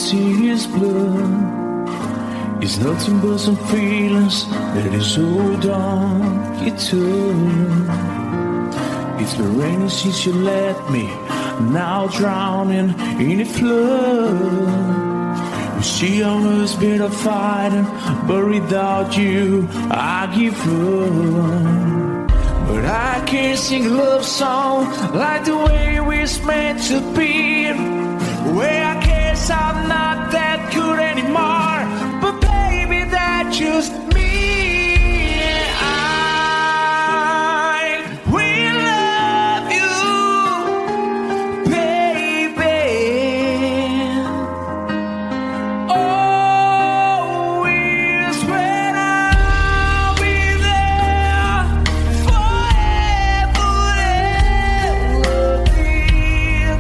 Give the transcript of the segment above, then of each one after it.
see his blood. It's nothing but some feelings that is so dark you took. It's been raining since you left me, now drowning in a flood. You see I was better fighting, but without you I give up. But I can't sing a love song like the way we're meant to be. Where I guess I'm not that good anymore, but baby that's just me. I will love you, baby. Always when I'll be there forever and ever.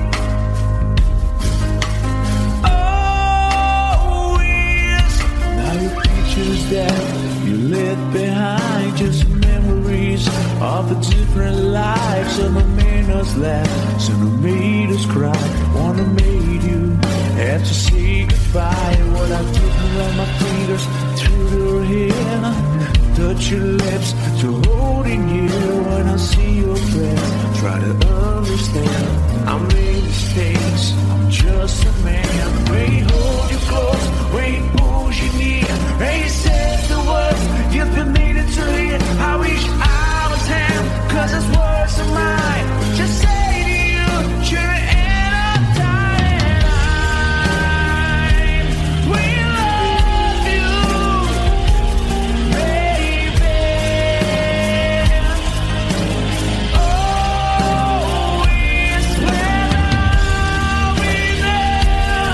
Always. Now your pictures that you left behind, just memories of the different lives. Some have made us laugh, some have made us cry. One have made you have to say goodbye. What I did around my fingers through your hair, touch your lips to holding you. When I see your face, try to understand. I made mistakes, I'm just a man. When he hold you close, when he pulls you near, and he says the words you've been needing to hear. I wish I was him, 'cause his words are mine. Just say to you, you're an time. We love you, baby. Always when I'll be there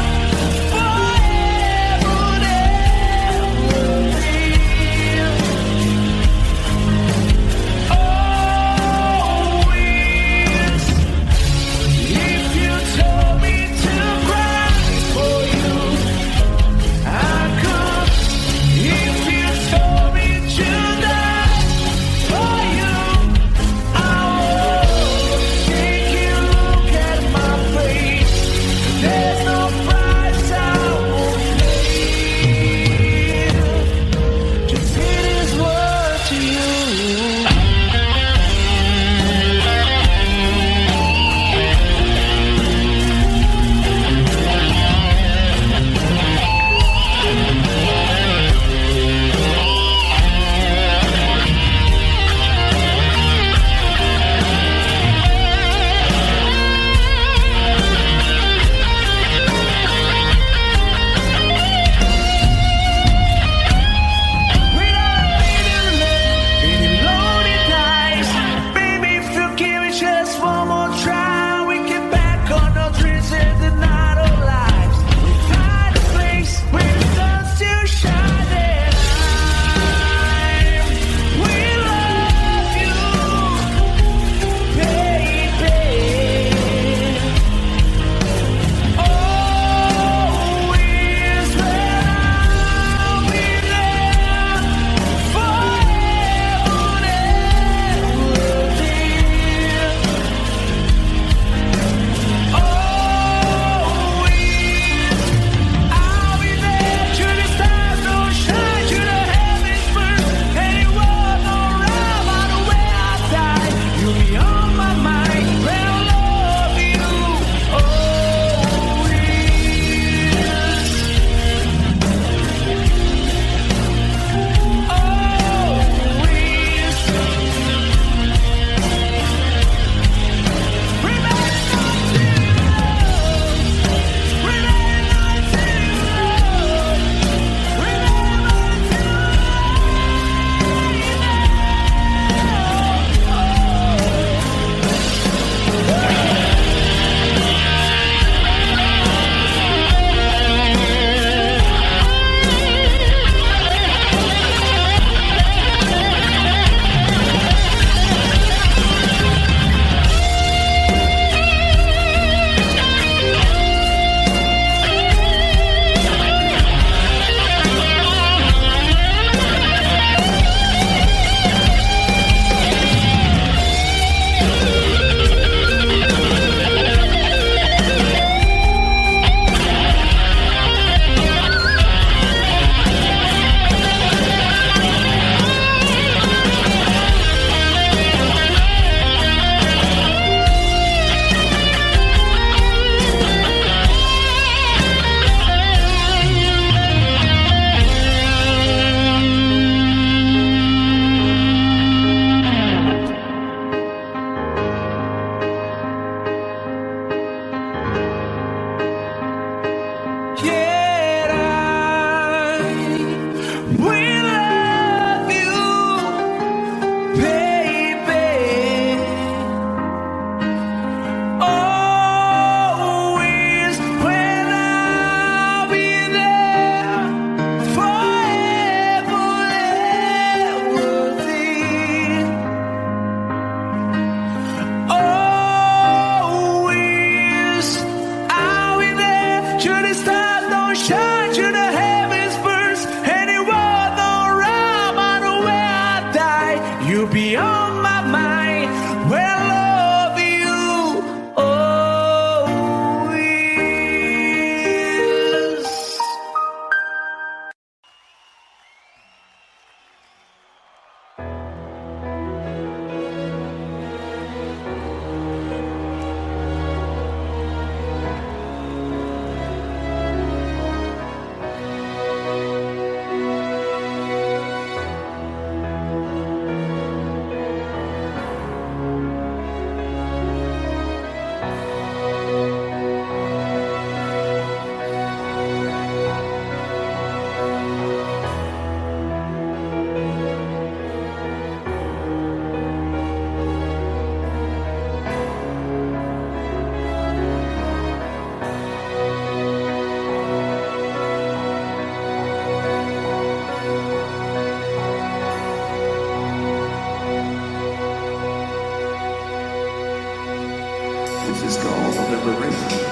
This is called Liberation.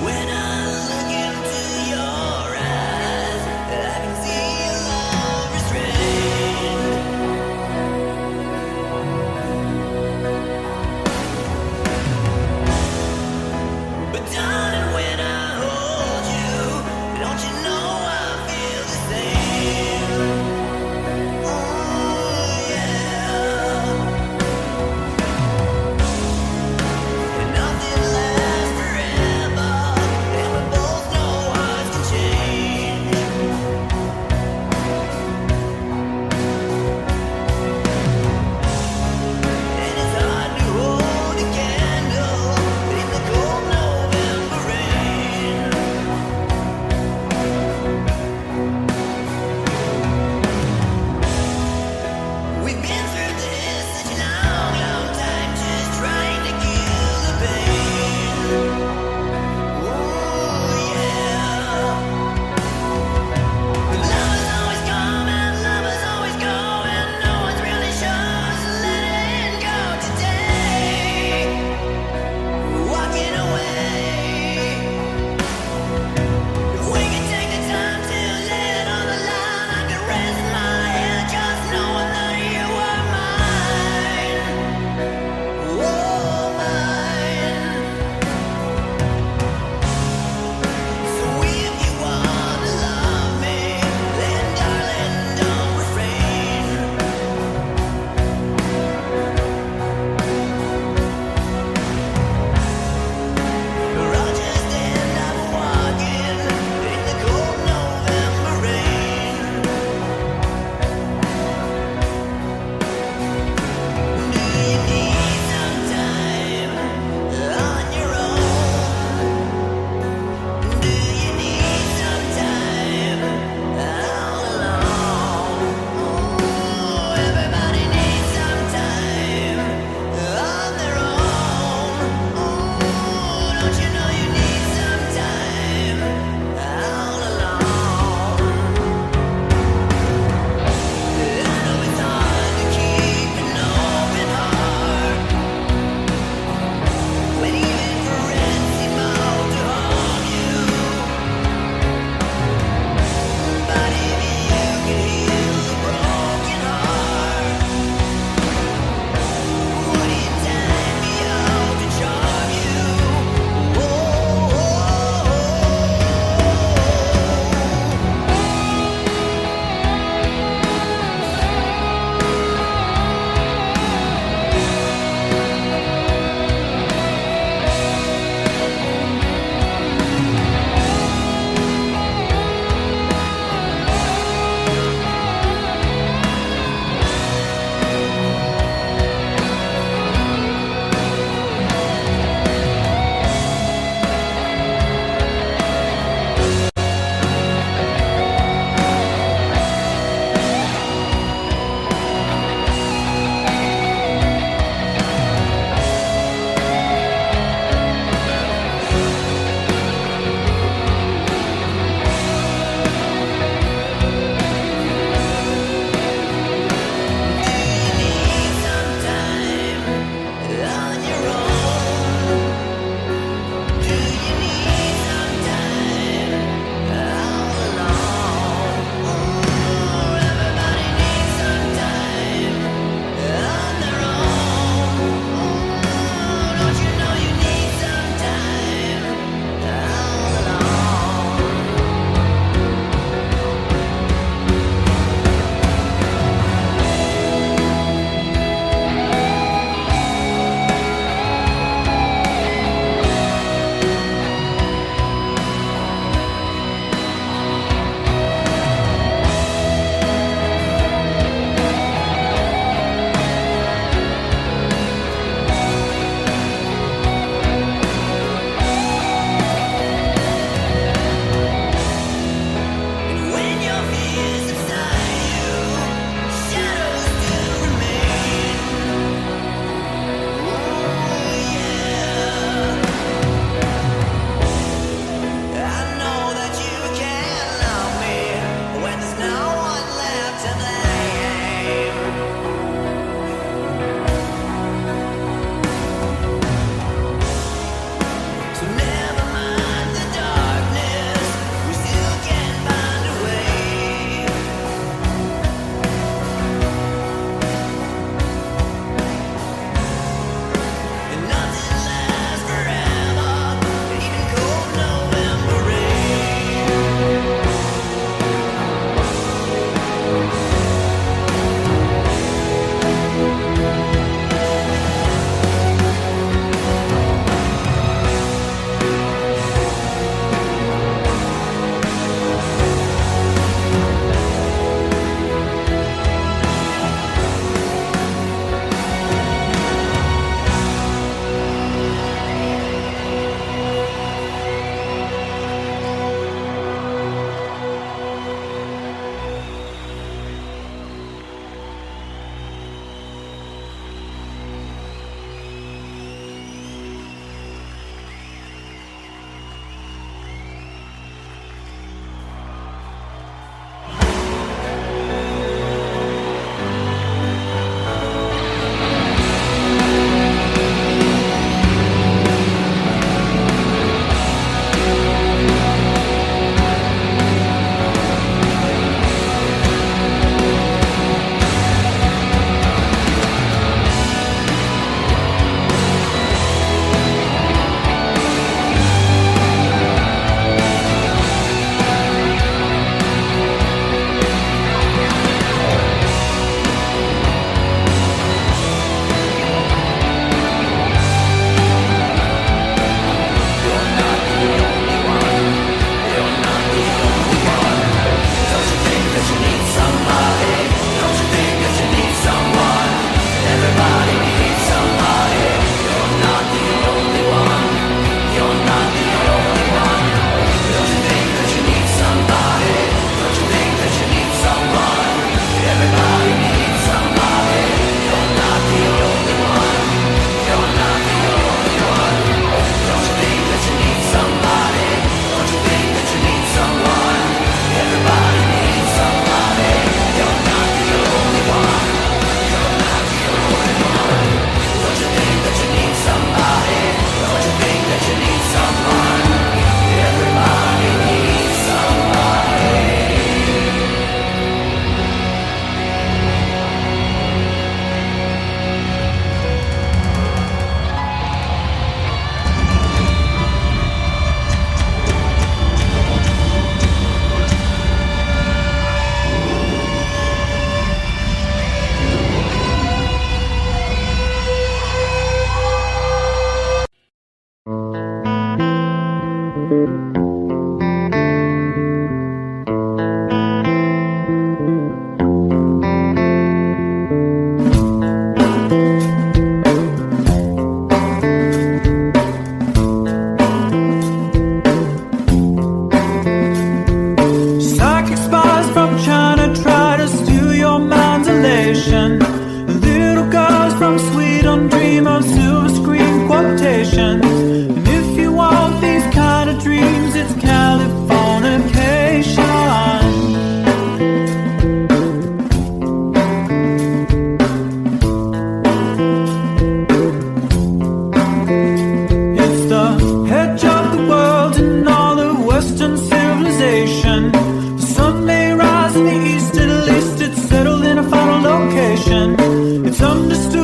When I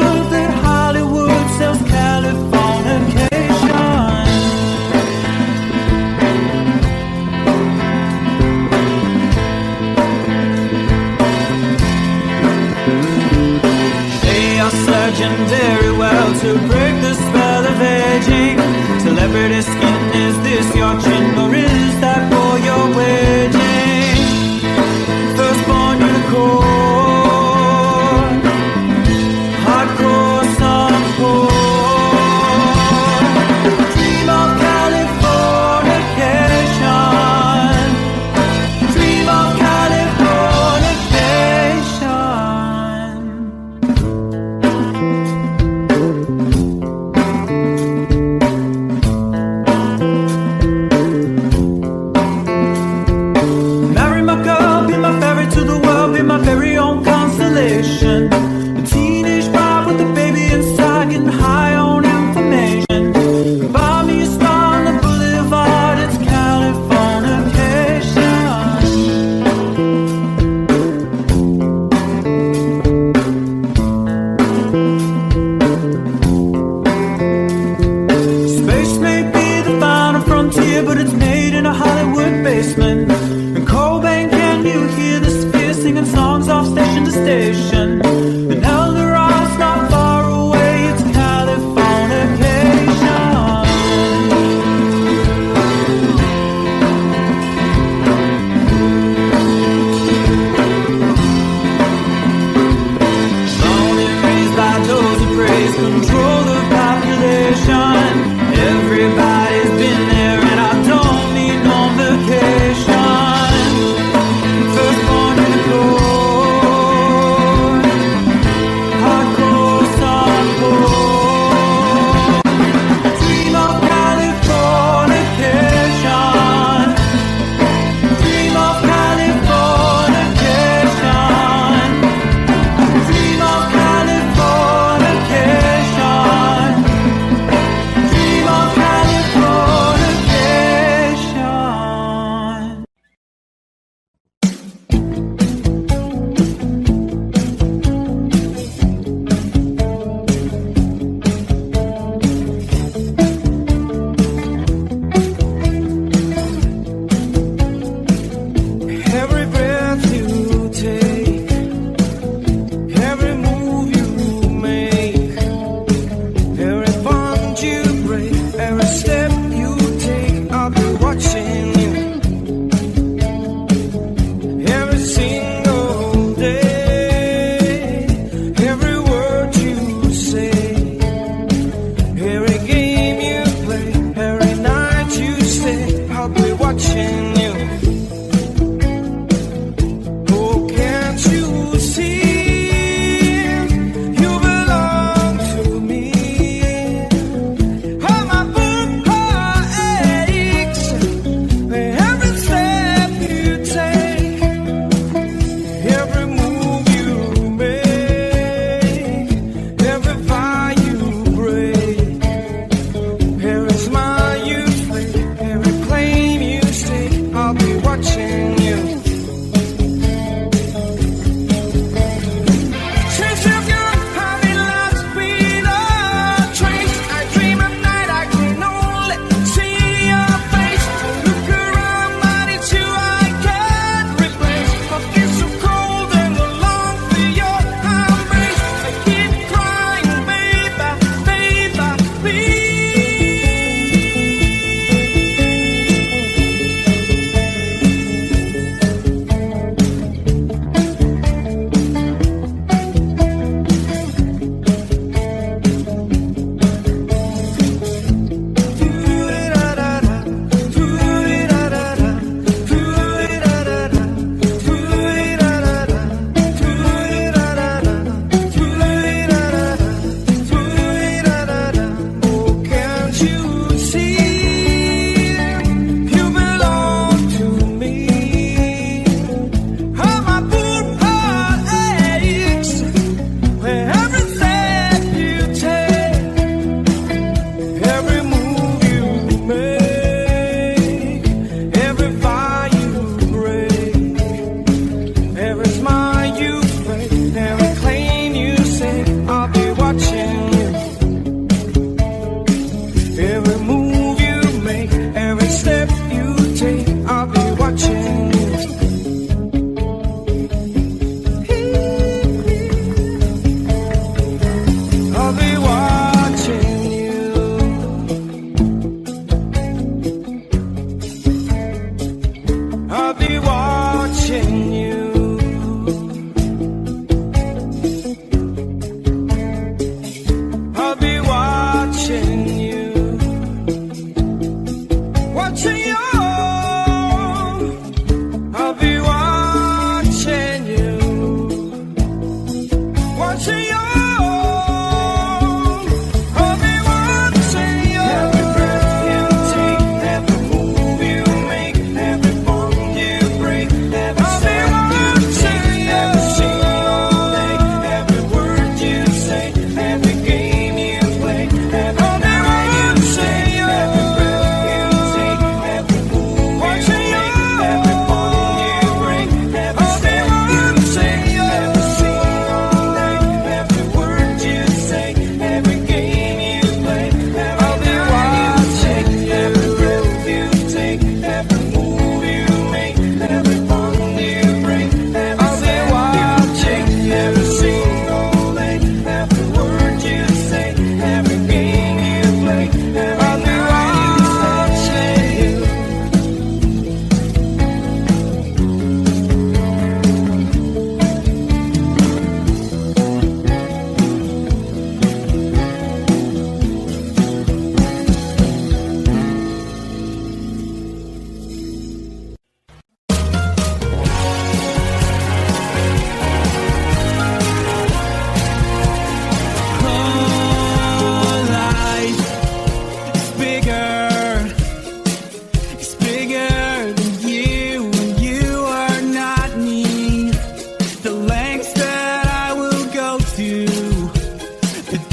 proof that Hollywood sells Californication. They are surgeon very well to break the spell of aging. Celebrity skin, is this your chin or is that for your waging? Firstborn unicorn, hardcore son of porn. Dream of Californication. Dream of Californication.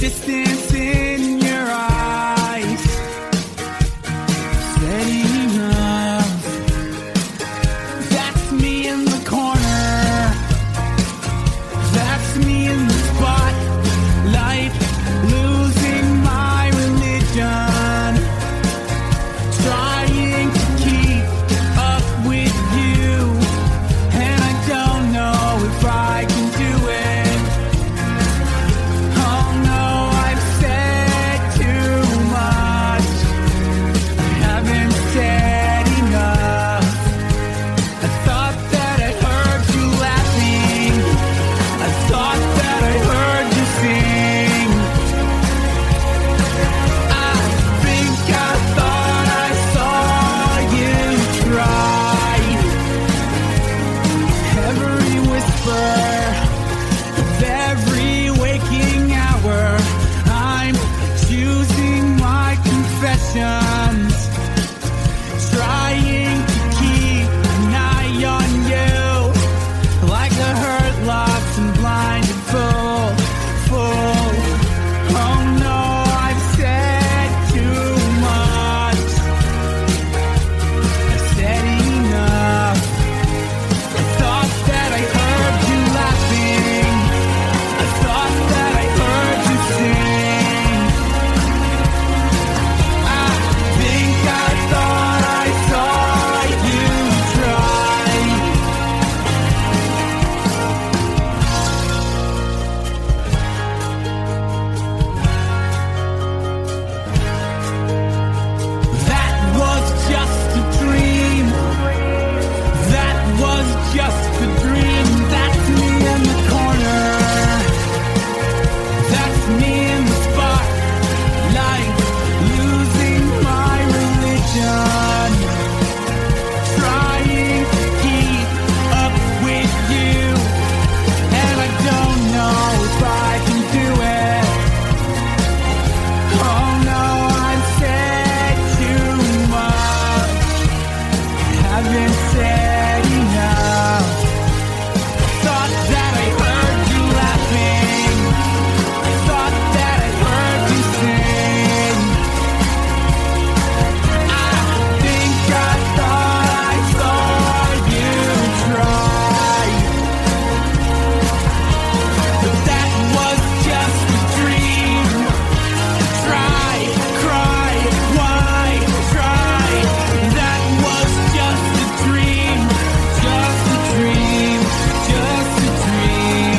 distance in your eyes said enough. That's me in the corner. That's me in the spotlight, losing my religion, trying to keep up with you, and I don't know if I can do it. Oh no, I've said too much. I haven't said enough. I thought that I heard you laughing. I thought that I heard you sing. I think I thought I saw you try. Every whisper of every waking hour, I'm choosing my confessions, trying to keep an eye on you, like a hurt, lost and blinded fool. Oh no, I've said too much. I said enough. I thought that I heard you laughing. I thought that I heard you sing. I think I thought I saw you try. That was just a dream. That was just a dream. That's me in the corner. That's me in the spotlight, losing my religion, trying to keep up with you, and I don't know if I can do it. Oh no, I've said too much. I haven't said enough. Thought that I heard you laughing. I thought that I heard you sing. I think I thought I saw you try. But that was just a dream. Try, cry, why try? That was just a dream, just a dream, just a dream.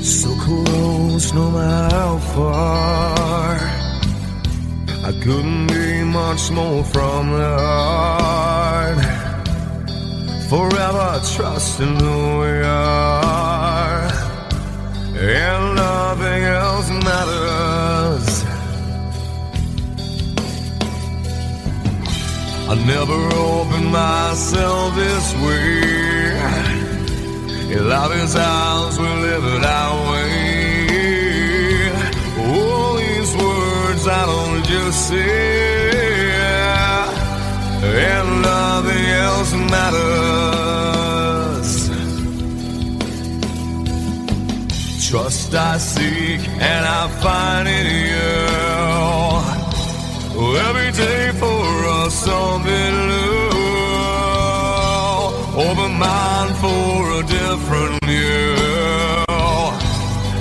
So close, no matter how far. I couldn't be much more from the heart. Forever trusting who we are, and nothing else matters. I never opened myself this way. Love is ours, we live it our way. All these words I don't just say, and nothing else matters. Trust I seek and I find in you. every day for us something new. Open mind for a different view,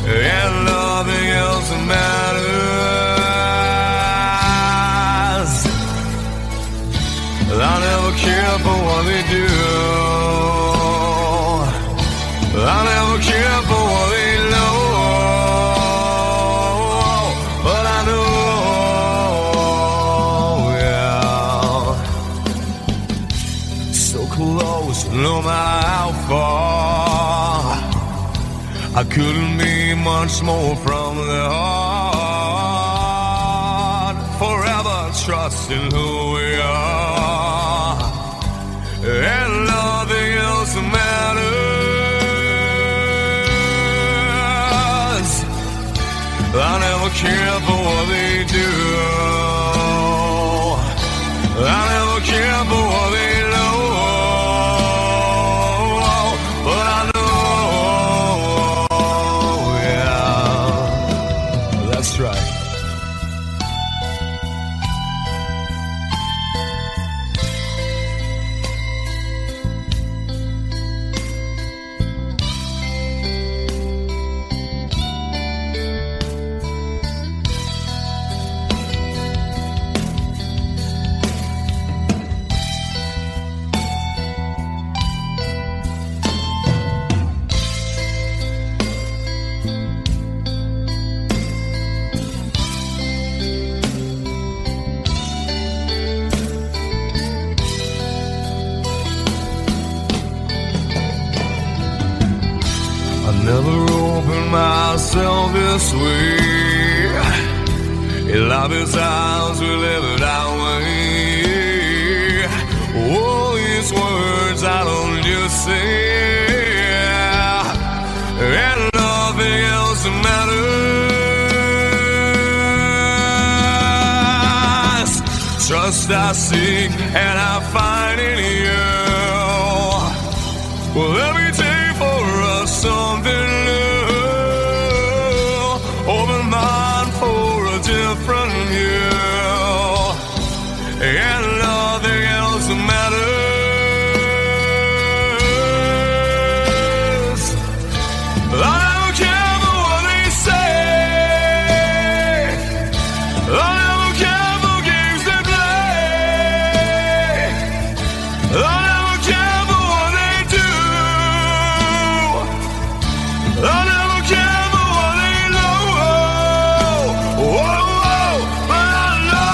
and nothing else matters. I never care for what they do. I never care for what they know. But I know, yeah, so close, no matter how far. I couldn't be much more from the heart. Forever trusting who we are, and nothing else matters. I never care for what they do. I never care for what they know. But I know, yeah, that's right. Never opened myself this way. In life is ours, we live it our way. All these words I don't just say, and nothing else matters. Trust I seek and I find in you. Well, every day for us something new. Open mind for a different view, and nothing else matters. I don't care for what they say. I don't care for games they play. I don't care for what they do. I never care for what they know. Whoa, whoa, but I know.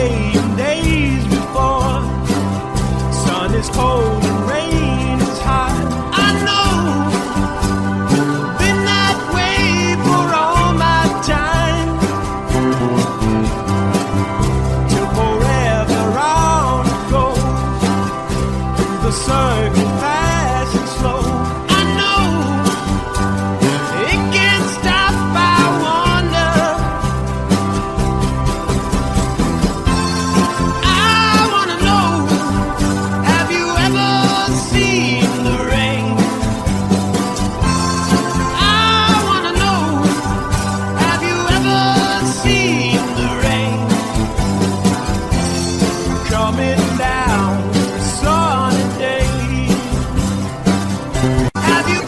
way in days before. Sun is cold and rain is hot. I know, been that way for all my time. Till forever on it goes, through the circle fast and slow. I know, it can't stop, I wonder. I wanna know, have you ever seen the rain? I wanna know, have you ever seen the rain? Coming down a sunny day. Have you?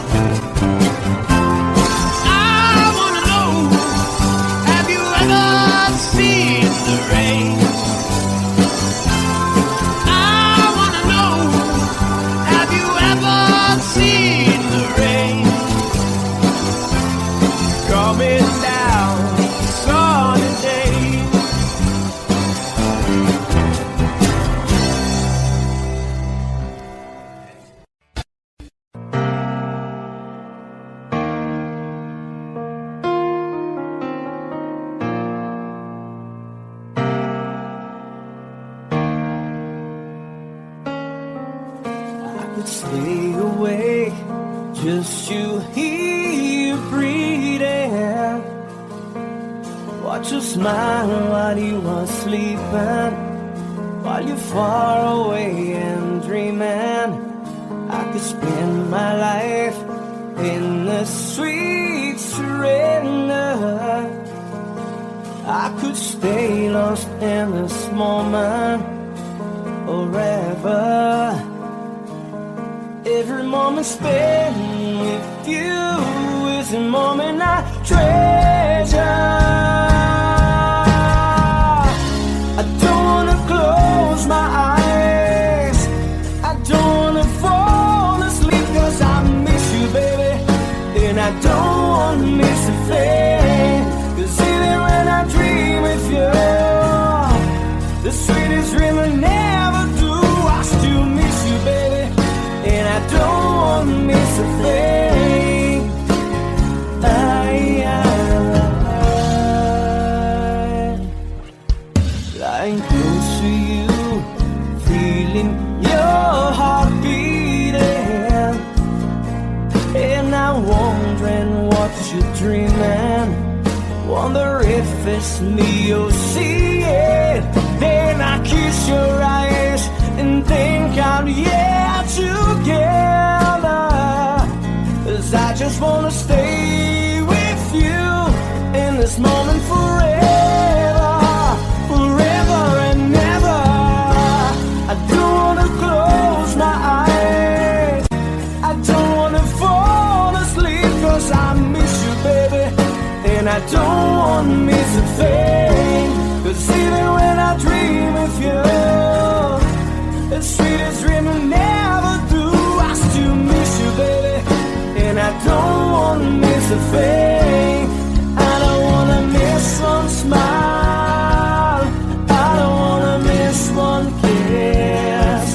I wanna know, have you ever seen the rain? I wanna know, have you ever seen the rain? Coming down a sunny day. I could stay awake, just you here breathing. Watch you smile while you are sleeping, while you're far away and dreaming. I could spend my life in the sweet surrender. I could stay lost in this moment forever. Every moment spent with you is a moment I treasure. I don't wanna close my eyes, I don't wanna fall asleep, 'cause I miss you, baby, and I don't wanna miss a thing. 'Cause even when I dream with you, the sweetest dream I never do, I still miss you, baby, and I don't want to miss a thing. Lying close to you, feeling your heart beating, and I'm wondering what you're dreaming. Wonder if it's me you're seeing. Then I kiss your eyes and think I'm together. 'Cause I just wanna stay with you in this moment forever, forever and ever. I don't wanna close my eyes, I don't wanna fall asleep, 'cause I miss you, baby, and I don't wanna miss a thing. 'Cause even when I dream of you, the sweetest dream I never do, I still miss you, baby, and I don't wanna miss a thing. I don't wanna miss one smile, I don't wanna miss one kiss.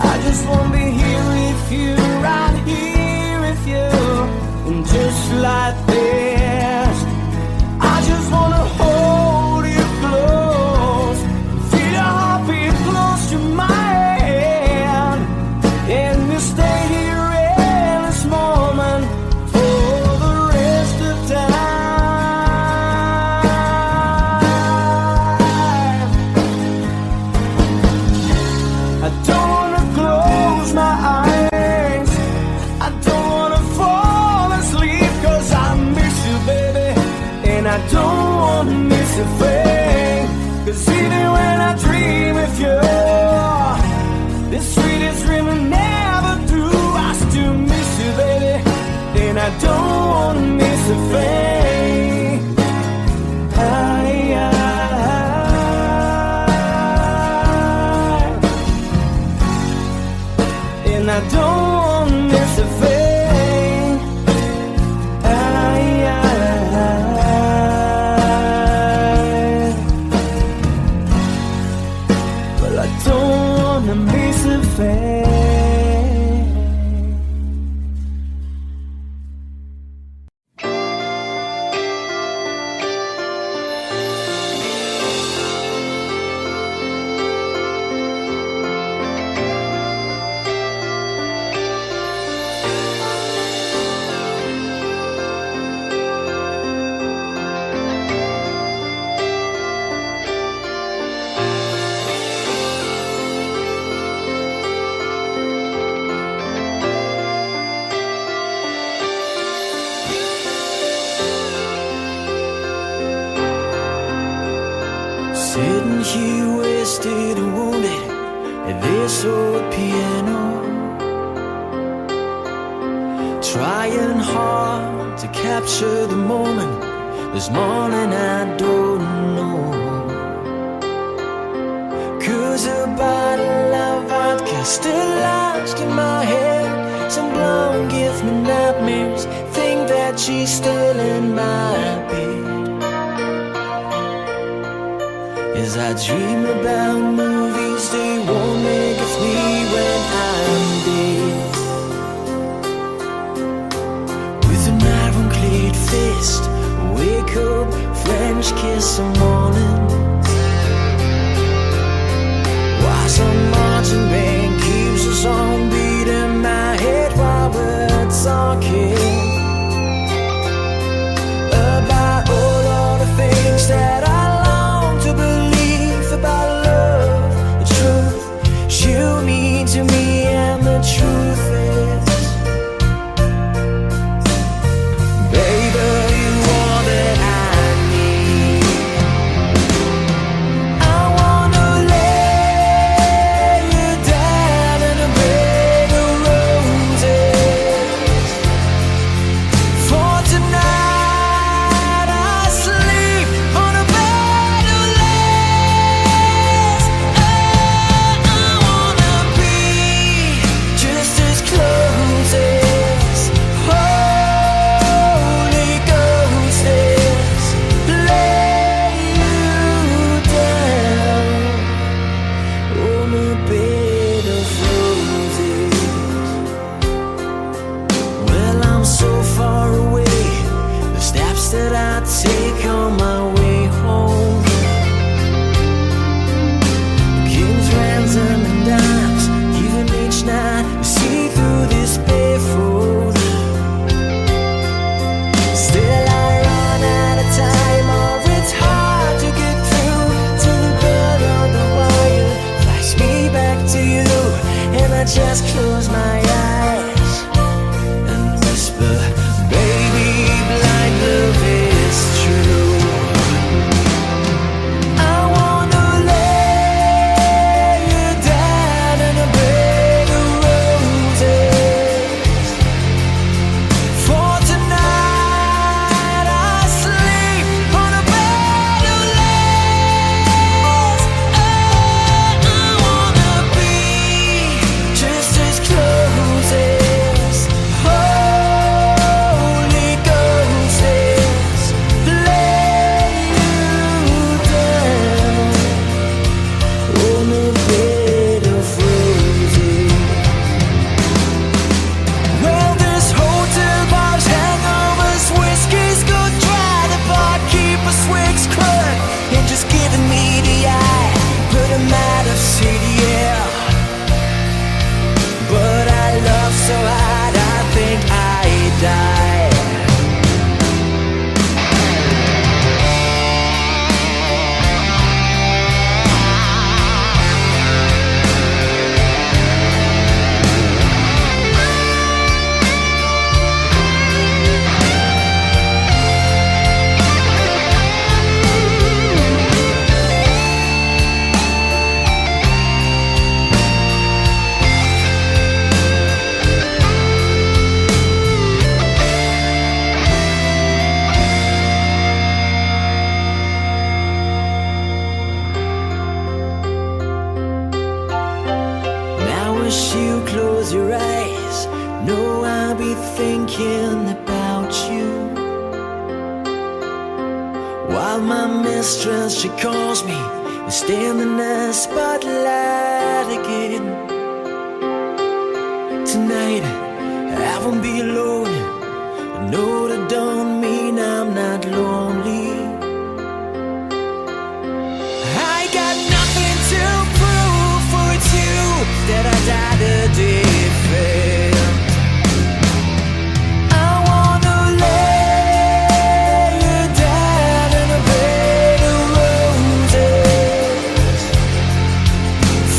I just wanna be here with you, right here with you, and just like this, I just wanna hold you close, feel your heartbeat close to mine, and we stay here in this moment for the rest of time. I don't wanna close my eyes, I don't wanna fall asleep, 'cause I miss you, baby, and I don't wanna miss a thing. 'Cause even when I dream of you, the sweetest dream I never do, I still miss you, baby, and I don't wanna miss a thing. And I don't wanna miss a thing. Sitting here wasted and wounded at this old piano, trying hard to capture the moment. This morning I don't know, 'cause a bottle of vodka still lodged in my head. Some blonde gives me nightmares, think that she's still in my bed. As I dream about movies they won't make of me when I'm dead. With an iron-clad fist, wake up, French kiss the morning. While some marching band keeps us on beating my head while we're talking about all of the things that I long to believe about love, the truth you mean to me, and the truth is, baby, you are that I need. I wanna lay you down in a bed of roses. For tonight I sleep on a bed of lace. I wanna be just as close as Holy Ghost is. Lay you down on a bed of roses. Well, I'm so far away, the steps that I take on my way home. Kings, ransom, and dimes, even each night we see through this barefoot. Still I run out of time, or it's hard to get through to the bed on the wire. Flash me back to you, and I just close my eyes and whisper, baby, blind love is true. I wanna lay you down in a bed of roses. For tonight I sleep on a bed of lace. I wanna be just as close as Holy Ghost is. Lay you down on a bed of roses. Well, this hotel bar's hangovers, whiskey's go dry. The barkeeper swigs crud and just giving me the eye. Put him out of city air, but I love so hard I think I die. Now as you close your eyes, know I'll be thinking about you. While my mistress, she calls me and stand in the spotlight again. Tonight I won't be alone. I know that don't mean I'm not lonely. I got nothing to prove, for it's you that I died a defend. I wanna lay you down in a bed of roses.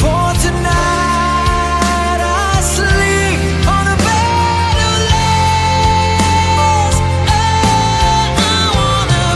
For tonight I sleep on a bed of lace. I wanna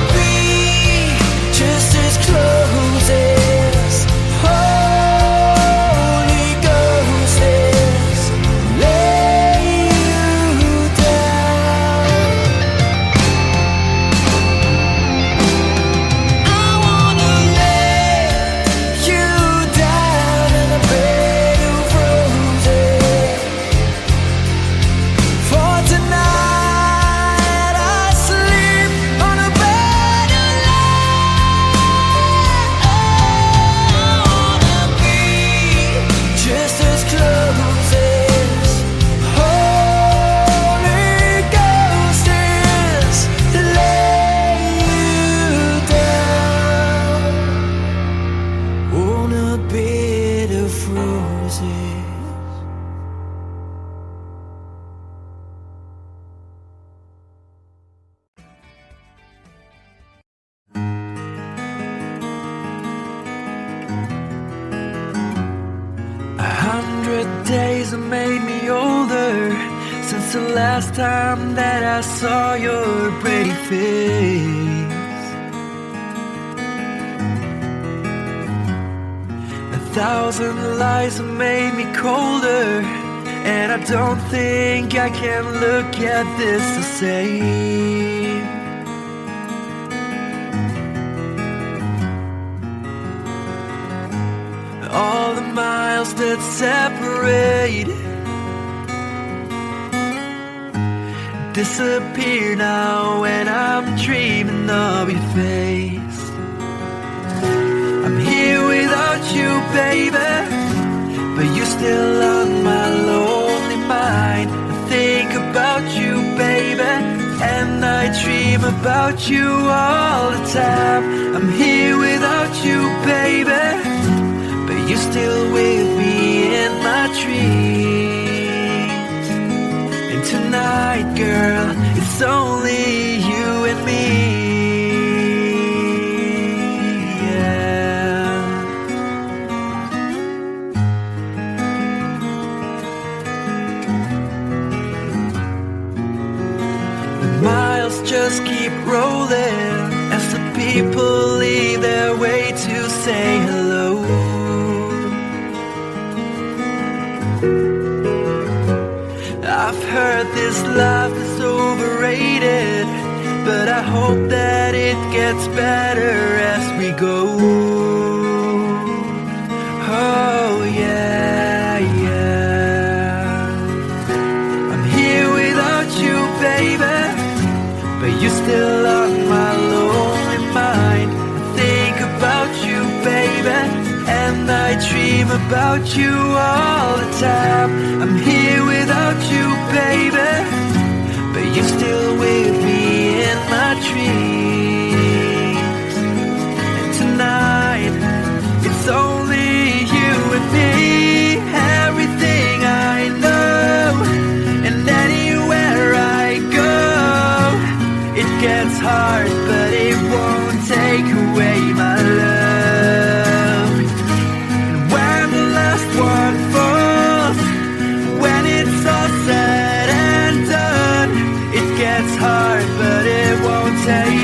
was the last time that I saw your pretty face? 1,000 lies have made me colder, and I don't think I can look at this the same. All the miles that separate disappear now when I'm dreaming of your face. I'm here without you, baby, but you're still on my lonely mind. I think about you, baby, and I dream about you all the time. I'm here without you, baby, but you're still with me in my dreams. And tonight, girl, it's only you and me. Miles just keep rolling as the people leave their way to say hello. I've heard this life is overrated, but I hope that it gets better as we go. Oh yeah, yeah. I'm here without you, baby, but you're still on my lonely mind. I think about you, baby, and I dream about you all the time. I'm here without you, baby, but you're still with me in my dreams. And tonight, it's only you and me. Everything I know, and anywhere I go, it gets hard, but it won't take away my love. And when the last one falls, when it's all said and done, it gets hard, but it won't take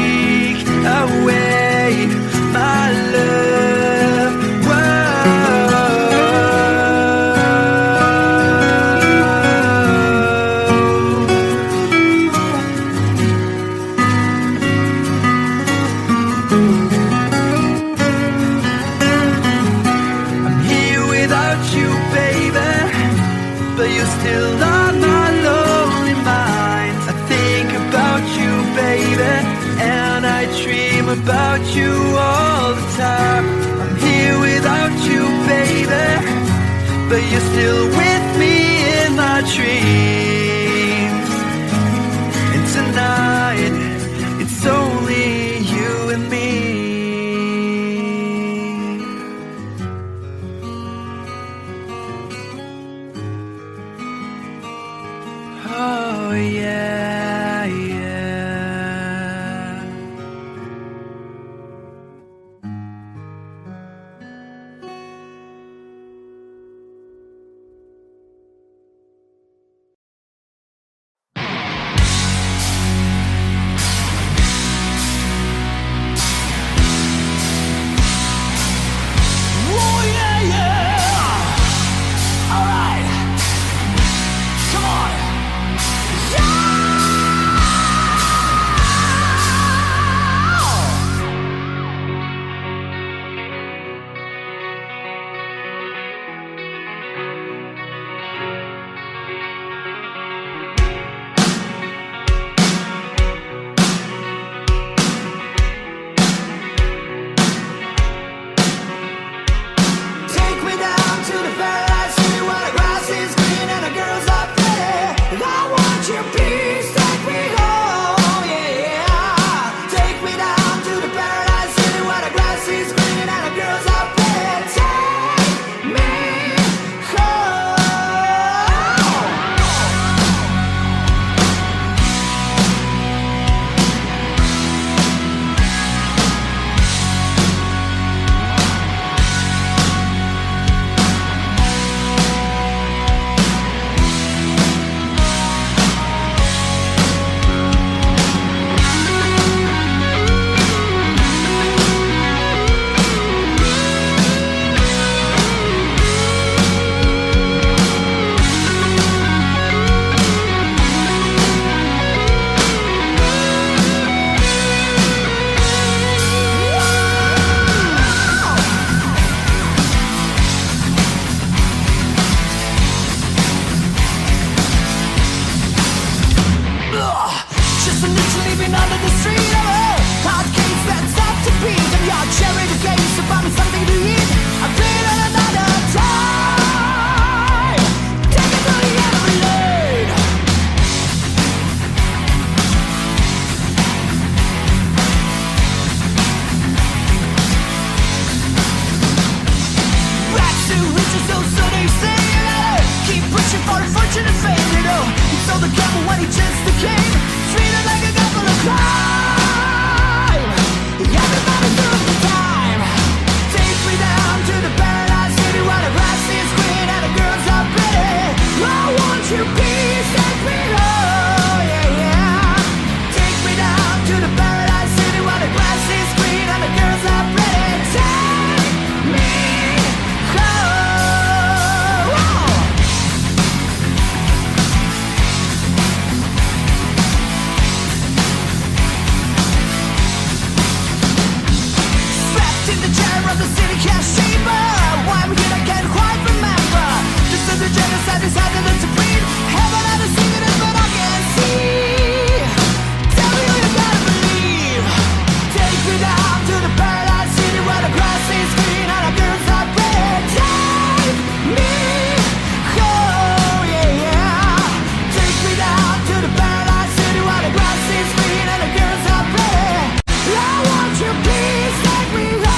cherry the case to find me something to eat. I've been on another time. Take it to the end of the lane. Rags to riches, so they say. Keep pushing for fortune and fame, you know. He sold the gamble when he just came. Treated like a couple of crime. Everybody took the time. Take me down to the paradise city where the grass is green and the girls are pretty. I want you peace and freedom, yeah, yeah. Take me down to the paradise city where the grass is green and the girls are pretty. Take me home. Whoa. Strapped in the chair of the city cash chamber. Why I'm here I can't quite remember. Just as the genocide decided to breed. Heaven had a secret is but I can't see. Tell me who you gotta believe. Take me down to the paradise city where the grass is green and the girls are pretty. Take me home, yeah, yeah. Take me down to the paradise city where the grass is green and the girls are pretty. I want you, please take me home.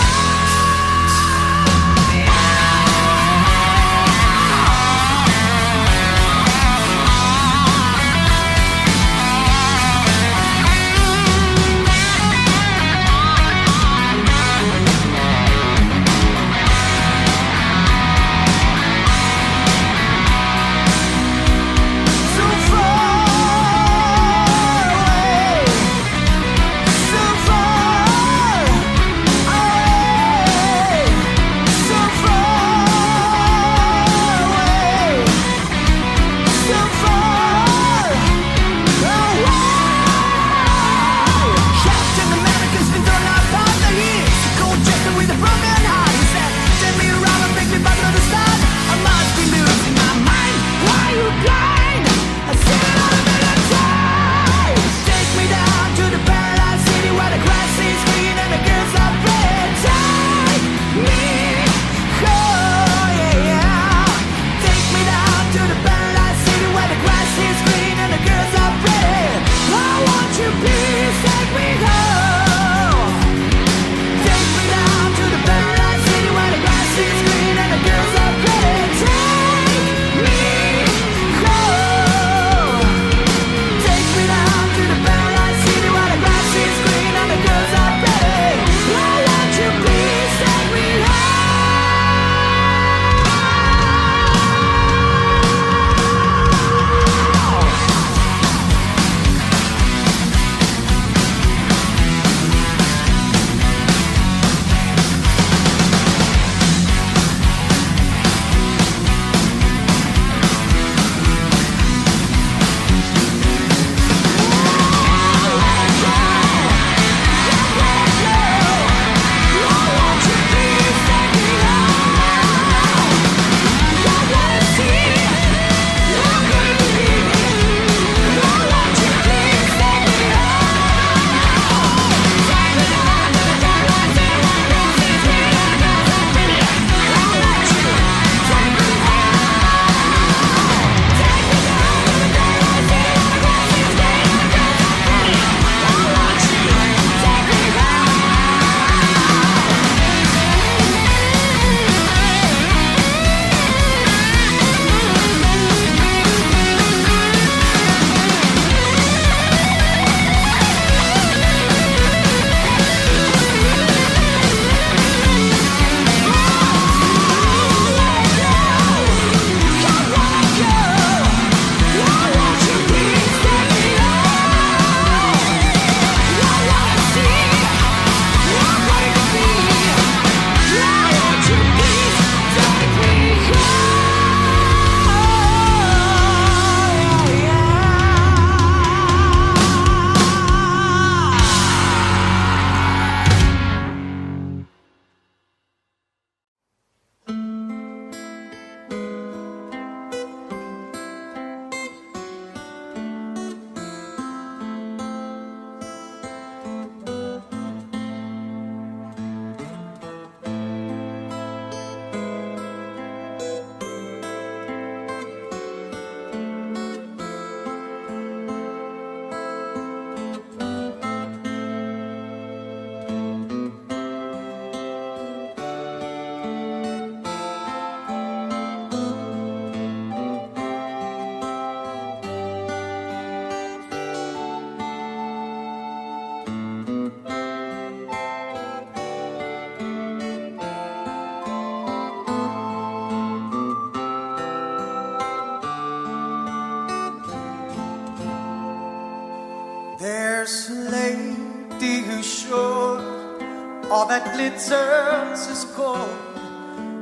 glitters is gold,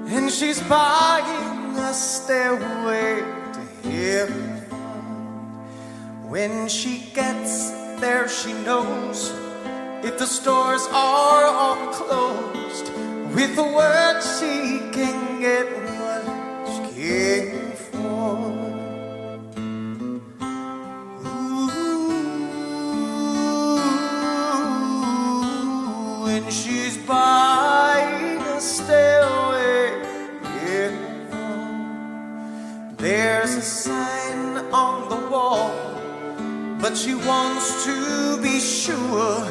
and she's buying a stairway to heaven. When she gets there, she knows if the stores are all closed, with the word she can get what she came for. Ooh, when she's buying a stairway, yeah. There's a sign on the wall, but she wants to be sure,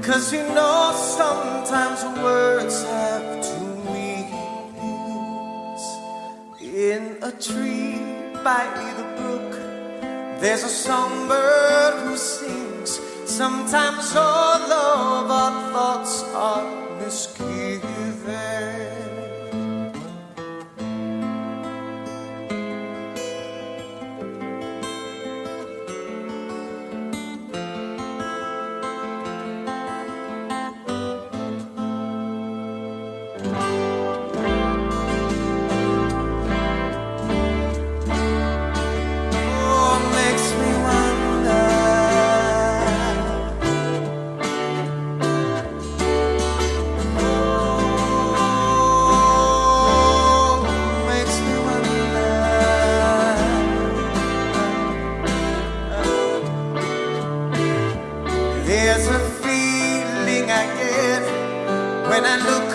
'cause you know sometimes words have two meanings. In a tree by the brook, there's a songbird who sings. Sometimes all of our thoughts are misgiven. There's a feeling I get when I look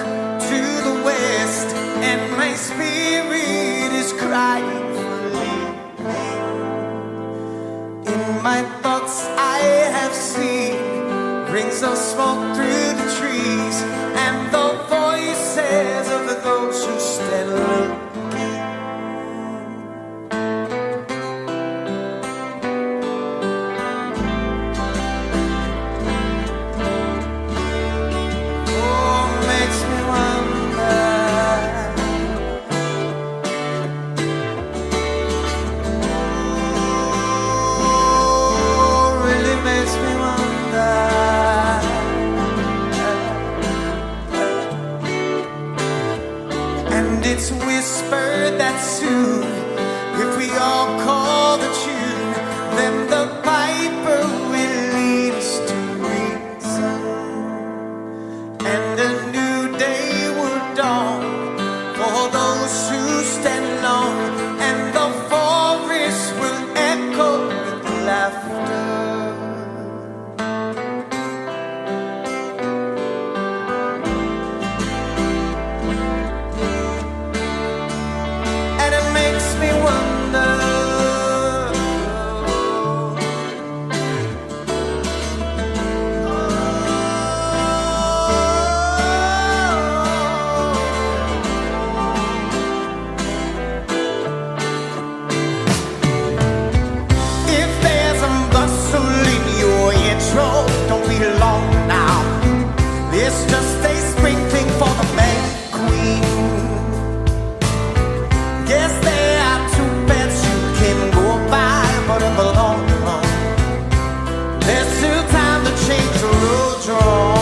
to the west, and my spirit is crying for leaving. In my thoughts I have seen rings of smoke through the trees, and the voices of those who stand looking. It's whispered that soon, if we all call the tune, then the piper will lead us to reason, and a new day will dawn for those who stand alone, and the forest will echo with laughter. Don't be long now. It's just a sprinkling for the man queen. Guess there are two beds you can go by, but in the long run, there's still time to change the road you're on.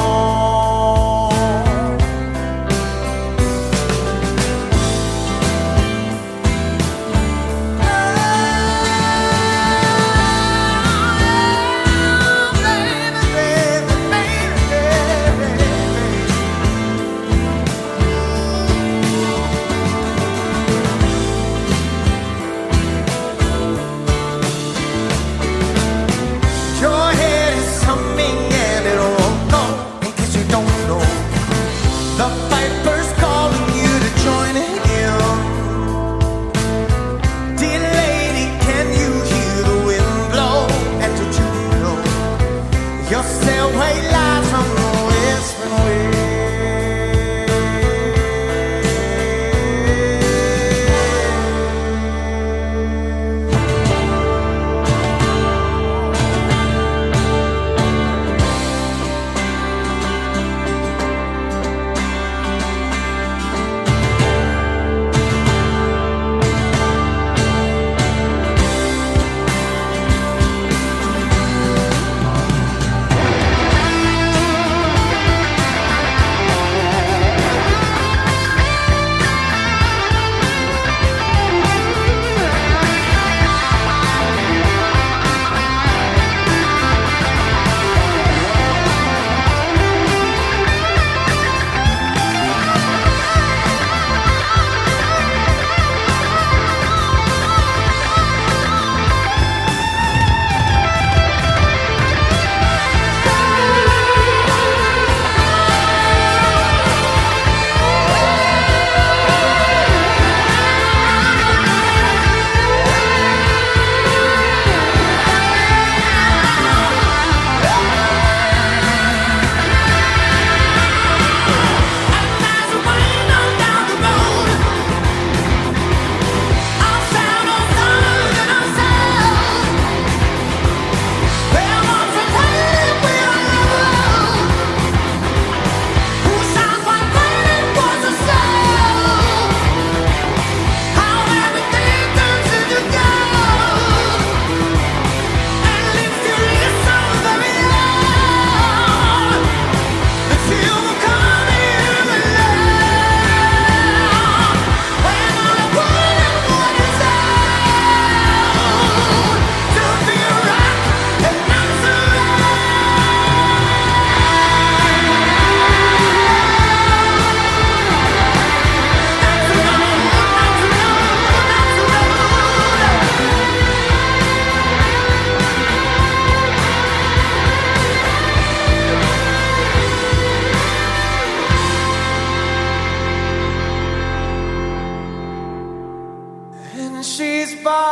she's buying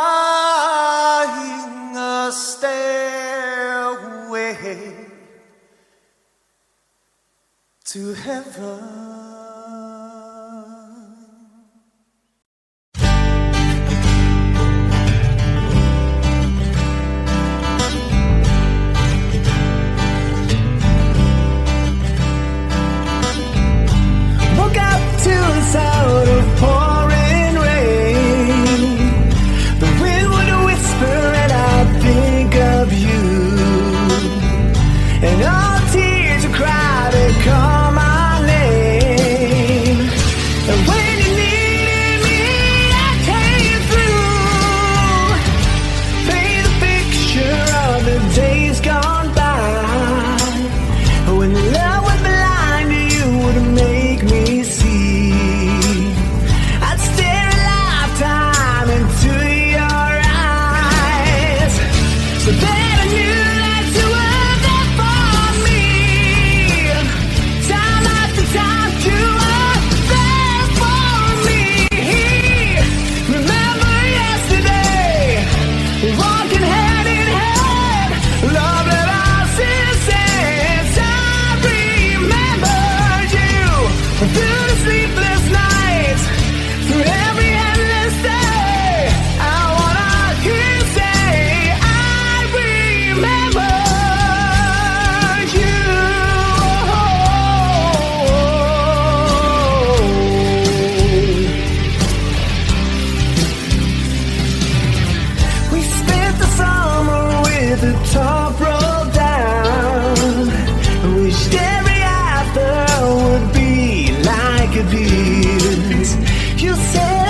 a stairway to heaven. Woke up to the sound of pouring rain. The wind would whisper and I'd think of you. And all tears would cry to call my name. And when you needed me, I came through. Paint a picture of the days gone by. When love was blind, you would make me see. I'd stare a lifetime into your eyes, so that I knew that you were there for me. Time after time, you were there for me. Remember yesterday, walking hand in hand, love that I since I remembered you through the sleepless nights, through every endless day. I wanna hear you say, I remember you. We spent the summer with the top rolled down. Wished every after would be like it is. You said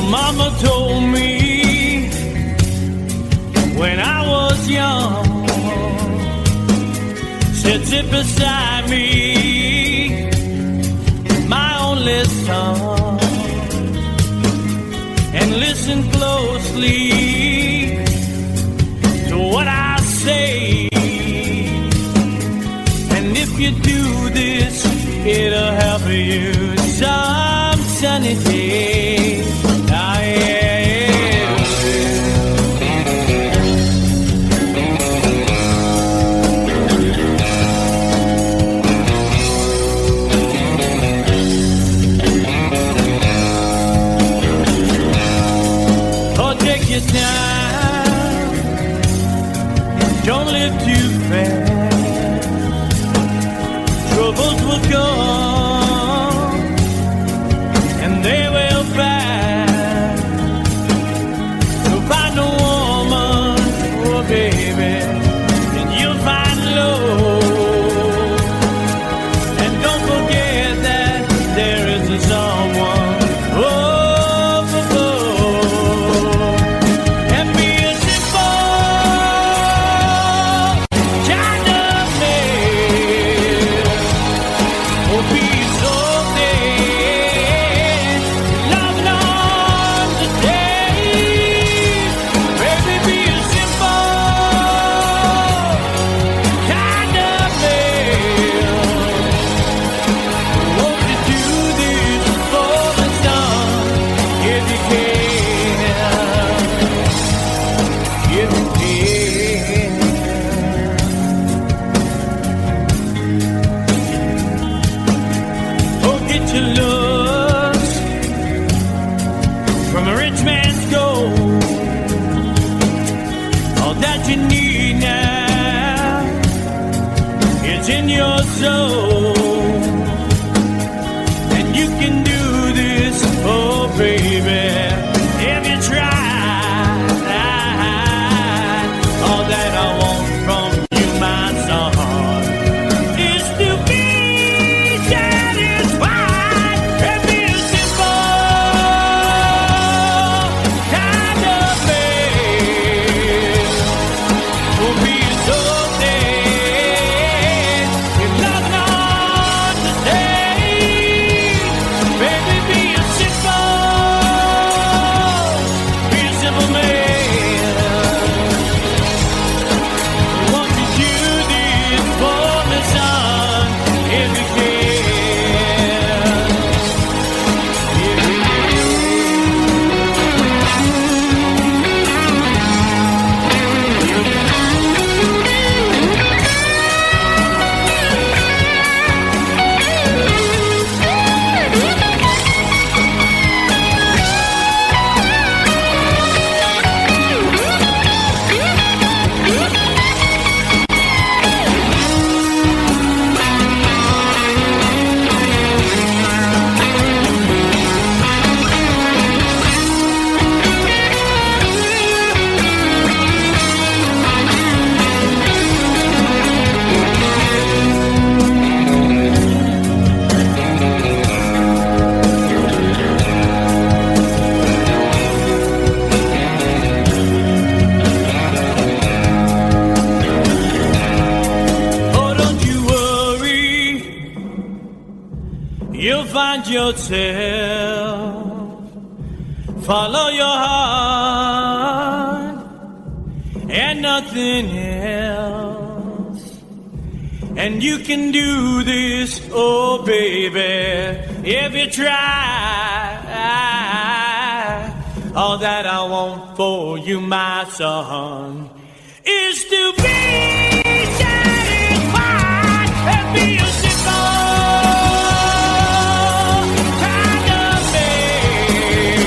Mama told me when I was young, said sit beside me, my only son, and listen closely to what I say. And if you do this, it'll help you some sunny day. Ah, yeah, oh, take your time, don't live too fast. Troubles will come and they will pass. So find a woman, oh baby, and you'll find love. And don't forget that there is a someone. Oh, oh, oh. And be a simple kind of man. Oh, be so dead, love on the day. Baby, be a simple kind of man. Won't you do this for the sun if you can? If you can. Oh, get your looks from a rich man's gold. All that you need now is in your soul. And you can do this, oh baby, if you try. All that I want from you, my son, is to be satisfied and be a simple kind of man. Oh, be so dead, if not today. Baby, be a simple man. Won't you do this for the sun if you can? If you Oh, don't you worry, you'll find yourself. Follow your heart and nothing else. And you can do this, oh baby, if you try. All that I want for you, my son, is to be satisfied and be a simple kind of man.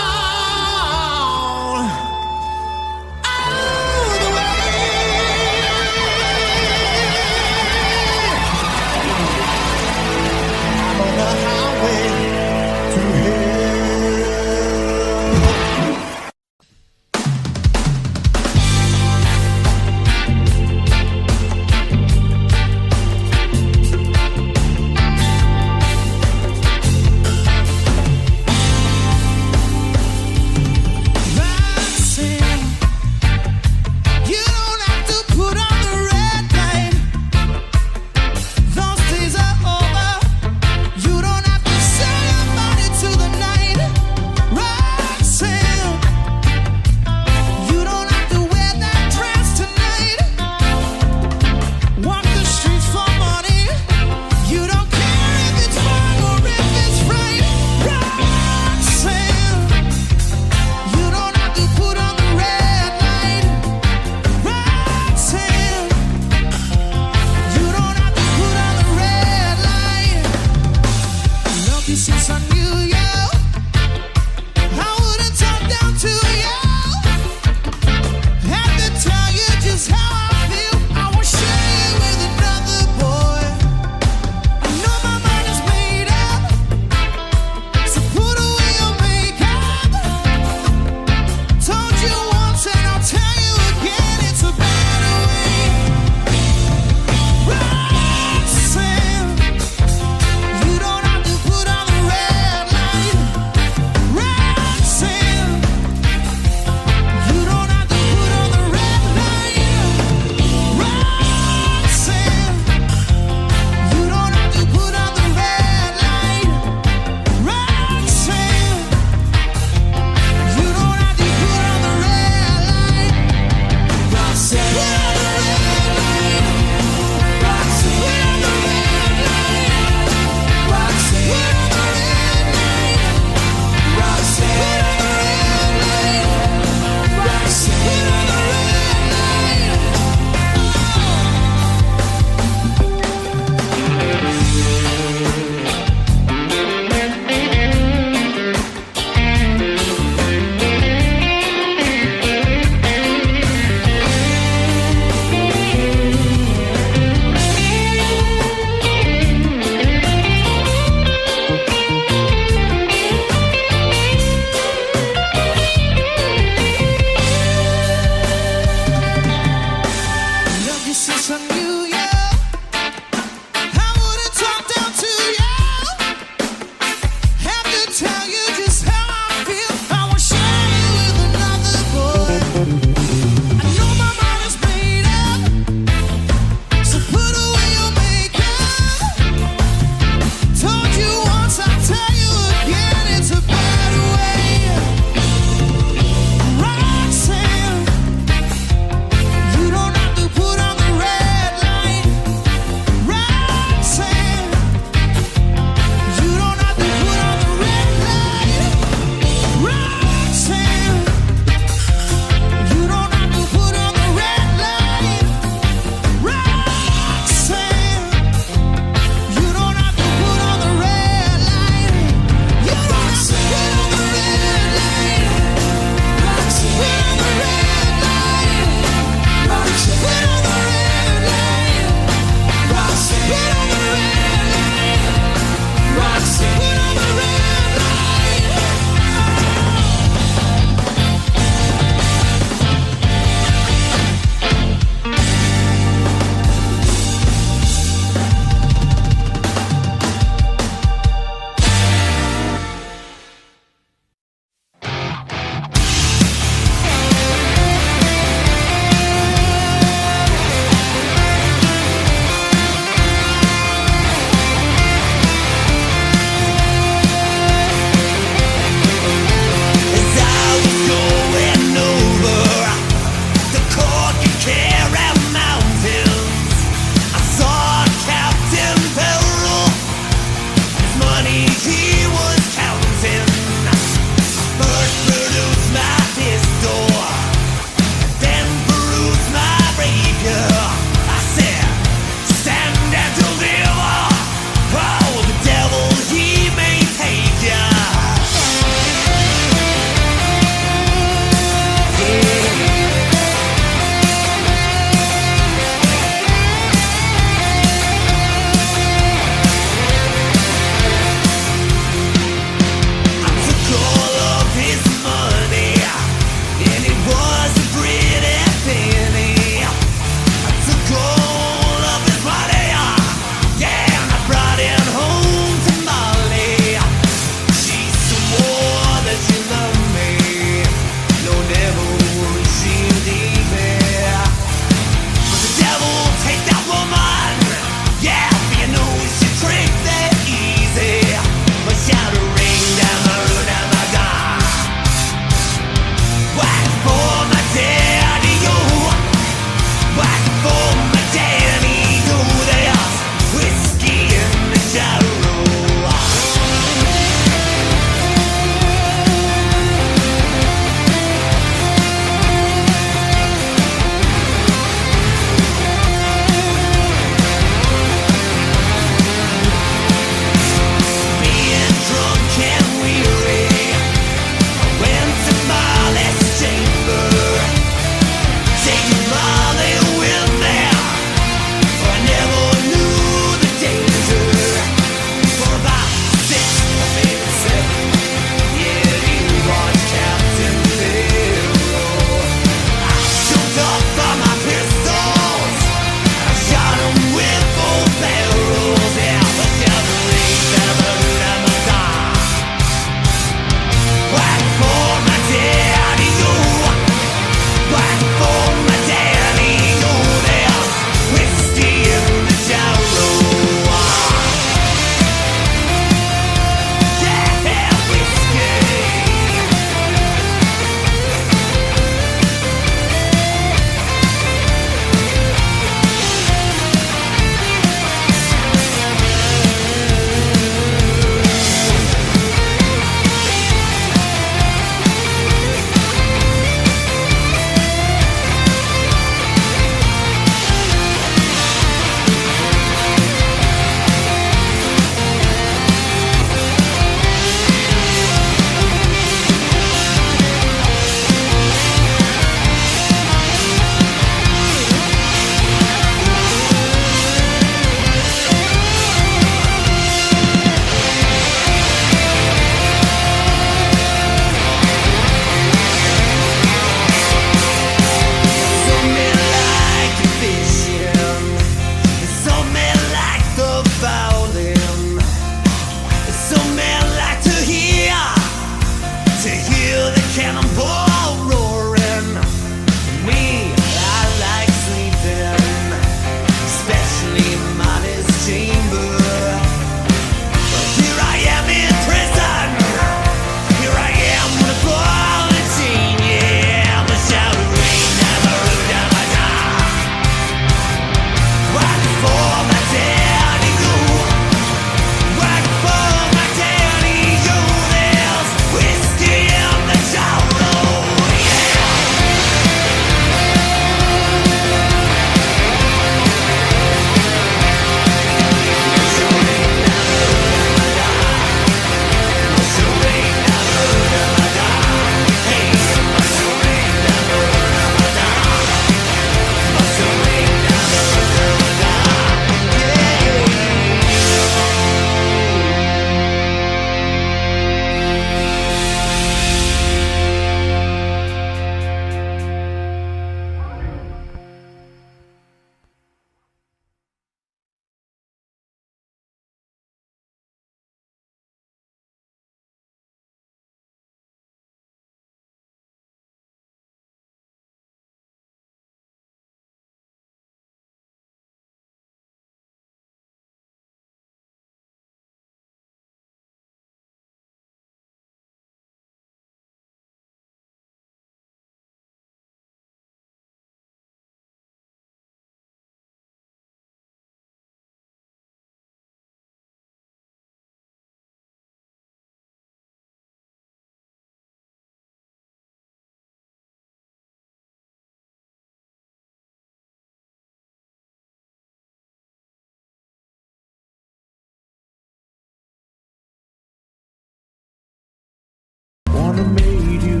someone who made you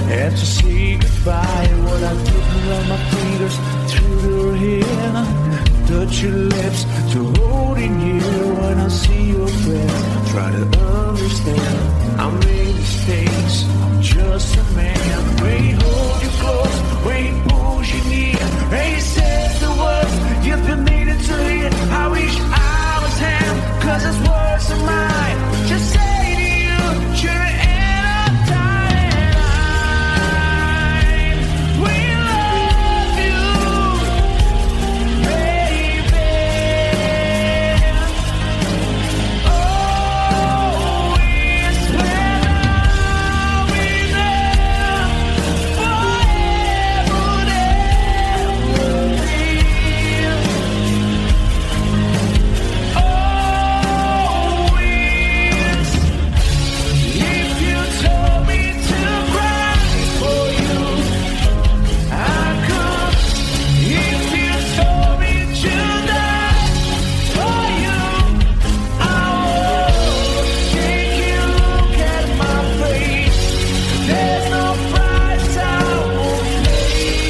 have to say goodbye. What I didn't run my fingers through your hair, touch your lips to hold in here. When I see your breath, try to understand. I made mistakes, I'm just a man. When he holds you close, when he pulls you near, when he says the words you've been needing to hear. I wish I was him, 'cause his words are mine. Just say to you, should I end up dying? We love you, baby. Always when I'll be there, forever there will be. Always, if you told me to cry for you, I could. If you told me to die for you, I would. Take a look at my face. There's no price I won't pay.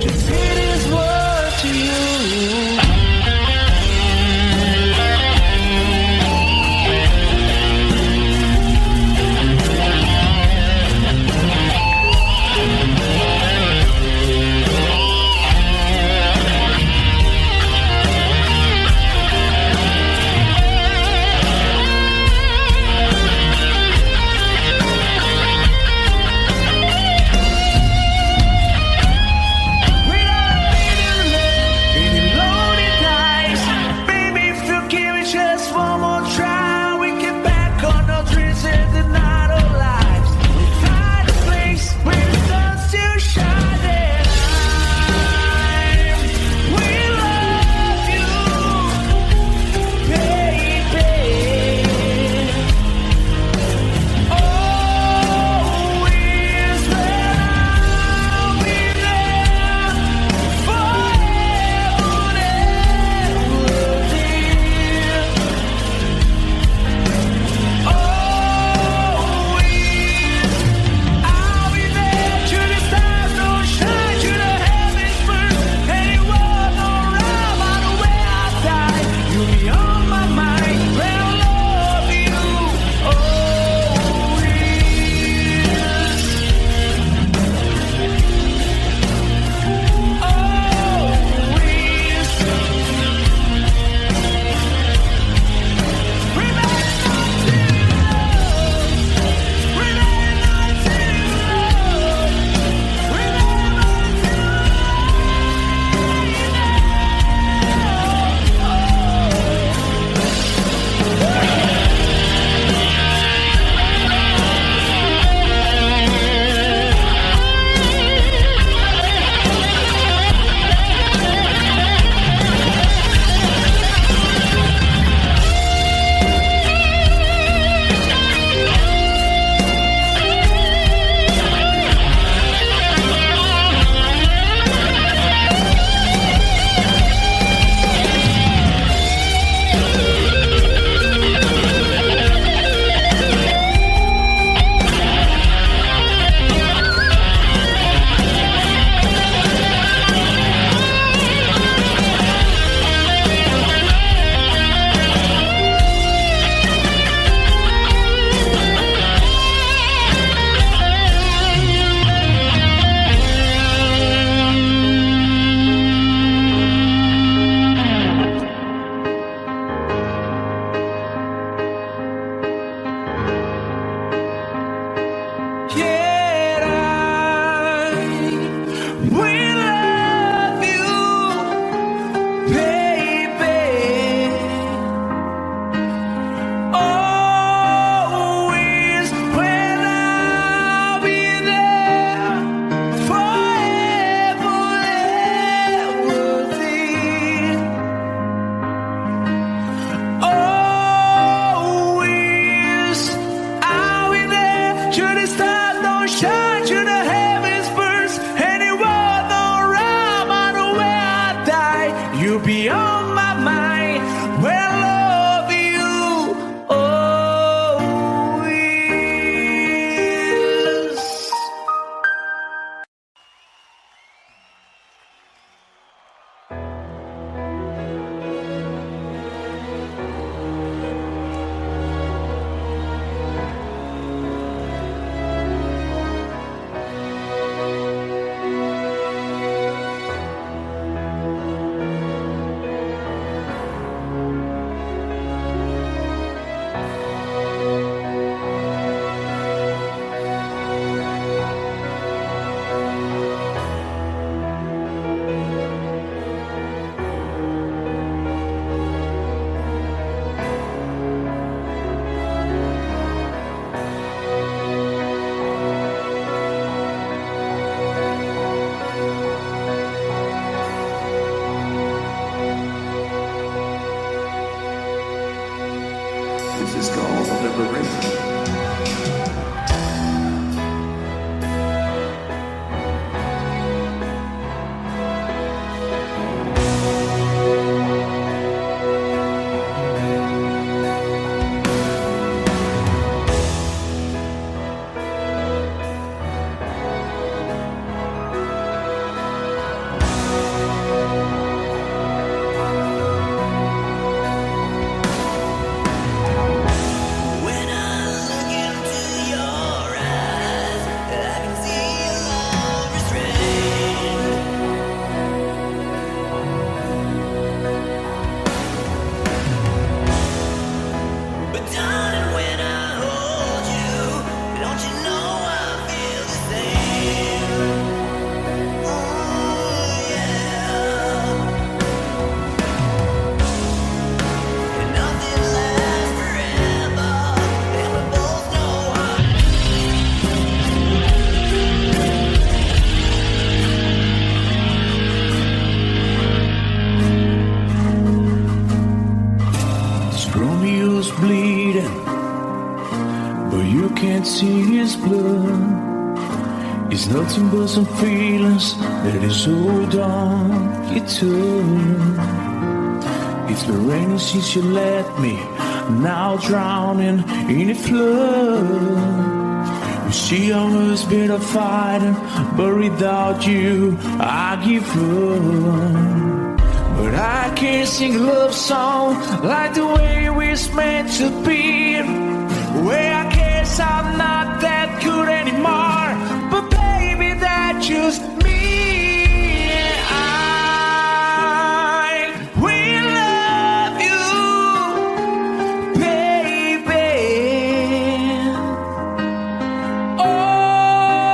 Just say this word to you. greatest God I've ever written. When I look into your eyes, I can see a love restrained. But darling, when I hold you, don't you know I feel the same? Oh yeah. And nothing lasts forever, and we both know how. This Romeo's bleeding, but you can't see his blood. It's nothing but some feelings that is hold on you to. It's been raining since you left me, now drowning in a flood. You see, I was better fighting, but without you, I give up. But I can't sing a love song like the way we're meant to be. Well, I guess I'm not that good anymore, but baby, that's just me. I will love you, baby.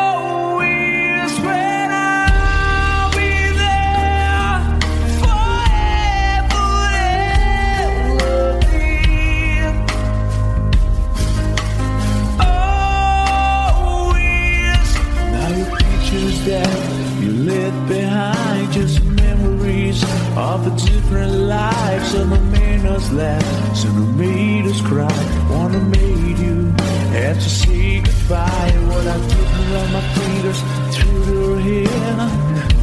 Always when I'll be there forever and ever. Always. Now your pictures that you left behind, just memories of the different lives. Some have made us laugh, some have made us cry. One have made you have to say goodbye. What I took around my fingers through your hair,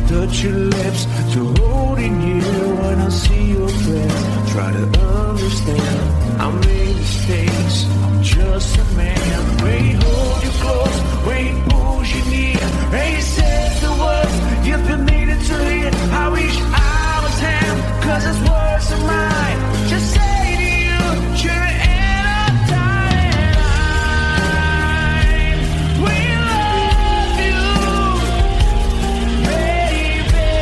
touch your lips to hold in here. When I see your face, try to understand. I made mistakes, I'm just a man. When he hold you close, when he pulls you near, when he says the words you've been needing to hear. I wish I was him, 'cause his words are mine. Just say to you, you're in a time. We love you, baby.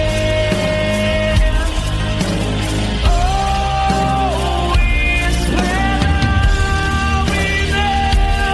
Always when I'll be there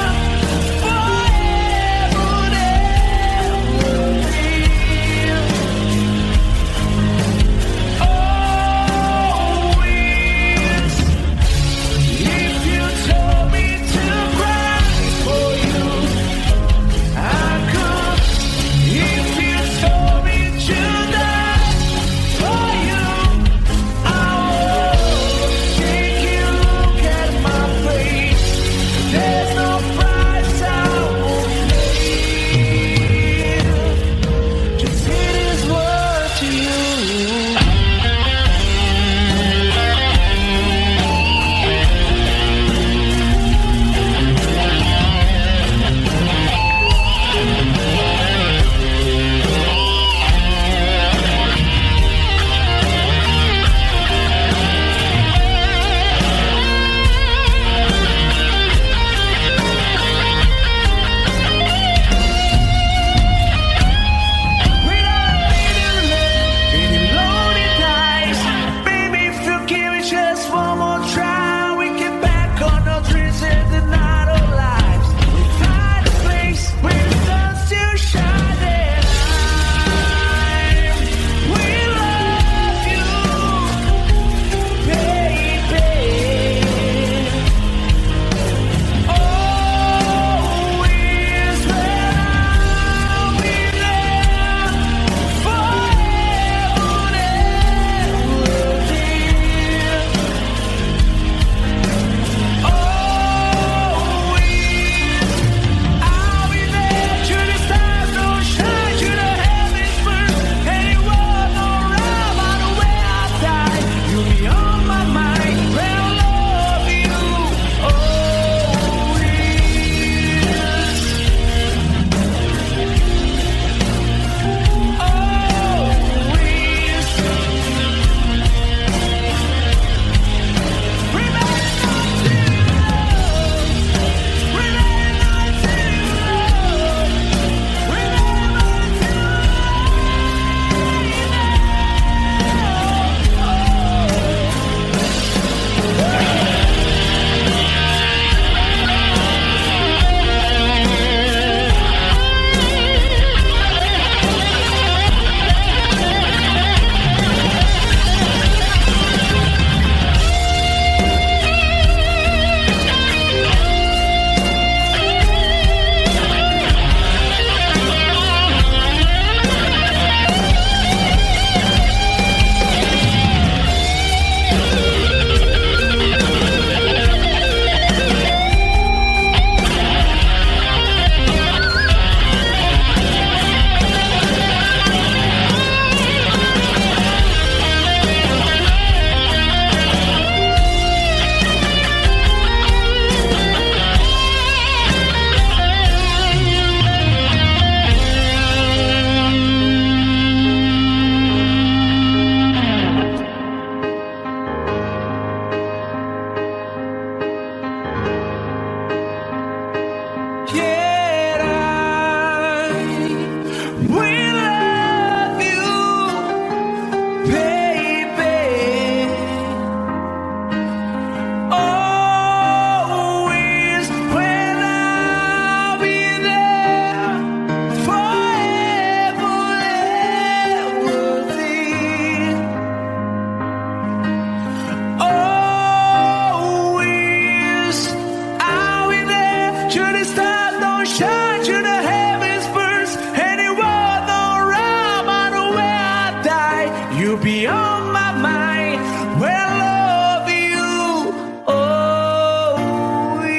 You be on my mind. Well, I love you always.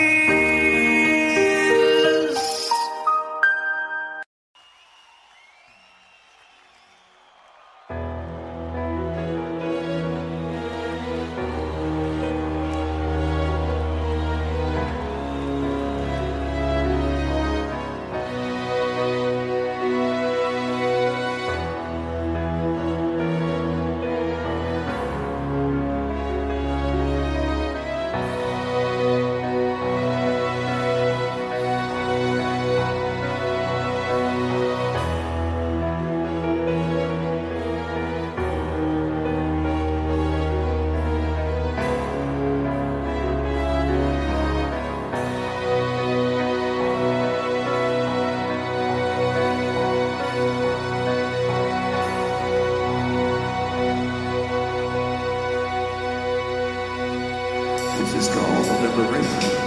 This is called liberation.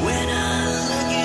When I look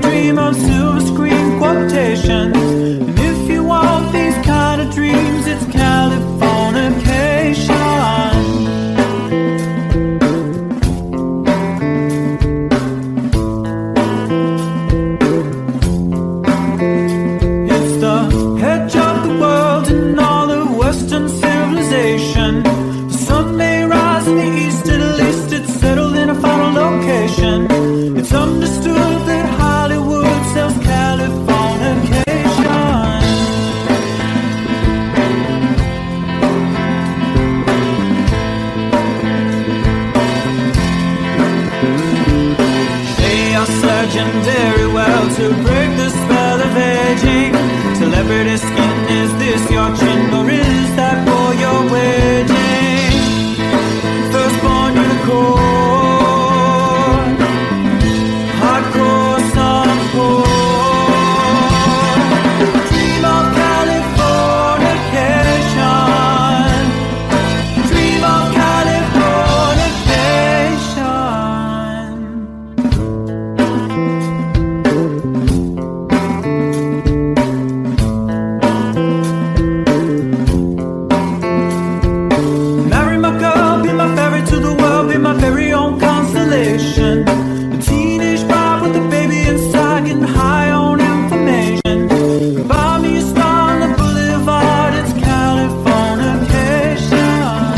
dream of silver screen quotations. And if you want these kind of dreams, it's Californication. It's the edge of the world and all the Western civilization. The sun may rise in the east, at least it's settled in a final location. It's understood that Hollywood sells Californication. They are surgeon very well to break the spell of aging. Celebrity skin, is this your chin or is that for your wedding? Firstborn unicorn, hardcore softcore. Dream of Californication. Dream of Californication. Marry my girl, be my ferry to the world, be my very own constellation. A teenage bride with a baby inside, getting high on information. Buy me a star on the boulevard, it's Californication.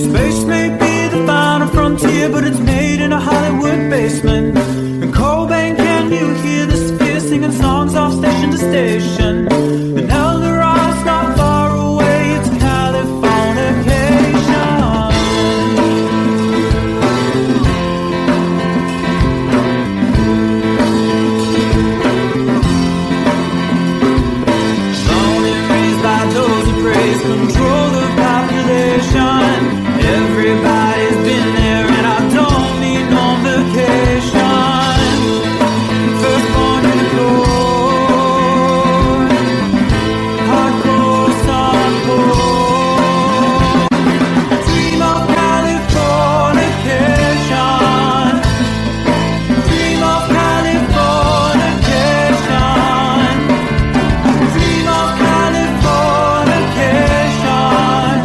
Space may be the final frontier, but it's made in a Hollywood basement. And Cobain, can you hear the sphere singing songs off station to station? And Elder Ross not far away, it's Californication. Born and raised by those who praise control the population. Everybody's been there and I don't need no vacation. Firstborn unicorn, hardcore softcore. Dream of Californication. Dream of Californication. Dream of Californication.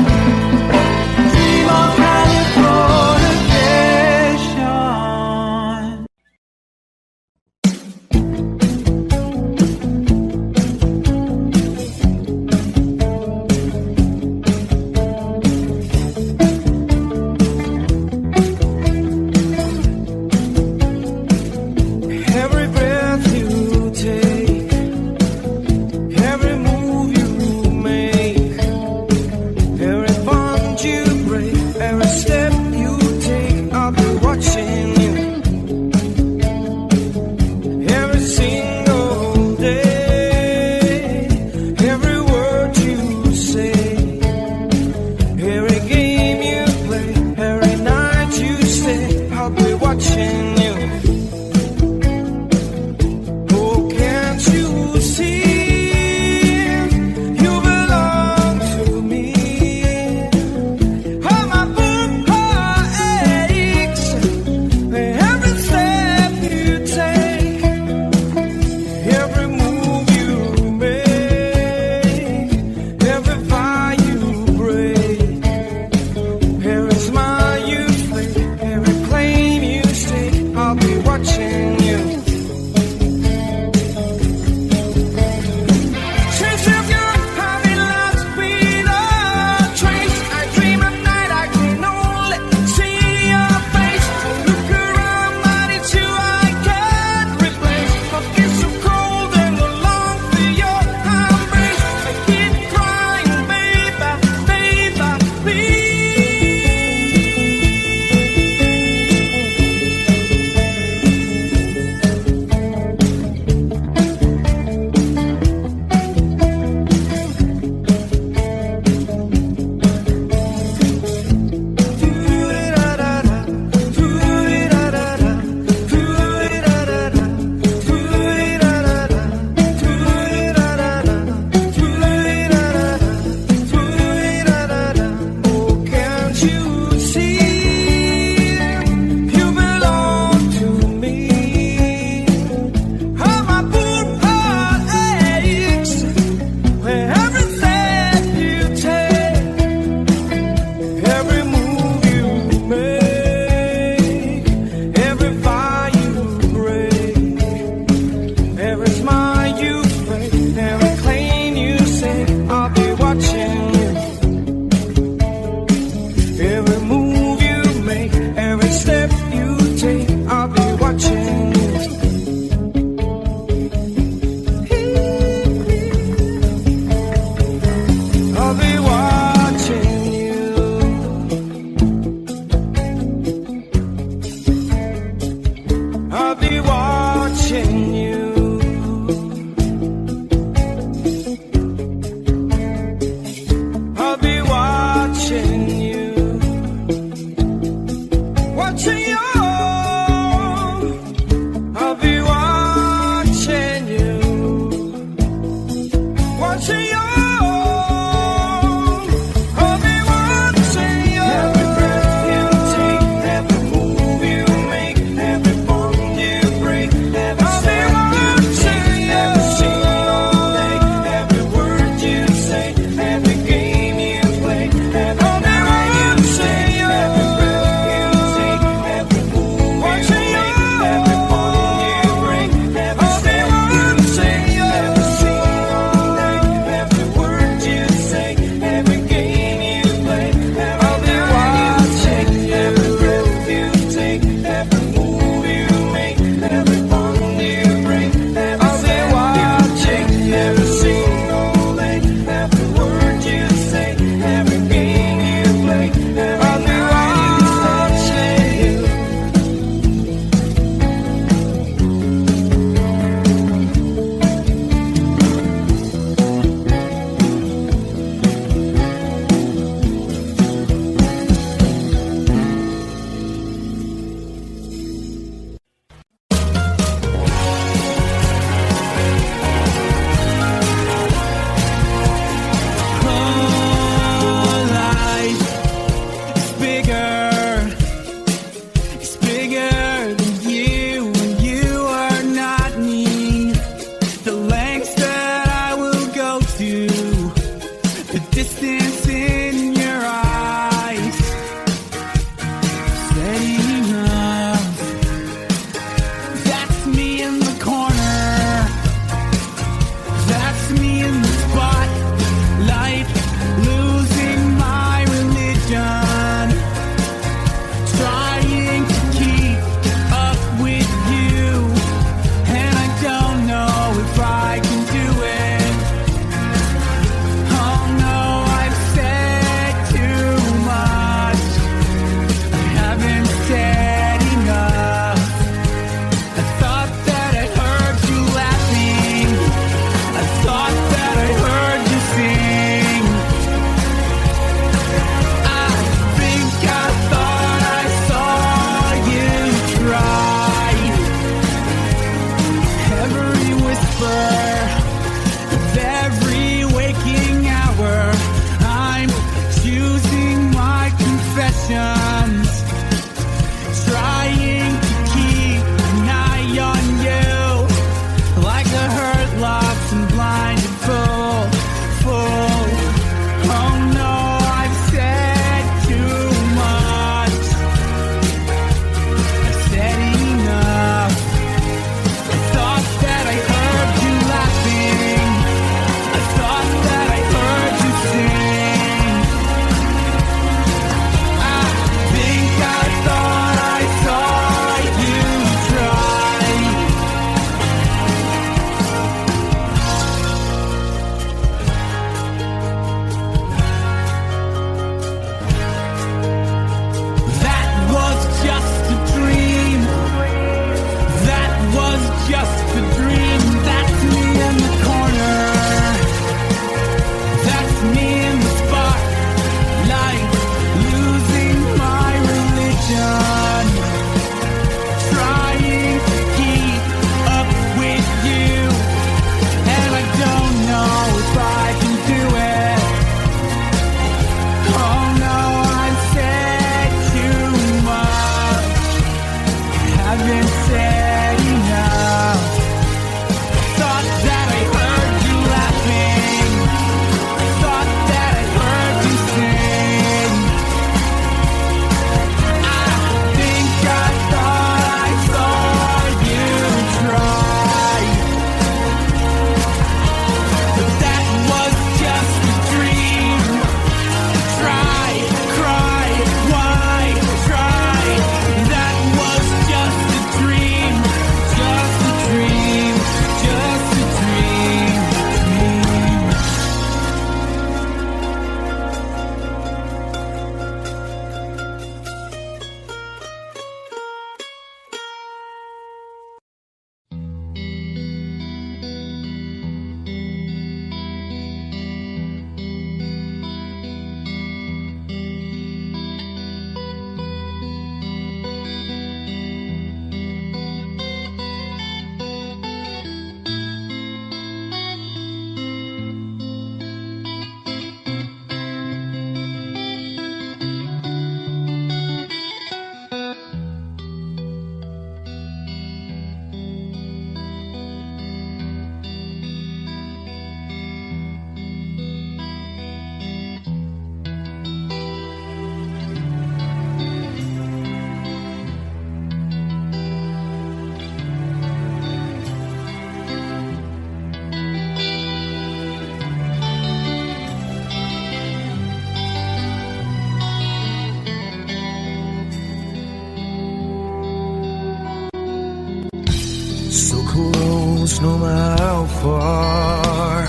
close no matter how far.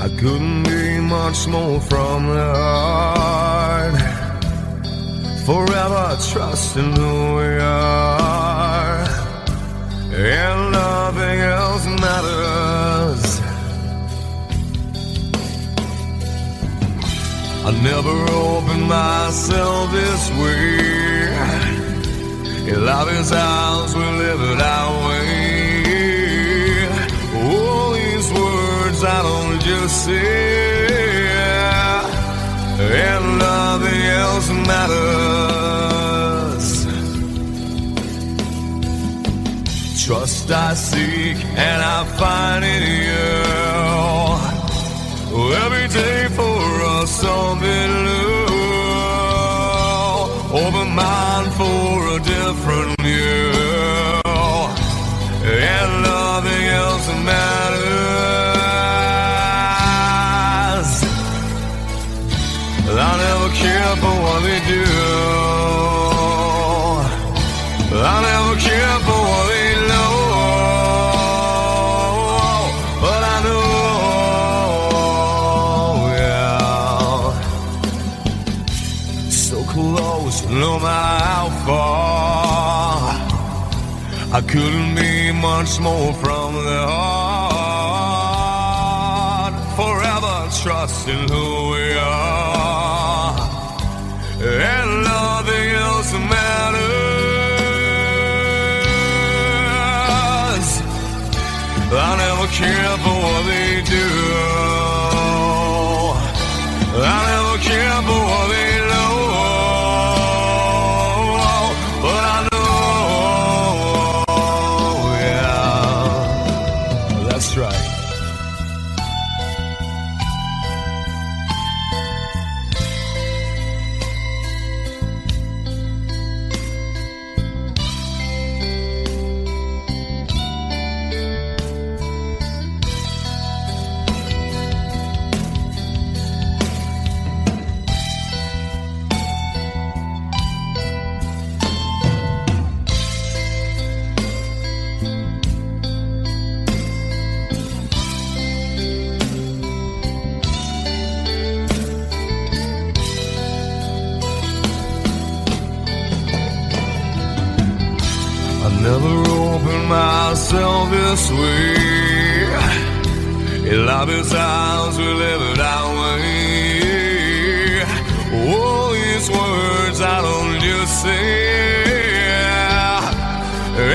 I couldn't be much more from the heart. Forever trusting who we are, and nothing else matters. I never opened myself this way. Life is ours, we live it our way. All these words I don't just say, and nothing else matters. Trust I seek and I find in you. Every day for us something new. Open mind for a different view, and nothing else matters. I never care for what they do. I never care for what they know. But I know, yeah, so close, no matter how far. I couldn't be much more from the heart. Forever trusting who we are, and nothing else matters. I never care for what they do. I never care for what they know. But I know, yeah, that's right. Never opened myself this way. Life is ours, we live it our way. All these words I don't just say,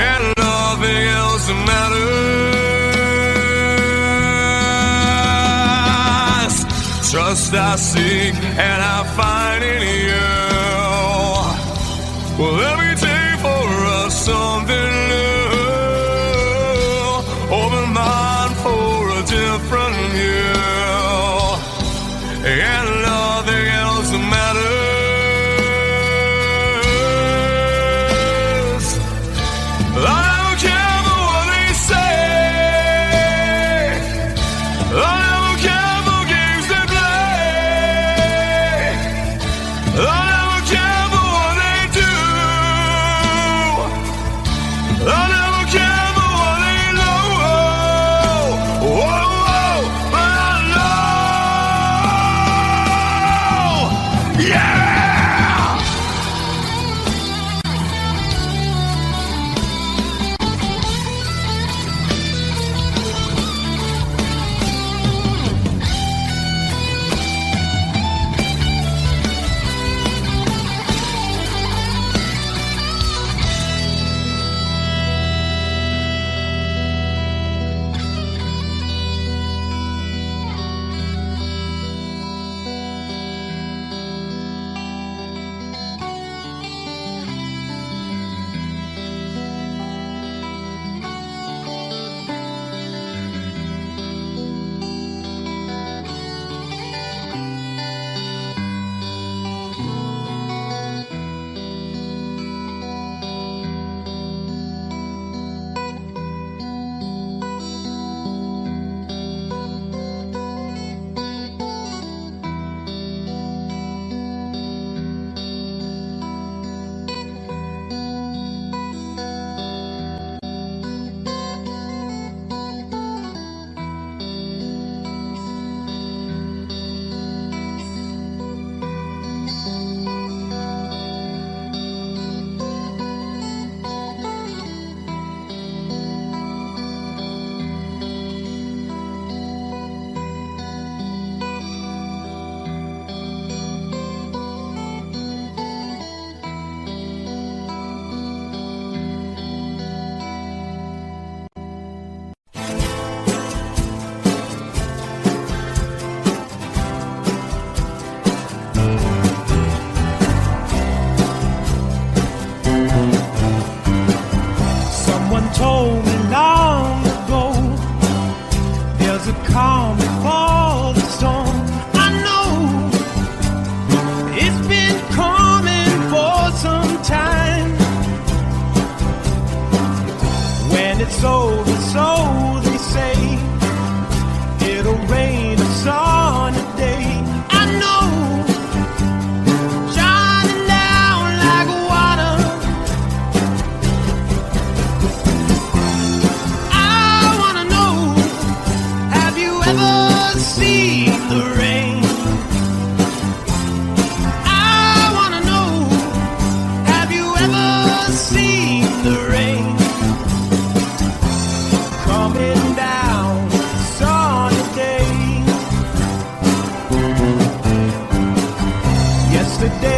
and nothing else matters. Trust I seek and I find in you. Well, every day for us something new. Open mind for a different view, and nothing else matters. I don't care for what they say. I don't care for games they play. I never care for what they do. I never care for what they know. Whoa, whoa, but I know.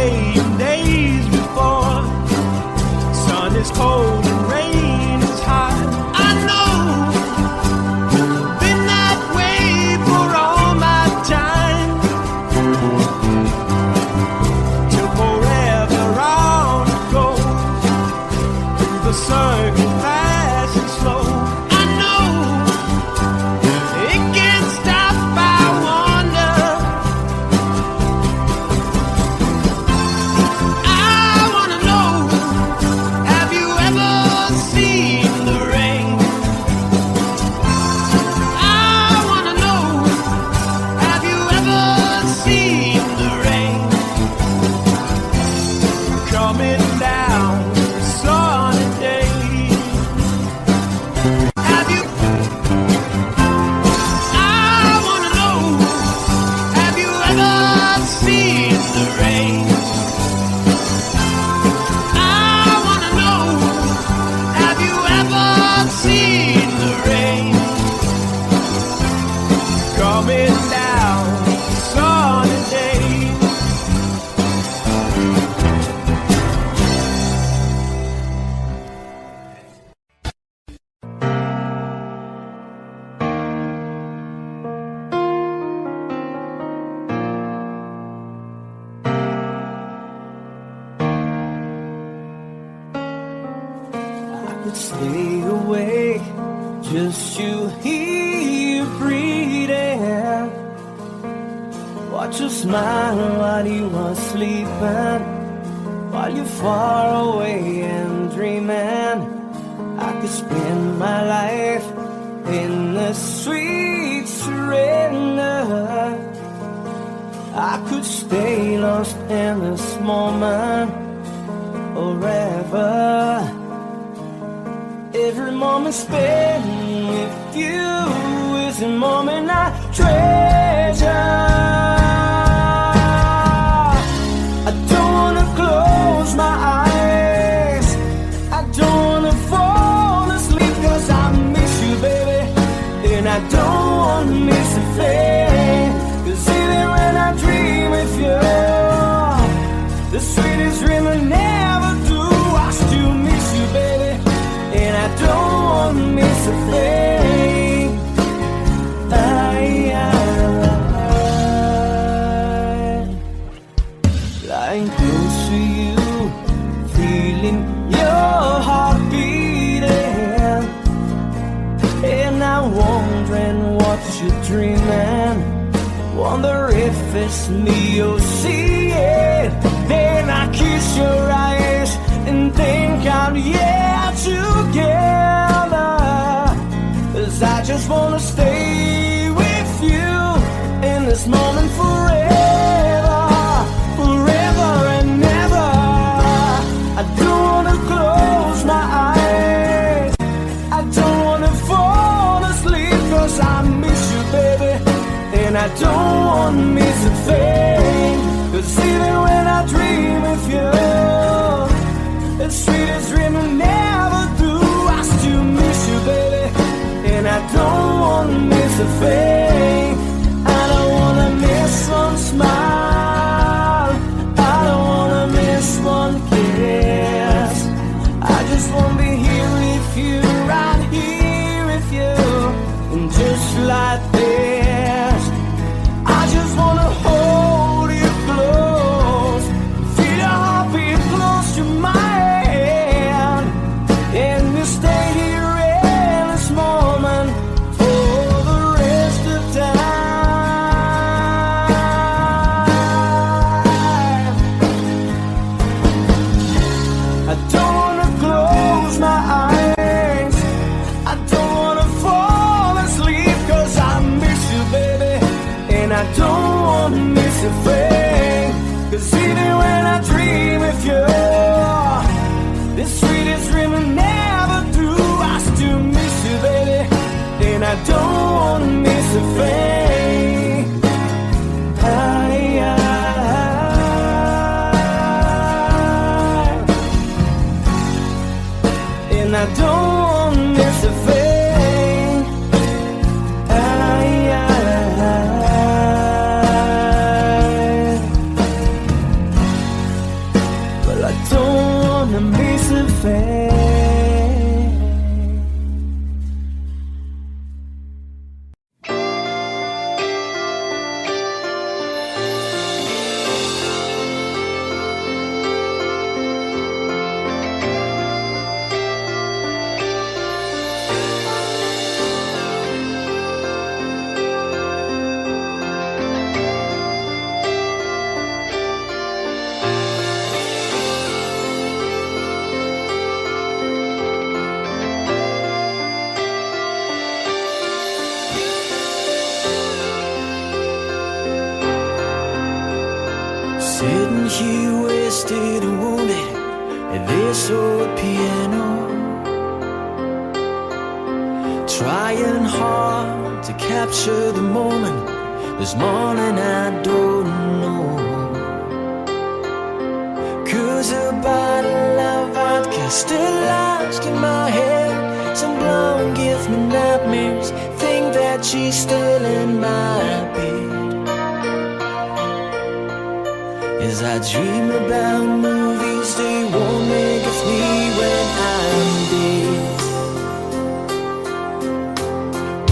day and days before. Sun is cold and rain is hot. I know, been that way for all my time. Till forever on it goes, through the circle fast and slow. I know, it can't stop, I wonder. I wanna know, have you ever seen the rain? I wanna know, have you ever seen the rain? Coming down sunny day. Have you? I wanna know, have you ever seen the rain? I wanna know, have you ever seen the rain? Coming down sunny day. I could stay awake, just you here breathing. Watch you smile while you are sleeping, while you're far away and dreaming. I could spend my life in the sweet surrender. I could stay lost in this moment forever. Every moment spent with you is a moment I treasure. I don't wanna close my eyes, I don't wanna fall asleep, 'cause I miss you, baby, and I don't wanna miss a thing. 'Cause even when I dream with you, the sweetest dream I never do, I still miss you, baby, and I don't wanna miss a thing. Lying close to you, feeling your heart beating, and I'm wondering what you're dreaming. Wonder if it's me you're seeing. Then I kiss your eyes and think I'm together. 'Cause I just wanna stay with you in this moment forever, forever and ever. I don't wanna close my eyes, I don't wanna fall asleep, 'cause I miss you, baby, and I don't wanna miss a thing. 'Cause even when I dream of you, the sweetest dream I never do, I still miss you, baby, and I don't wanna miss a thing. I don't wanna miss one smile, I don't wanna miss one kiss. I just wanna be here with you, right here with you, and just like this, I just wanna hold you close, feel your heartbeat close to mine, and we stay here in this moment for the rest of time. I don't wanna close my eyes, I don't wanna fall asleep, 'cause I miss you, baby, and I don't wanna miss a thing. 'Cause even when I dream of you, the sweetest dream I never do, I still miss you, baby, and I don't wanna miss a thing. And I don't wanna miss a thing. Sitting here wasted and wounded at this old piano, trying hard to capture the moment. This morning I don't know, 'cause a bottle of vodka still lost in my head. Some blonde gives me nightmares, think that she's still in my bed. As I dream about movies they won't make of me when I'm dead.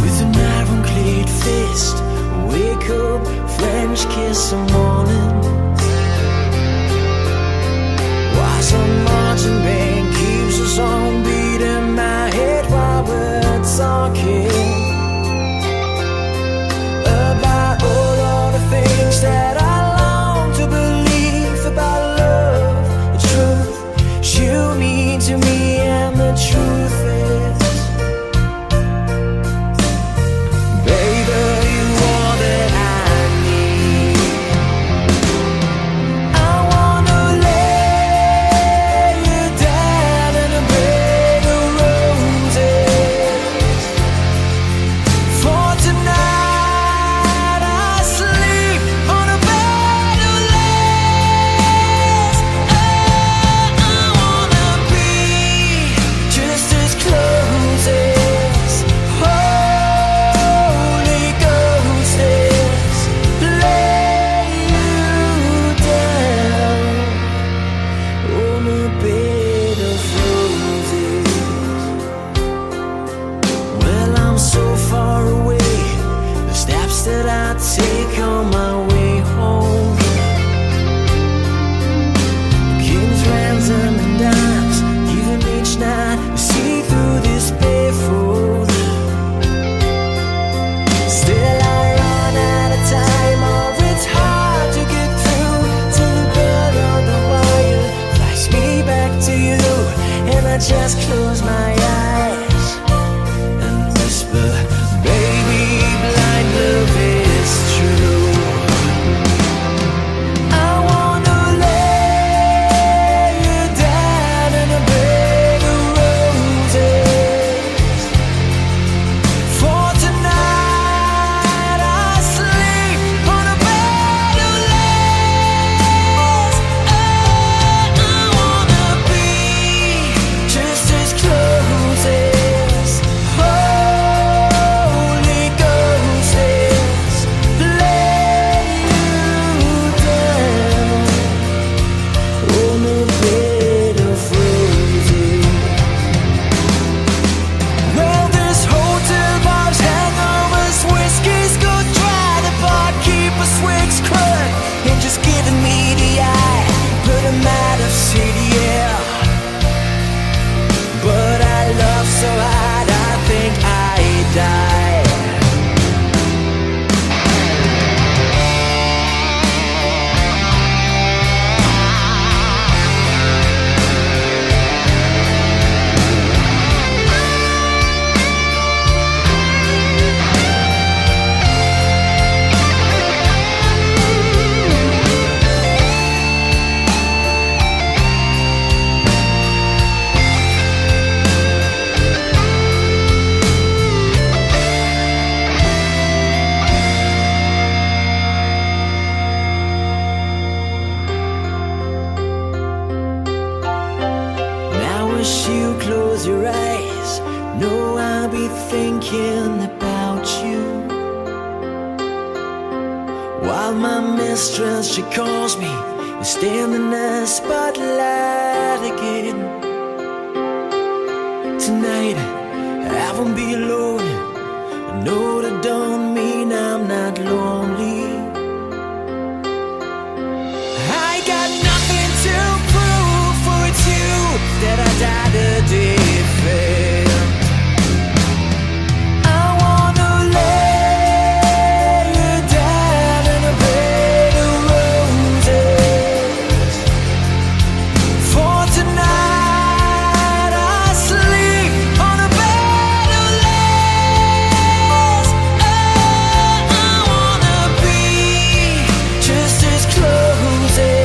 With an ironclad fist, wake up, French kiss some morning. While some marching band keeps us on beating my head while we're talking about all of the things that I long to believe about love, the truth you mean to me, and the truth is, baby, you are that I need. I wanna lay you down in a bed of roses. For tonight I sleep on a bed of lace. I wanna be just as close as Holy Ghost is. Lay you down on a bed of roses. Well, I'm so far away, the steps that I take on my way home, kings, ransom, and dimes, even each night we see through this barefoot. Still I run out of time, or it's hard to get through till the bell on the wire flies me back to you, and I just close my eyes and whisper, baby, blind love is true. I wanna lay you down in a bed of roses. For tonight I sleep on a bed of lace. I wanna be just as close as Holy Ghost is. Lay you down on a bed of roses. Well, this hotel bar's hangovers, whiskey's go dry. The barkeeper swigs crud and just giving me the eye. Put him out of city, yeah. But I love so hard, I think I die. Now as you close your eyes, know I'll be thinking about you. While my mistress, she calls me and stand in the spotlight again. Tonight I won't be alone. I know that don't mean I'm not lonely. I got nothing to prove, for it's you that I died to defend. I wanna lay you down in a bed of roses. For tonight I sleep on a bed of lace. I wanna be just as close as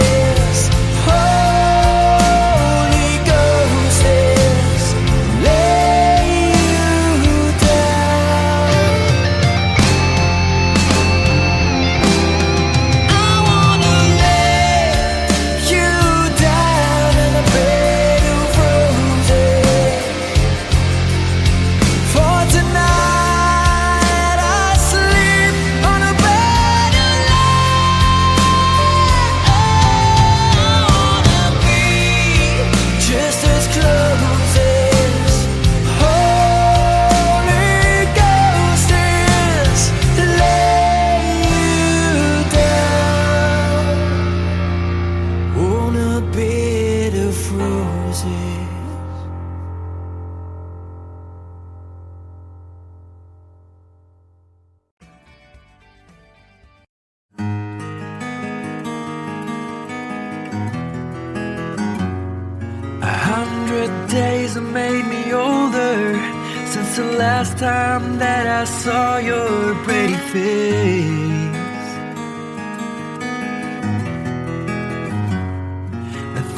100 days have made me older since the last time that I saw your pretty face.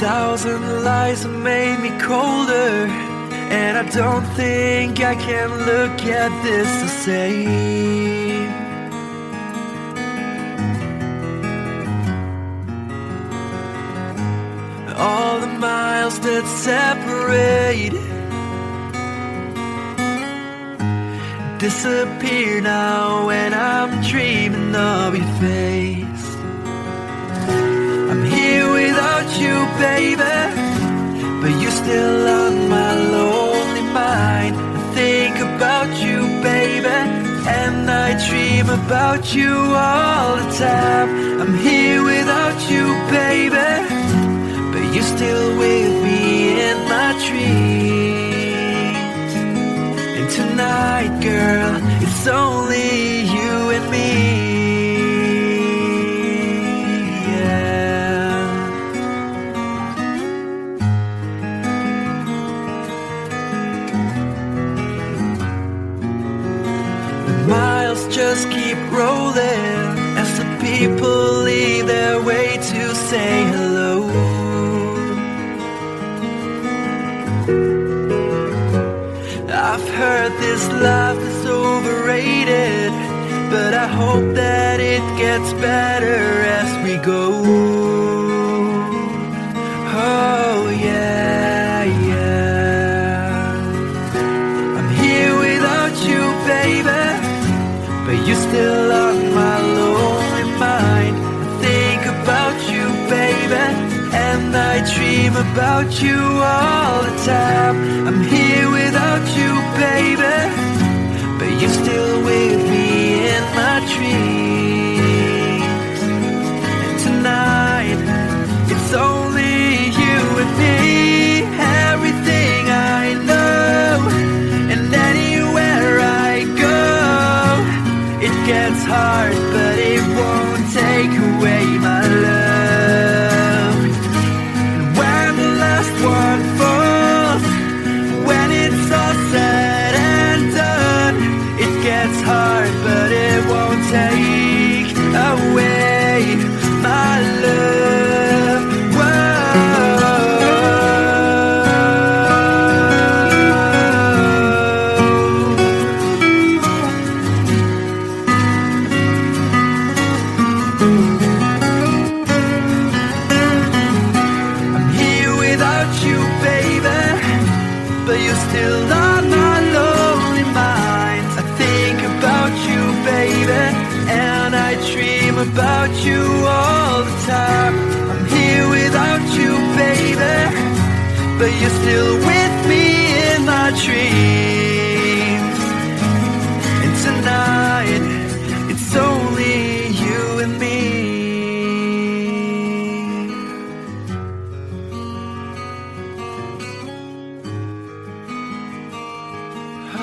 1,000 lies have made me colder, and I don't think I can look at this the same. All the miles that separate disappear now when I'm dreaming of your face. I'm here without you, baby, but you're still on my lonely mind. I think about you, baby, and I dream about you all the time. I'm here without you, baby, but you're still with me in my dreams. And tonight, girl, it's only you and me. Miles just keep rolling as the people leave their way to say hello. I've heard this life is overrated, but I hope that it gets better as we go. Oh yeah, yeah. I'm here without you, baby, but you're still on my lonely mind. I think about you, baby, and I dream about you all the time. I'm here without you, baby, but you're still with me in my dreams. And tonight, it's only you and me. Everything I know, and anywhere I go, it gets hard, but it won't take away my love. And when the last one falls, when it's all said and done, it gets hard, but it won't take away my love. But you're still on my lonely mind. I think about you, baby, and I dream about you all the time. I'm here without you, baby, but you're still with me in my dreams. And tonight, it's only you and me.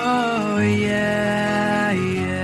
Oh yeah, yeah.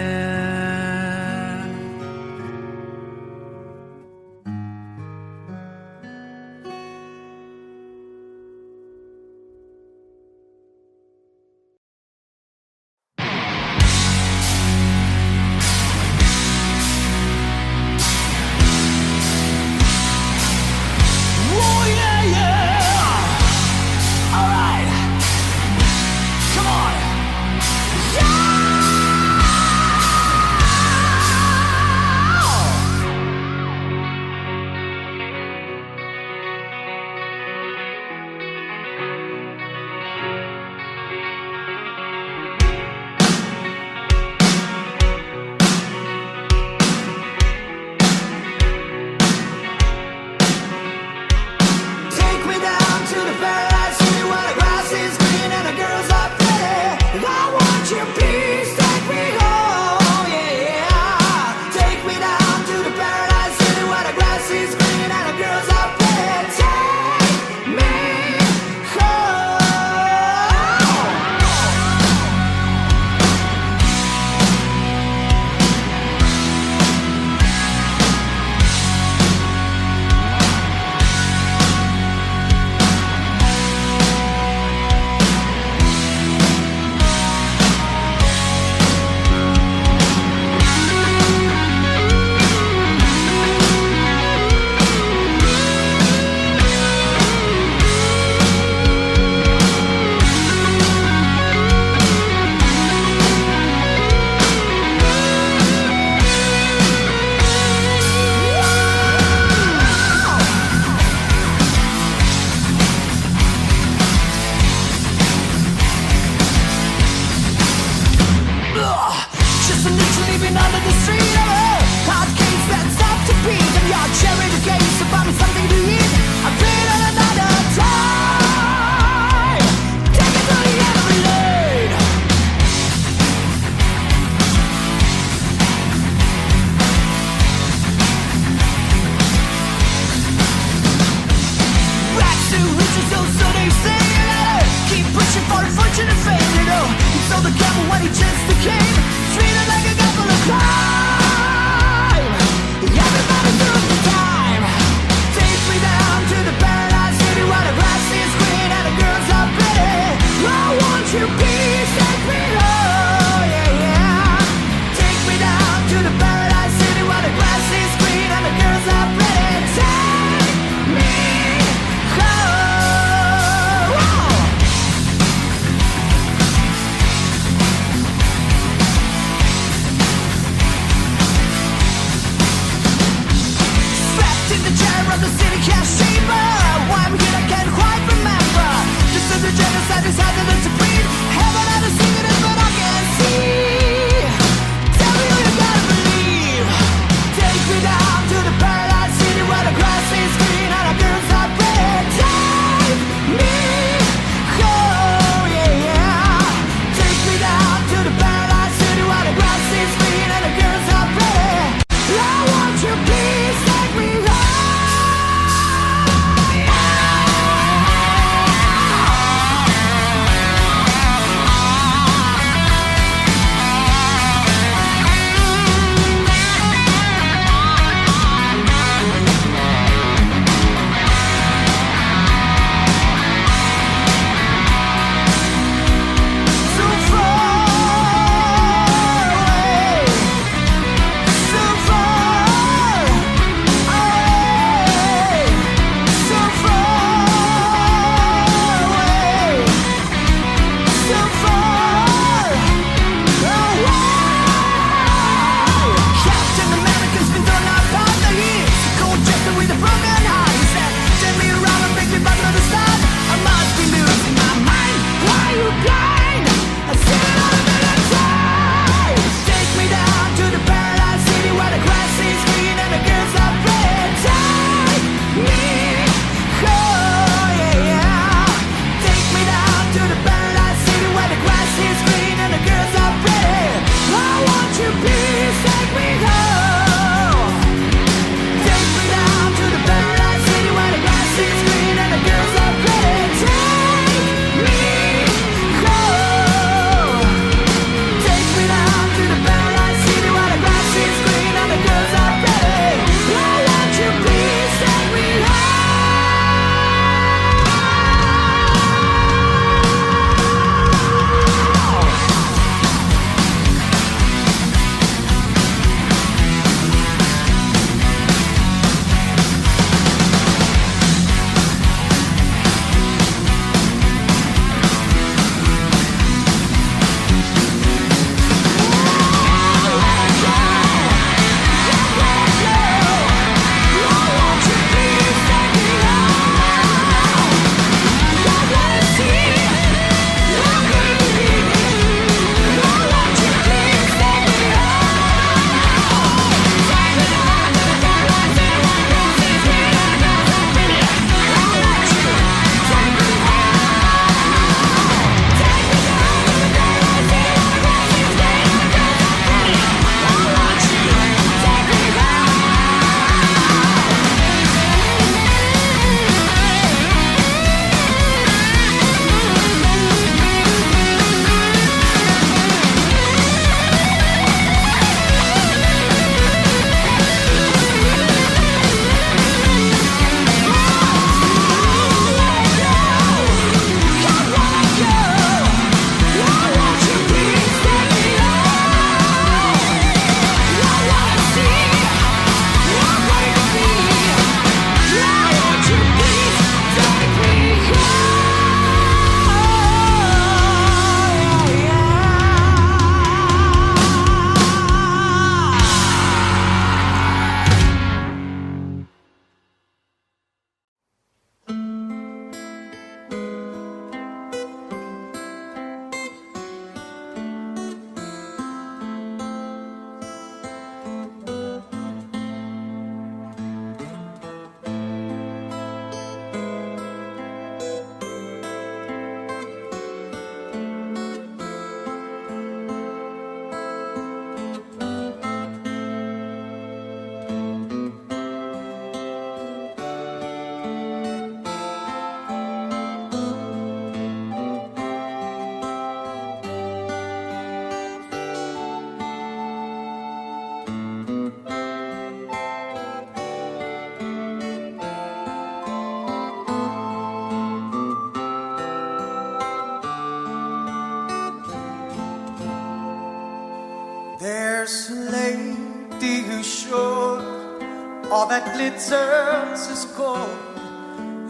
all that glitters is gold,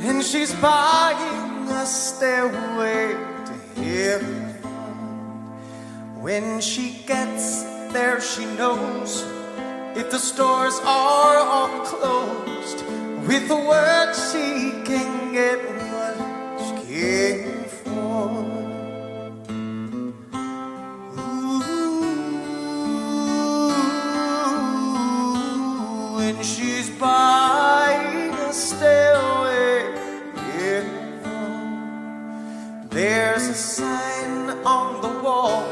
and she's buying a stairway to heaven. When she gets there, she knows if the stores are all closed, with the word she can get what she came for. Ooh, and she's buying a stairway. There's a sign on the wall,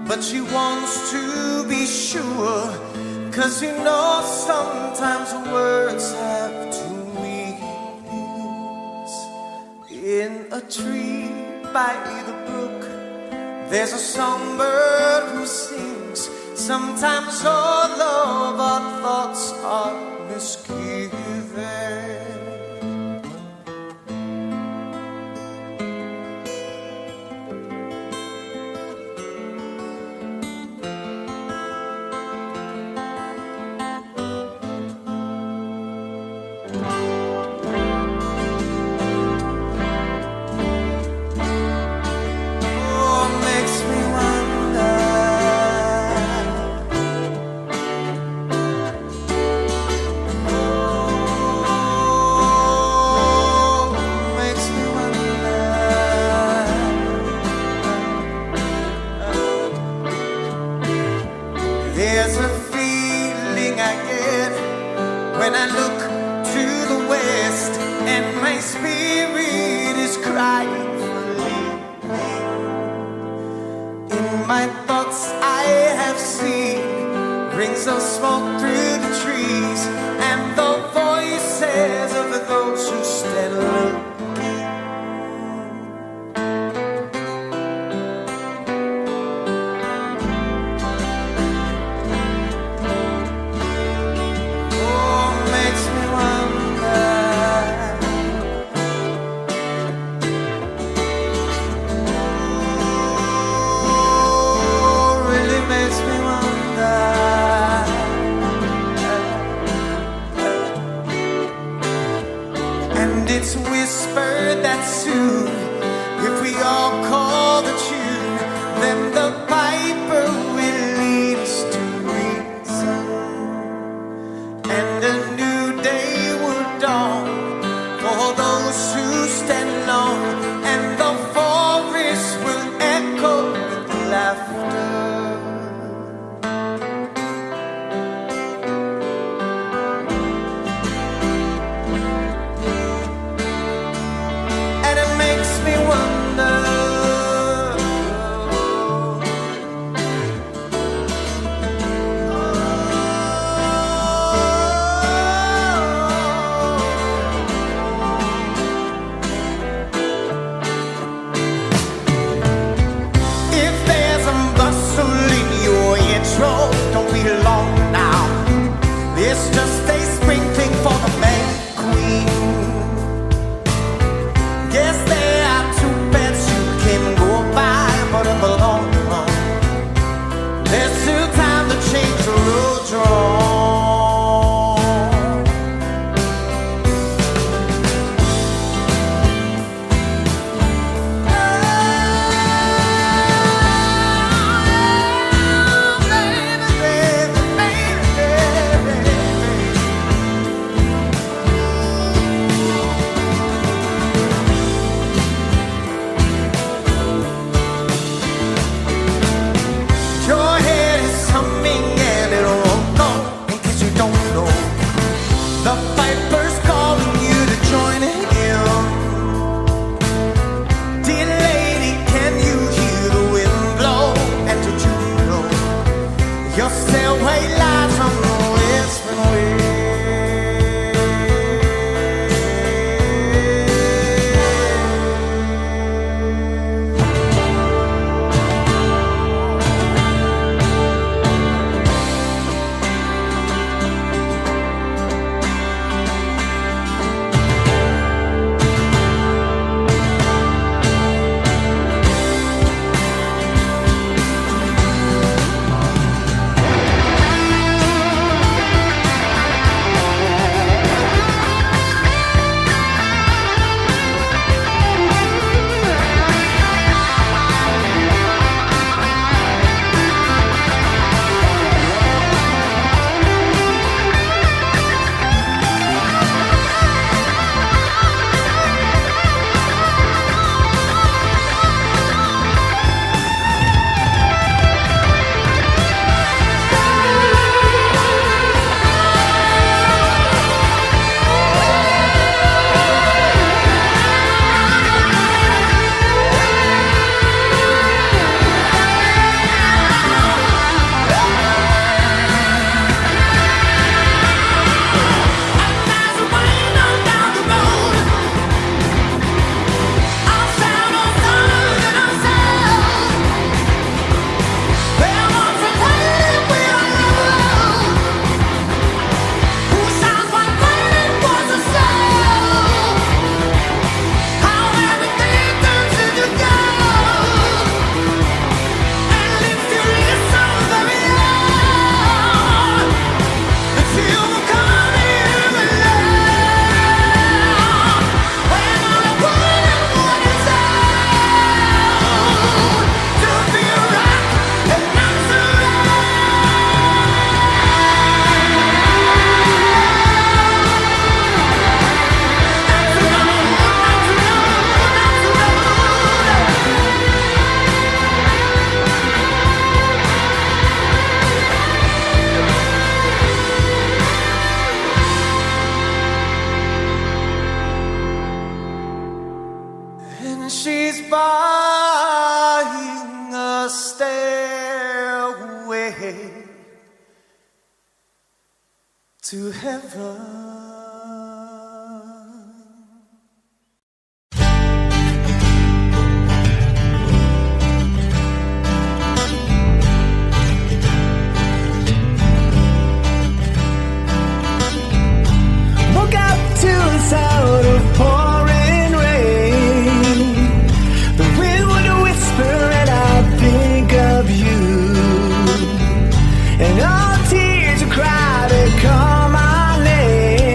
but she wants to be sure, 'cause you know sometimes words have two meanings. In a tree by the brook, there's a songbird who sings. Sometimes all of our thoughts are misgiven. There's a feeling I get when I look to the west, and my spirit is crying for leaving. In my thoughts I have seen rings of smoke through the trees, and the voices of those who stand alone. It's whispered that soon, if we all call the tune, then the piper will lead us to reason, and a new day will dawn for those who stand alone, and the forest will echo with laughter. she's buying a stairway to heaven. Woke up to the sound of pouring rain. The wind would whisper and I'd think of you. And all tears would cry to call my name.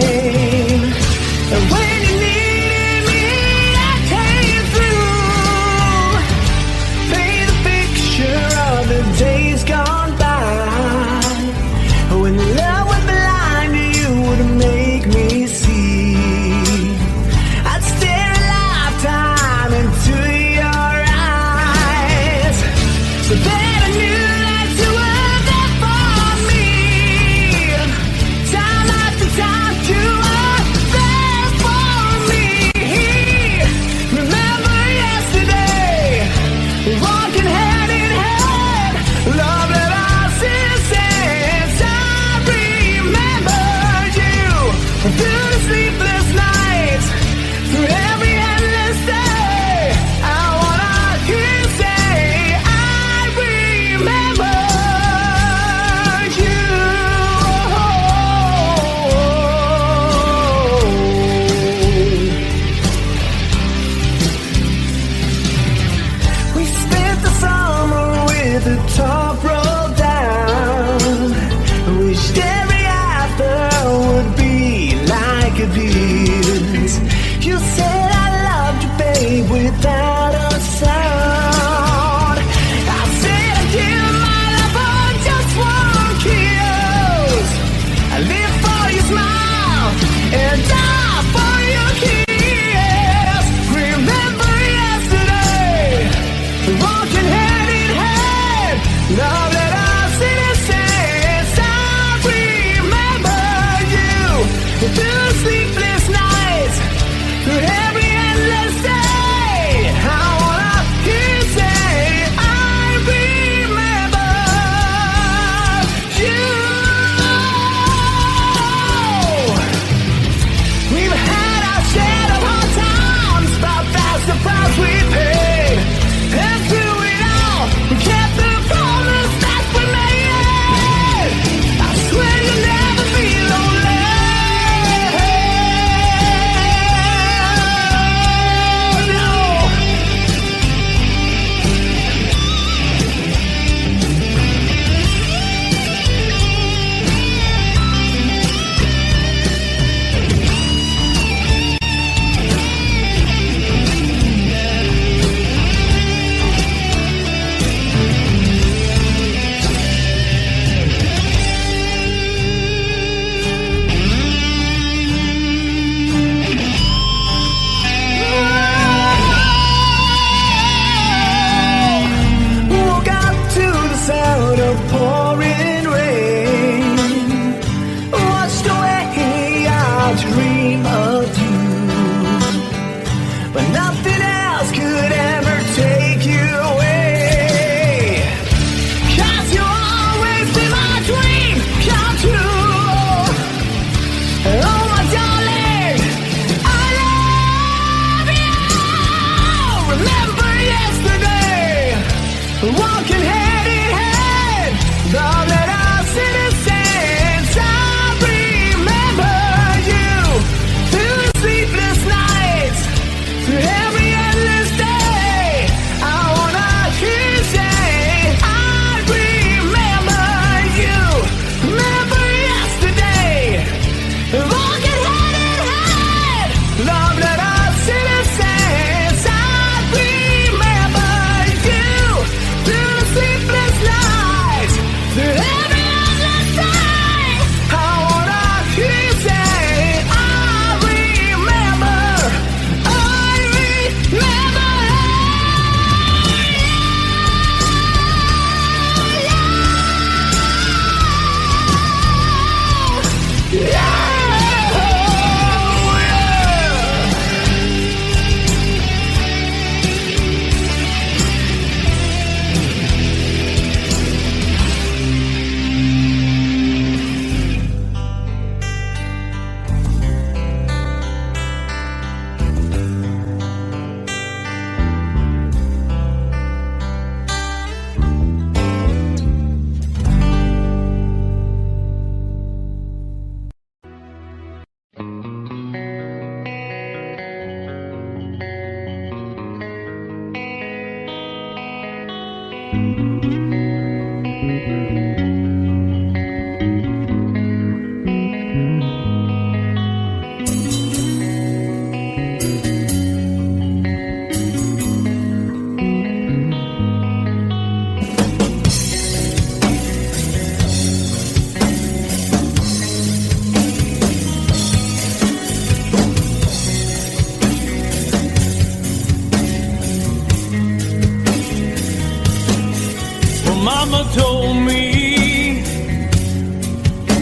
Mama told me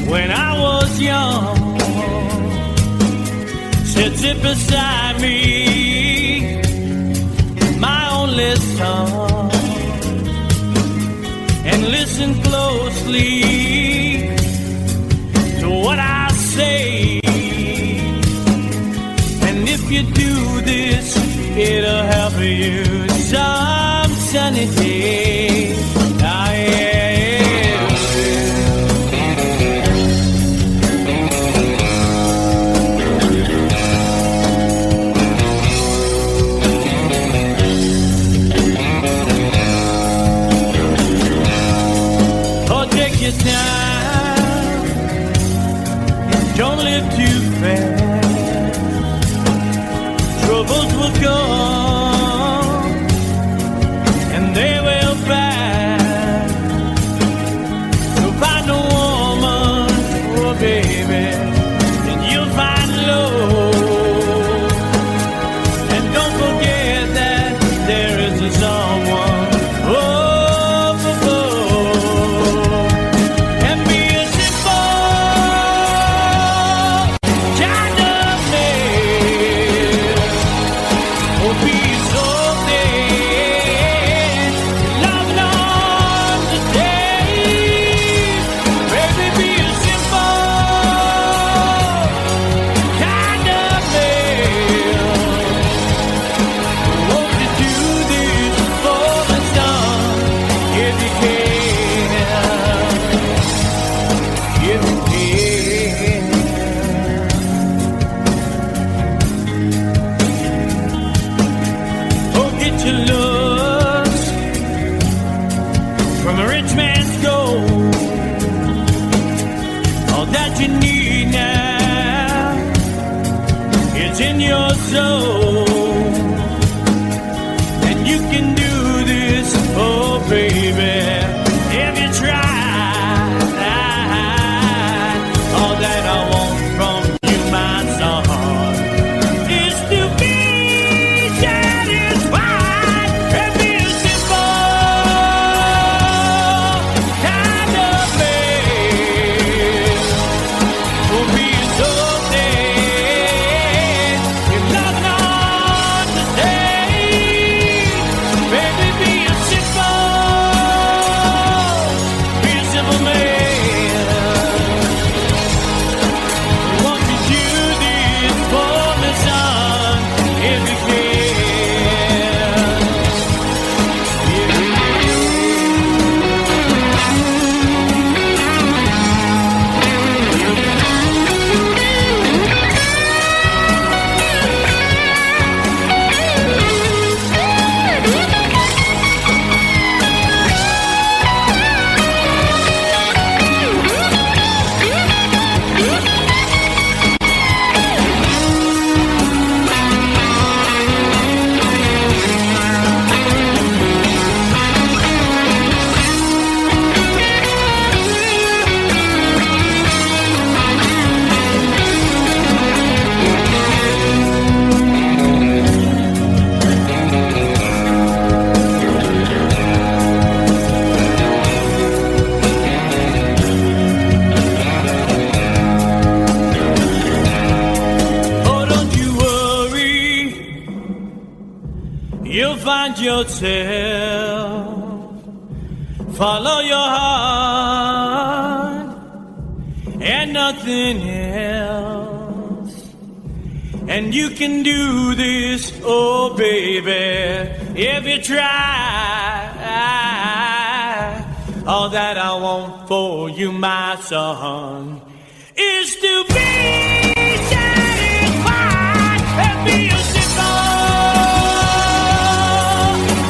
when I was young, said sit beside me, my only son, and listen closely to what I say. And if you do this, it'll help you some sunny day. Your time, don't live too fast. Troubles will come and they will pass. So find a woman, oh baby, and you'll find love. And don't forget that there is a someone. Oh, in your soul, and you can do this, oh baby, if you try. All that I want from you, my son, is to be satisfied and be a simple kind of man. Will be so find yourself, follow your heart and nothing else, and you can do this, oh baby, if you try. All that I want for you, my son, is to be satisfied and be a simple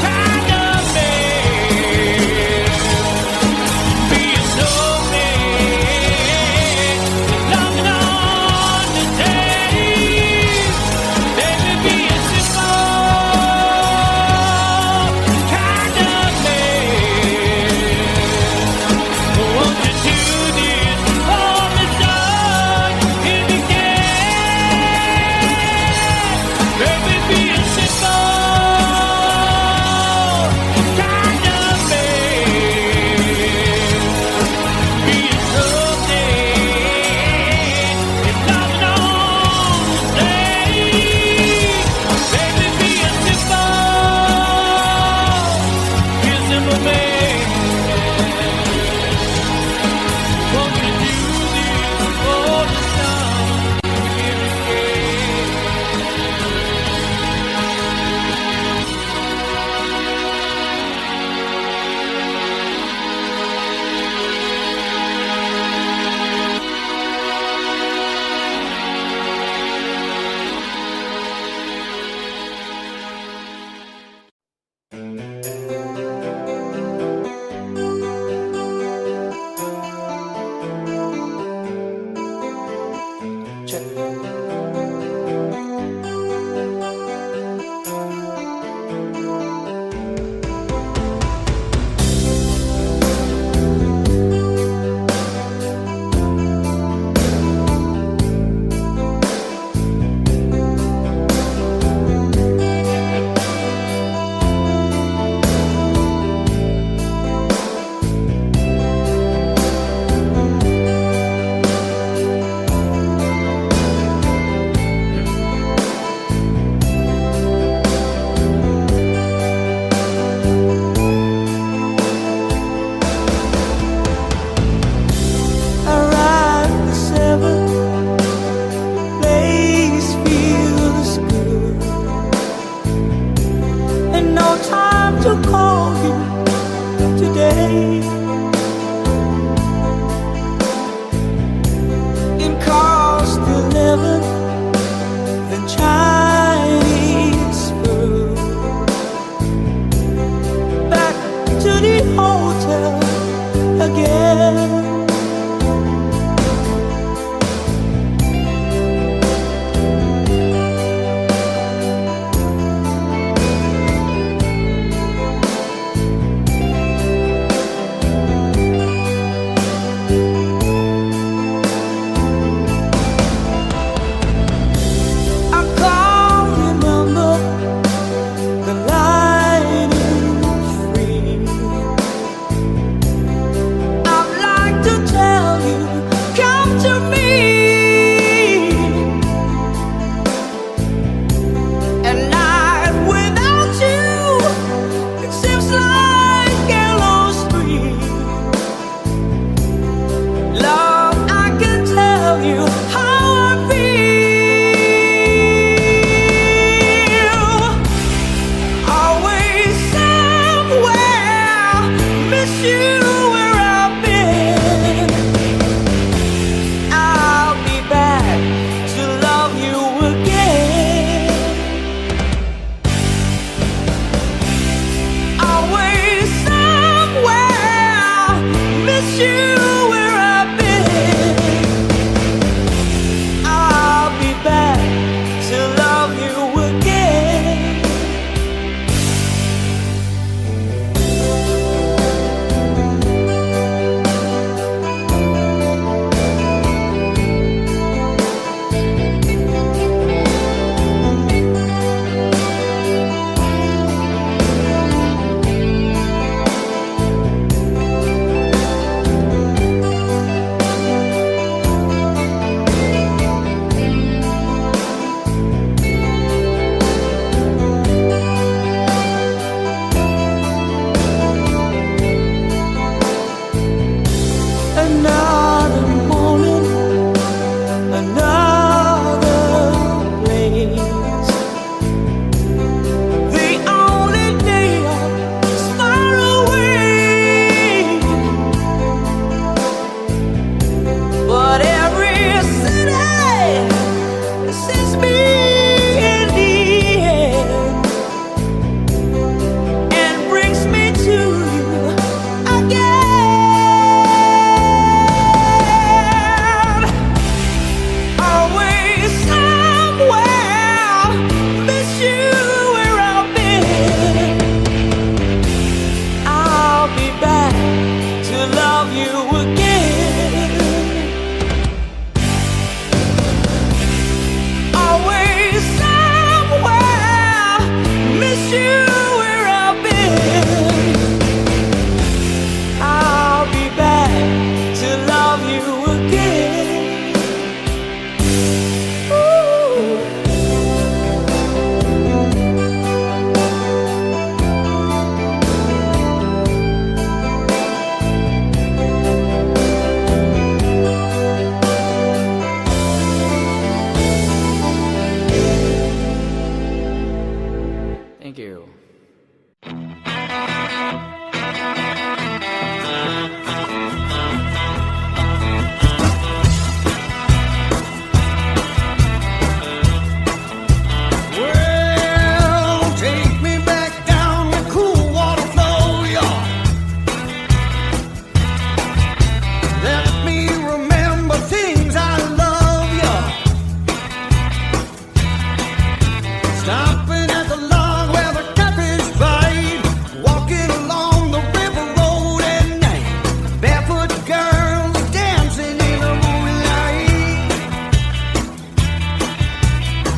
kind of man. Thank you. Well, take me back down the cool water flow, y'all. Let me remember things I love, y'all. Stopping at the log where the catfish bite, walking along the river road at night, barefoot girls dancing in the moonlight.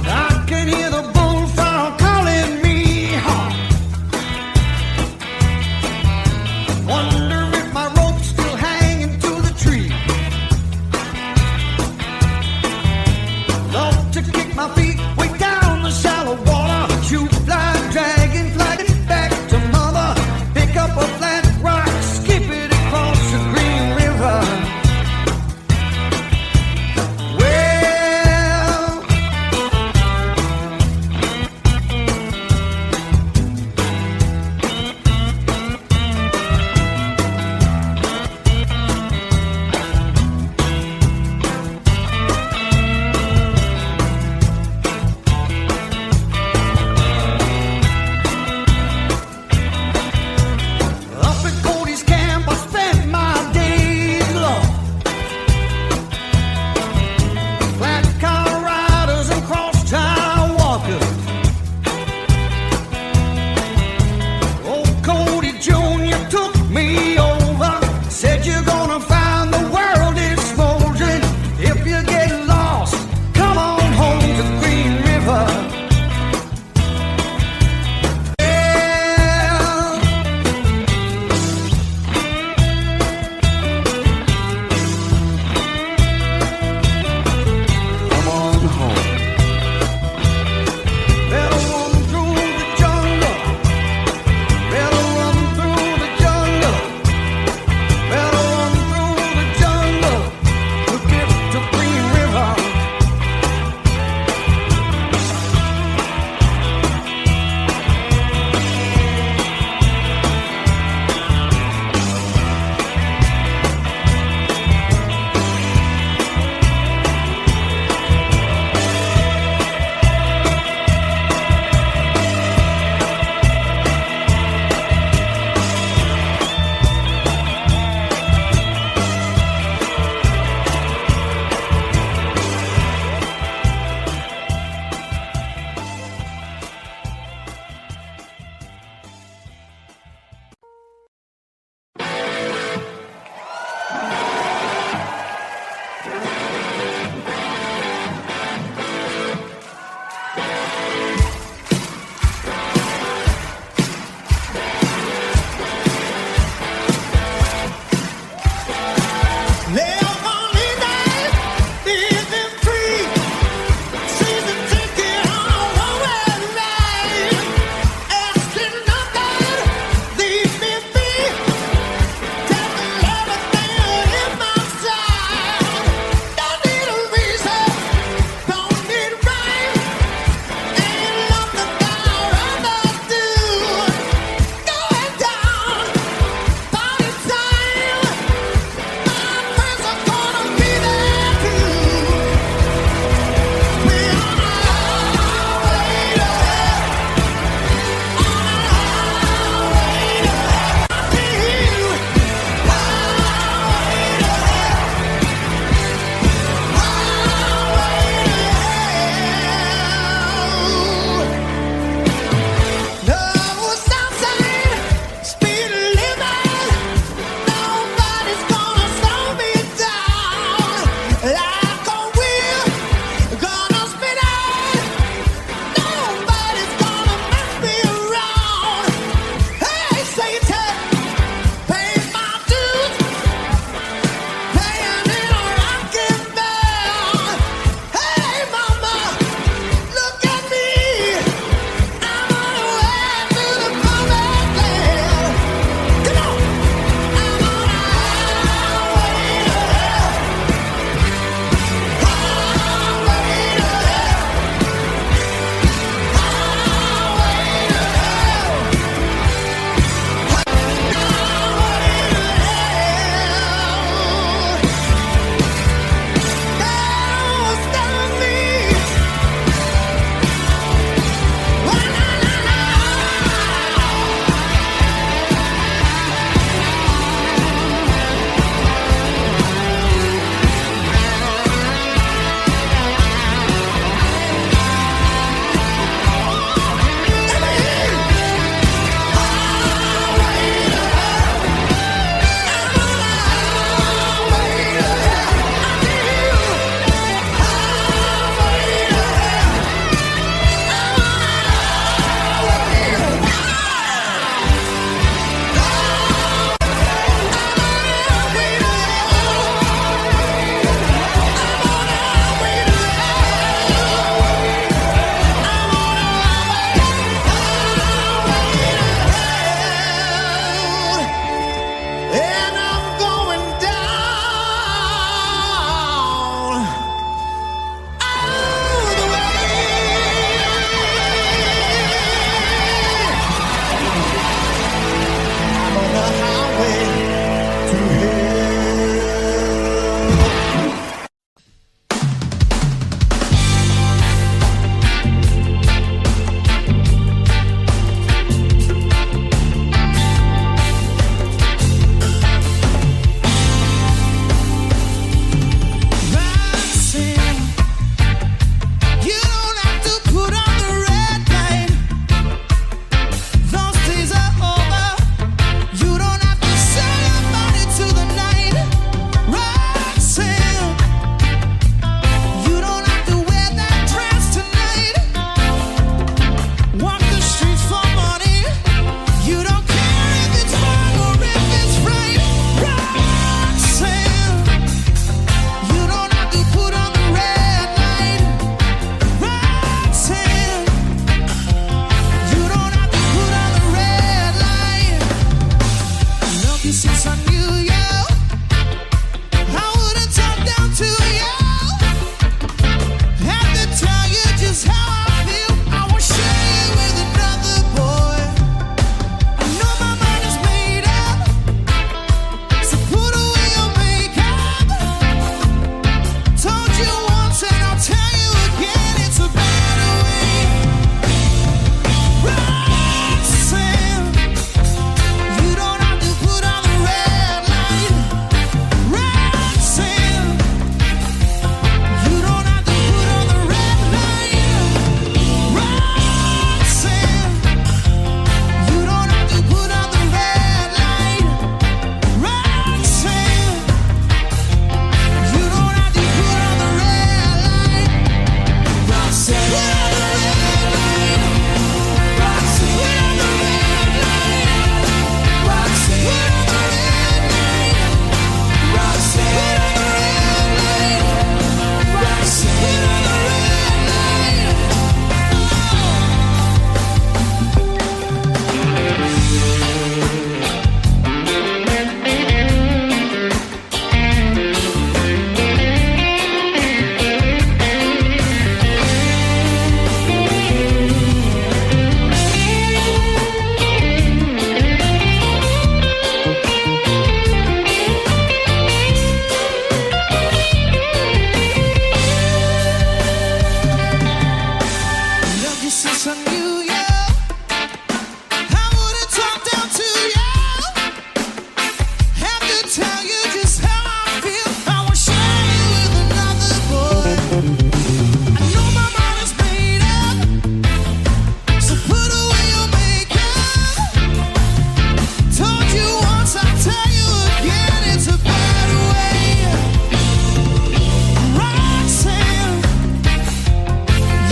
I can hear the bullfrog calling me home. Wonder if my rope's still hanging to the tree. Love to kick my feet way down the shallow water.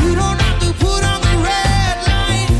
You don't have to put on the red light.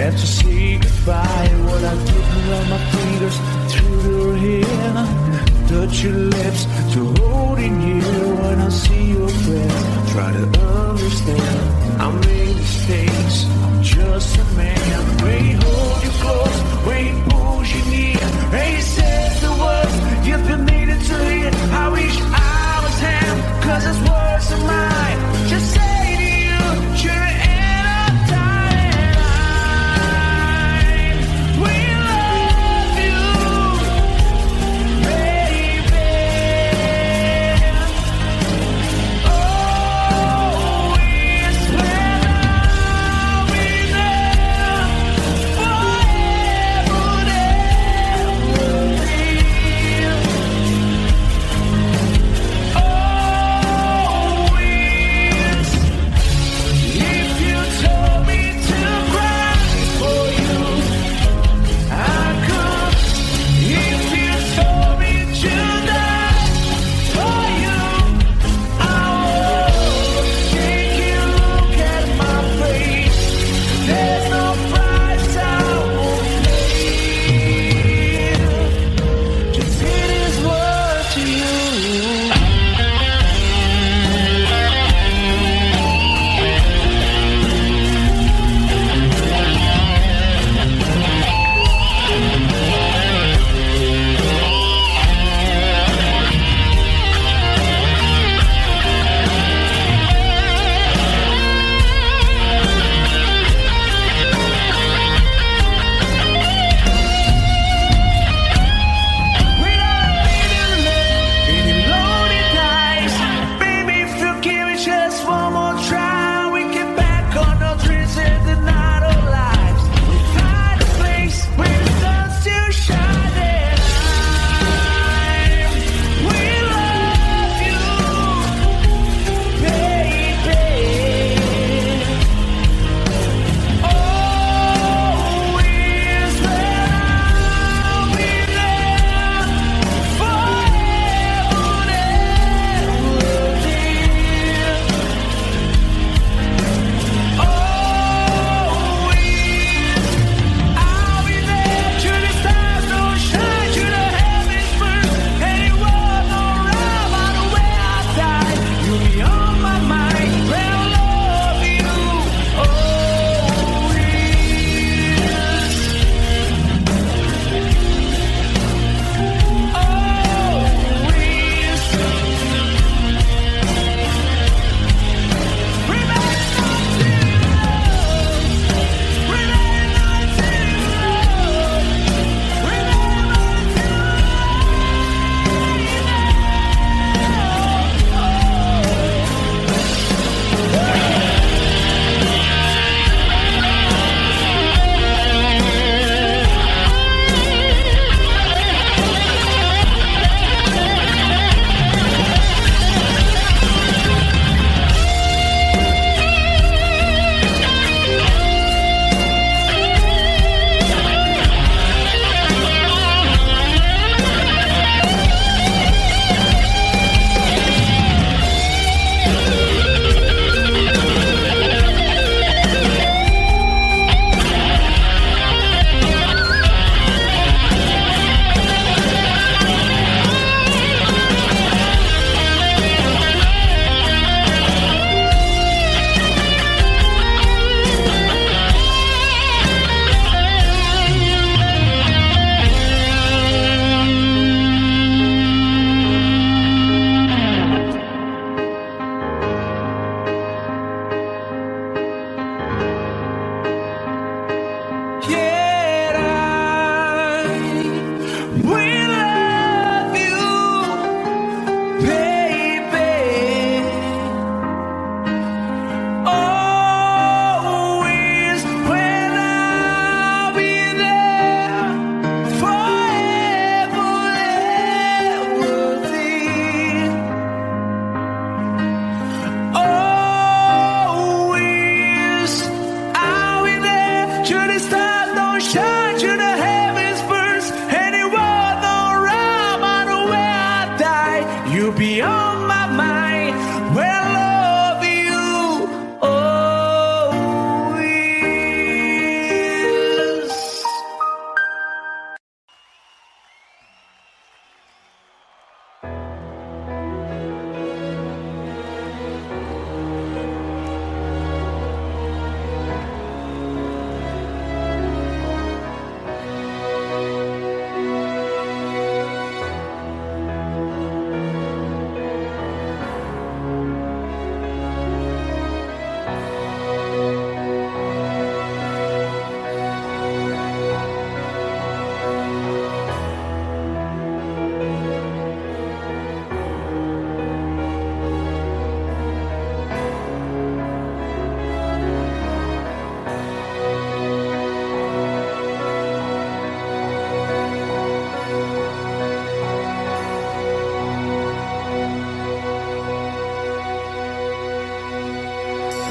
have to say goodbye. What I did run my fingers through her hair, touch your lips to hold in here. When I see your breath, try to understand. I made mistakes, I'm just a man. When he holds you close, when he pulls you near, and he says the words you've been needed to hear. I wish I was him, 'cause his words are mine. Just say to you, you're in a time. We love you, baby.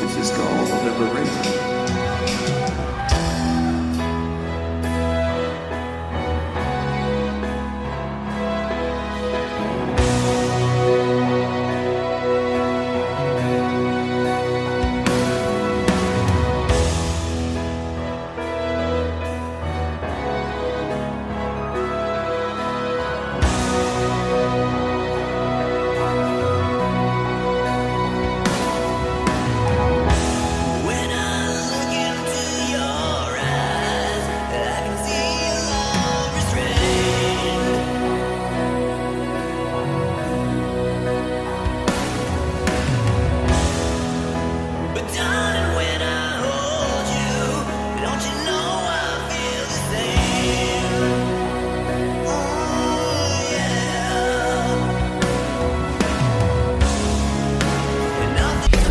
This is called liberation. When I look into your eyes, I can see your love restrained. But darling, when I hold you, don't you know I feel the same? Oh yeah. And nothing.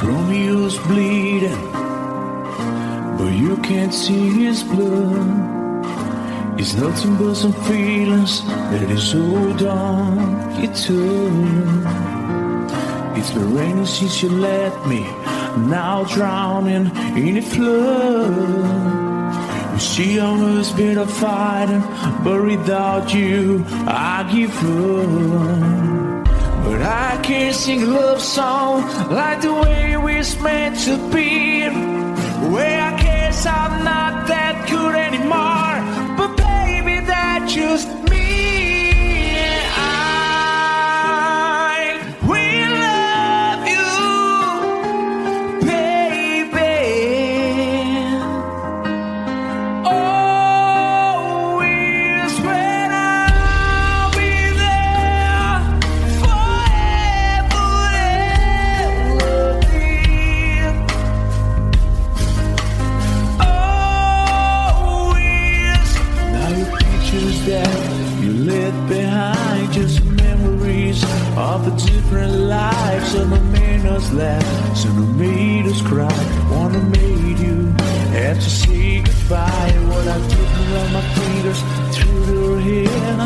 Romeo's bleeding, but you can't see his blood. It's nothing but some feelings that is hold on you took. It's been raining since you left me, now drowning in a flood. You see, I was better fighting, but without you, I give up. But I can't sing a love song like the way we're meant to be. Where I guess I'm not that good anymore. But baby, that's just me. I will love you, baby. Always when I'll be there forever and ever. Always. Now your pictures that you left behind, just memories of the different lives. Some have made us laugh, some have made us cry. One have made you have to say goodbye. What I took around my fingers through your hair,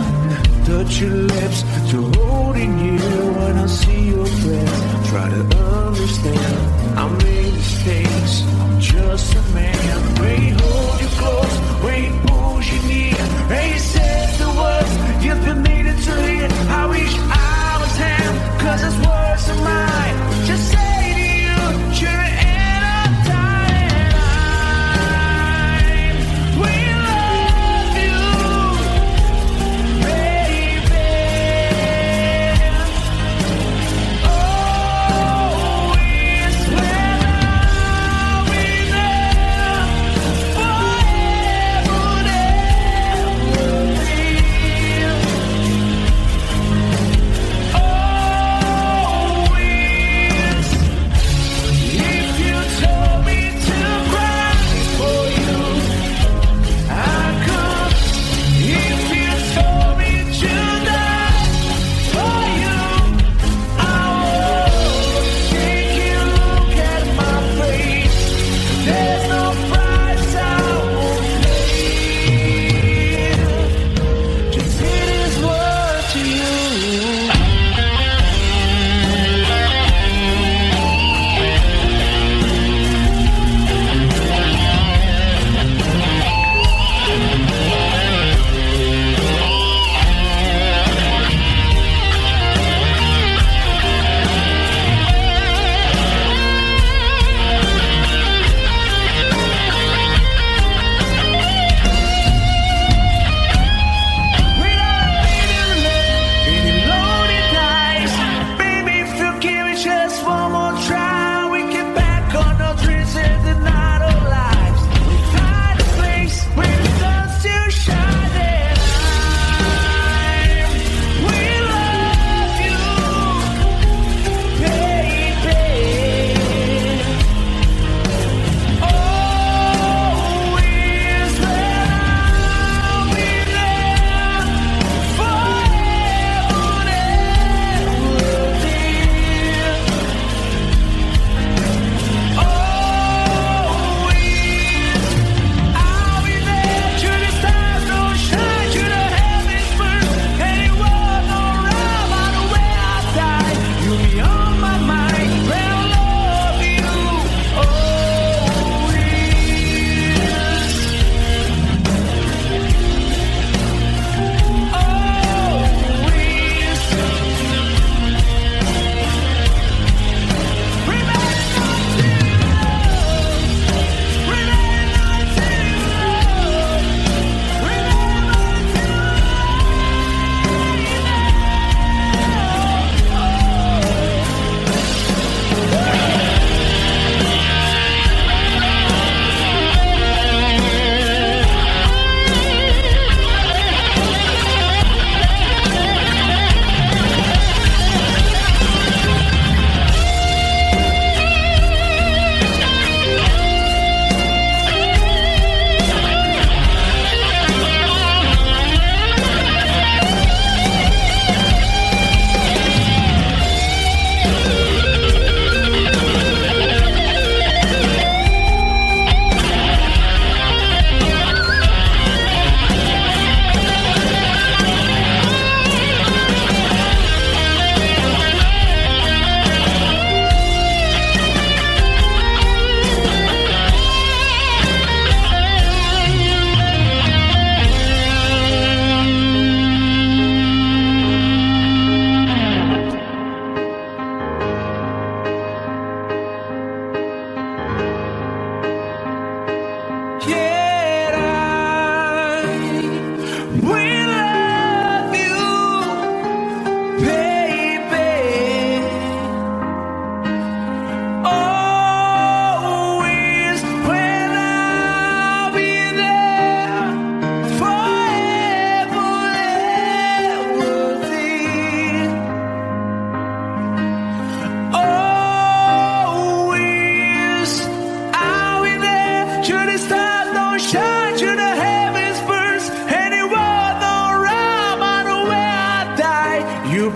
touch your lips to holding you. When I see your face, try to understand. I made mistakes, I'm just a man. When he hold you close, when he pulls you near, and he says the words you've been needing to hear. I wish I was him, 'cause his words are mine. Just say to you, you're in a time. We love you, baby. Always when I'll be there forever and ever.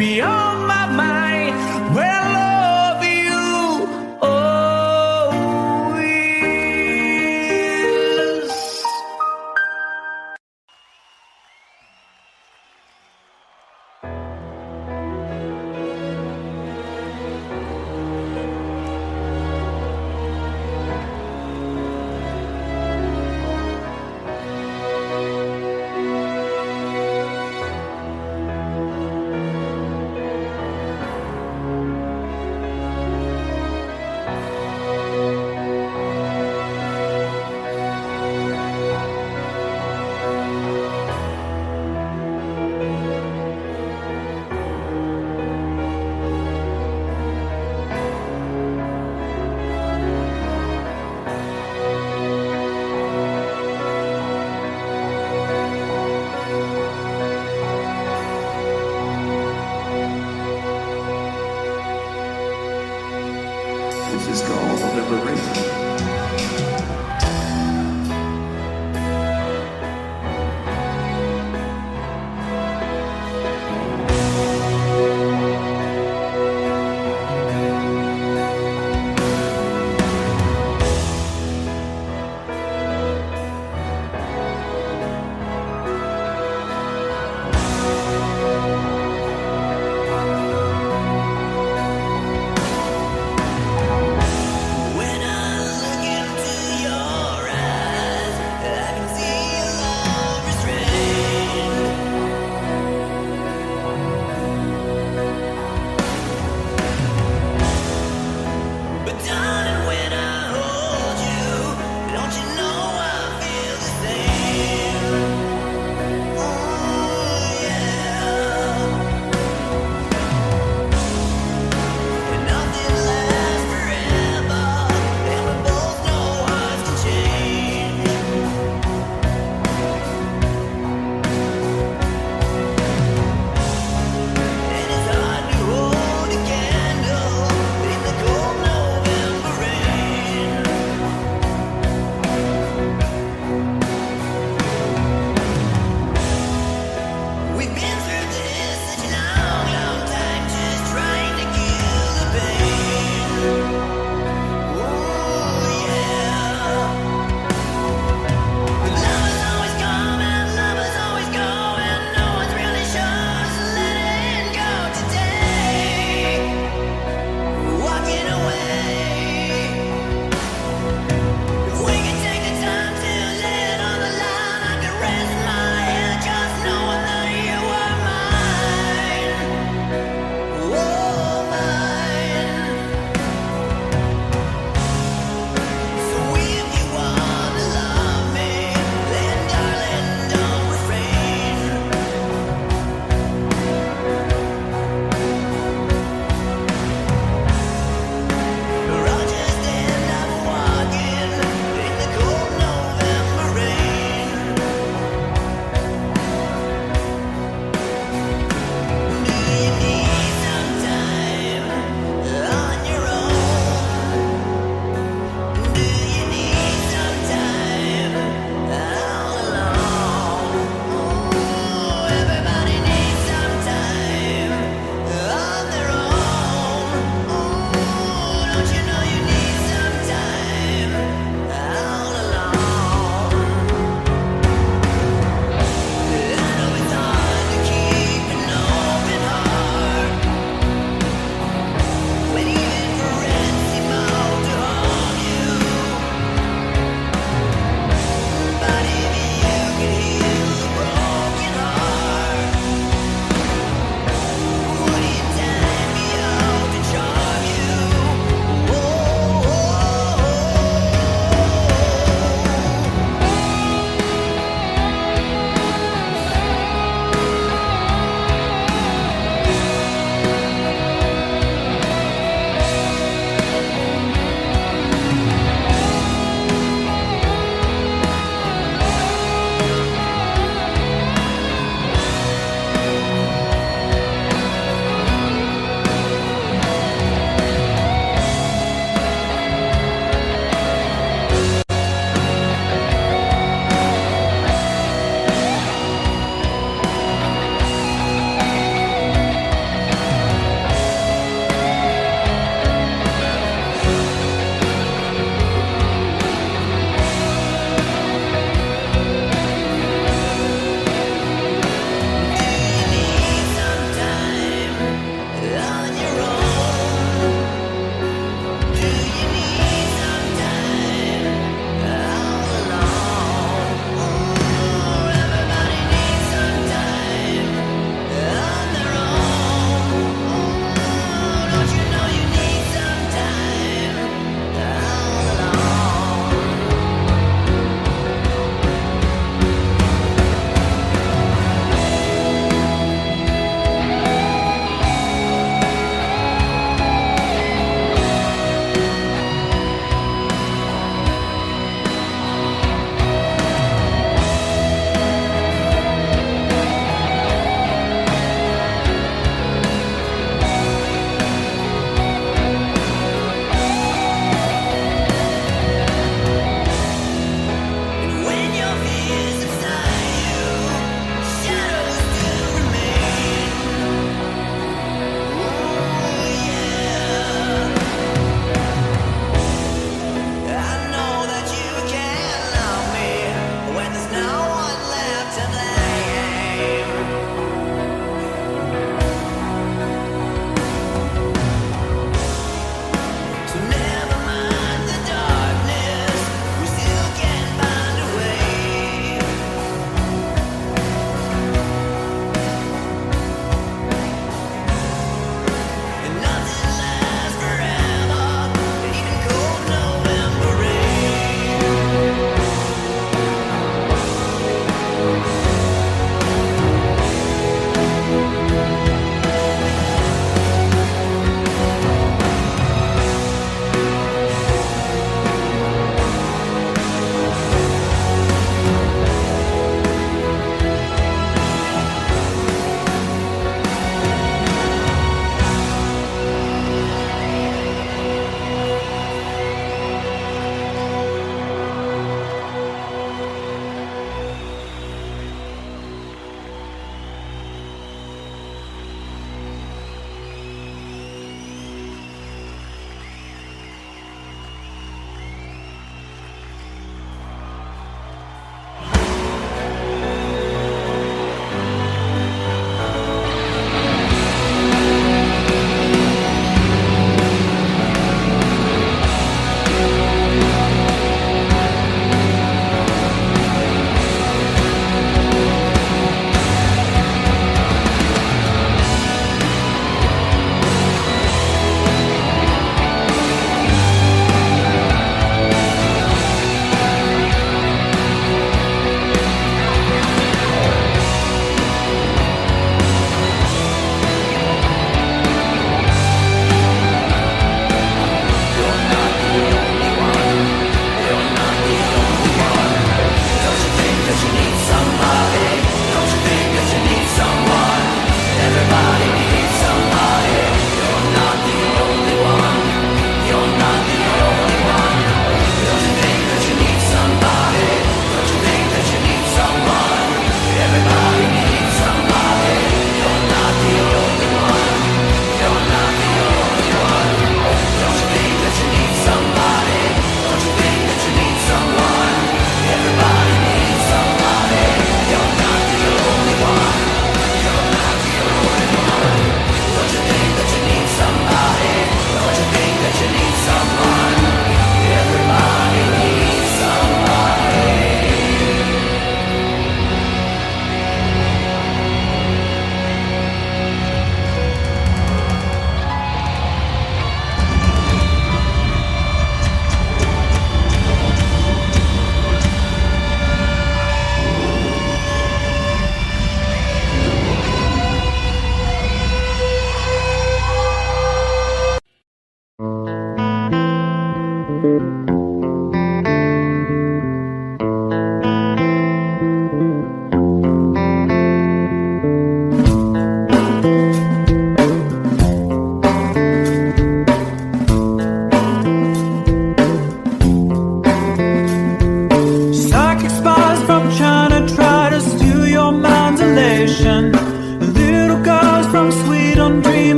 be on my mind when I love you always. This is called liberation. When I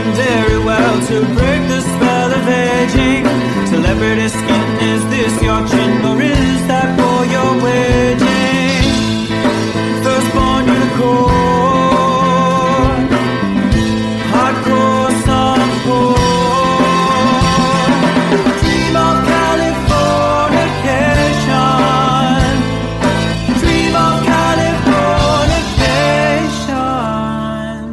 done very well to break the spell of aging. Celebrity skin, is this your chin or is that for your waging? Firstborn unicorn, hardcore son of porn. Dream of Californication, dream of Californication.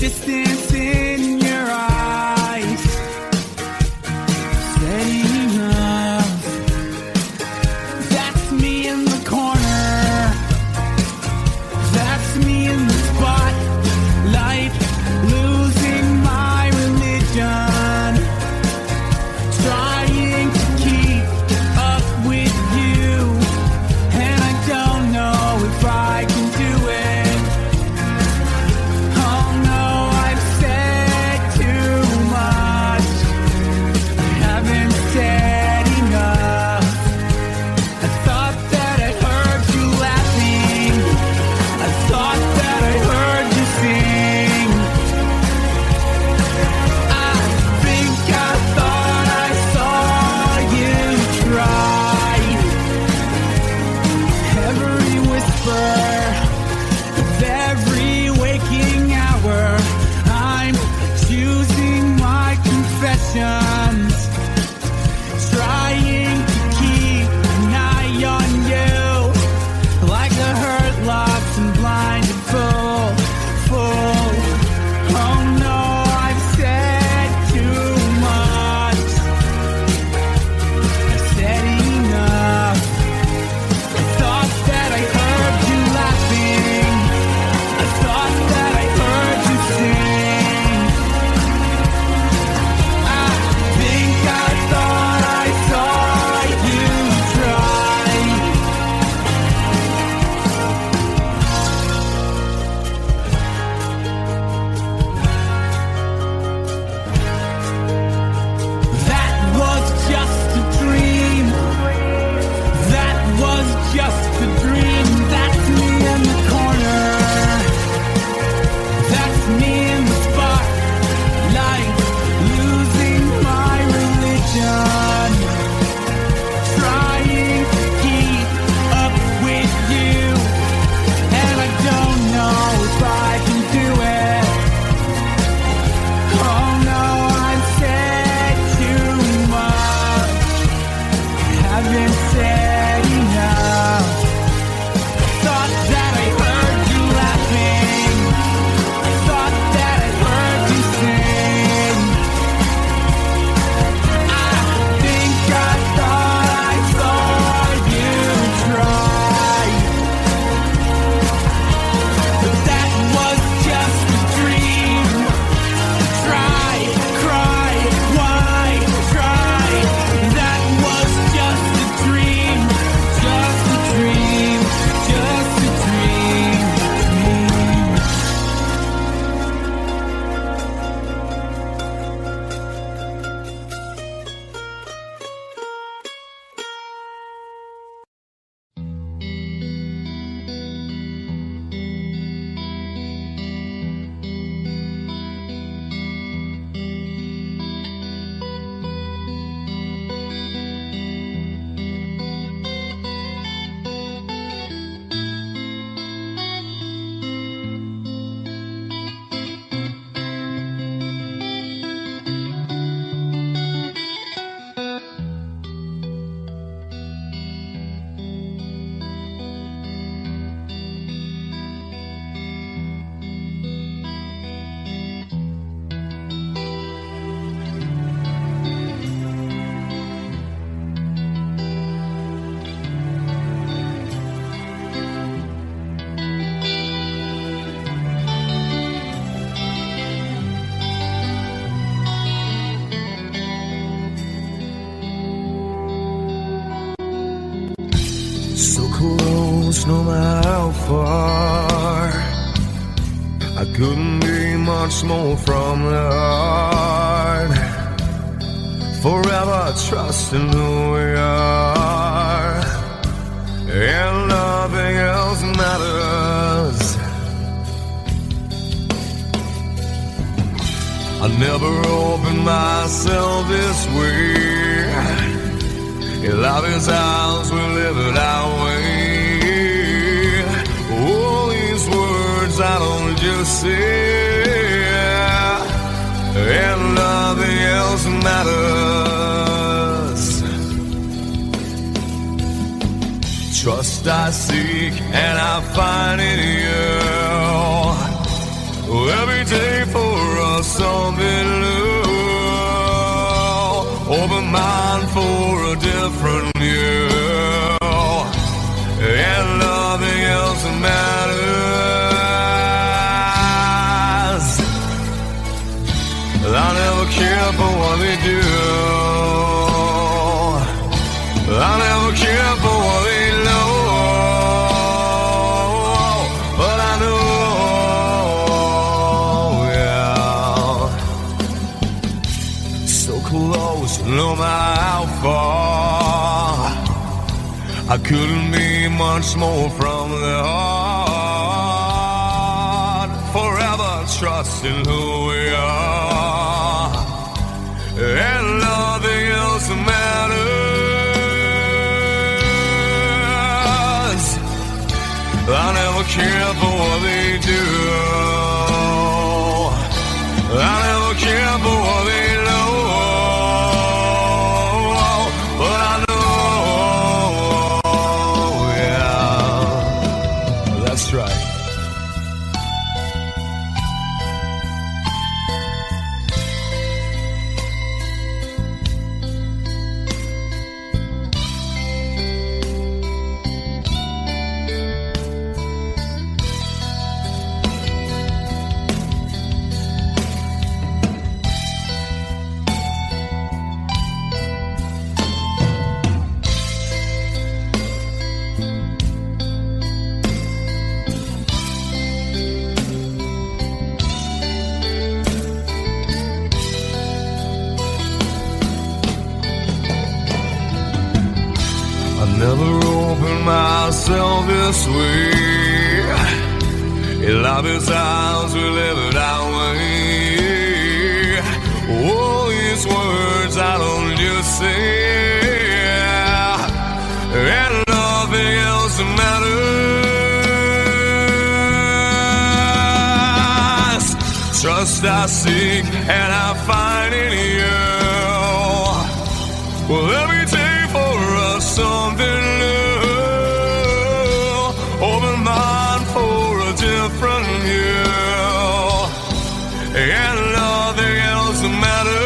distance in your eyes. Steady enough. That's me in the corner. That's me in the spotlight, losing my religion, trying to keep up with you, and I don't know if I can do it. Oh no, I've said too much. I haven't said enough. I thought that I heard you laughing. I thought that I heard you sing. I think I thought I saw you try. Every whisper of every waking hour, I'm choosing my confessions, trying to keep an eye on you, like a hurt, lost and blinded fool. Oh no, I've said too much. I've said enough. I thought that I heard you laughing. I thought that I heard you sing. I think I thought I saw you try. That was just a dream. That was just a dream. That's me in the corner. That's me in the spotlight, losing my religion, trying to keep up with you, and I don't know if I can do it. Oh no, I've said too much. I haven't said enough. Thought that I heard you laughing. I thought that I heard you sing. I think I thought I saw you try. But that was just a dream. Try, cry, why try? That was just a dream, just a dream, just a dream. So close, no matter how far. I couldn't be much more from the heart. Forever trusting who we are, and nothing else matters. I never opened myself this way. Love is ours, we live it our way. All these words I don't just say, and nothing else matters. Trust I seek and I find in you. every day for us something new. Open mind for a different view, and nothing else matters. I never care for what they do. I never care for what they know. But I know, yeah, so close, no matter how far. I couldn't be much more from the heart. Forever trusting who we are, and nothing else matters. I never care for what they do. I never care for what they know. But I know, yeah, that's right. Never opened myself this way. In life is ours, we live it our way. All these words I don't just say, and nothing else matters. Trust I seek and I find in you. Well, every day for us something new. Open mind for a different view, and nothing else matters.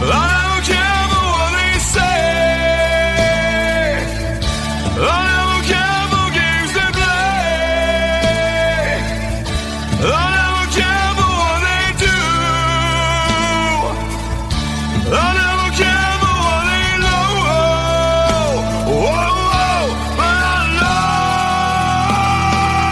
I don't care for what they say. I don't care for games they play. I don't care for what they do. I never care for what they know. Whoa, whoa, but I know.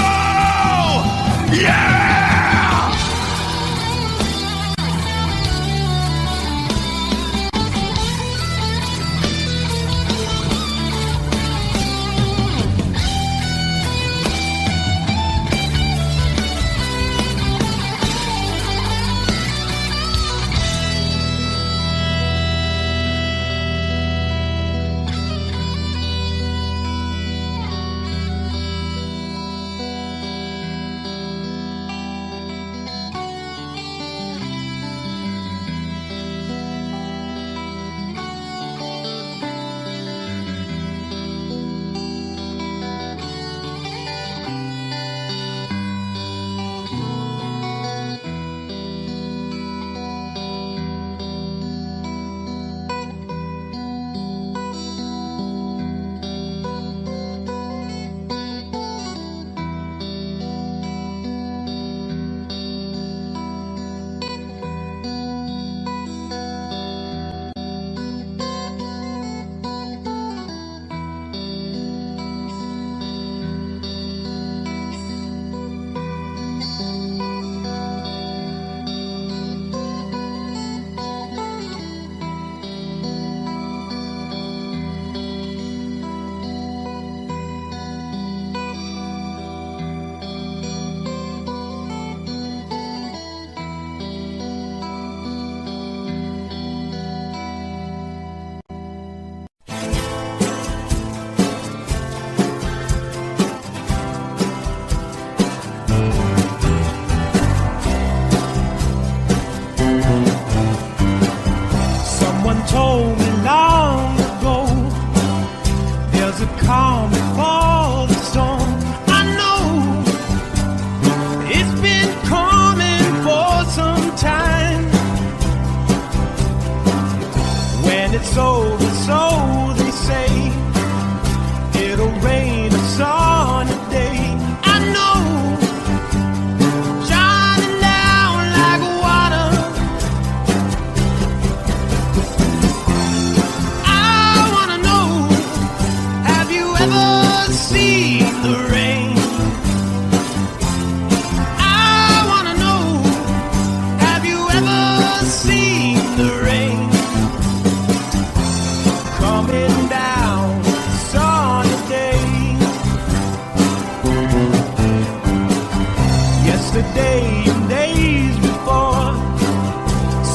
day and days before.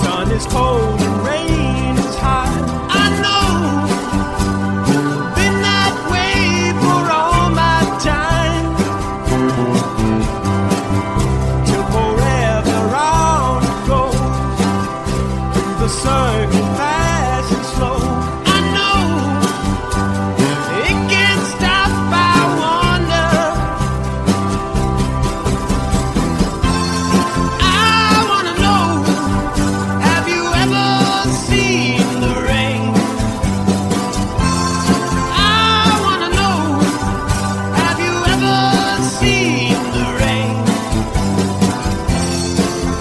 Sun is cold and rain is hot. I know, been that way for all my time. Till forever on it goes, through the circle fast and slow. I know, it can't stop, I wonder. I wanna know, have you ever seen the rain? I wanna know, have you ever seen the rain?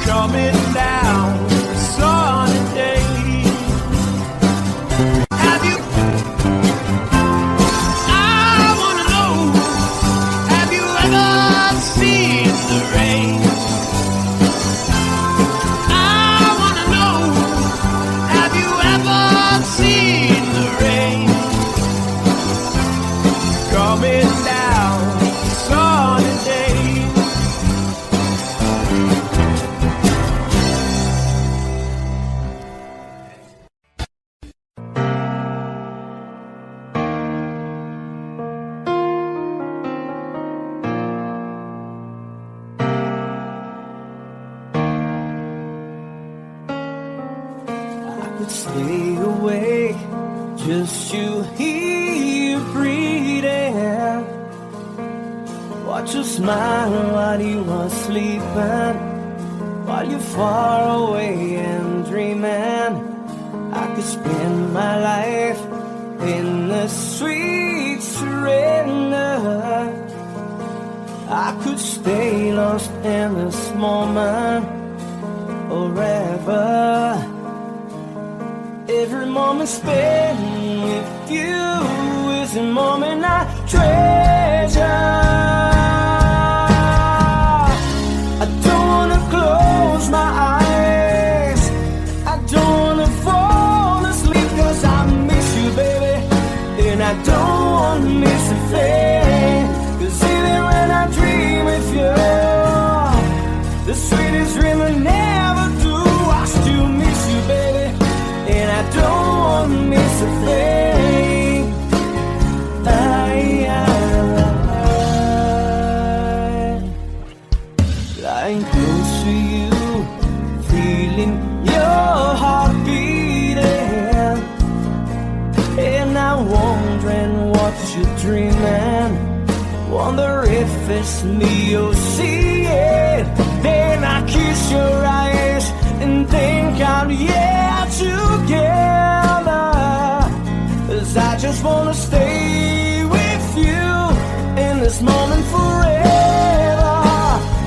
Coming down a sunny day. Have you? I wanna know, have you ever seen the rain? I wanna know, have you ever seen the rain? Coming down a sunny day. I could stay awake, just you here breathing. Watch you smile while you are sleeping, while you're far away and dreaming. I could spend my life in the sweet surrender. I could stay lost in this moment forever. Every moment spent with you is a moment I treasure. I don't wanna close my eyes, I don't wanna fall asleep, 'cause I miss you, baby, and I don't wanna miss a thing. 'Cause even when I dream with you, the sweetest dream I never do, I still miss you, baby, and I don't wanna miss a thing. Lying close to you, feeling your heart beating, and I'm wondering what you're dreaming. Wonder if it's me you're seeing. Then I kiss your eyes and think I'm together. 'Cause I just wanna stay with you in this moment forever,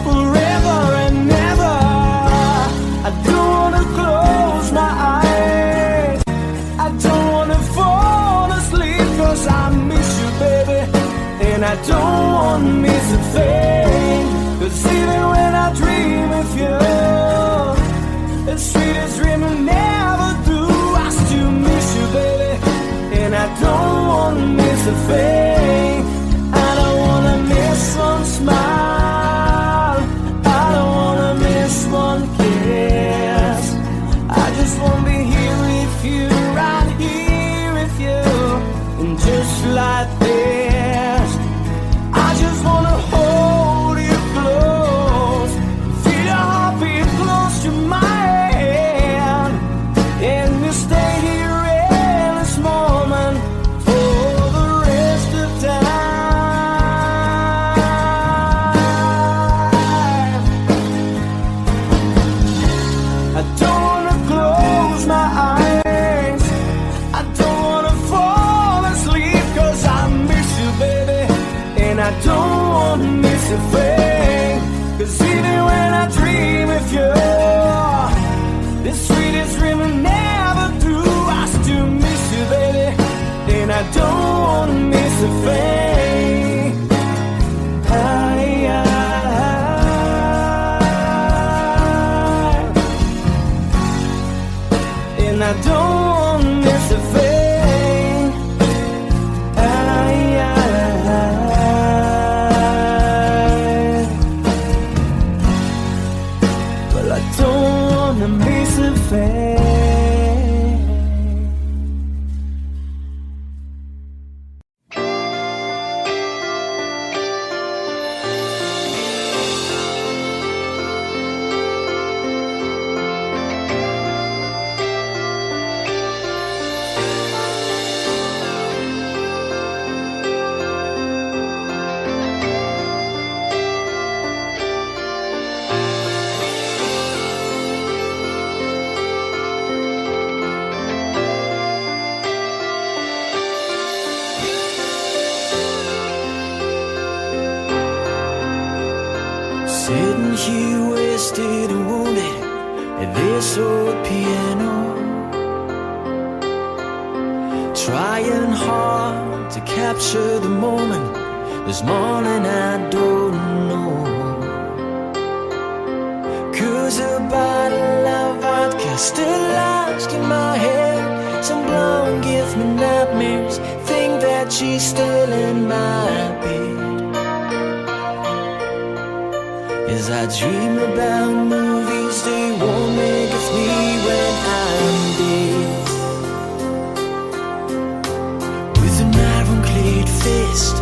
forever and ever. I don't wanna close my eyes, I don't wanna fall asleep, 'cause I miss you, baby, and I don't wanna miss a thing. 'Cause even when I dream of you, the sweetest dream I never do, I still miss you, baby, and I don't wanna miss a thing. I don't wanna miss one smile, I don't wanna miss one kiss. I just wanna be here with you, right here with you, and just like this, I just wanna hold you close, feel your heartbeat close to mine, and we stay here in this moment for the rest of time. I don't wanna close my eyes, I don't wanna fall asleep, 'cause I miss you, baby, and I don't wanna miss a thing. 'Cause even when I dream of you, the sweetest dream I never do, I still miss you, baby, and I don't wanna miss a thing. And I don't wanna miss a thing. Sitting here wasted and wounded at this old piano, trying hard to capture the moment. This morning I don't know, 'cause a bottle of vodka still lodged in my head. Some blonde gives me nightmares, think that she's still in my bed. As I dream about movies they won't make of me when I'm dead. With an iron-clad fist,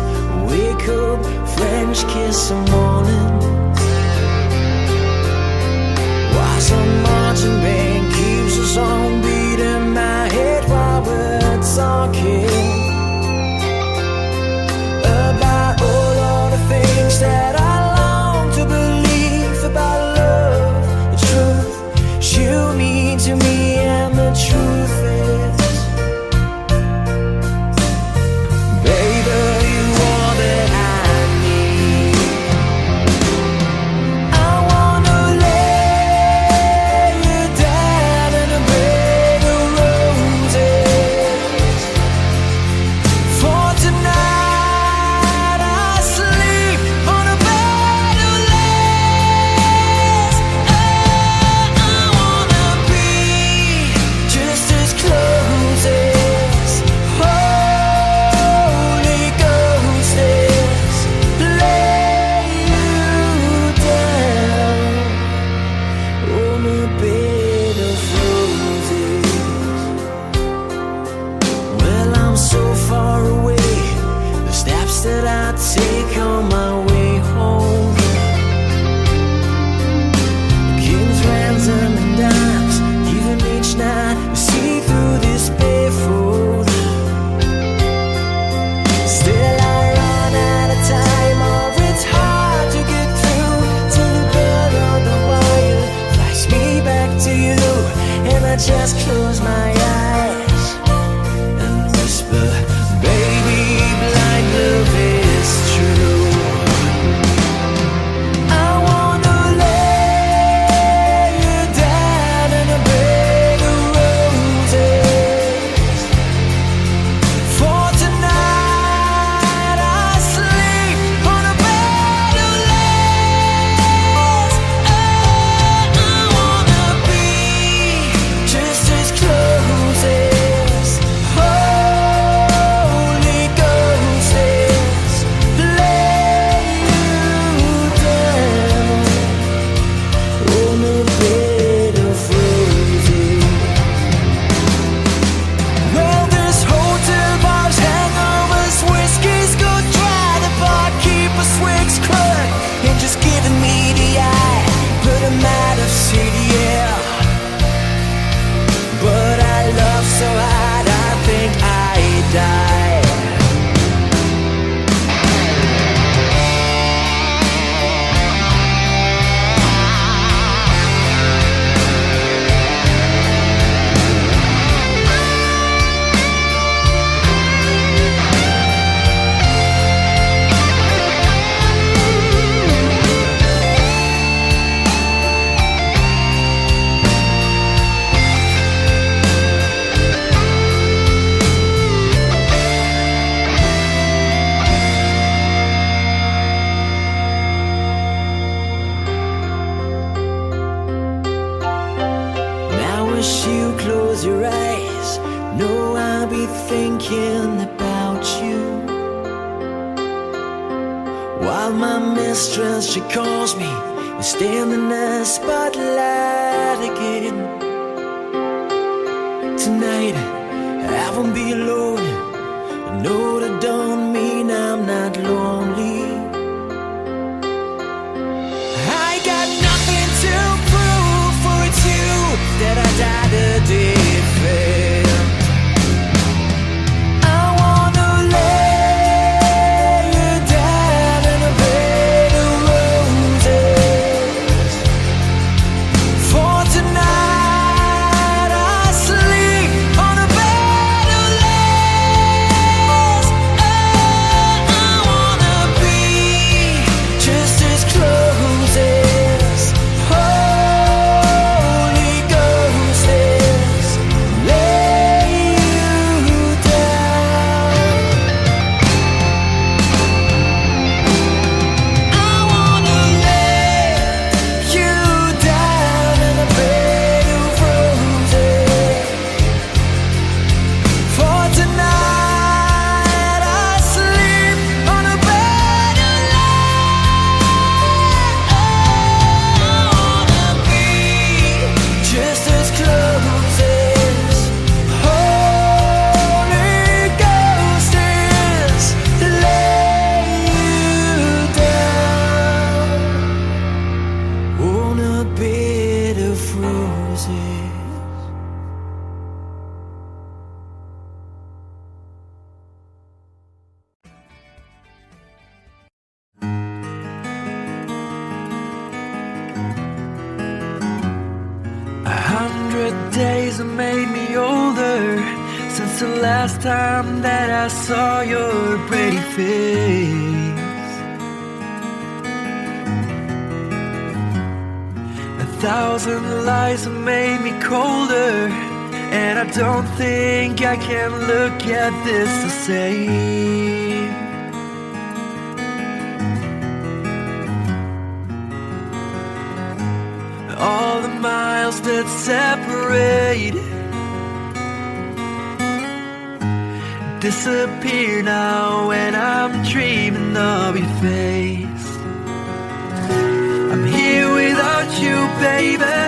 wake up, French kiss the morning. While some marching band keeps us on beating my head while we're talking about all of the things that I long to believe about love, the truth you mean to me, and the truth is, baby, you are that I need. I wanna lay you down in a bed of roses. For tonight I sleep on a bed of lace. I wanna be just as close as Holy Ghost is. Lay you down on a bed of roses. Well, I'm so far away, the steps that I take on my way home, kings, ransom, and dimes, even each night we see through this barefoot. Still I run out of time, or it's hard to get through till the bell on the wire flies me back to you, and I just close my eyes and whisper, baby, blind love is true. I wanna lay you down in a bed of roses. For tonight I sleep on a bed of lace. I wanna be just as close as Holy Ghost is. Lay you down on a bed of roses. Well, this hotel bar's hangovers, whiskey's go dry. The barkeeper swigs crud and just giving me the eye. Put him out of city, yeah. But I love so hard, I think I die. Now as you close your eyes, know I'll be thinking about you. While my mistress, she calls me and stand in the spotlight again. Tonight I won't be alone. I know that don't mean I'm not lonely. I got nothing to prove, for it's you that I died to defend. I wanna lay you down in a bed of roses. For tonight I sleep on a bed of lace. I wanna be just as close as days have made me older since the last time that I saw your pretty face. 1,000 lies have made me colder, and I don't think I can look at this the same. All the miles that separate disappear now when I'm dreaming of your face. I'm here without you, baby,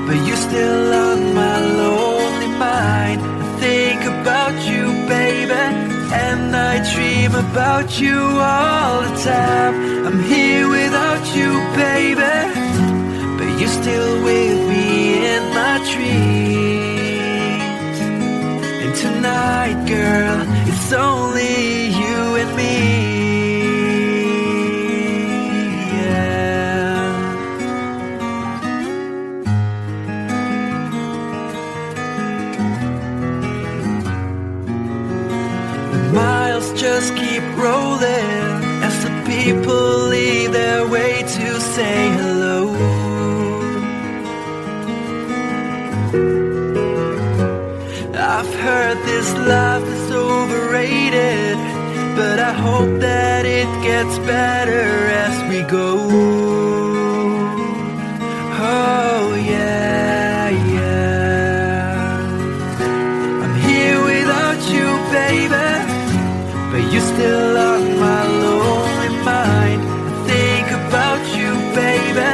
but you're still on my lonely mind. I think about you, baby, and I dream about you all the time. I'm here without you, baby, but you're still with me in my dreams. And tonight, girl, it's only you and me. Miles just keep rolling as the people leave their way to say hello. I've heard this life is overrated, but I hope that it gets better as we go. Oh yeah, yeah. I'm here without you, baby, but you're still on my lonely mind. I think about you, baby,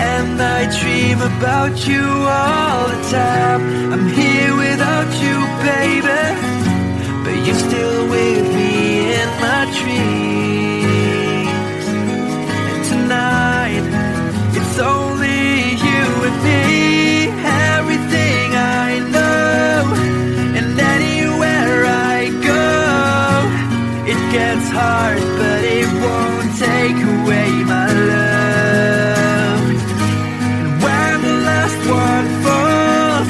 and I dream about you all the time. I'm here without you, baby, but you're still with me in my dreams. And tonight, it's only you and me. Everything I know, and anywhere I go, it gets hard, but it won't take away my love. And when the last one falls,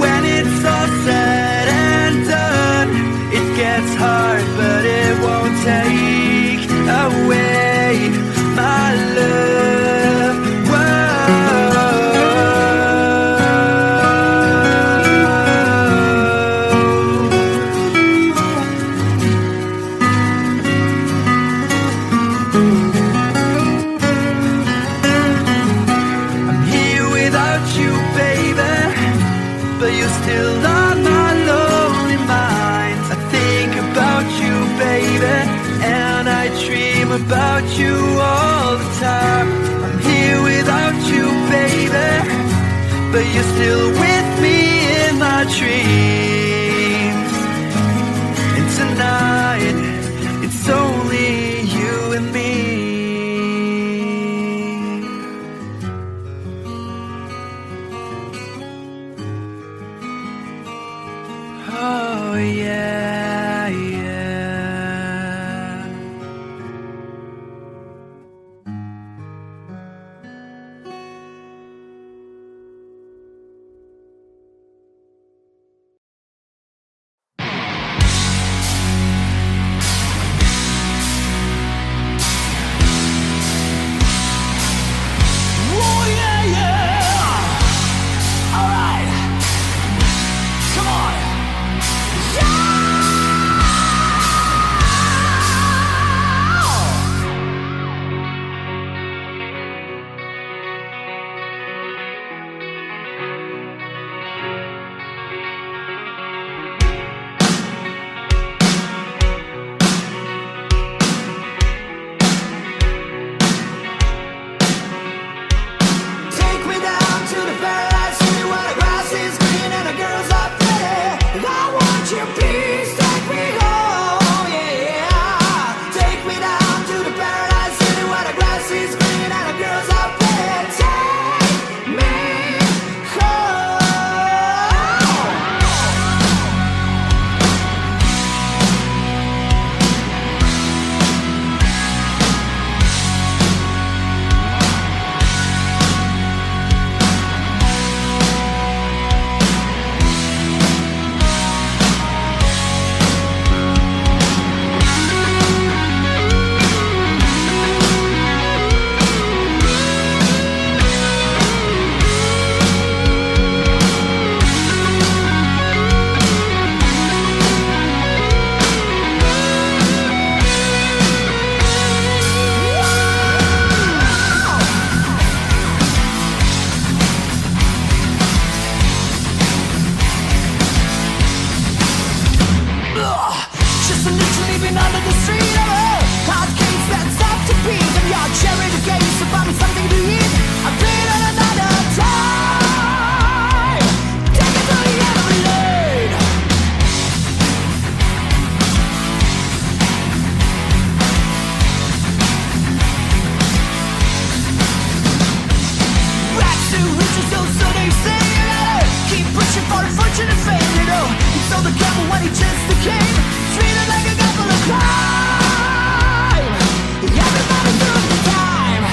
when it's all said and done, it gets hard, but it won't take away my love. But you're still on my lonely mind. I think about you, baby, and I dream about you all the time. I'm here without you, baby, but you're still with me in my dreams. And tonight, it's only you and me. Oh yeah, yeah. bought me something to eat. I'll do it at another time. Take it to the end of the lane. Rags to riches, so they say, you gotta keep pushing for fortune and fame, you know. He sold the gamble when he just came, treated like a couple of crime. Everybody through the time.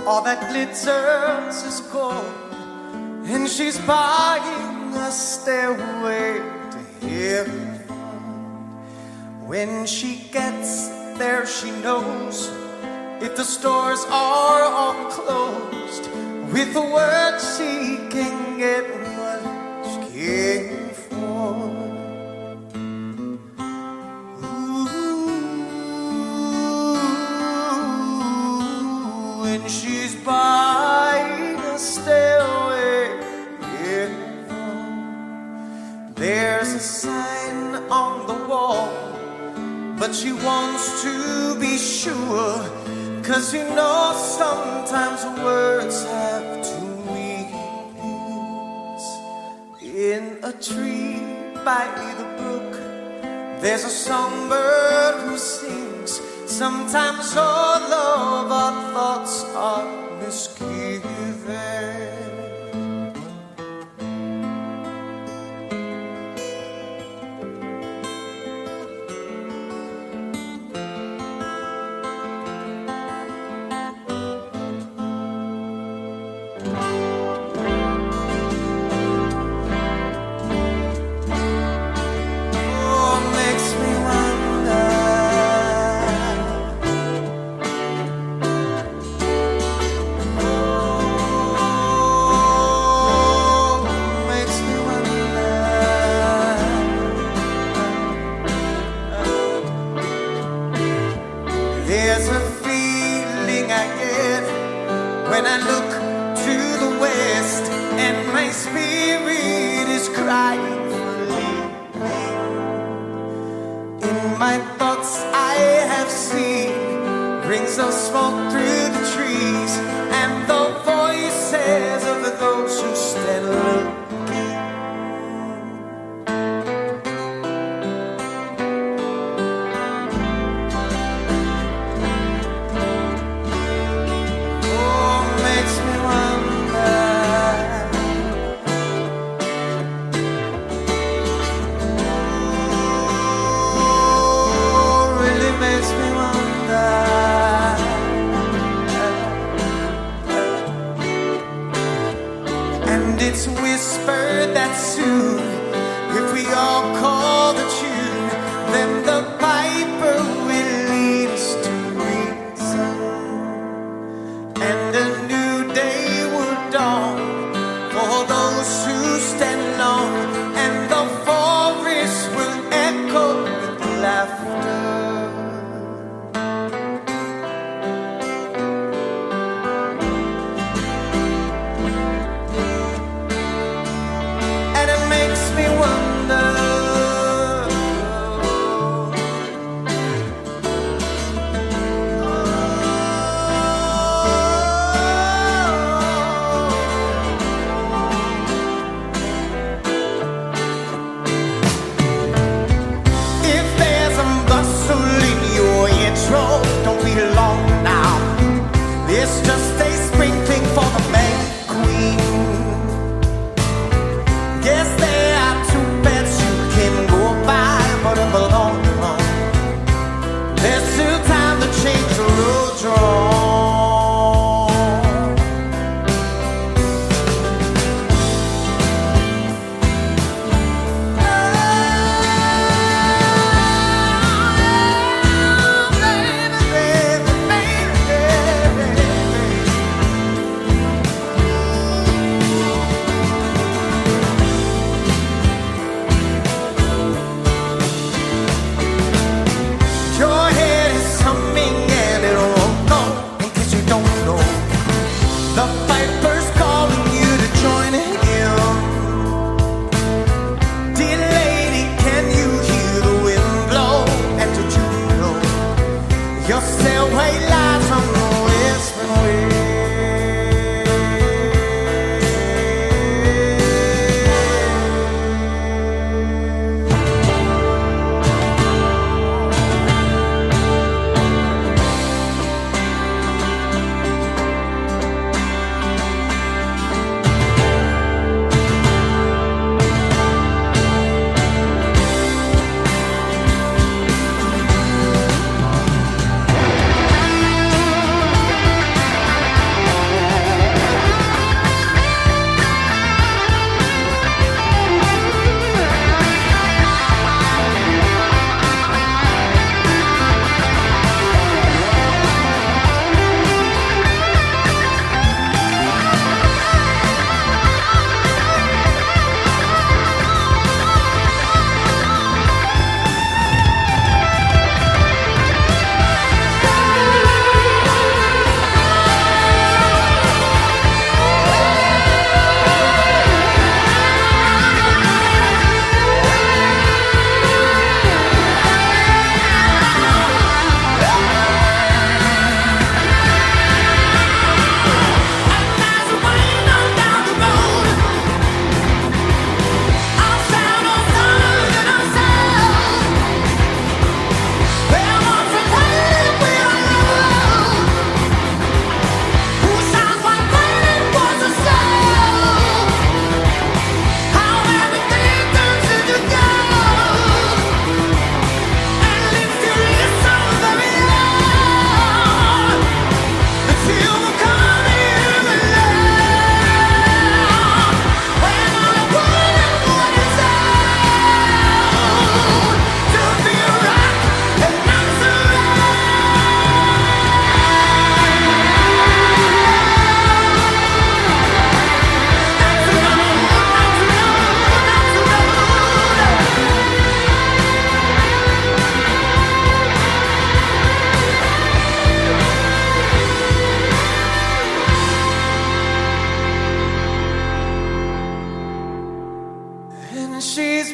All that glitters is gold, and she's buying a stairway to heaven. When she gets there, she knows if the stores are all closed, with the word she can get what she came for. Ooh, when she's buying a stairway, yeah. There's a sign on the wall, but she wants to be sure, 'cause you know sometimes words have two meanings. In a tree by the brook, there's a songbird who sings. Sometimes all of our thoughts are misgiven. There's a feeling I get when I look to the west, and my spirit is crying for leaving. In my thoughts I have seen rings of smoke through the trees, and the voices of those who stand looking. It's whispered that soon, if we all call the tune, then the piper will lead us to reason, and a new day will dawn for those who stand alone, and the forest will echo with laughter. Don't be long now. It's just a sprinkling for the May Queen. Guess there are two beds you can go by, but in the long run, there's still time to change the road draw.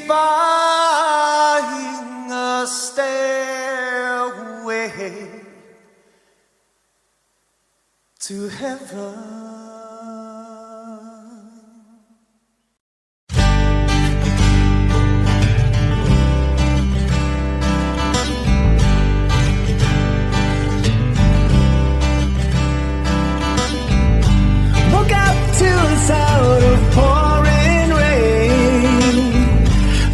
buying a stairway to heaven. Woke up to the sound of pouring rain.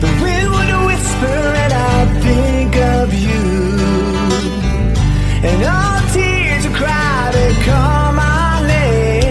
The wind would whisper and I'd think of you. And all tears would cry to call my name.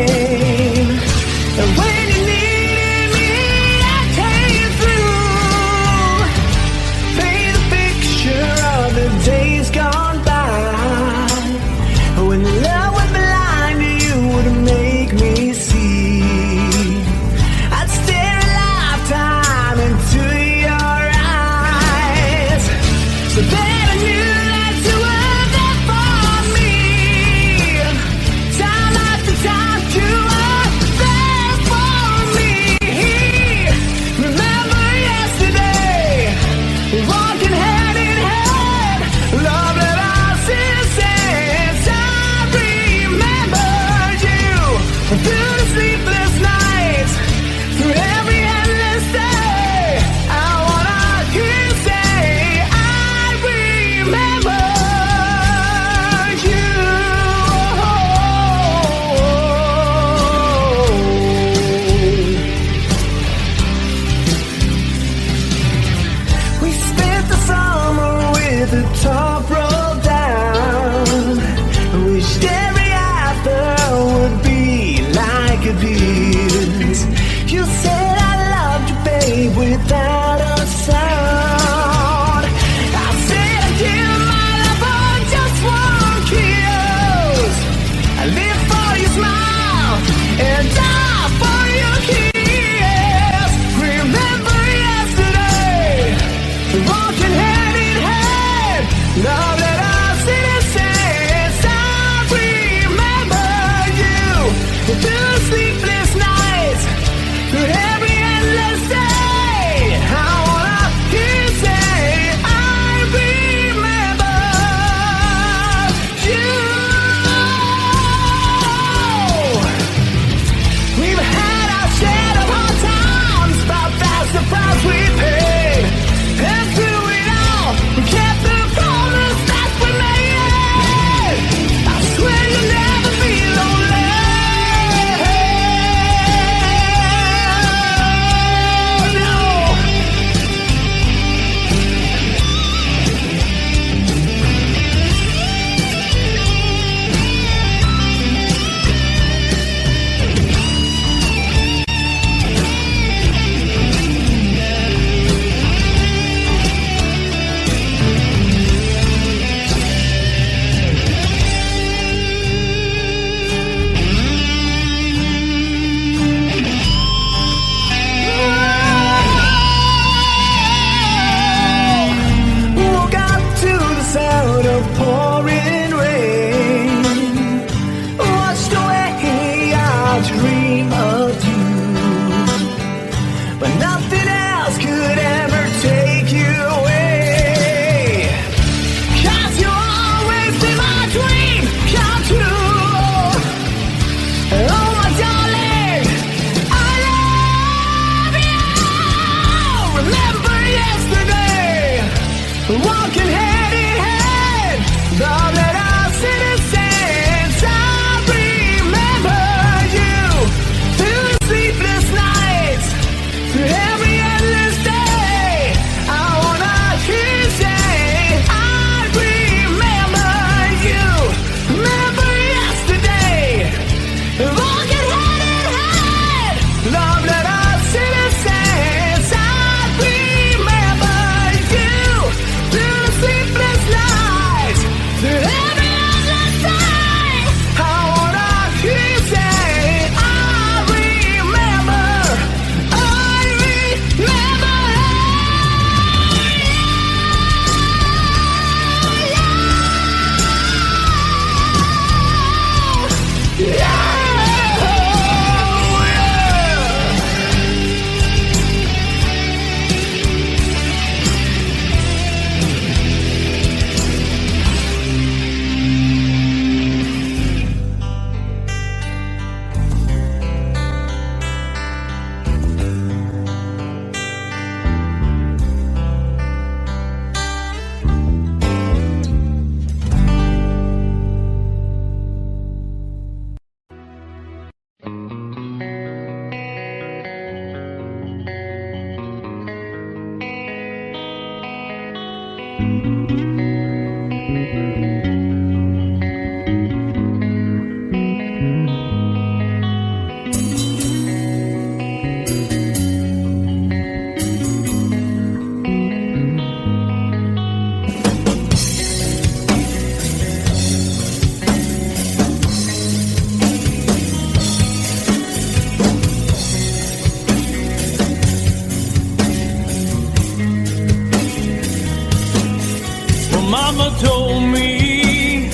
Mama told me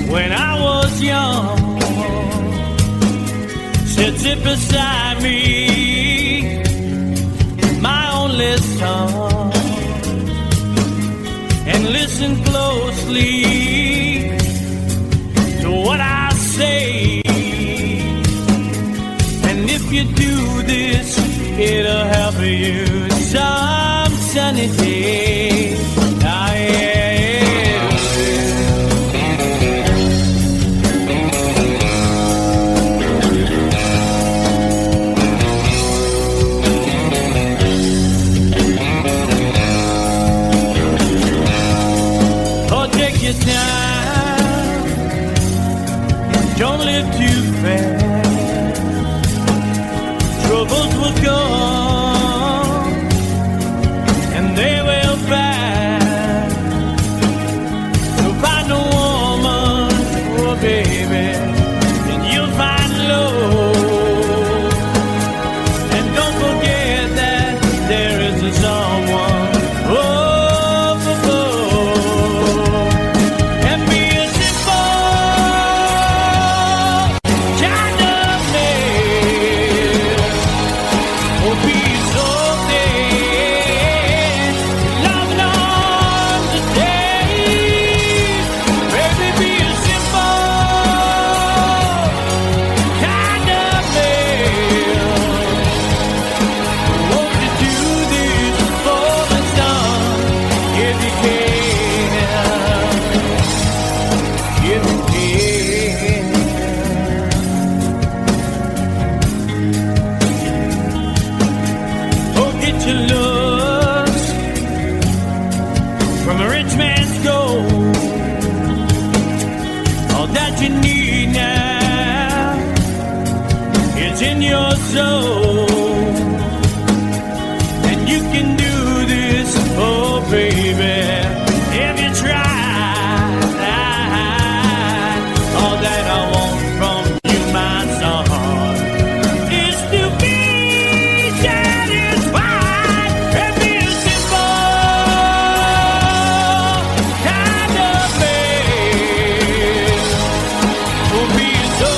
when I was young, said sit beside me, my only son, and listen closely to what I say. And if you do this, it'll help you some sunny day. Don't live too fast. Troubles will come and they will pass. So find a woman, oh baby, and you'll find love. And don't forget that there is a someone. And you can do this, oh baby, if you try. All that I want from you, my son, is to be satisfied and be a simple kind of man. Oh, be so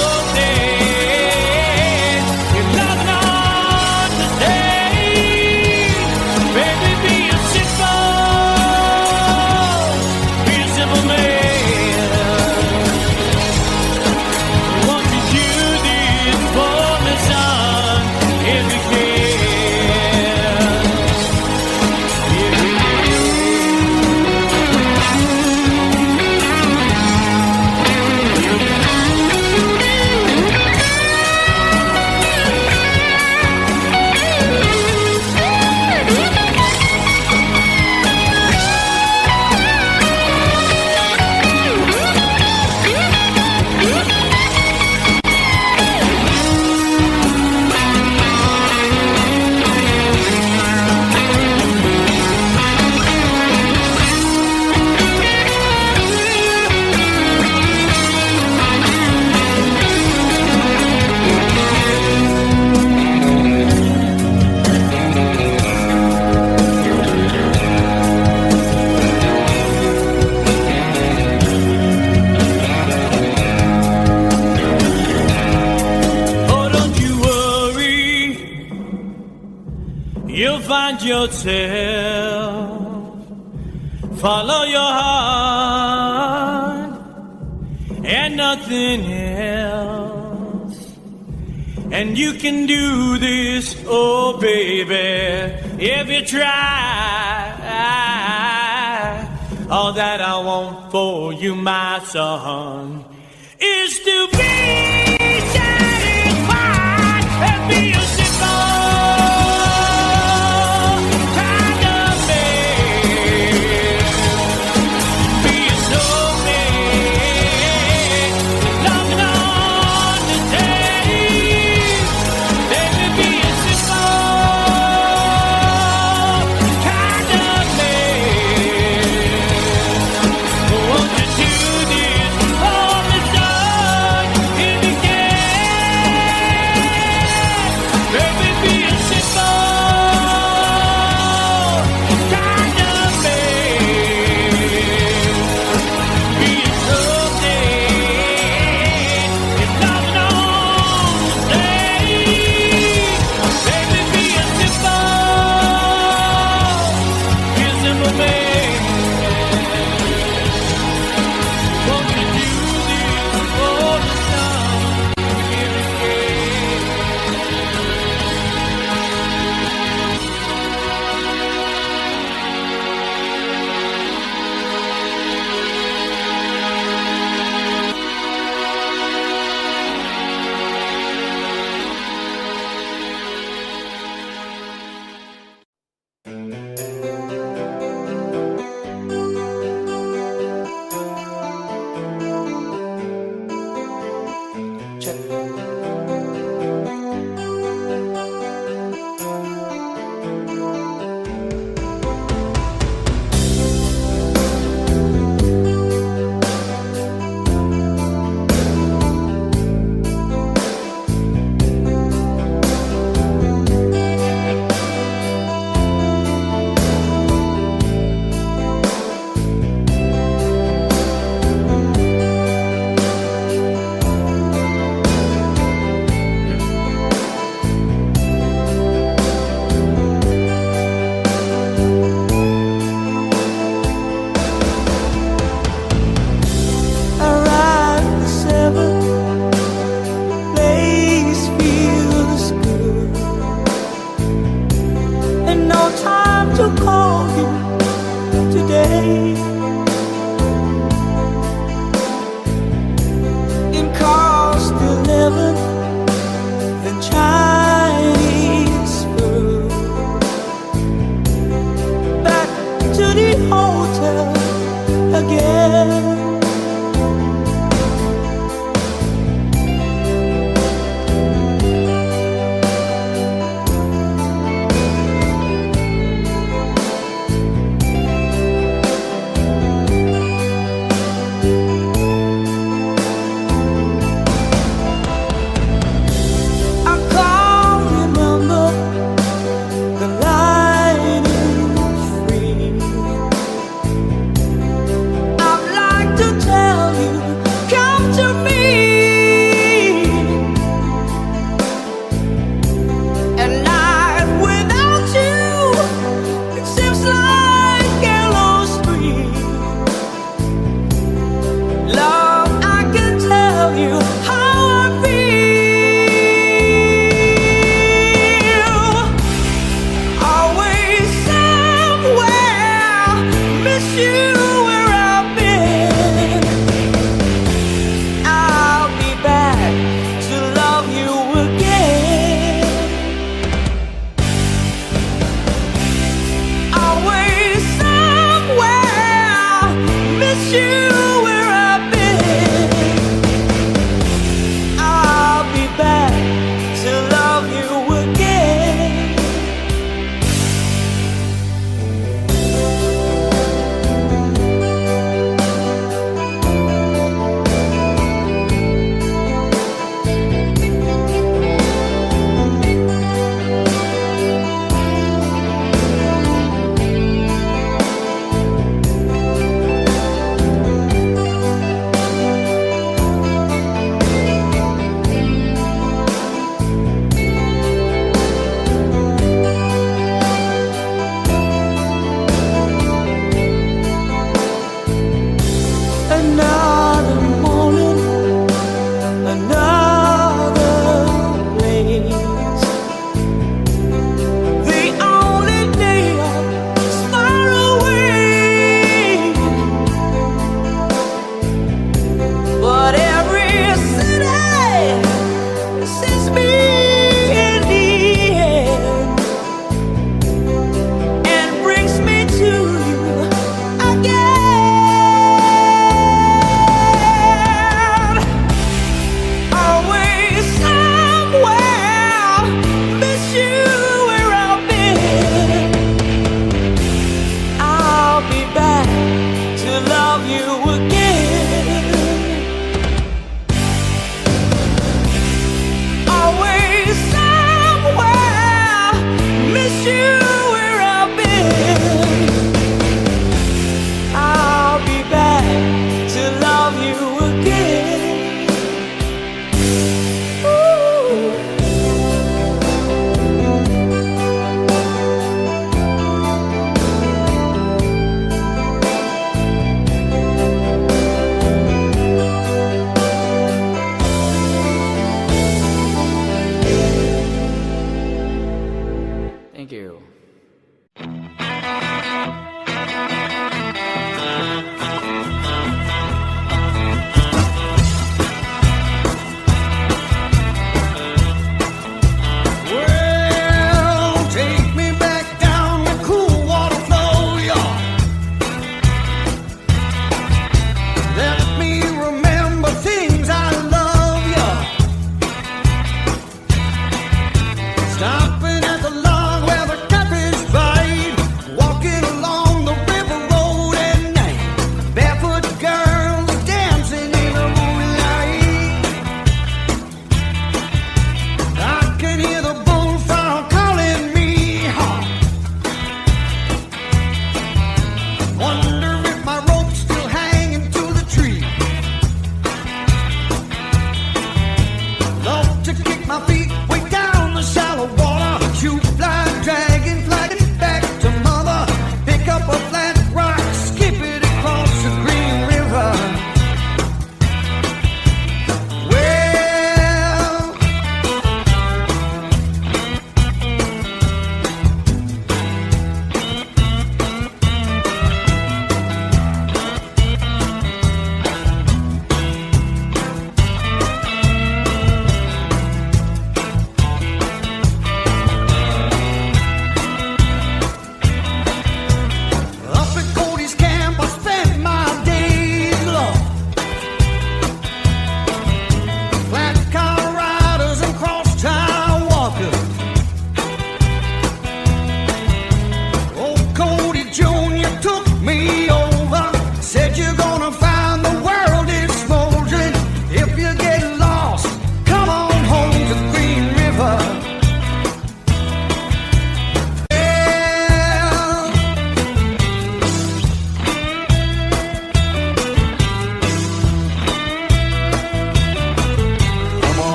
yourself, follow your heart and nothing else. And you can do this, oh baby, if you try. All that I want for you, my son, is to be satisfied and be a simple kind of man.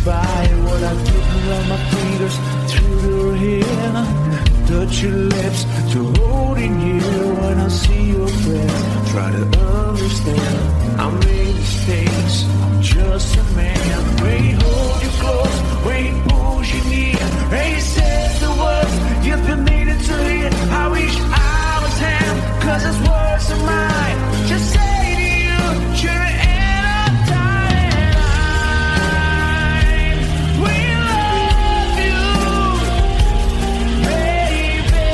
by what I did around my fingers through your hair. Touch your lips to holding you when I see your breath. Try to understand, I made mistakes, I'm just a man. When he holds you close, when he pulls you near, and he says the words you've been needing to hear. I wish I was him, 'cause his words are mine. Just say to you, you're an end of time. We love you, baby.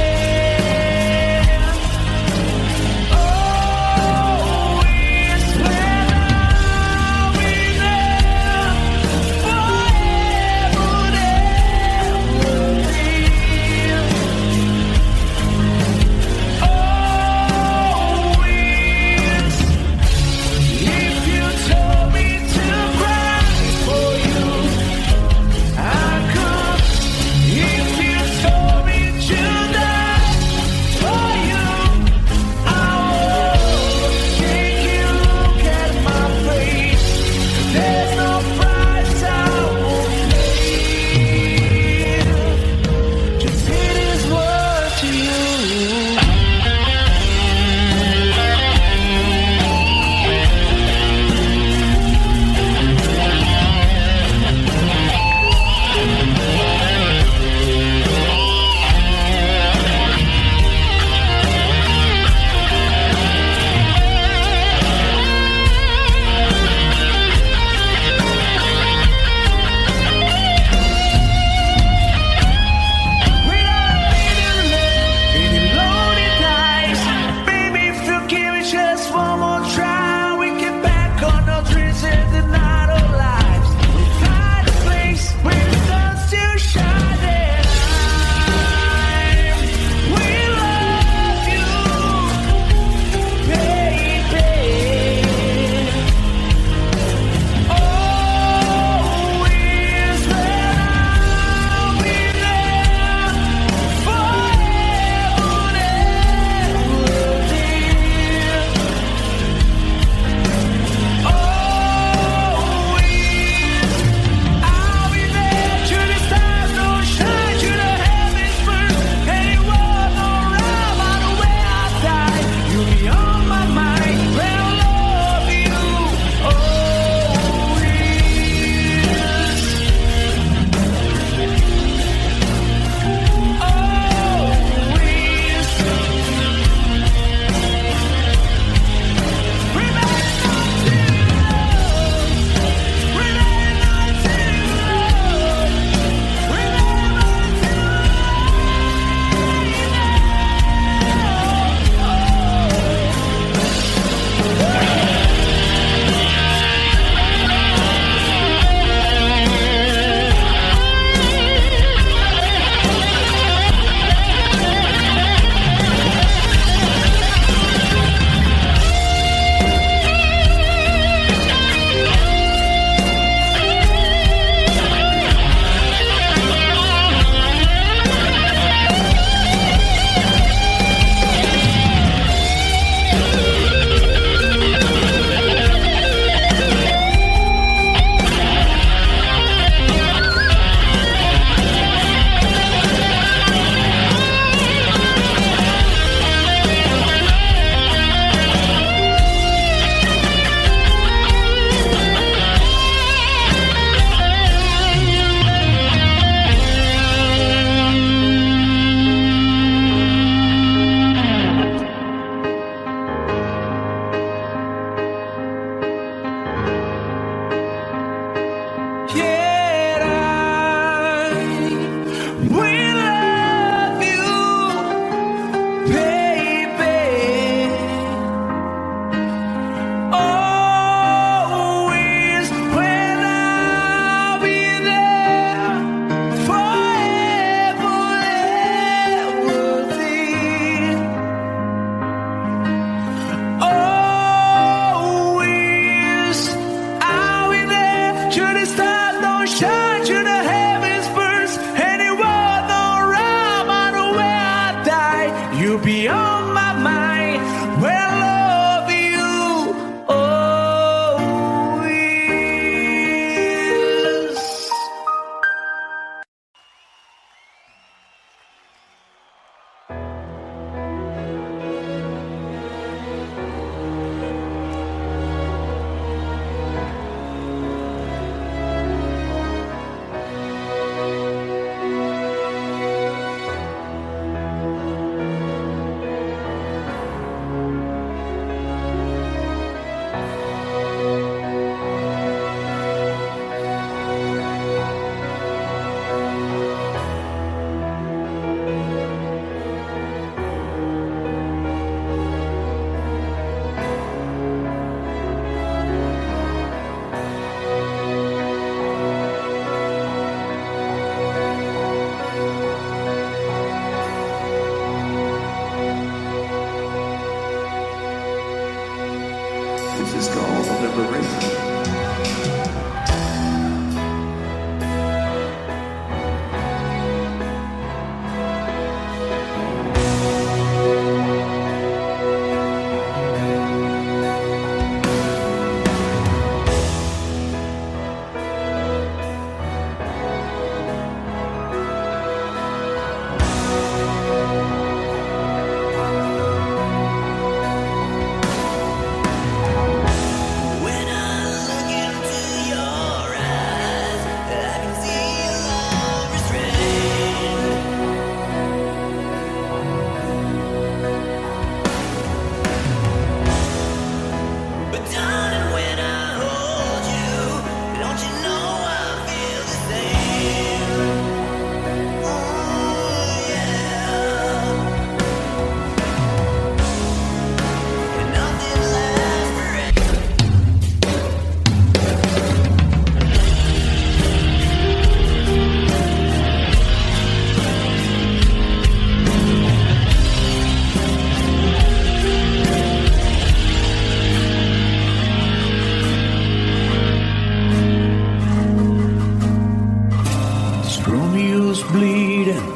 This Romeo's bleeding,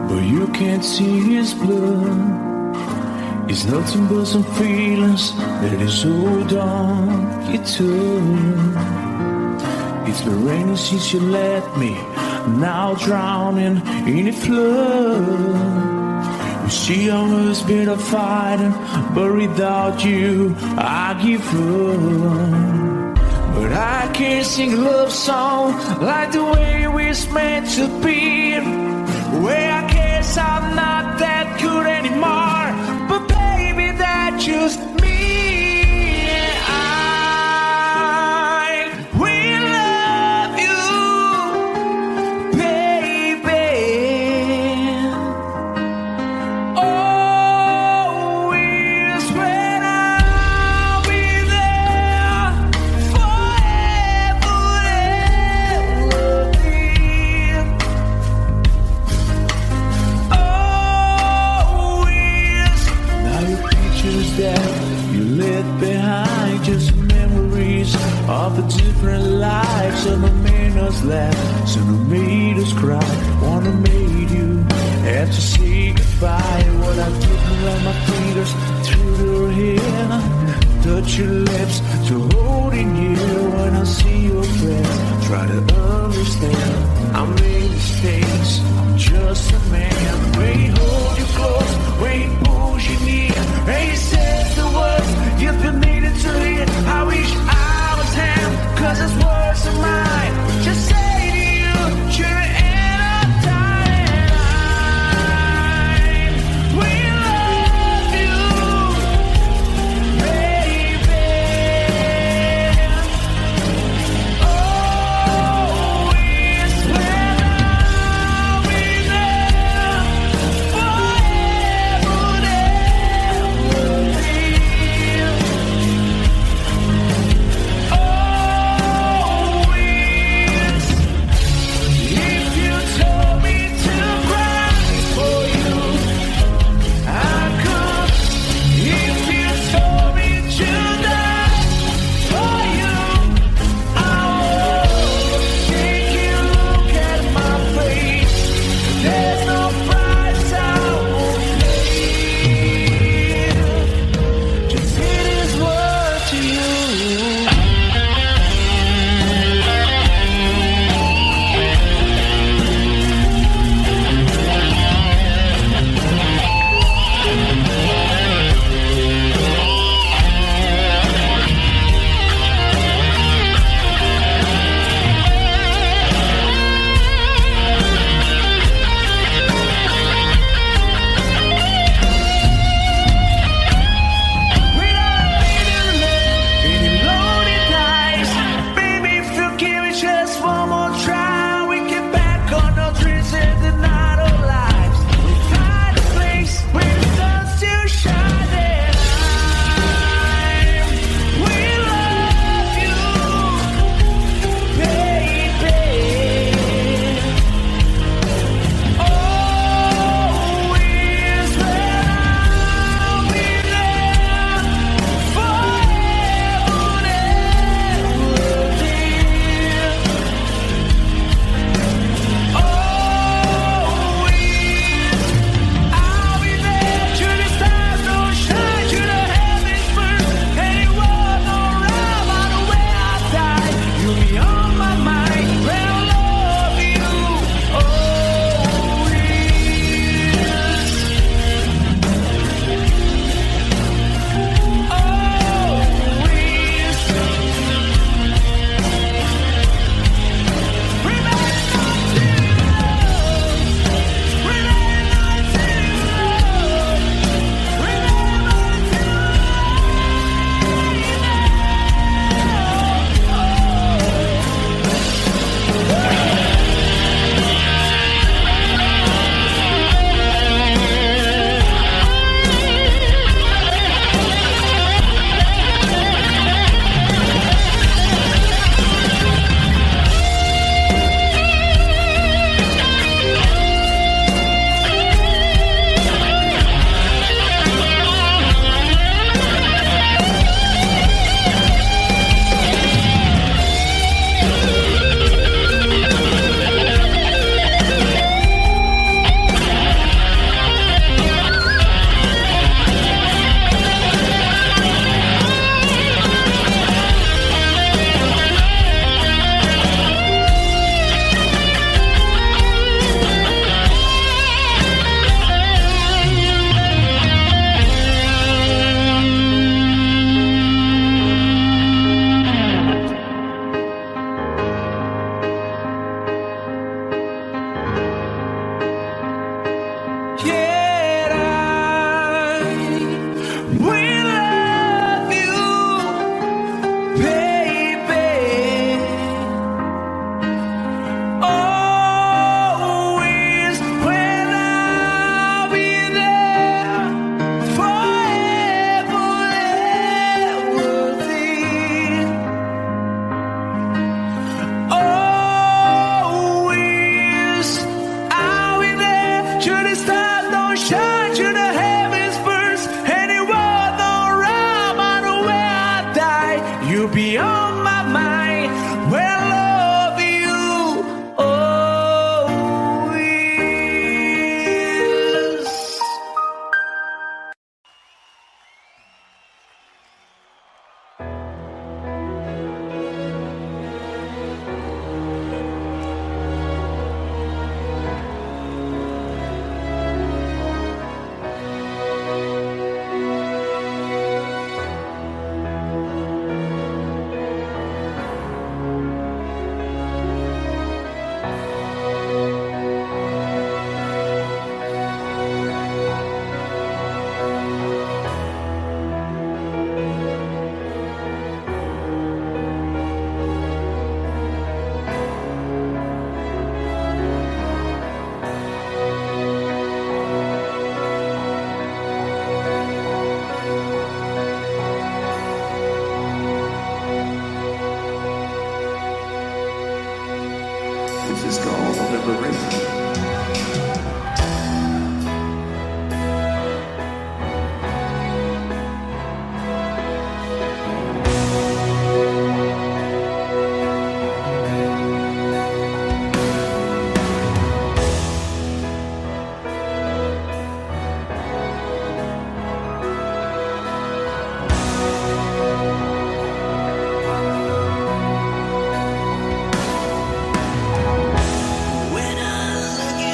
but you can't see his blood. It's nothing but some feelings that is hold on you to. It's been raining since you left me, now drowning in a flood. You see, I was better fighting, but without you, I give up. But I can't sing a love song like the way we're meant to be. Where I guess I'm not that good anymore, but baby, that's just me. Of the different lives, some have made us laugh, some have made us cry. One have made you have to say goodbye. What I did run my fingers through your hair, touch your lips to hold in you. When I see your face, try to understand. I made mistakes, I'm just a man. When he holds you close, when he pulls you near, and he says the words you've been needing to hear. I wish cause his words are mine. Just say to you, you're in a time. We love you, baby. Oh, it's when I'll be there all the liberation. When I look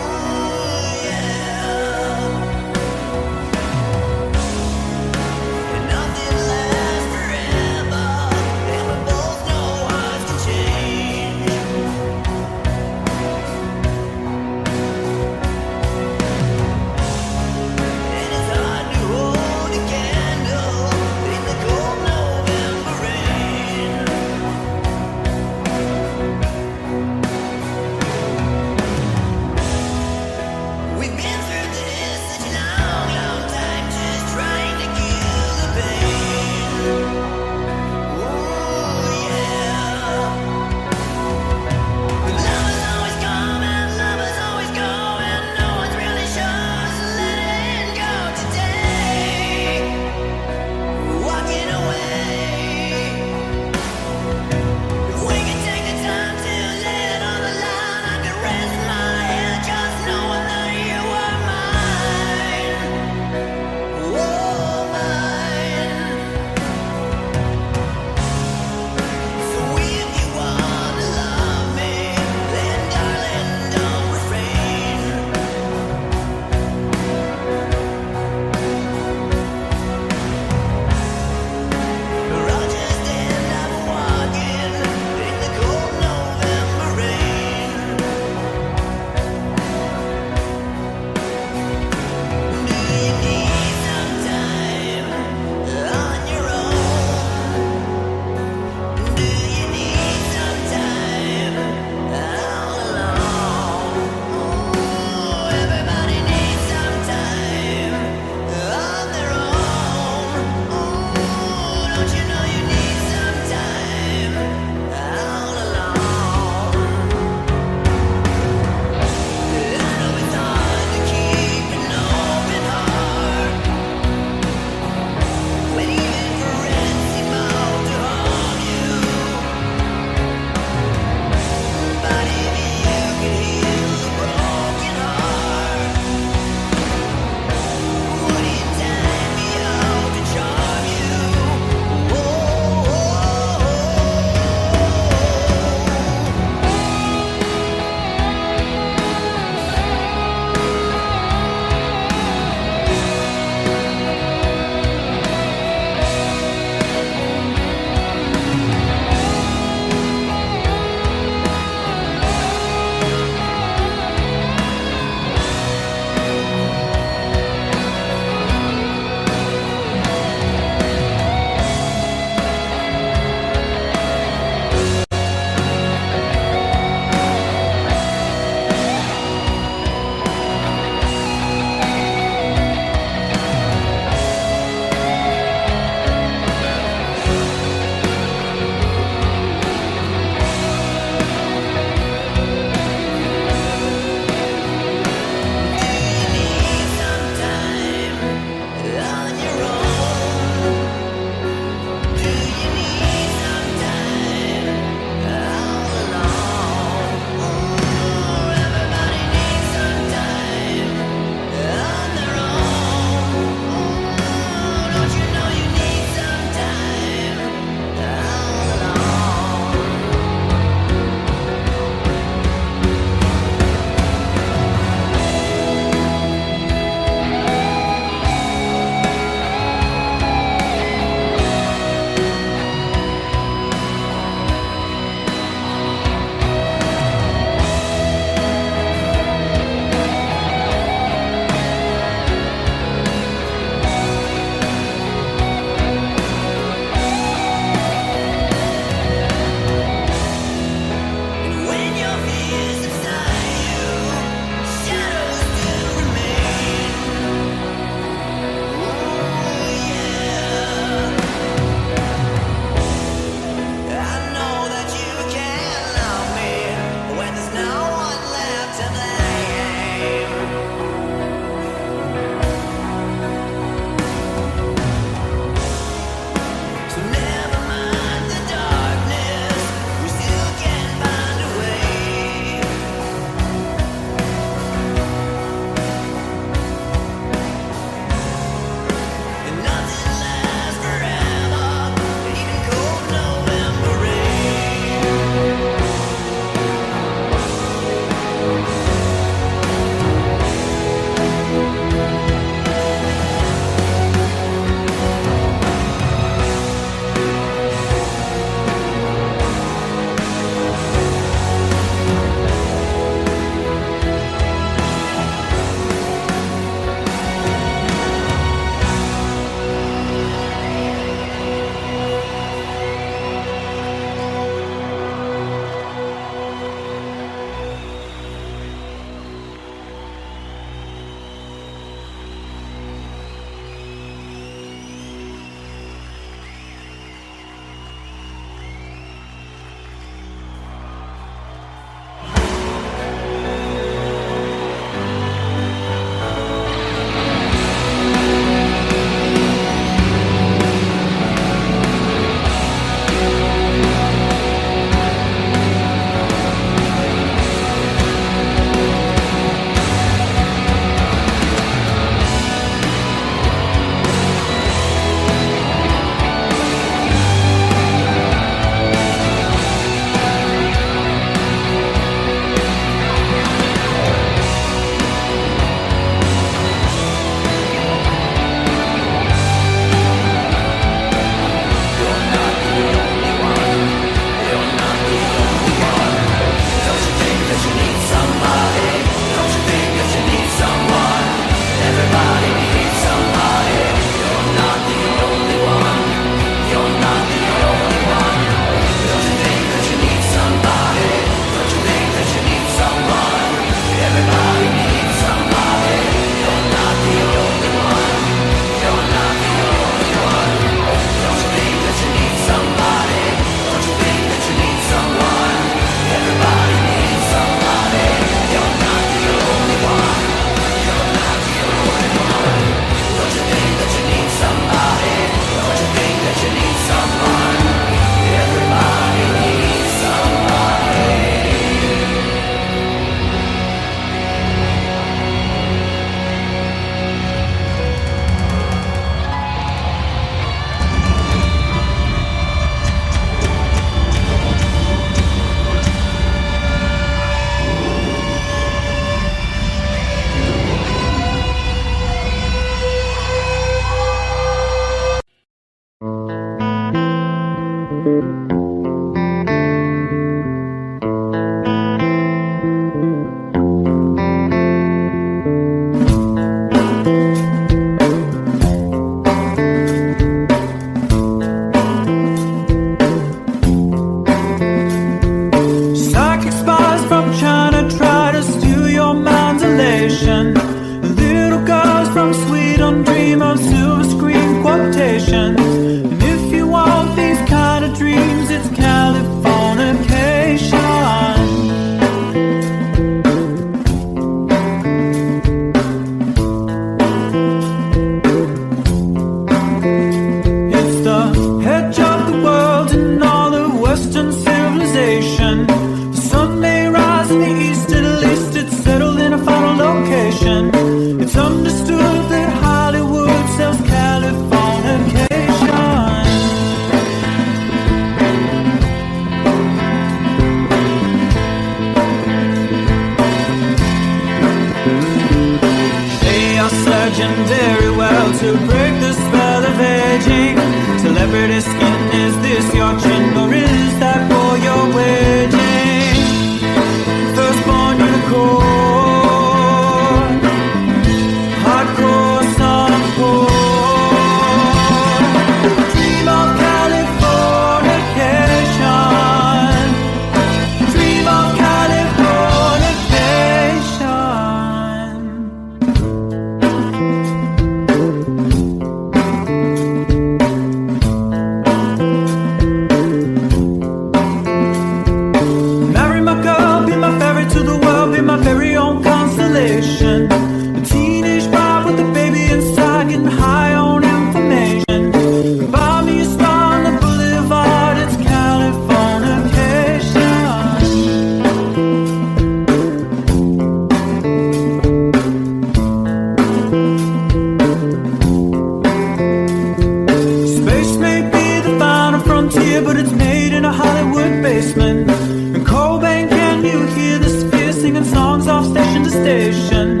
here, but it's made in a Hollywood basement. In Cobain, can you hear the sphere singing songs off station to station?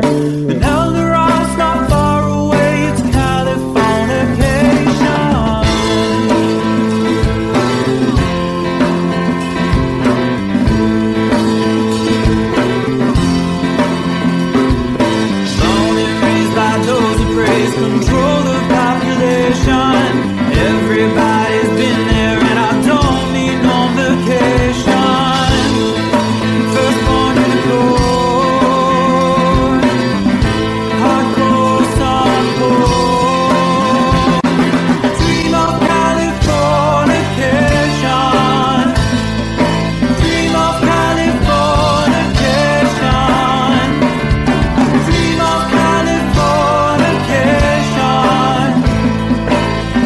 And El Dorado's not far away, it's Californication. Born and raised by those who praise control the population. Everybody's been there and I don't need no vacation. First born in the cold, hardcore, softcore. Dream of Californication. Dream of Californication. Dream of Californication.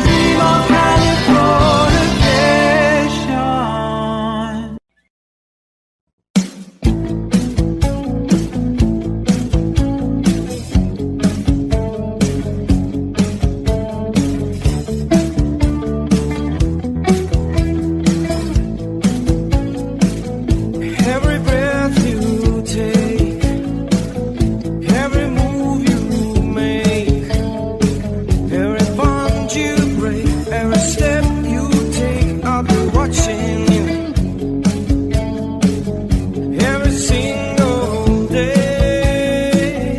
Dream of Californication. Every breath you take, every move you make, every bond you break, every step you take, I'll be watching you. Every single day,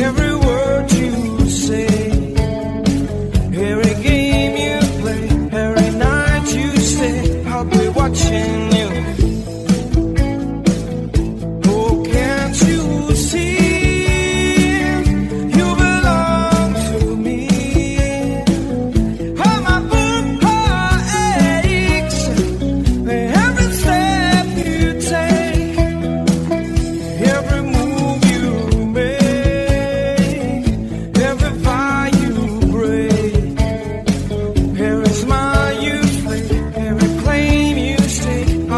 every word you say, every game you play, every night you stay, I'll be watching you. Oh, can't you see you belong to me? How my book aches every step you take, every move you make, every vow you break, every smile you fake, every claim you stake,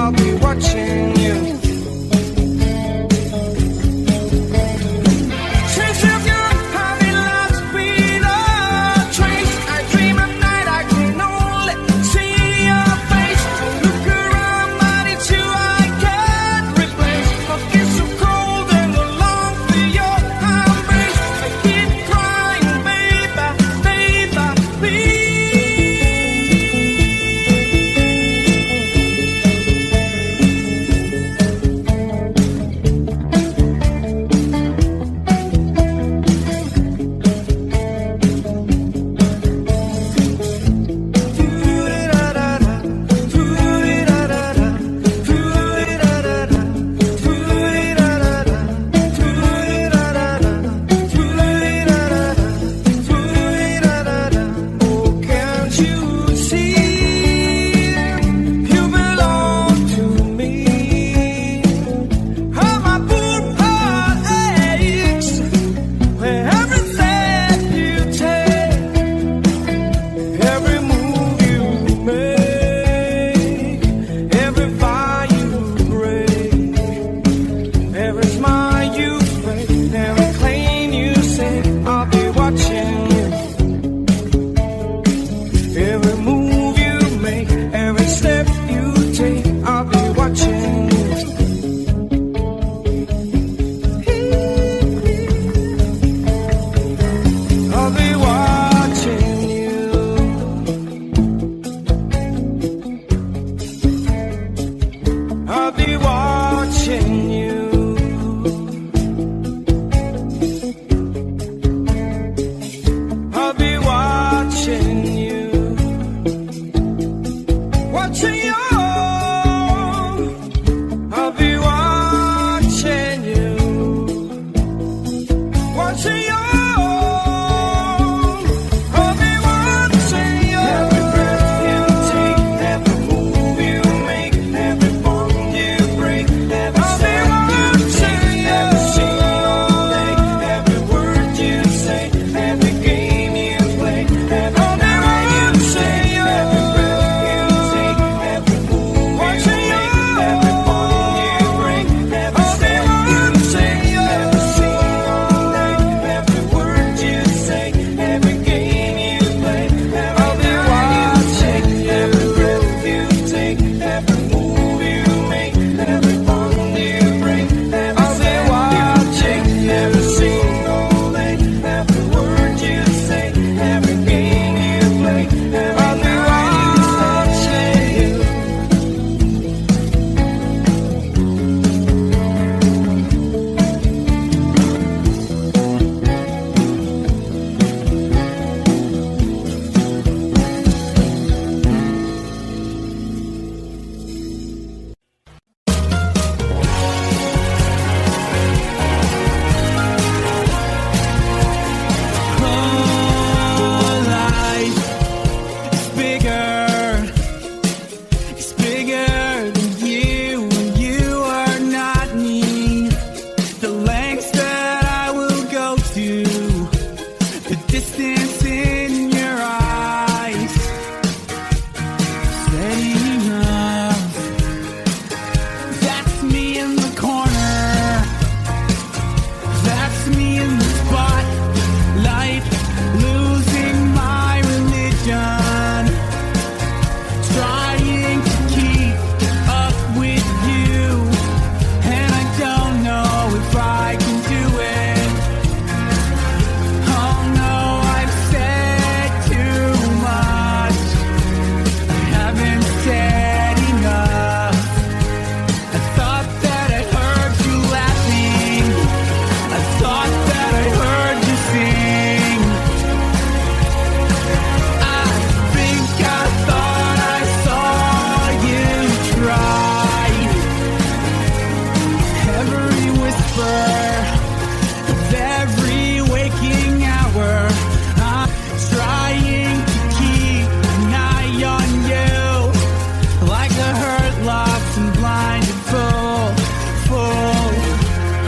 the hurt, lost and blinded, full.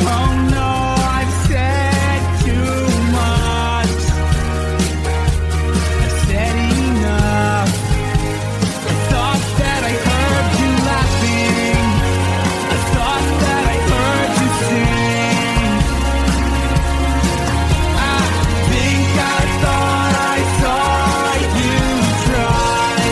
Oh no, I've said too much. I've said enough. I thought that I heard you laughing. I thought that I heard you sing. I think I thought I saw you try.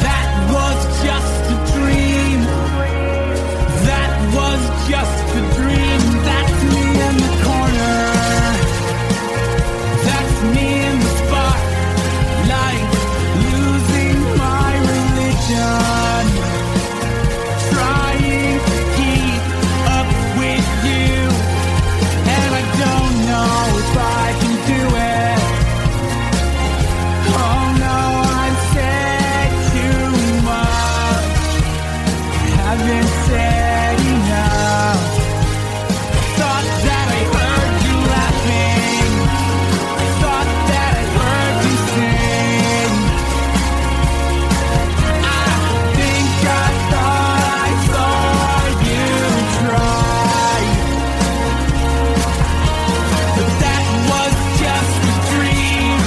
That was just a dream. That was just a dream. That's me in the corner. That's me in the spotlight, losing my religion, trying to keep up with you, and I don't know if I can do it. Oh no, I've said too much. Haven't said enough. Thought that I heard you laughing. Thought that I heard you sing. I think I thought I saw you try. But that was just a dream.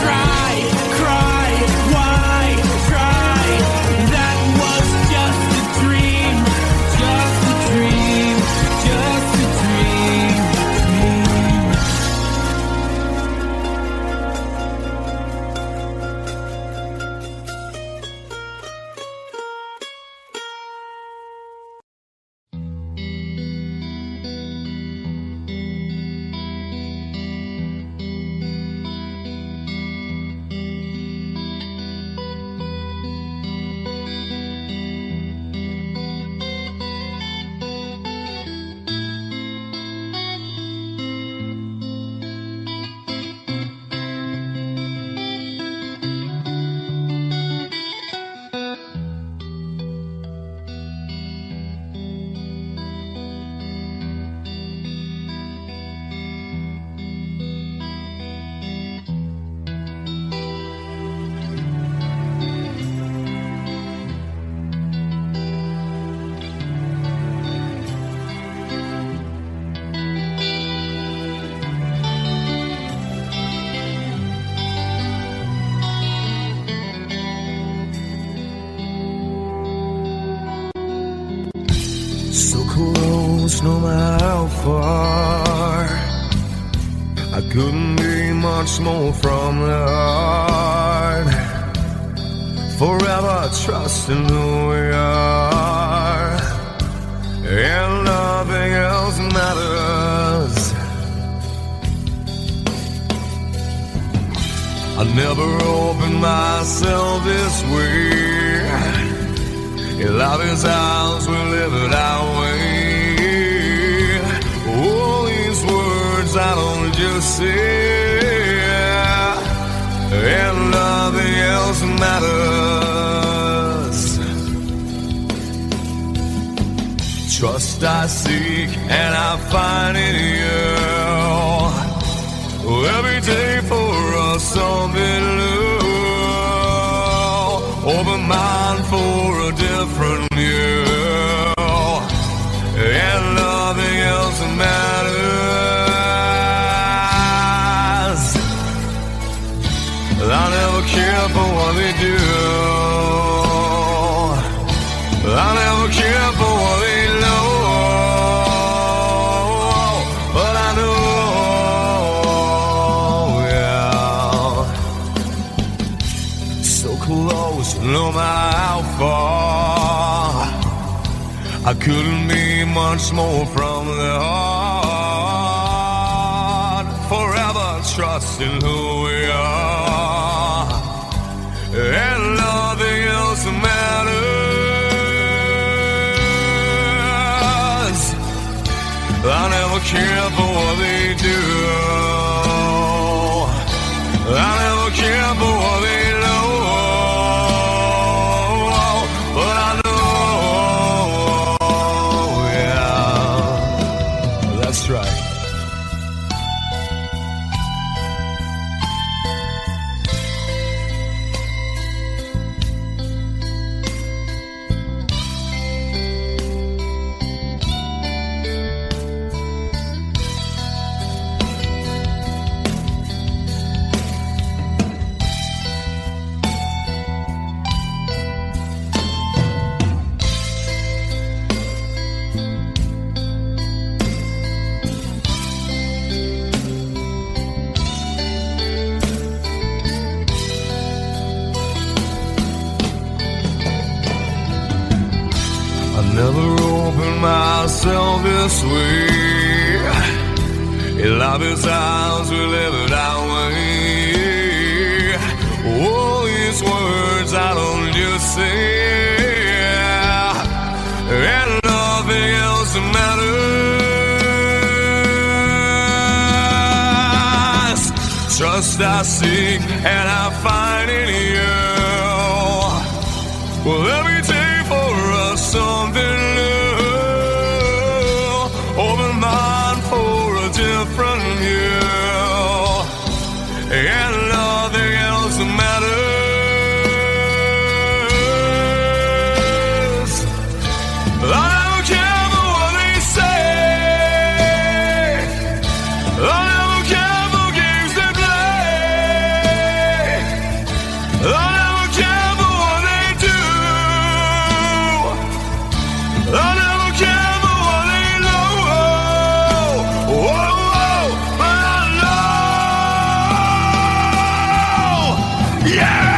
Try, cry, why try? That was just a dream. Just a dream. Just a dream. So close, no matter how far. I couldn't be much more from the heart. Forever trusting who we are, and nothing else matters. I never opened myself this way. In love is ours, we live it our way. All these words I don't just say, and nothing else matters. Trust I seek and I find in you. Every day for us something new. Open mind for a different view, and nothing else matters. I never care for what they do. I never care for what they know. But I know, yeah. So close, no matter how far. I couldn't be much more from the heart. Forever trusting who we are, and nothing else matters. I never care for what they do. I never care for what they know. But I know, yeah. That's right. Never opened myself this way. In love is ours, we live it our way. All these words I don't just say, and nothing else matters. Trust I seek and I find in you. Well, every day for us something new. Open mind for a different view, and nothing else matters. I don't care for what they say. I don't care for games they play. I don't care for what they do. I never care for what they know. Whoa, but I know. Yeah!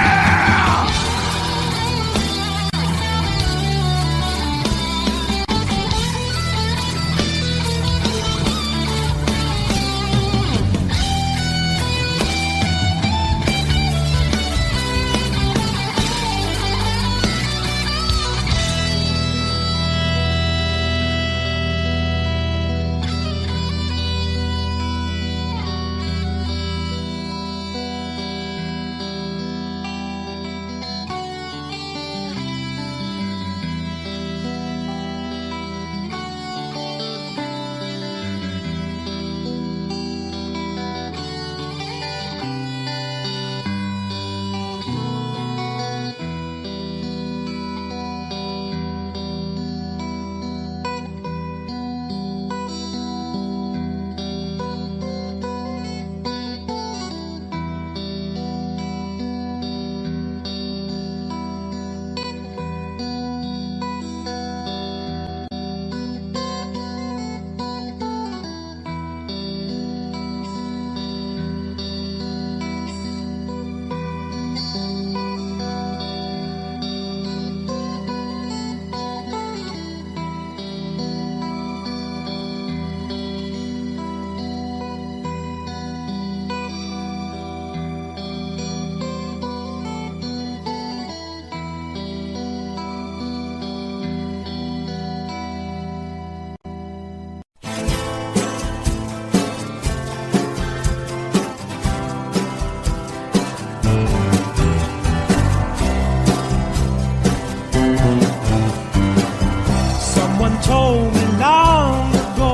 Someone told me long ago,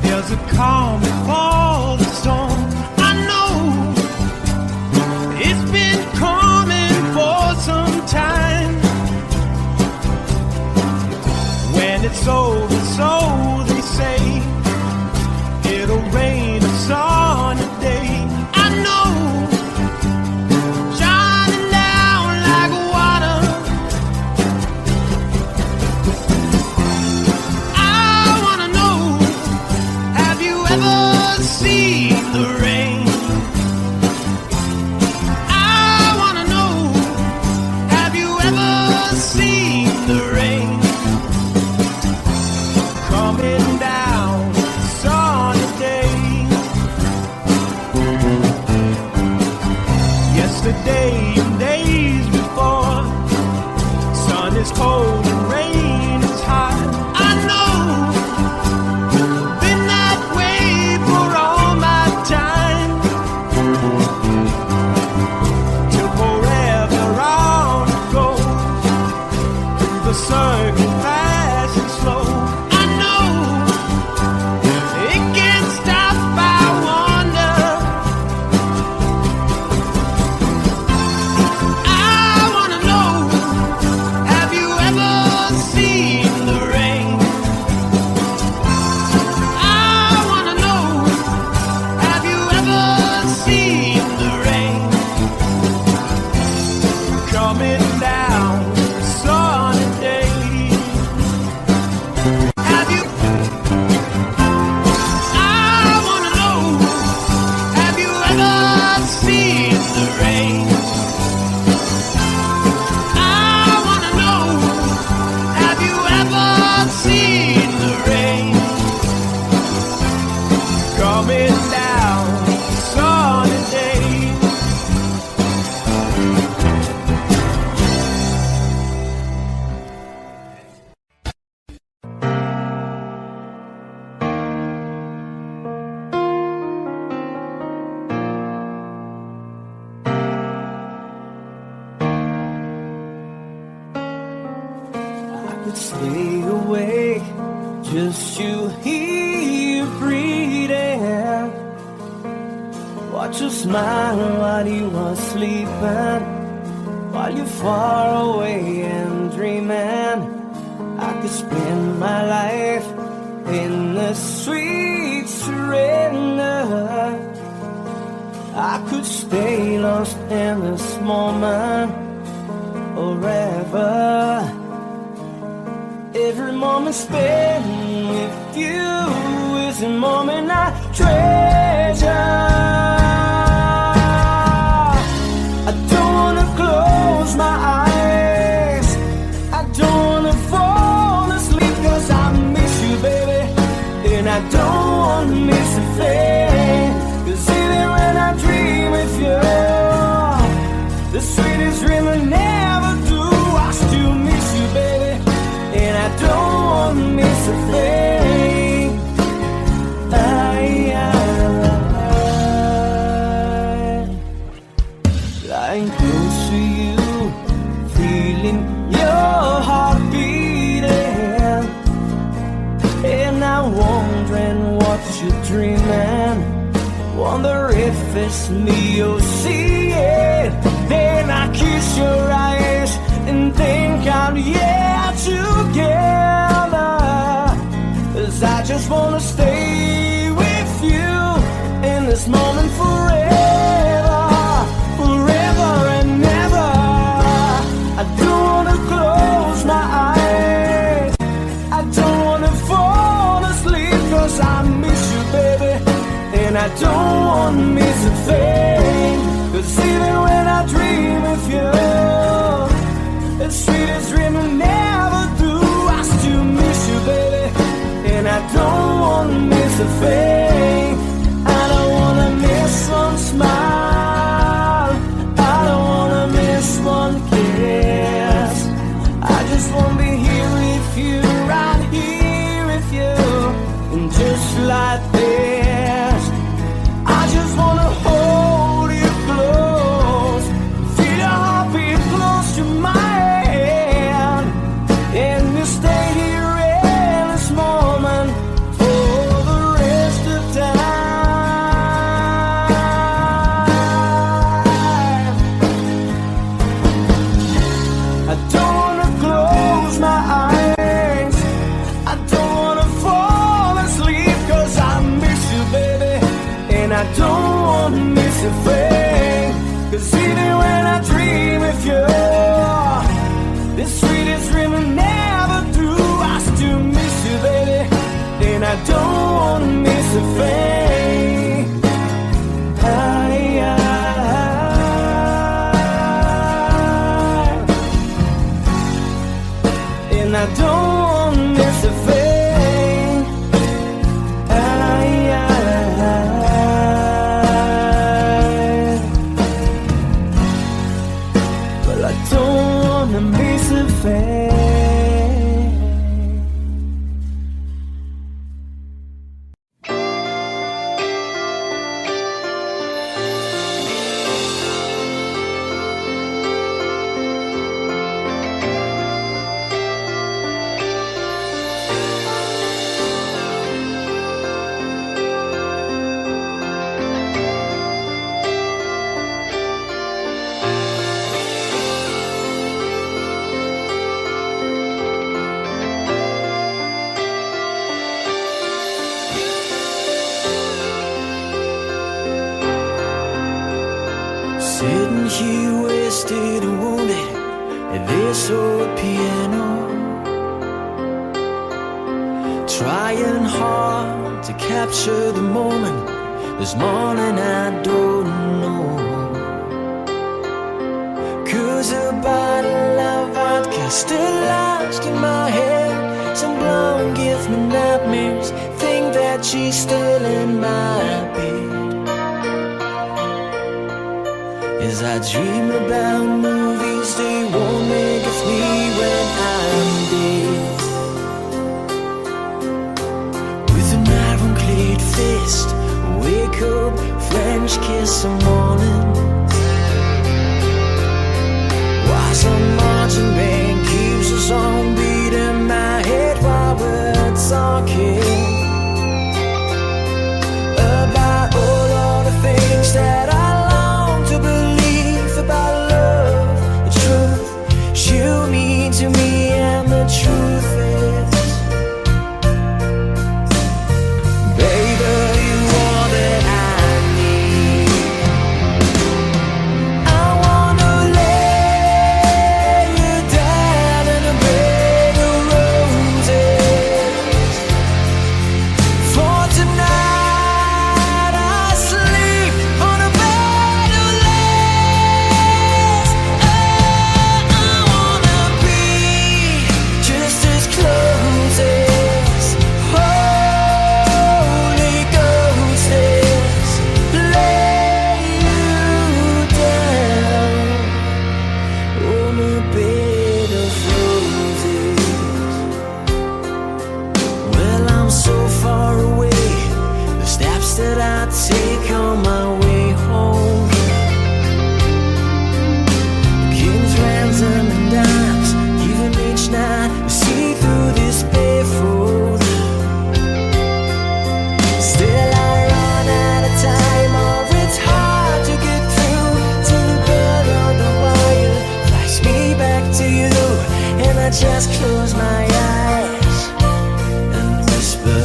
there's a calm before the storm. I know it's been coming for some time. When it's over, so they say, it'll rain a sunny day. I know, shining down like water. I wanna know, have you ever wish you here breathing. Watch you smile while you are sleeping, while you're far away and dreaming. I could spend my life in the sweet surrender. I could stay lost in this moment forever. Every moment spent with you is a moment I treasure. I don't wanna close my eyes, I don't wanna fall asleep, 'cause I miss you, baby, and I don't wanna miss a thing. 'Cause even when I dream of you, the sweetest dream I never do, I still miss you, baby, and I don't wanna miss a thing. Lying close to you, feeling your heart beating, and I'm wondering what you're dreaming. Wonder if it's me you're seeing. Then I kiss your eyes and think I'm together. 'Cause I just wanna stay with you in this moment forever, forever and ever. I don't wanna close my eyes, I don't wanna fall asleep, 'cause I miss you, baby, and I don't wanna miss a thing. 'Cause even when I dream of you, the sweetest dream I never do, I still miss you, baby, and I don't wanna miss a thing. I don't wanna miss one smile, I don't wanna miss one kiss. I just wanna be here with you, right here with you, and just like this, I just wanna hold you close, feel your heartbeat close to mine, and you stay here in this moment for the rest of time. I don't wanna close my eyes, I don't wanna fall asleep, 'cause I miss you, baby, and I don't wanna miss a thing. 'Cause even when I dream of you, the sweetest dream I never do, I still miss you, baby, and I don't wanna miss a thing. And I don't wanna miss a thing. Well, I don't wanna miss a thing. Sitting here wasted and wounded at this old piano, trying hard to capture the moment. This morning I don't know, 'cause a bottle of vodka still lodged in my head. Some blonde gives me nightmares, think that she's still in my bed. As I dream about movies they won't make of me when I'm dead. With an ironclad fist, wake up, French kiss the morning. While some marching band keeps us on beating my head while we're talking. I just close my eyes and whisper,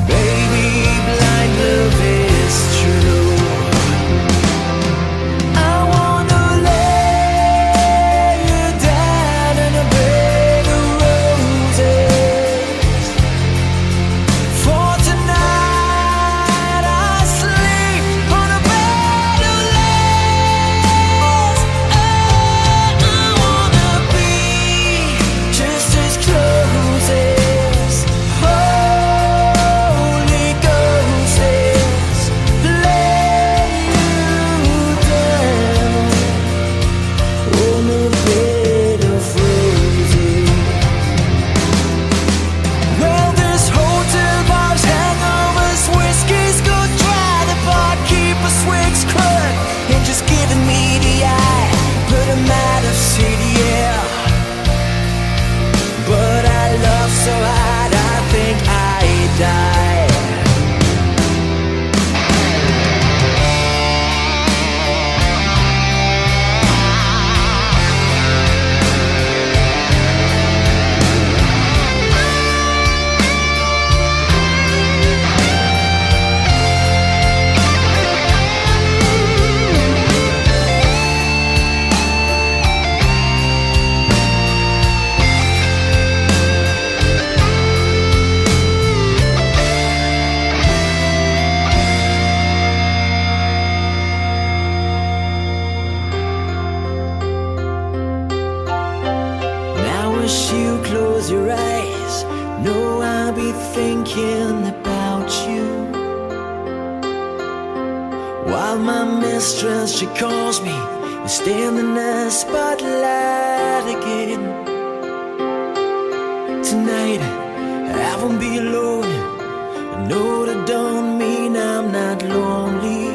baby, blind love is true. I wanna lay you down in a bed of roses. For tonight I sleep on a bed of lace. I wanna be just as close as Holy Ghost is. Lay you down on a bed of roses. Well, this hotel bar's hangovers, whiskey's go dry. The barkeeper swigs crud and just giving me the eye. Put him out of city, yeah. But I love so hard, I think I die. Now as you close your eyes, know I'll be thinking about you. While my mistress, she calls me and stand in the spotlight again. Tonight I won't be alone. I know that don't mean I'm not lonely.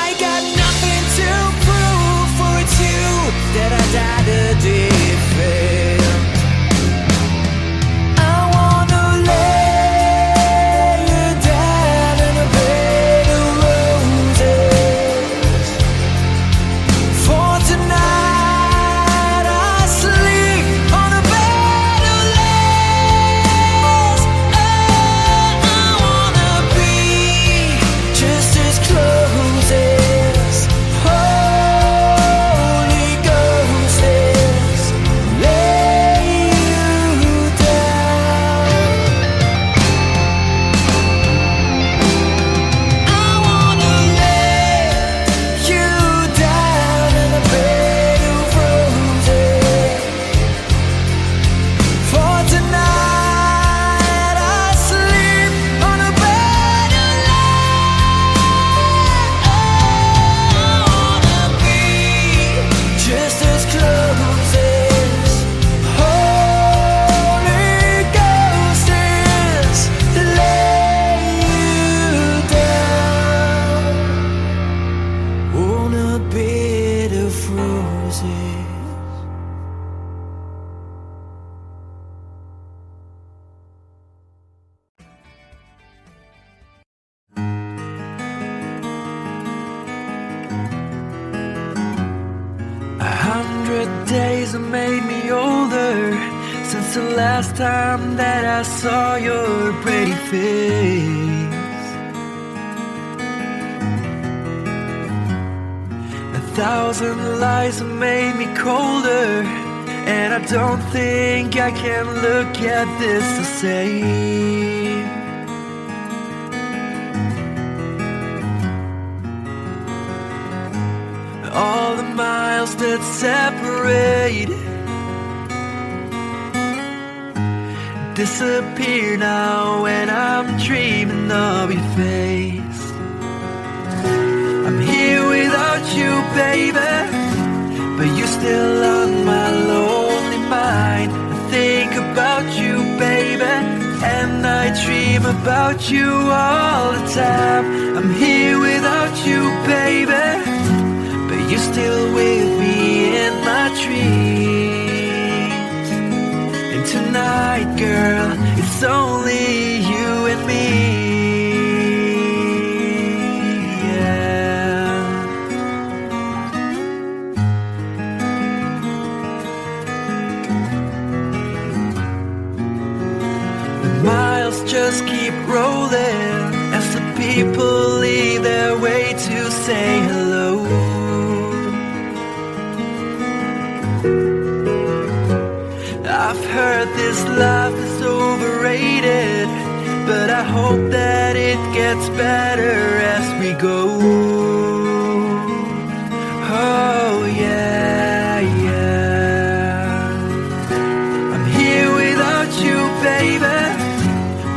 I got nothing to prove, for it's you that I died to defend. I wanna lay you down in a bed of roses. For tonight I sleep on a bed of lace. I wanna be just as close as Holy Ghost is. Lay you down. I wanna lay you down in a bed of roses. For tonight I sleep on a bed of lace. I wanna be just as close as Holy Ghost is. Lay you down on a bed of roses. A 100 days have made me older since the last time that I saw your pretty face. 1,000 lies have made me colder, and I don't think I can look at this the same. All the miles that separate disappear now when I'm dreaming of your face. I'm here without you, baby, but you're still on my lonely mind. I think about you, baby, and I dream about you all the time. I'm here without you, baby, but you're still with me in my dreams. And tonight, girl, it's only you and me. Yeah. just keep rolling as the people lead their way to say hello. I've heard this life is overrated, but I hope that it gets better as we go. Oh yeah, yeah. I'm here without you, baby,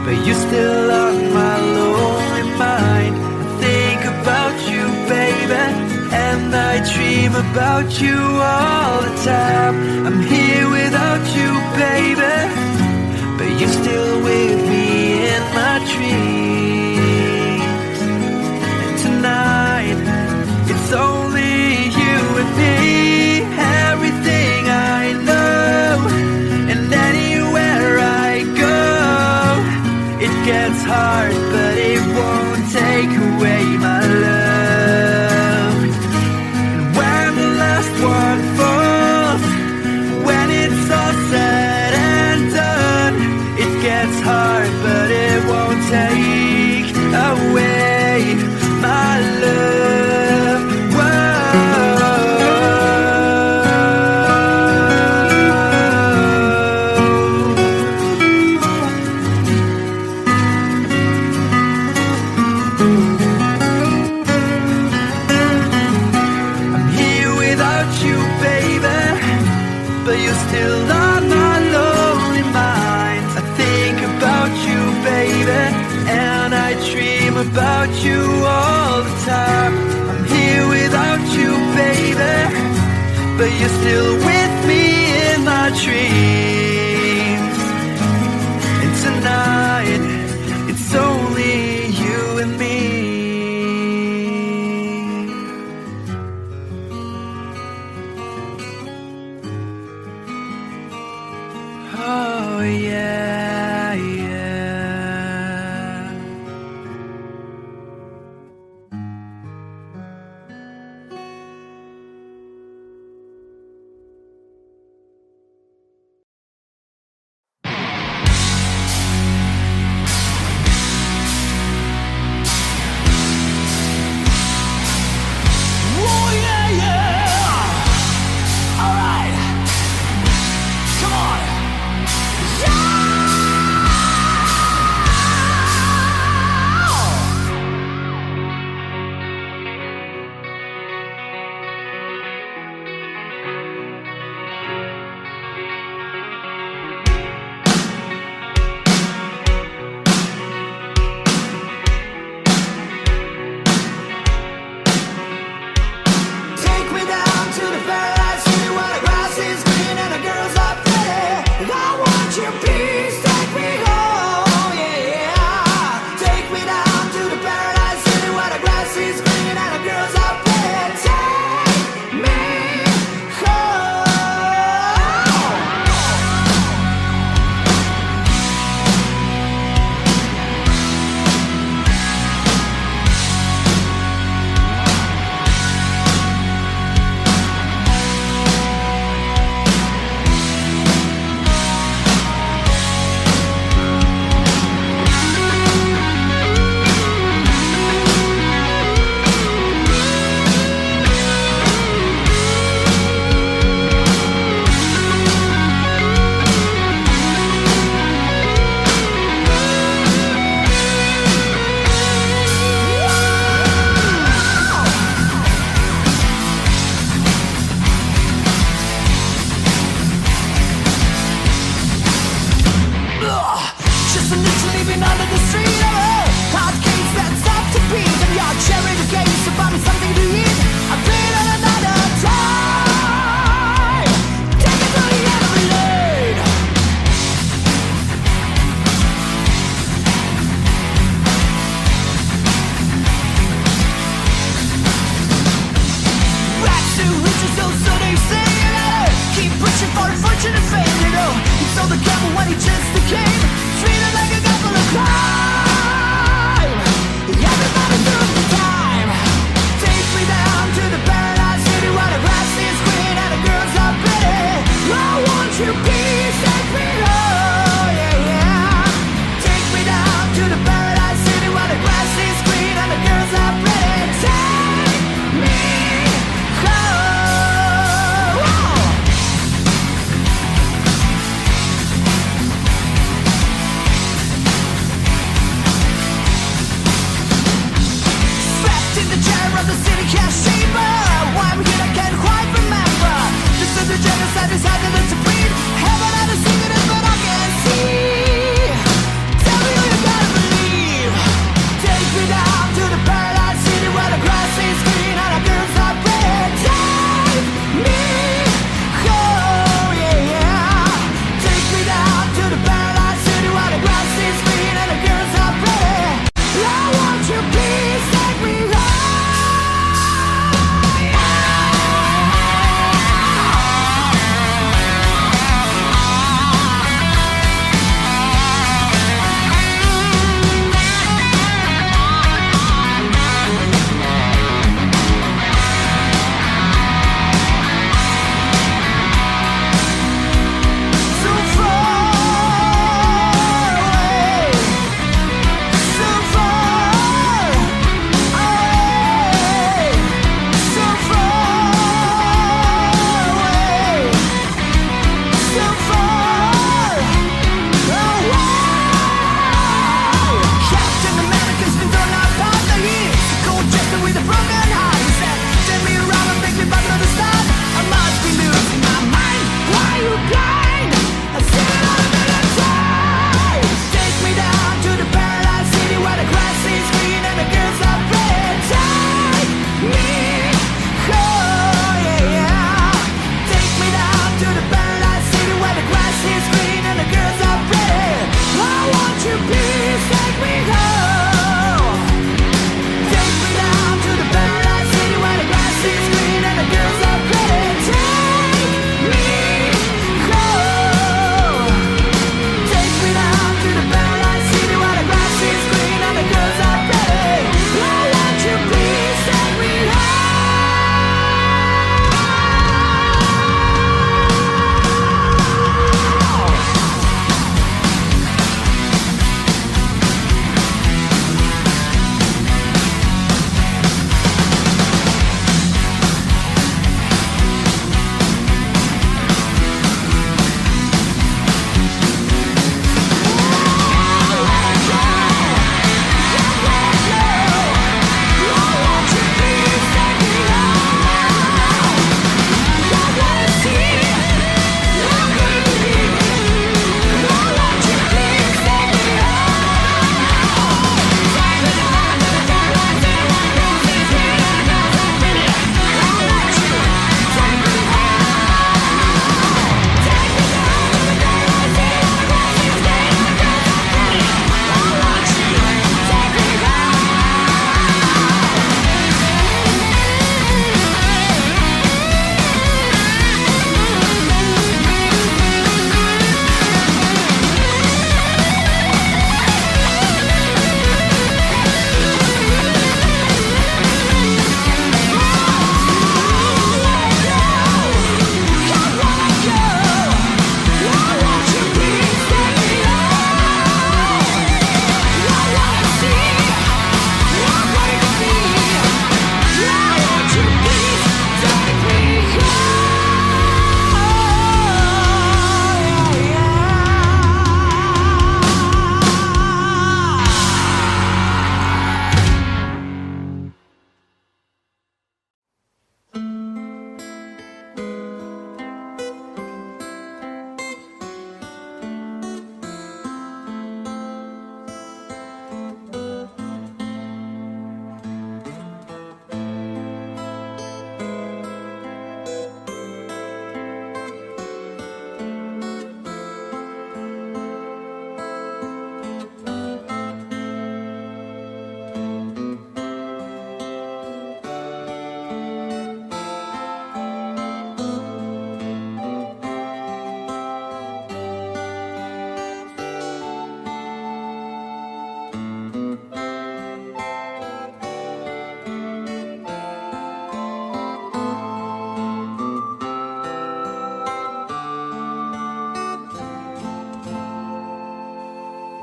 but you're still on my lonely mind. I think about you, baby, and I dream about you all the time. I'm here without you, baby, but you're still with me in my dreams. And tonight, it's only you and me, everything I know. And anywhere I go, it gets hard, but it won't take away my love. And when the last one falls, when it's all said and done, it gets hard, but it won't take away my love. I'm here without you, baby, but you're still on my lonely mind. I think about you, baby, and I dream about you all the time. I'm here without you, baby, but you're still with me in my dreams. And tonight, it's only you and me. Oh yeah, yeah.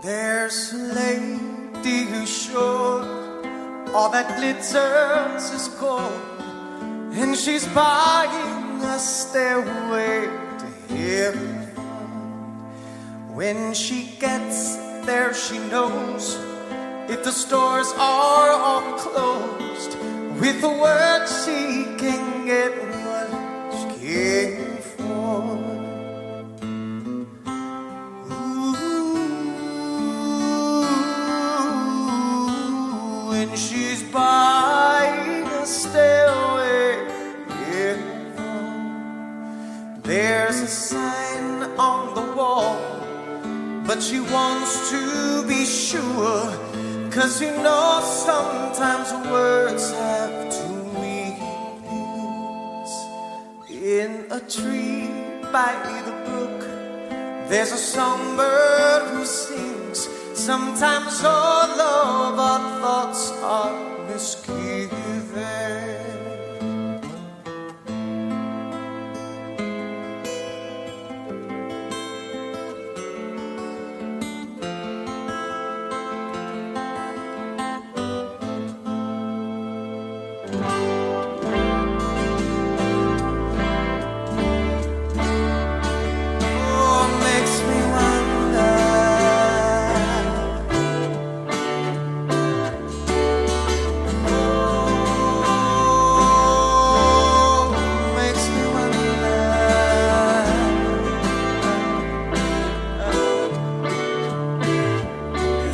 There's a lady who's sure all that glitters is gold, and she's buying a stairway to heaven. When she gets there, she knows if the stores are all closed, with the word she can get what she came for. When she's buying a stairway, yeah. There's a sign on the wall, but she wants to be sure, 'cause you know sometimes words have two meanings. In a tree by the brook, there's a songbird who sings. Sometimes all of our thoughts are misgiven.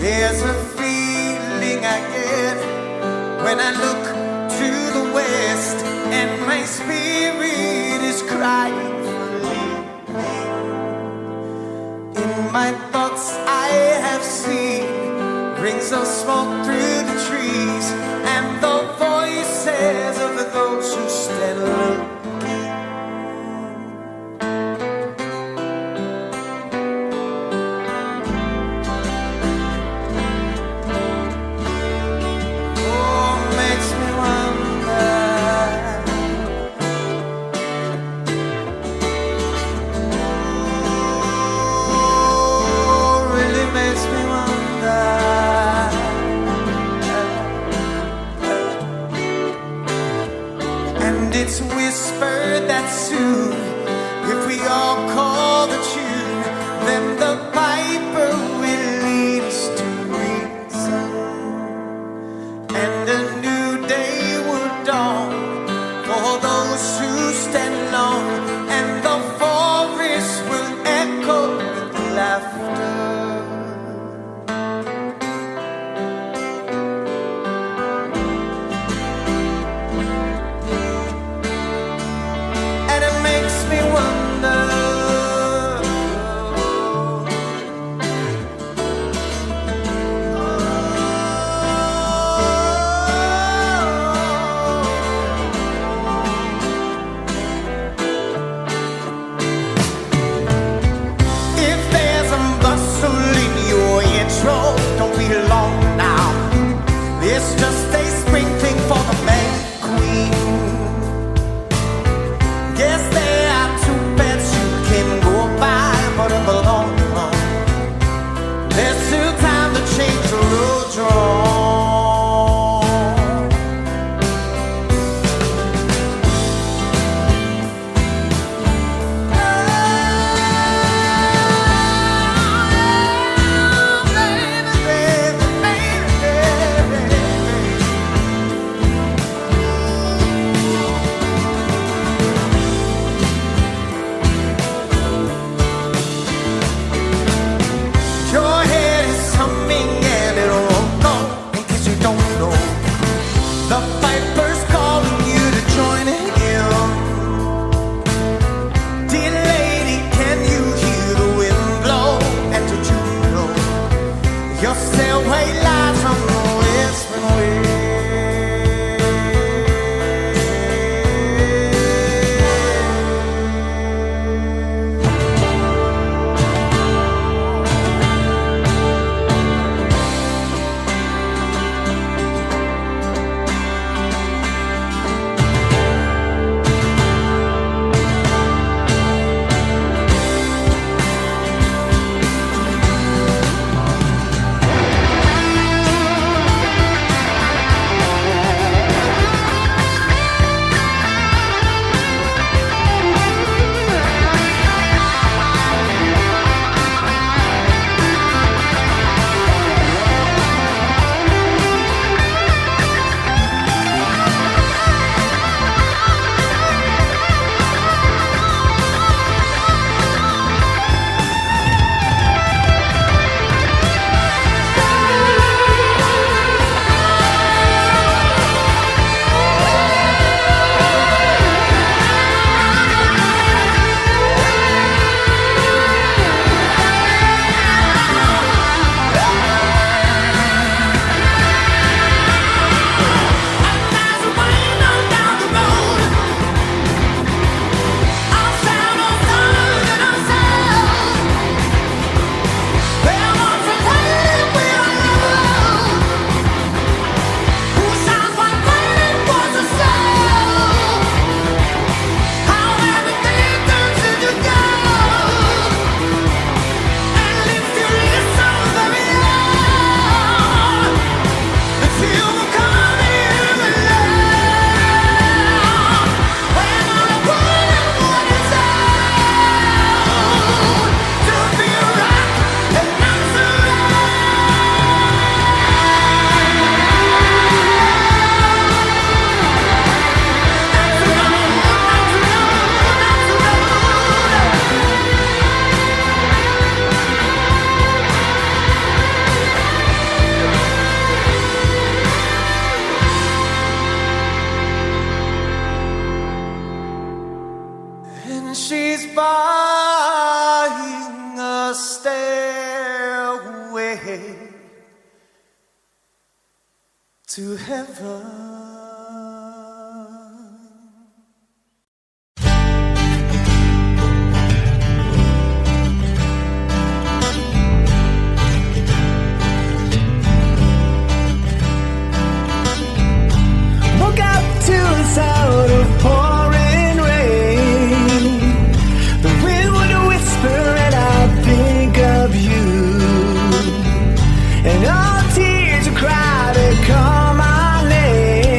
There's a feeling I get when I look to the west, and my spirit is crying for leaving. In my thoughts I have seen rings of smoke through the trees, and the voices of those who stand looking. It's whispered that soon, if we all call the tune, then the piper will lead us to reason, and a new day will dawn for those who stand alone, and the forest will echo with laughter. Don't be long now. It's just a sprinkling for the man queen. Guess there are two beds you can go by, but in the long run, there's still time to change the road you're on. to heaven. Woke up to the sound of pouring rain. The wind would whisper and I think of you. And all tears would cry to call my name.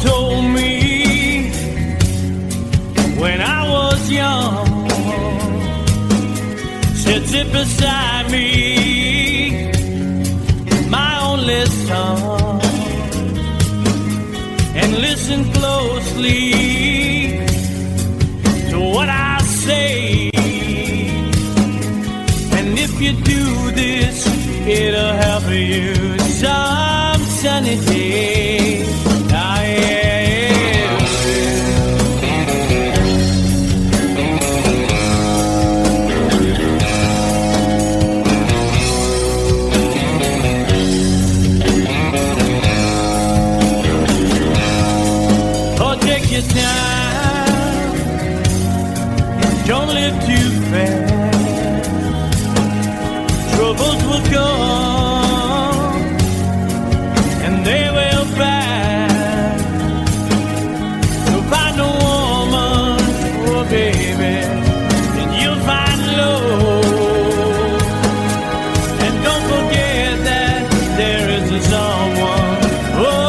told me when I was young, said sit beside me, my only son, and listen closely to what I say. And if you do this, it'll help you some sunny day. Ah, yeah. Your time, don't live too fast. Troubles will come and they will pass. You'll find a woman, oh baby, and you'll find love. And don't forget that there is a someone. Oh,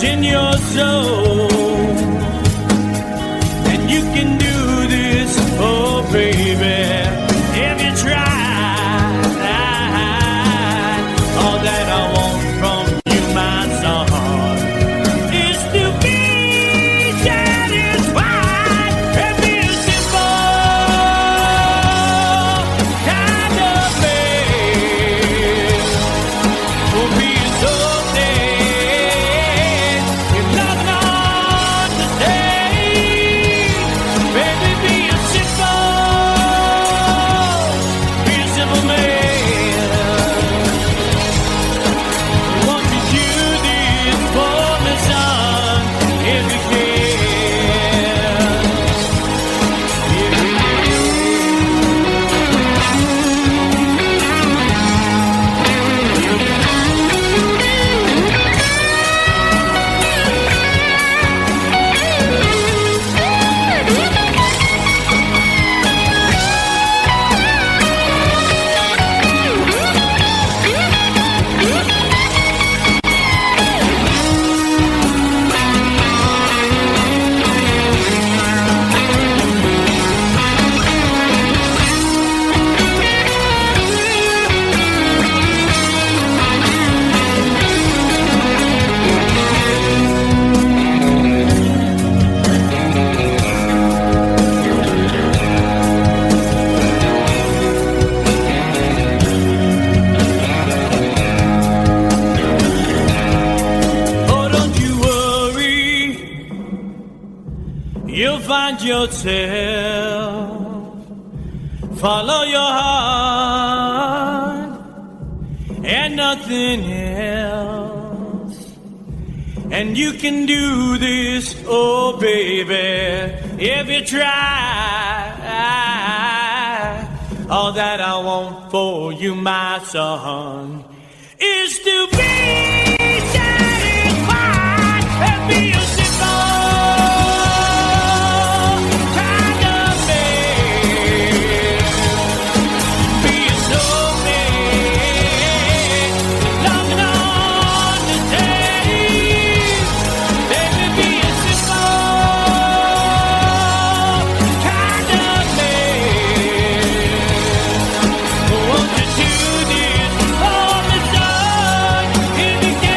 in your soul, and you can do this, oh baby, if you try. All that I want from you, my son, is to be satisfied and be a simple kind of man. Will be so find yourself, follow your heart and nothing else. And you can do this, oh baby, if you try. All that I want for you, my son, is to be satisfied and be a in the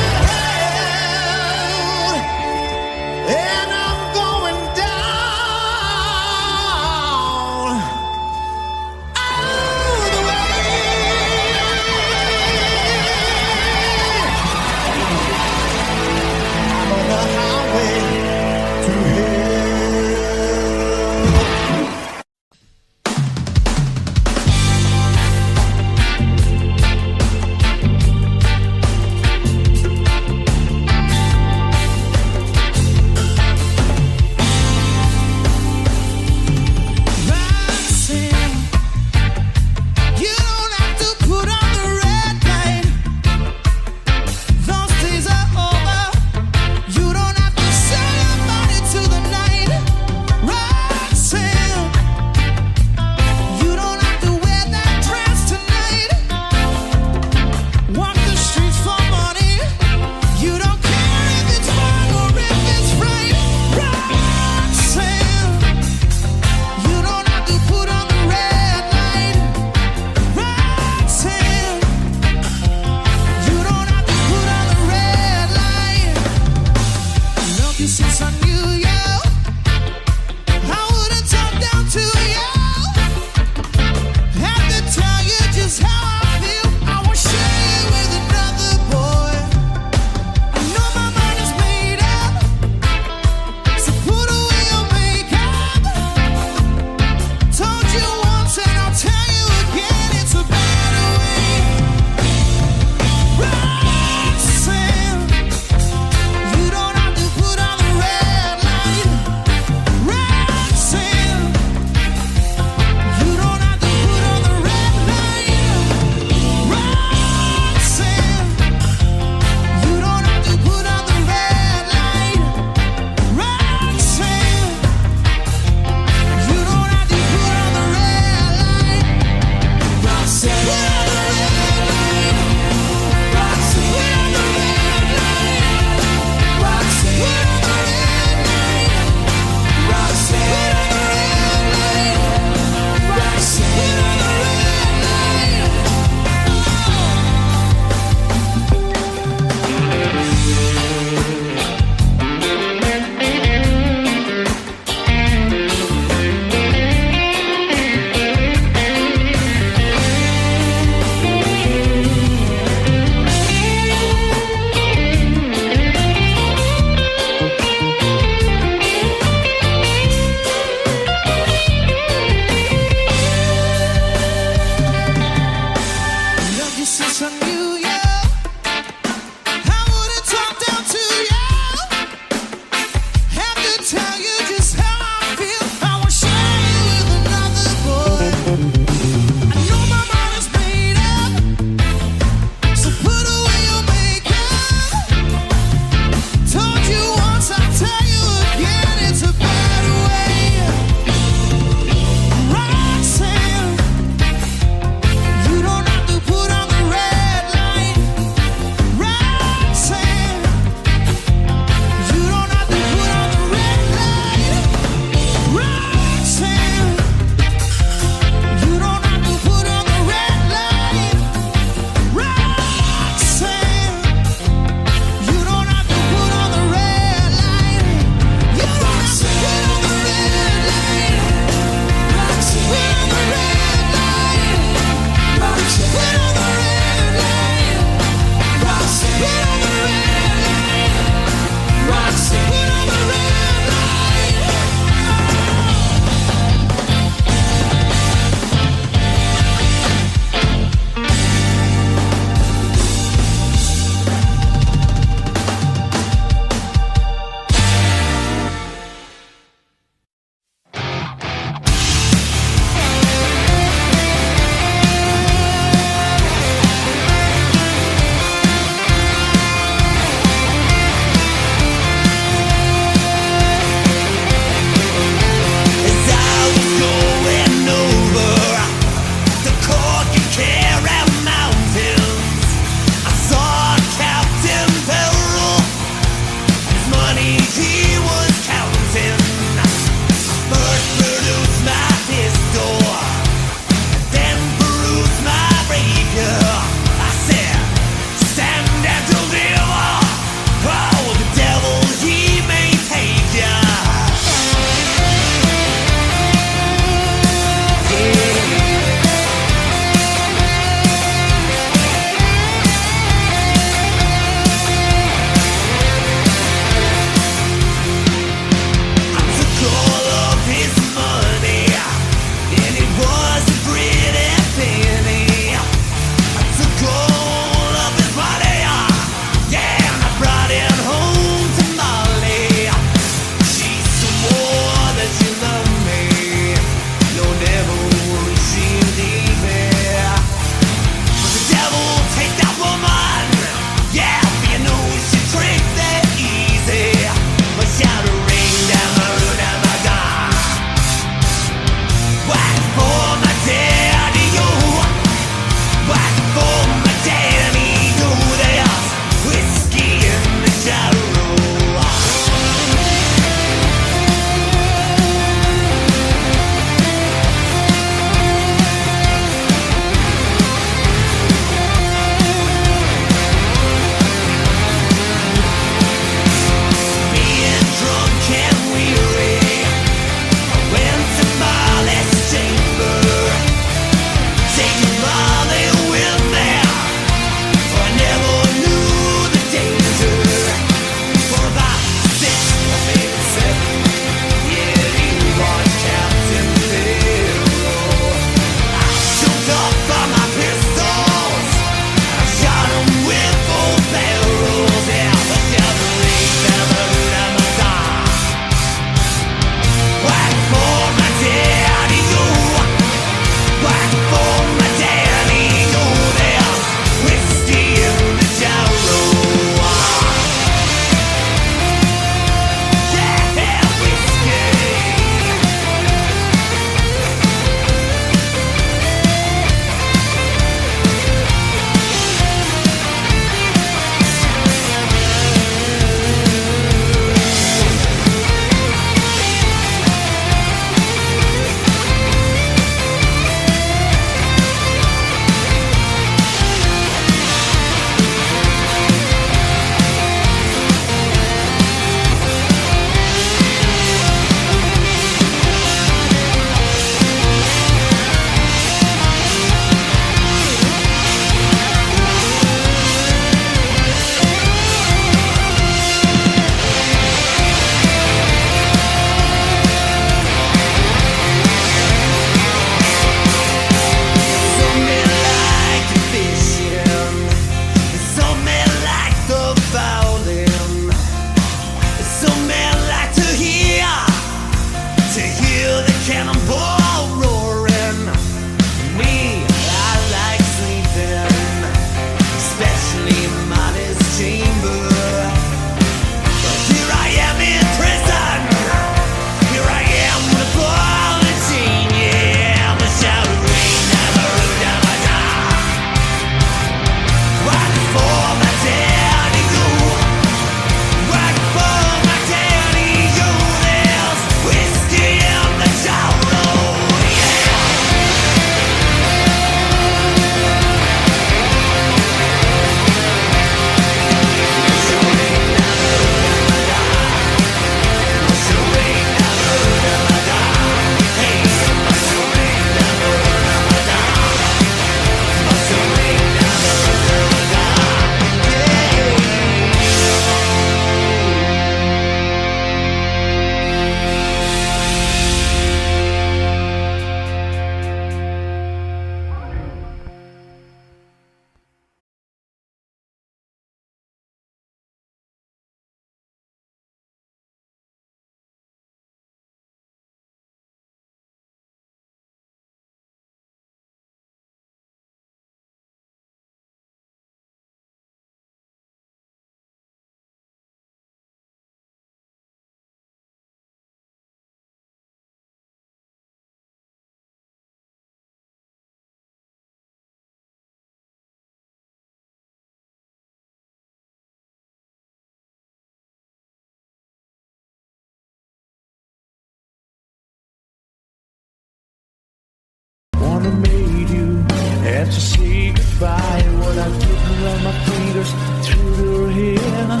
through your hair,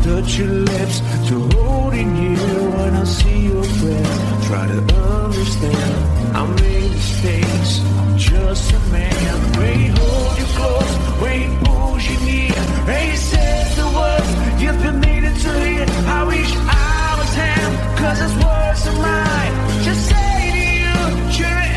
touch your lips to hold in here when I see your breath. Try to understand, I made mistakes, I'm just a man. When he holds you close, when he pulls you near, and he says the words you've been needing to hear. I wish I was him, 'cause his words are mine. Just say to you, you're an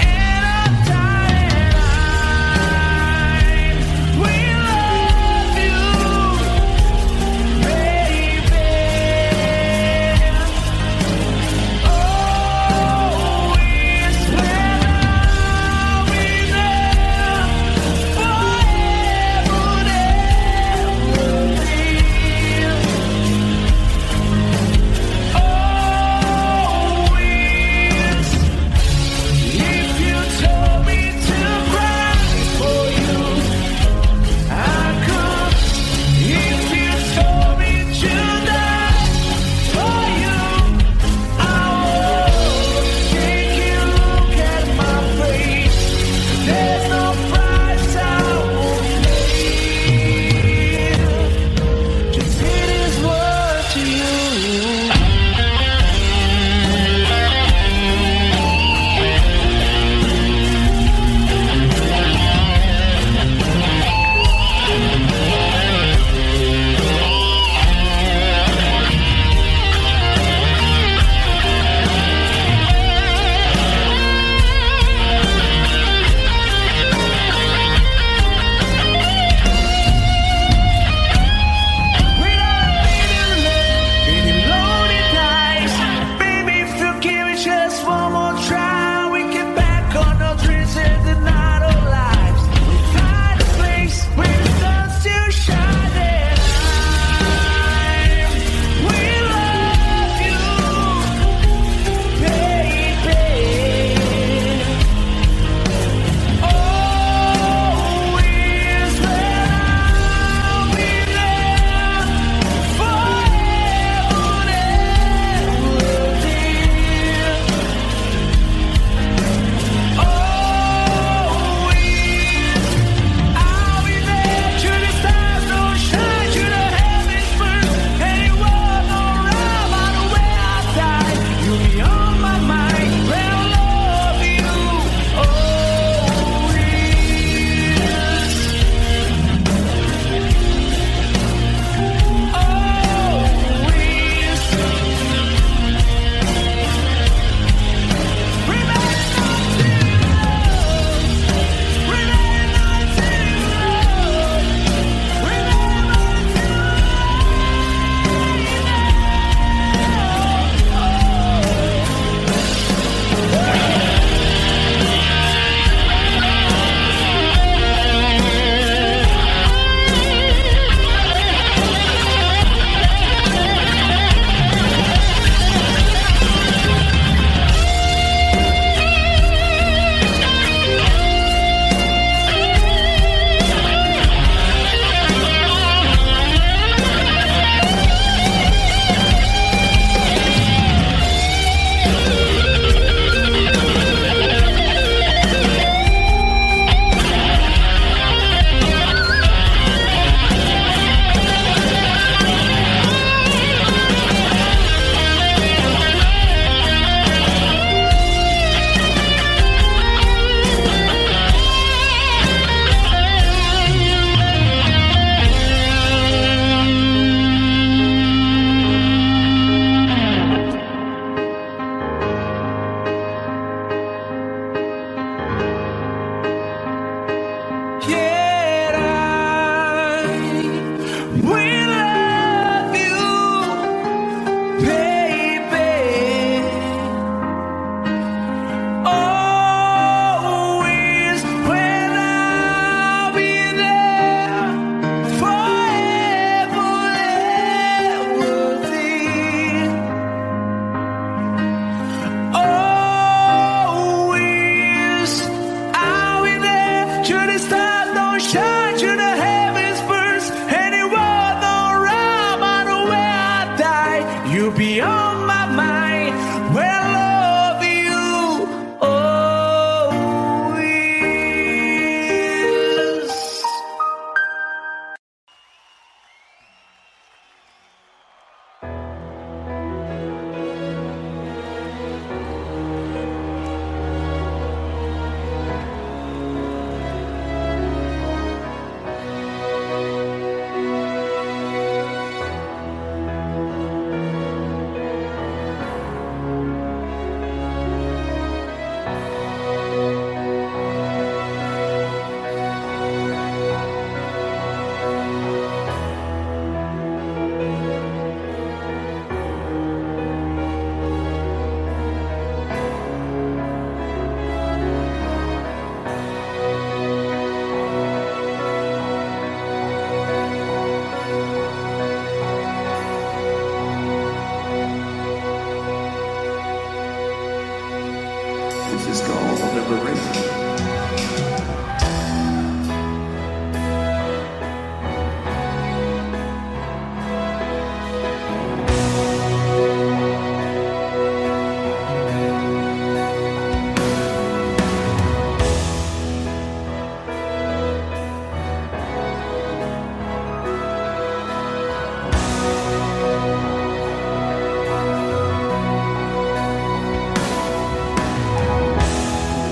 called liberation.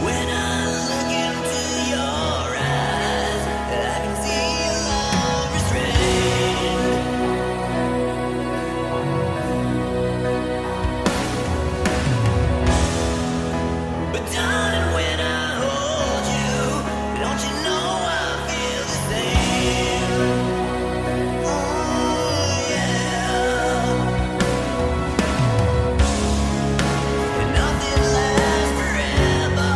When I look into your eyes, I can see a love restrained. But darling, when I hold you, don't you know I feel the same? Oh yeah. And nothing lasts forever.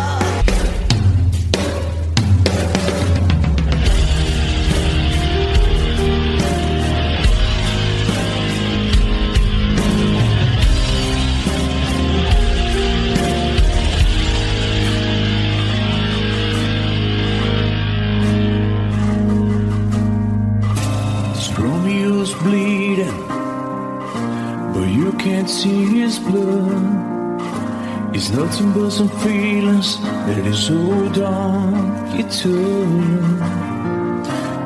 Romeo's bleeding, but you can't see his blood. It's nothing but some feelings that is hold on you to.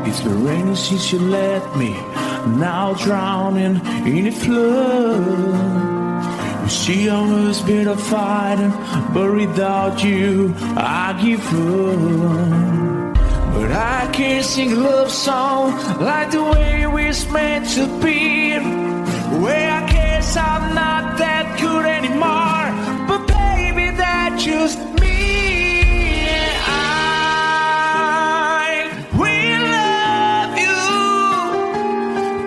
It's been raining since you left me, now drowning in a flood. You see, I was better fighting, but without you, I give up. But I can't sing a love song like the way we're meant to be. Where I guess I'm not that good anymore, but baby, that's just me. I will love you,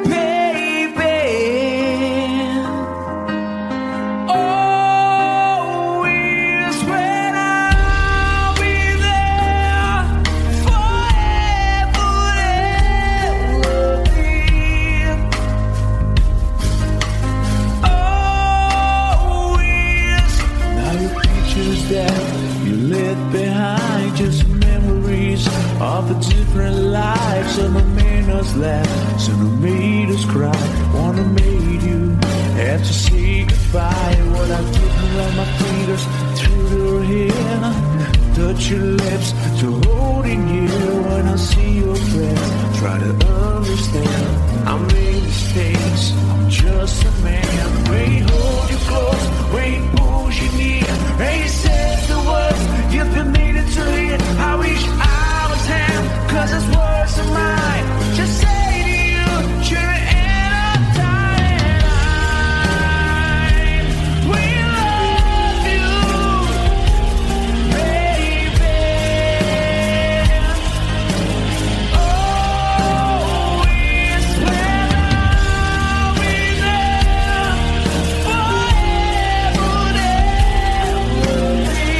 baby. Always when I'll be there forever and ever. Always. Now your pictures that you left behind, just memories of the different lives. Some have made us laugh, some have made us cry. One have made you have to say goodbye. What I did around my fingers through your hair, touch your lips to holding you. When I see your face, try to understand. I made mistakes, I'm just a man. When he hold you close, when he pulls you near, and he says the words you've been needing to hear. I wish I was him, 'cause his words are mine. Just say to you, you're in a time. We love you, baby. Always when I'll be there forever and ever.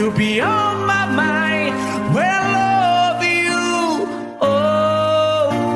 you'll be on my mind. Well, I love you always.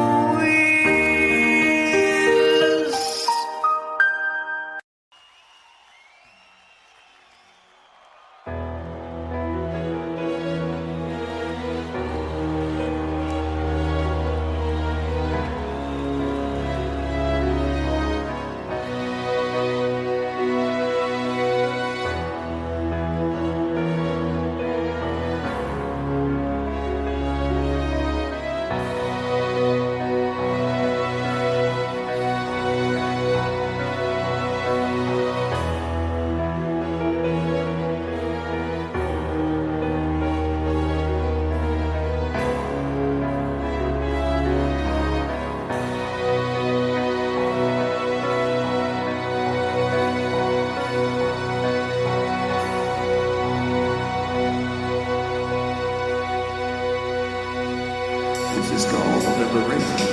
This is called liberation.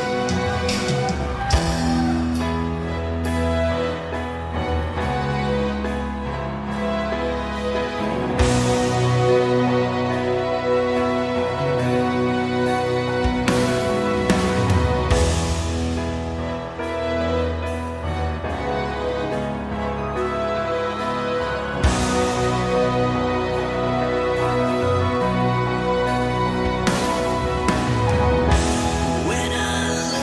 When I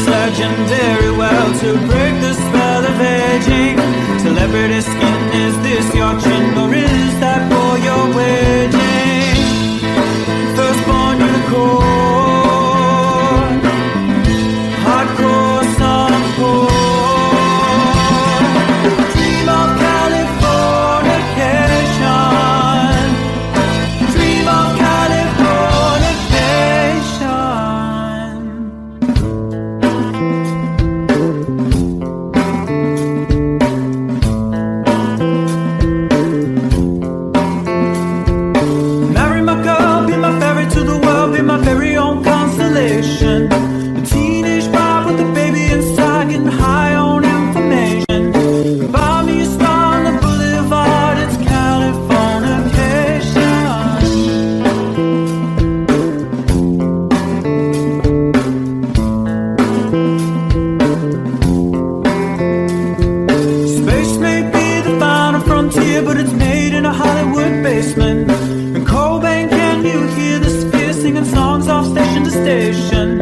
legendary well to break the spell of aging. Celebrity skin, is this your chin or is that for your waging? Firstborn unicorn, hardcore softcore. Dream of Californication, dream of Californication. Marry my girl, be my ferry to the world, be my very own constellation. A teenage bride with a baby inside, getting high on information. Buy me a star on the boulevard, it's Californication. Space may be the final frontier, but it's made in a Hollywood basement. And Cobain, can you hear the sphere singing songs off station to station?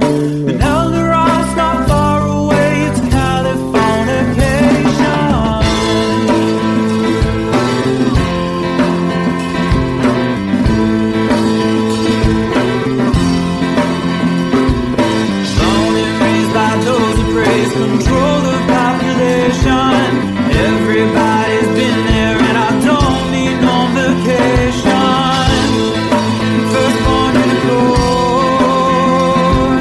And El Dorado's not far away, it's Californication. Born and raised by those who praise control the population. Everybody's been there and I don't need no vacation. Firstborn unicorn,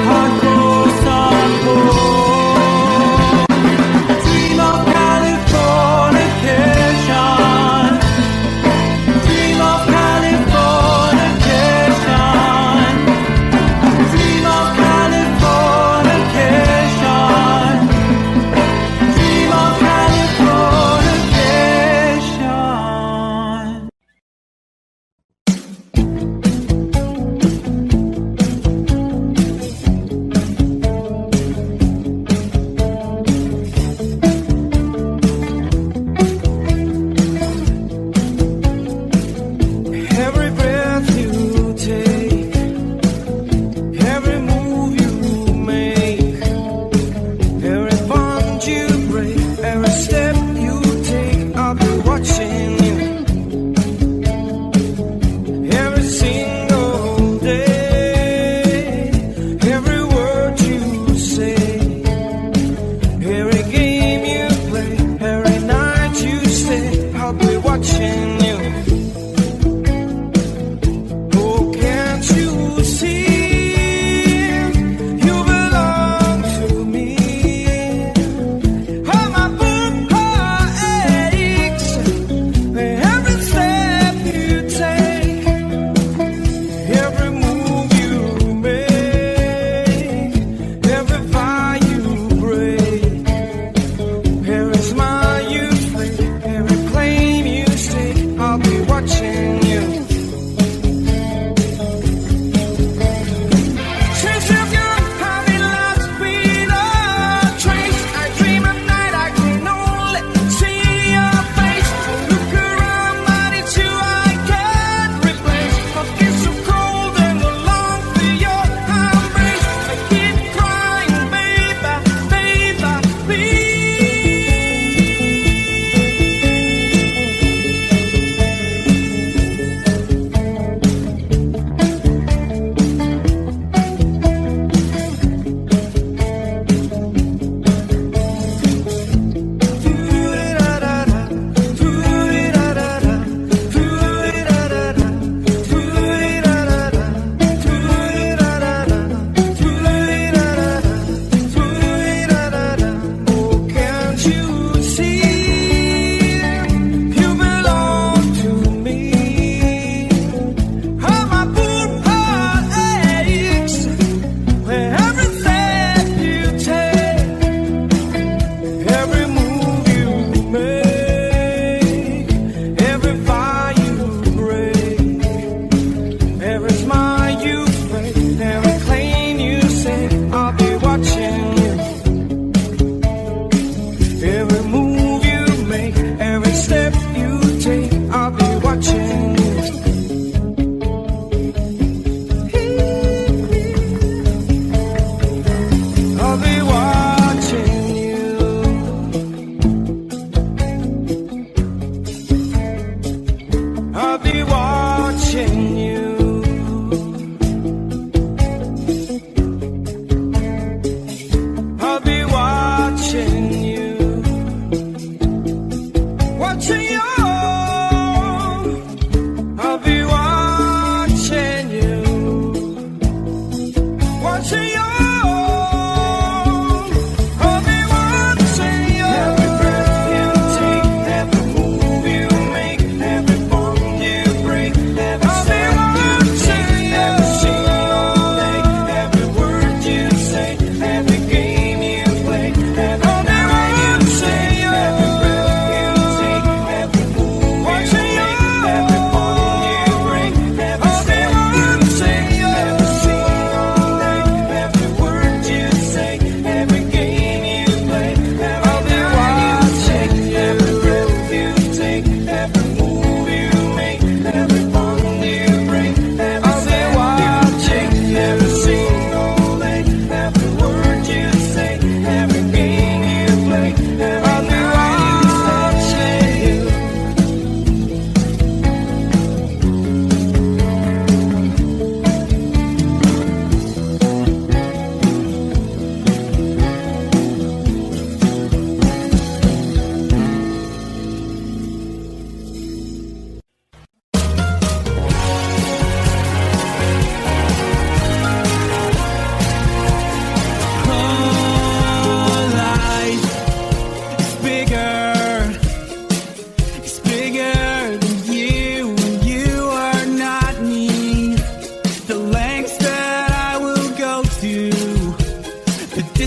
hardcore softcore. Dream of Californication, dream of Californication, dream of Californication.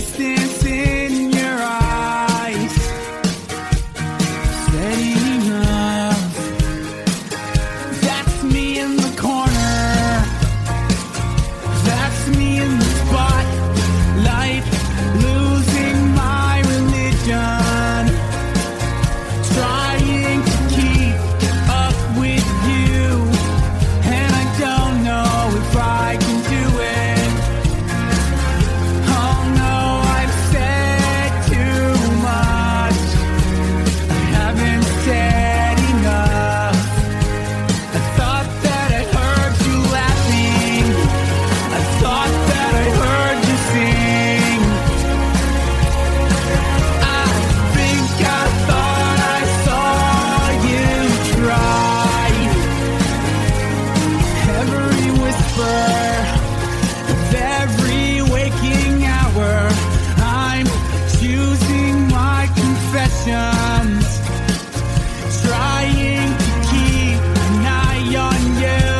distance in your eyes said enough. That's me in the corner. That's me in the spotlight, losing my religion, trying to keep up with you, and I don't know if I can do it. Oh no, I've said too much. I haven't said enough. I thought that I heard you laughing. I thought that I heard you sing. I think I thought I saw you try. Every whisper of every waking hour, I'm choosing my confessions, trying to keep an eye on you,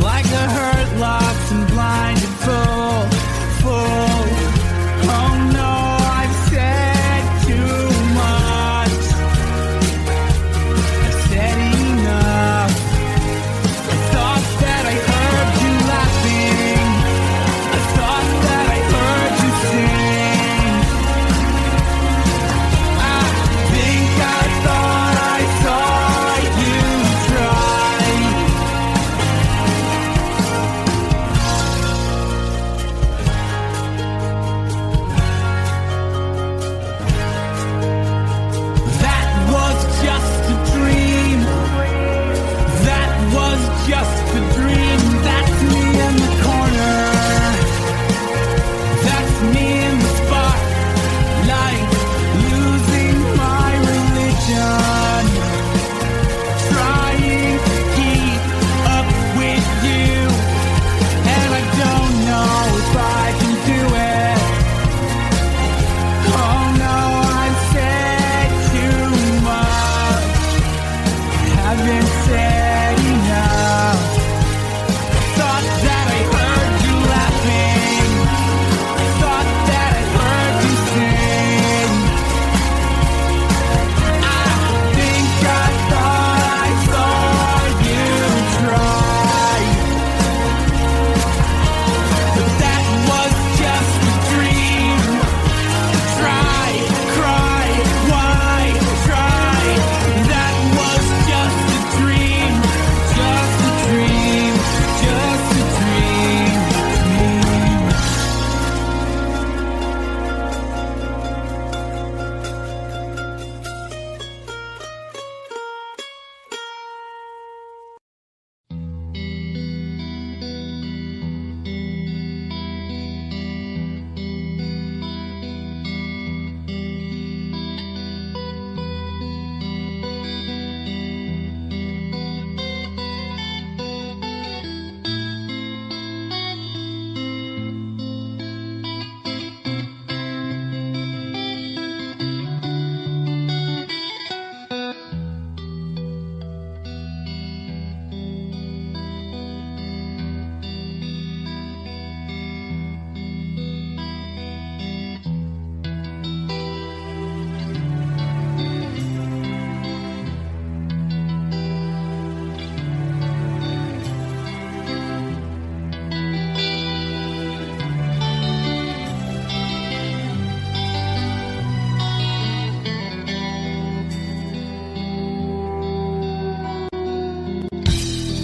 like a hurt, lost and blinded fool. Oh no, I've said too much. I said enough. I thought that I heard you laughing. I thought that I heard you sing. I think I thought I saw you try. That was just a dream. That was just a dream. That's me in the corner. That's me in the spotlight, losing my religion, trying to keep up with you, and I don't know if I can do it. Oh no, I've said too much. Haven't said enough. Thought that I heard you laughing. Thought that I heard you sing. I think I thought I saw you try. But that was just a dream. Try, cry, why try? That was just a dream, just a dream, just a dream.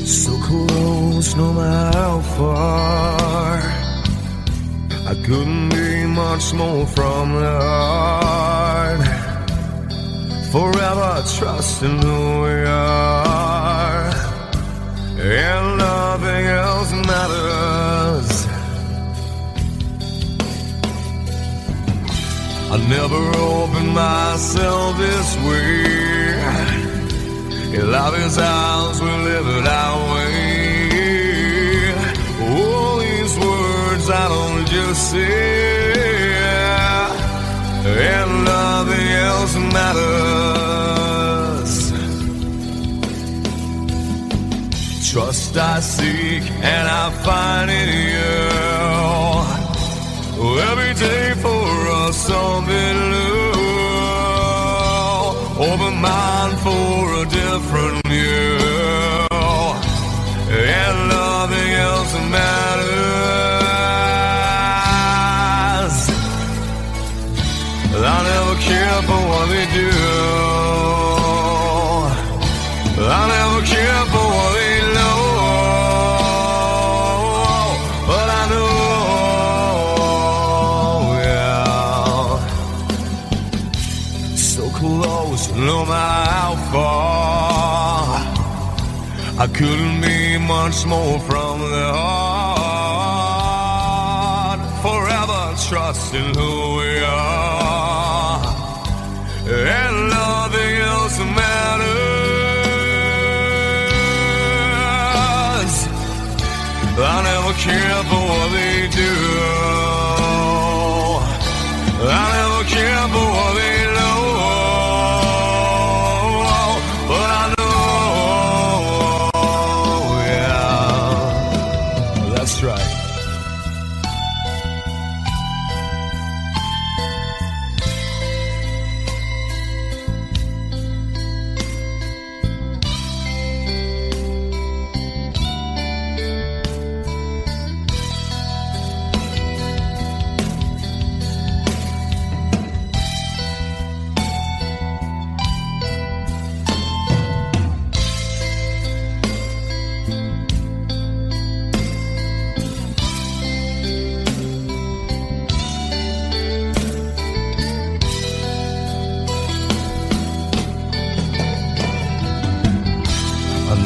So close, no matter how far. I couldn't be much more from the heart. Forever trusting who we are, and nothing else matters. I never opened myself this way. In love is ours, we live it our way. All these words I don't just say, and nothing else matters. Trust I seek and I find in you. every day for us something new. Open mind for a different view, and nothing else matters. I never care for what they do. I never care for what they know. But I know, yeah, so close, no matter how far. I couldn't be much more from the heart. Forever trusting who we are, and nothing else matters. I never care for what they do. I never care for what they know. But I know, yeah, that's right.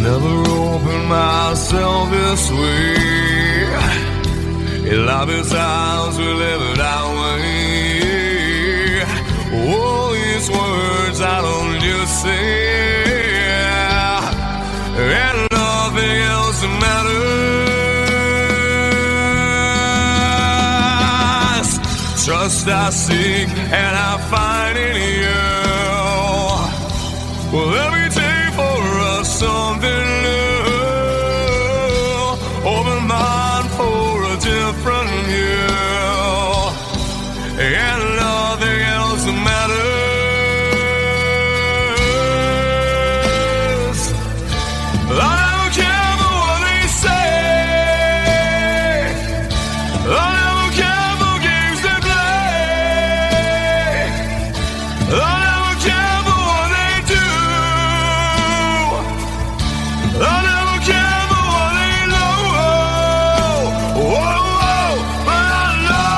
Never opened myself this way. In life is ours, we live it our way. All these words I don't just say, and nothing else matters. Trust I seek and I find in you. Well, every day for us something new. Open mind for a different view, and nothing else matters. I don't care for what they say. I don't care for games they play. I don't care for what they do. I never care for what they know. Whoa, whoa, but I know.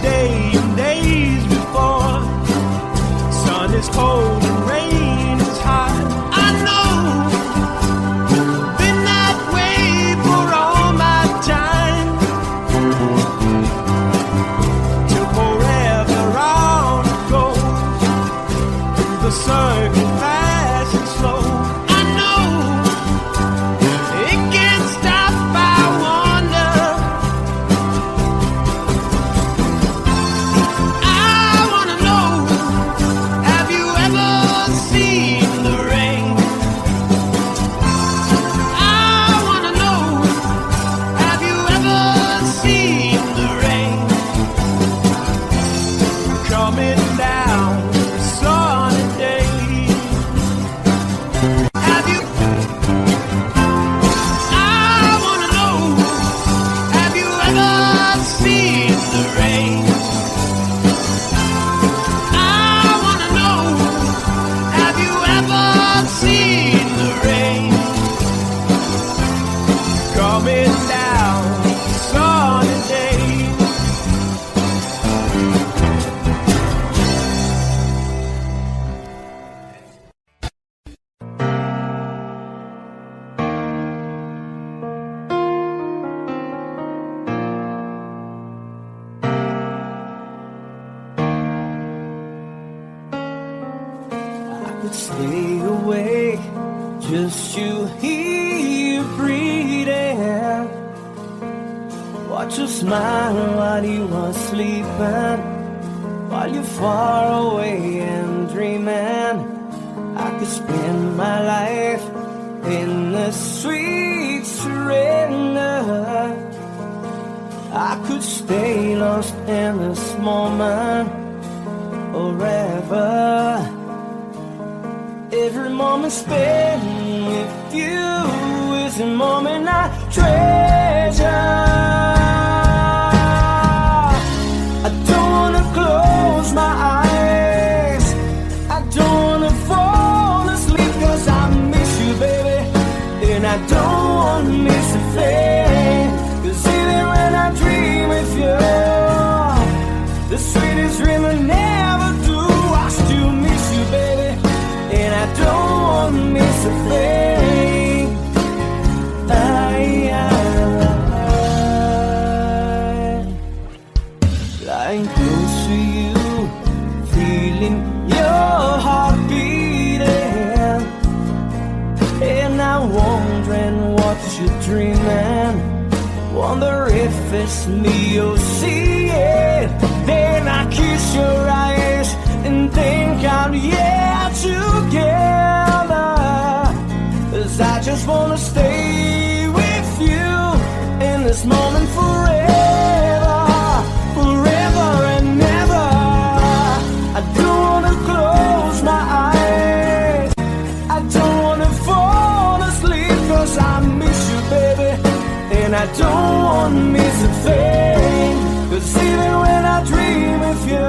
day and days before. Sun is cold and rain is hot. I know, been that way for all my time. Till forever on it goes, through the circle fast and slow. I know, it can't stop, I wonder. I wanna know, have you ever seen the rain? I wanna know, have you ever seen the rain? Coming down sunny days. Have you? I wanna know, have you ever seen the rain? I wanna know, have you ever seen the rain? Coming down sunny days. I could stay awake, just you here breathing. Watch you smile while you are sleeping, while you're far away and dreaming. I could spend my life in the sweet surrender. I could stay lost in this moment forever. Every moment spent with you is a moment I treasure. I don't wanna close my eyes, I don't wanna fall asleep, 'cause I miss you, baby, and I don't wanna miss a thing. 'Cause even when I dream with you, the sweetest dream I never do, I still miss you, baby, and I don't want to miss a thing. Lying close to you, feeling your heart beating, and I'm wondering what you're dreaming. Wonder if it's me you're seeing. Then I kiss your eyes and think I'm together. 'Cause I just wanna stay with you in this moment forever, forever and ever. I don't wanna close my eyes, I don't wanna fall asleep, 'cause I miss you, baby, and I don't wanna miss a thing. 'Cause even when I dream of you,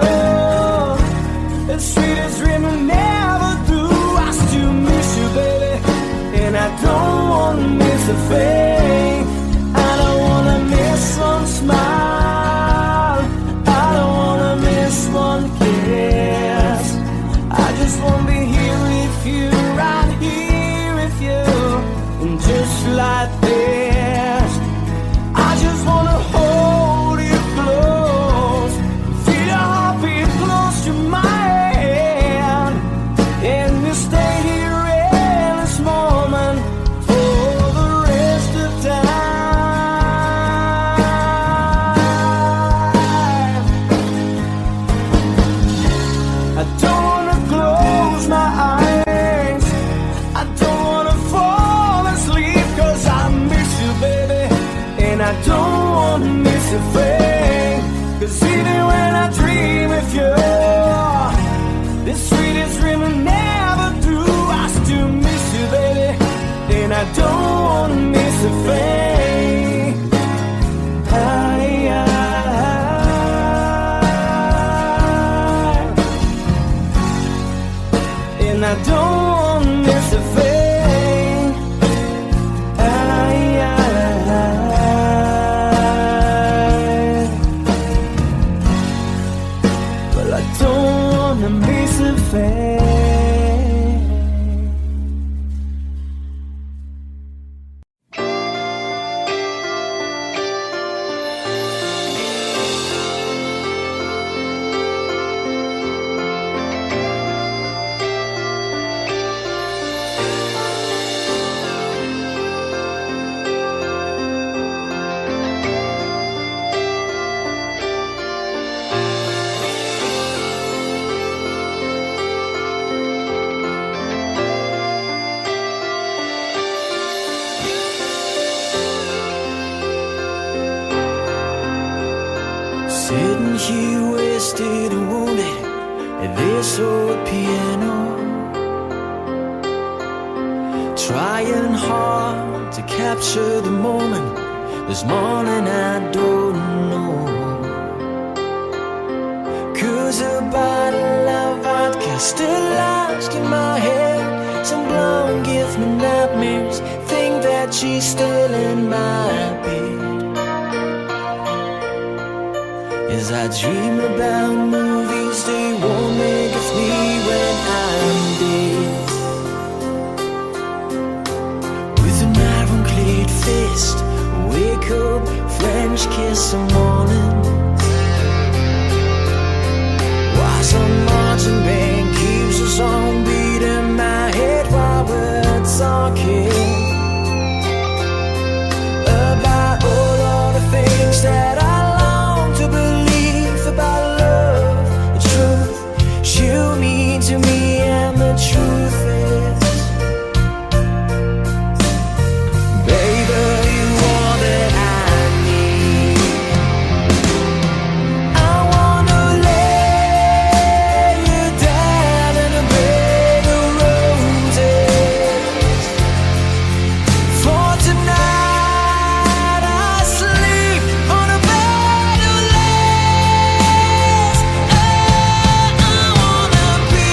the sweetest dream I never do, I still miss you, baby, and I don't wanna miss a thing. I don't wanna miss one smile, I don't wanna miss one kiss. I just wanna be here with you, right here with you, and just like this, I just wanna hold you close, feel your heartbeat close to mine, and we stay here in this moment for the rest of time. I don't wanna close my eyes, I don't wanna fall asleep, 'cause I miss you, baby, and I don't wanna miss a thing. 'Cause even when I dream of you, the sweetest dream I never do, I still miss you, baby, and I don't wanna miss a thing. And I don't wanna miss a thing. Sitting here wasted and wounded at this old piano, trying hard to capture the moment. This morning I don't know, 'cause a bottle of vodka still lost in my head. Some blonde gives me nightmares, think that she's still in my bed. As I dream about movies they won't make of me when I'm dead. With an iron-clad fist, wake up, French kiss some morning. Why some marching band keeps us on beating my head while we're talking about all the things that I long to believe about love, the truth you mean to me, and the truth is, baby, you are that I need. I wanna lay you down in a bed of roses. For tonight I sleep on a bed of lace. I wanna be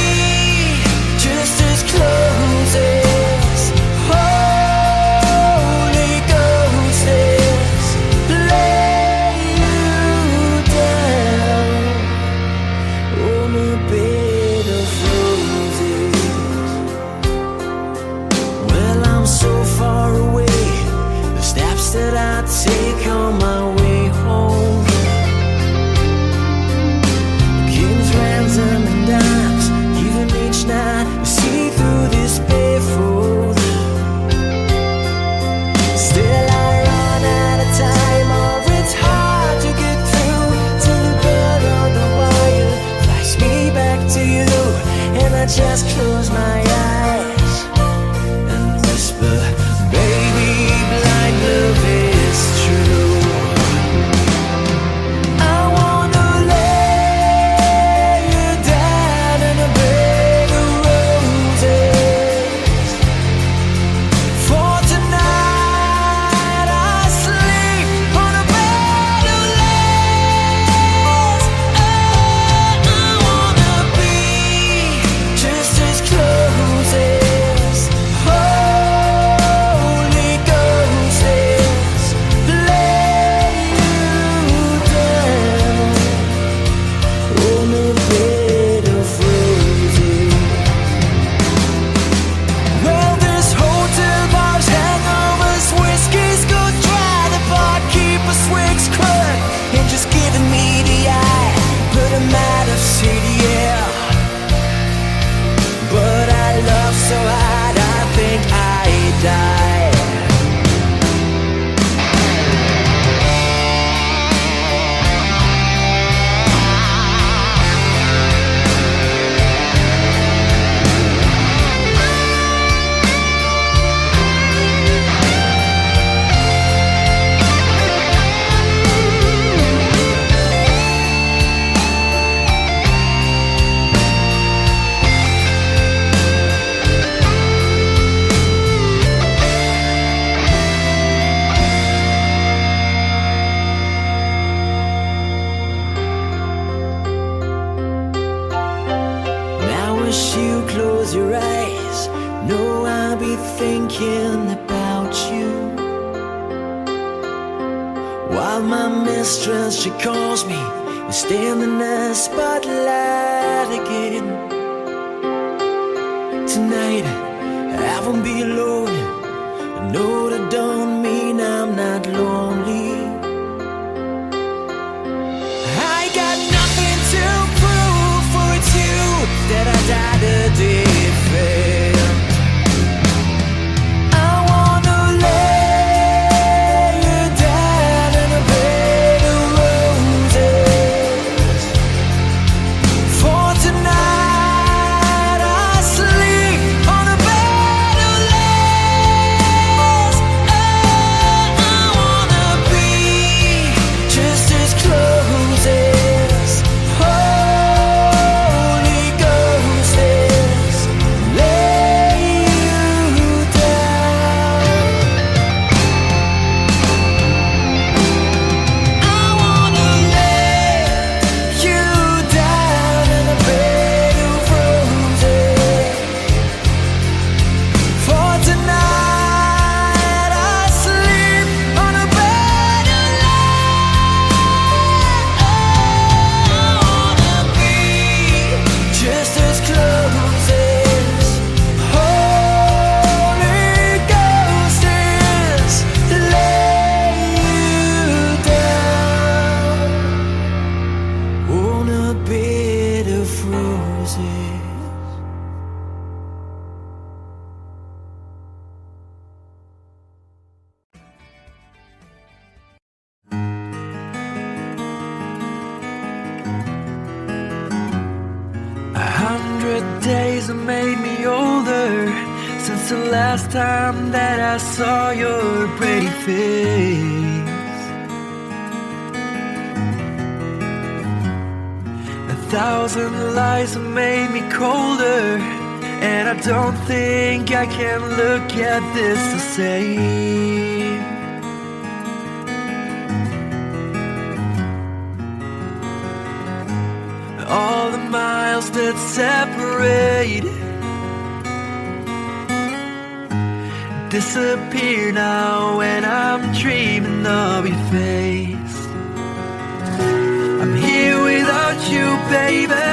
just as close as Holy Ghost is. Lay you down on a bed of roses. Well, I'm so far away, the steps that I take on my way home, kings, ransom, and dimes, even each night we see through this barefoot. Still I run out of time, or it's hard to get through till the bell on the wire flies me back to you, and I just close my eyes and whisper, baby, blind love is true. I wanna lay you down in a bed of roses. For tonight I sleep on a bed of lace. I wanna be just as close as Holy Ghost is. Lay you down on a bed of roses. Well, this hotel bar's hangovers, whiskey's go dry. The barkeeper swigs crud and just giving me the eye. But I'm out of city, yeah. But I love so hard, I think I die. Now as you close your eyes, know I'll be thinking about you. While my mistress, she calls me and stand in the spotlight again. Tonight I won't be alone. I know that don't mean I'm not lonely. I got nothing to prove, for it's you that I died a defend. I wanna lay you down in a bed of roses. For tonight I sleep on a bed of lace. I wanna be just as close as 100 days have made me older since the last time that I saw your pretty face. 1,000 lies have made me colder, and I don't think I can look at this the same. All the miles that separate disappear now when I'm dreaming of your face. I'm here without you, baby,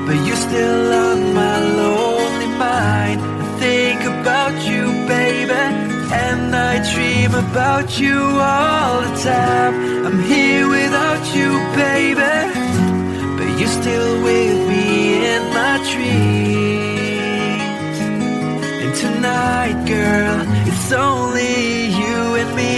but you're still on my lonely mind. I think about you, baby, and I dream about you all the time. I'm here without you, baby, but you're still with me in my dreams. And tonight, girl, it's only you and me.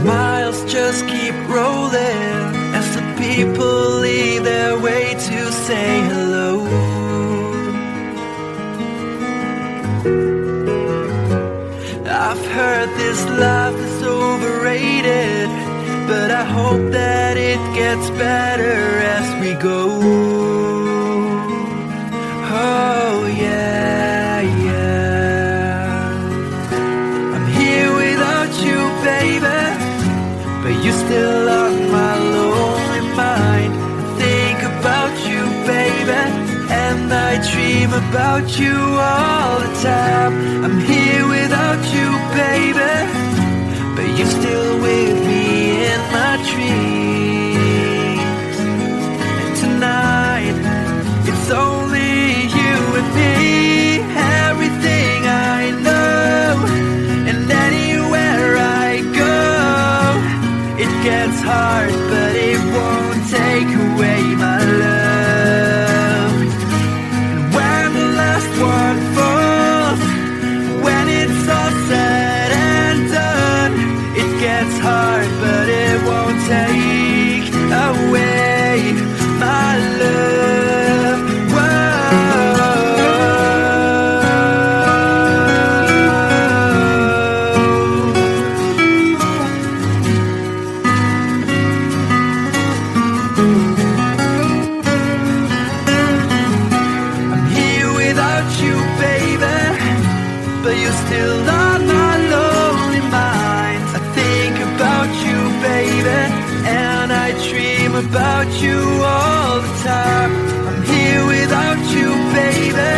Miles just keep rolling as the people leave their way to say hello. I've heard this life is overrated, but I hope that it gets better as we go. Oh yeah, yeah. I'm here without you, baby, but you're still on my lonely mind. I think about you, baby, and I dream about you all the time. I'm here without you, baby, but you're still with me in my dreams. And tonight, it's only you and me. Everything I know, and anywhere I go, it gets hard, but it won't take away my love. And when the last one falls, when it's all said and done, it gets hard, but it won't take away my love. Still on my lonely mind. I think about you, baby, and I dream about you all the time. I'm here without you, baby,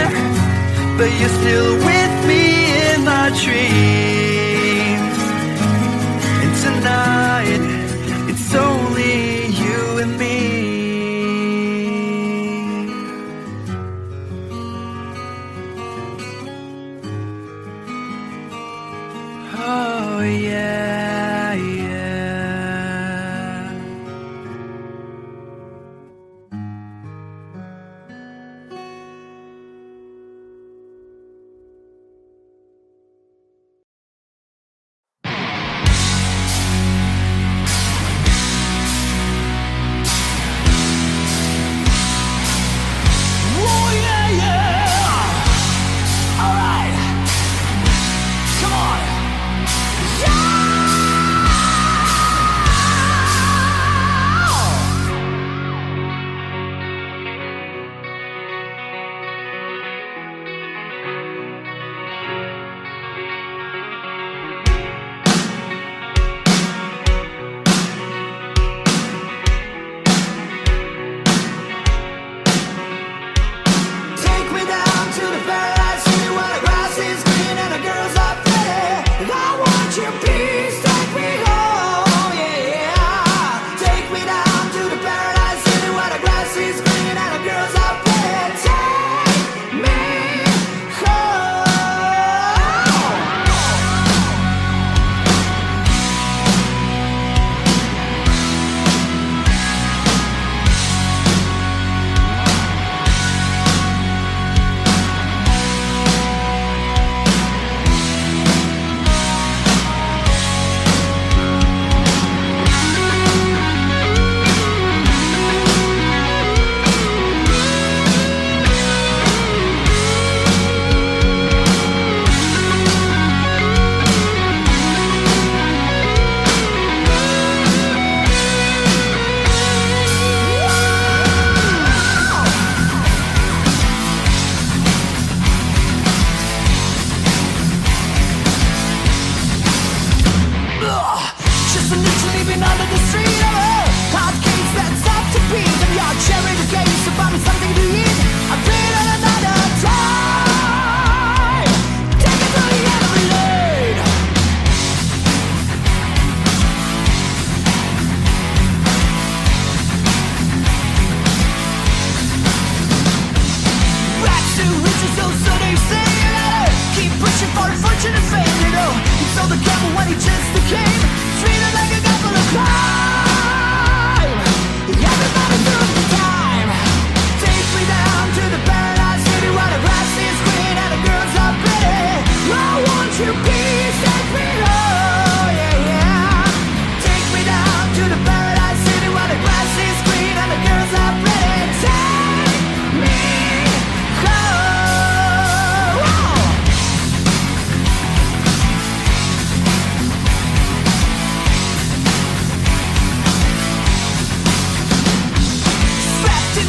but you're still with me in my dreams. And tonight, it's only you and me. Oh yeah, yeah.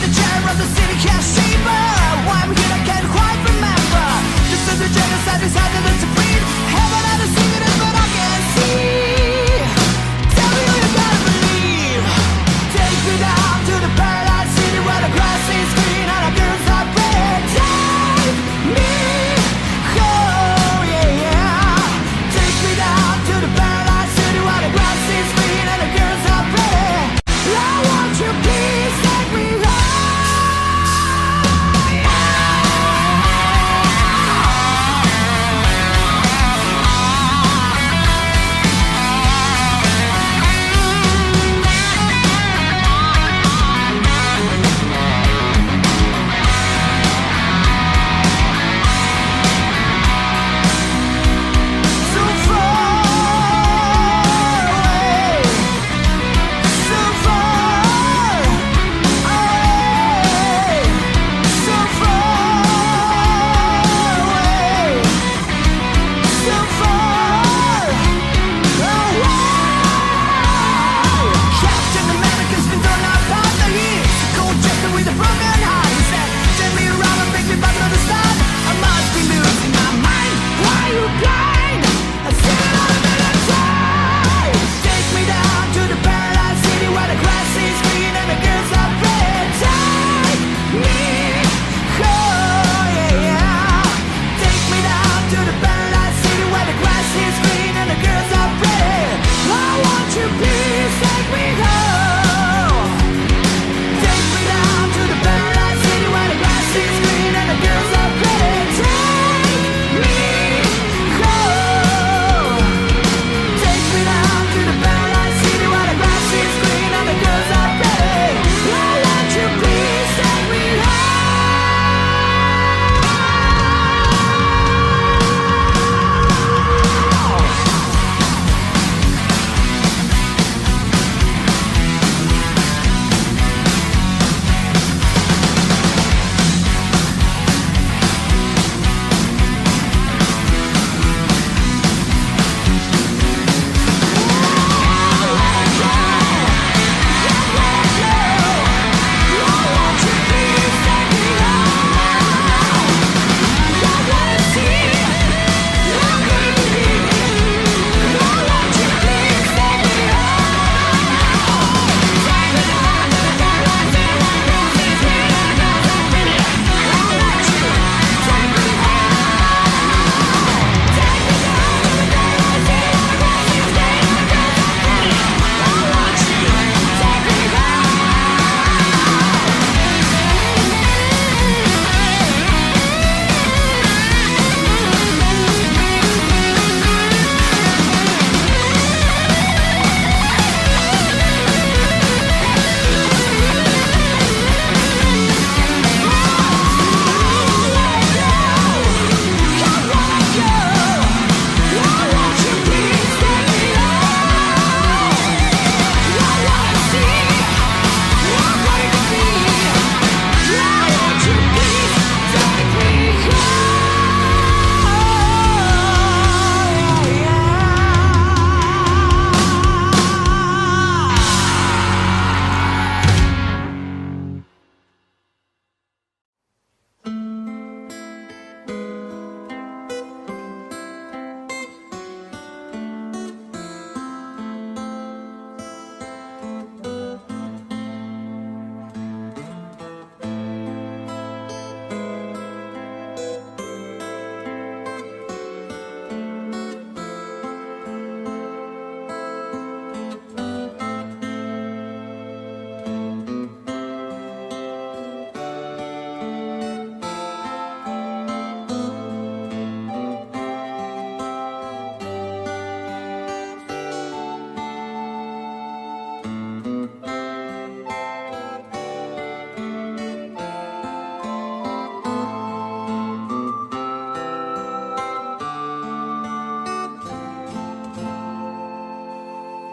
the chair of the city cashier. Why I'm here I can't quite remember. This is the genocide decided to breed. Heaven had to sing it, but I can't see. Tell me who you gotta believe. Take me down to the paradise city where the grass is green and the girls are red. Take me home, yeah, yeah. Take me down to the paradise city where the grass is green and the girls are red. I want you, please take me home. So far away, so far away, so far away, so far away. Captain America's been thrown out by the heat. Cold jacket with a broken heart. He said, "Turn me around and make me back to the start. I must be losing my mind. Why are you blind? I said it all a million times. Take me down to the paradise city where the grass is green and the girls are red. Take me home, yeah, yeah. Take me down to the paradise city where the grass is green and the girls are red. I want you, please take me home. Take me down to the paradise city where the grass is green and the girls are red. Take me home. Take me down to the paradise city where the grass is green and the girls are red. I want you, please take me home.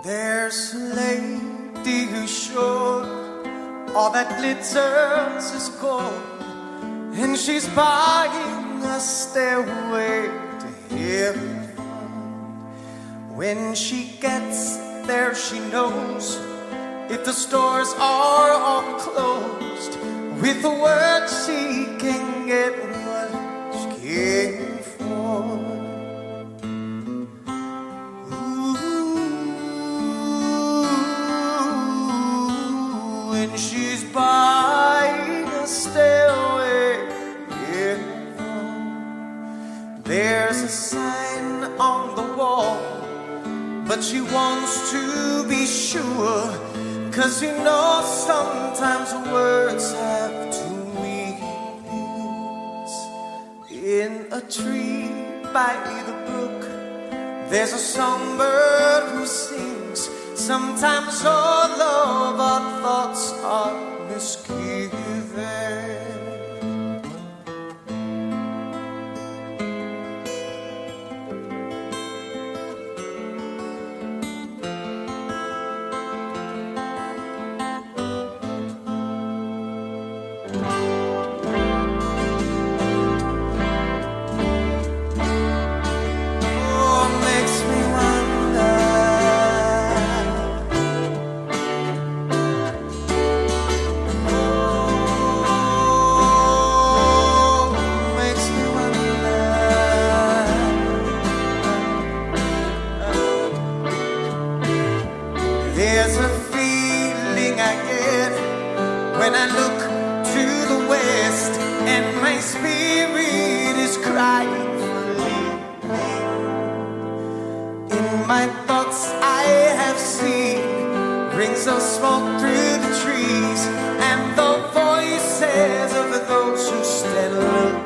There's a lady who's sure all that glitters is gold, and she's buying a stairway to heaven. When she gets there, she knows if the stores are all closed, With the word she can get what she came for. Ooh, and she's buying a stairway in home. There's a sign on the wall, but she wants to be sure, 'cause you know sometimes words have two meanings. In a tree by the brook, there's a songbird who sings. Sometimes all of our thoughts are misgiven. There's a feeling I get when I look to the west, and my spirit is crying for leaving. In my thoughts I have seen rings of smoke through the trees, and the voices of those who stand looking.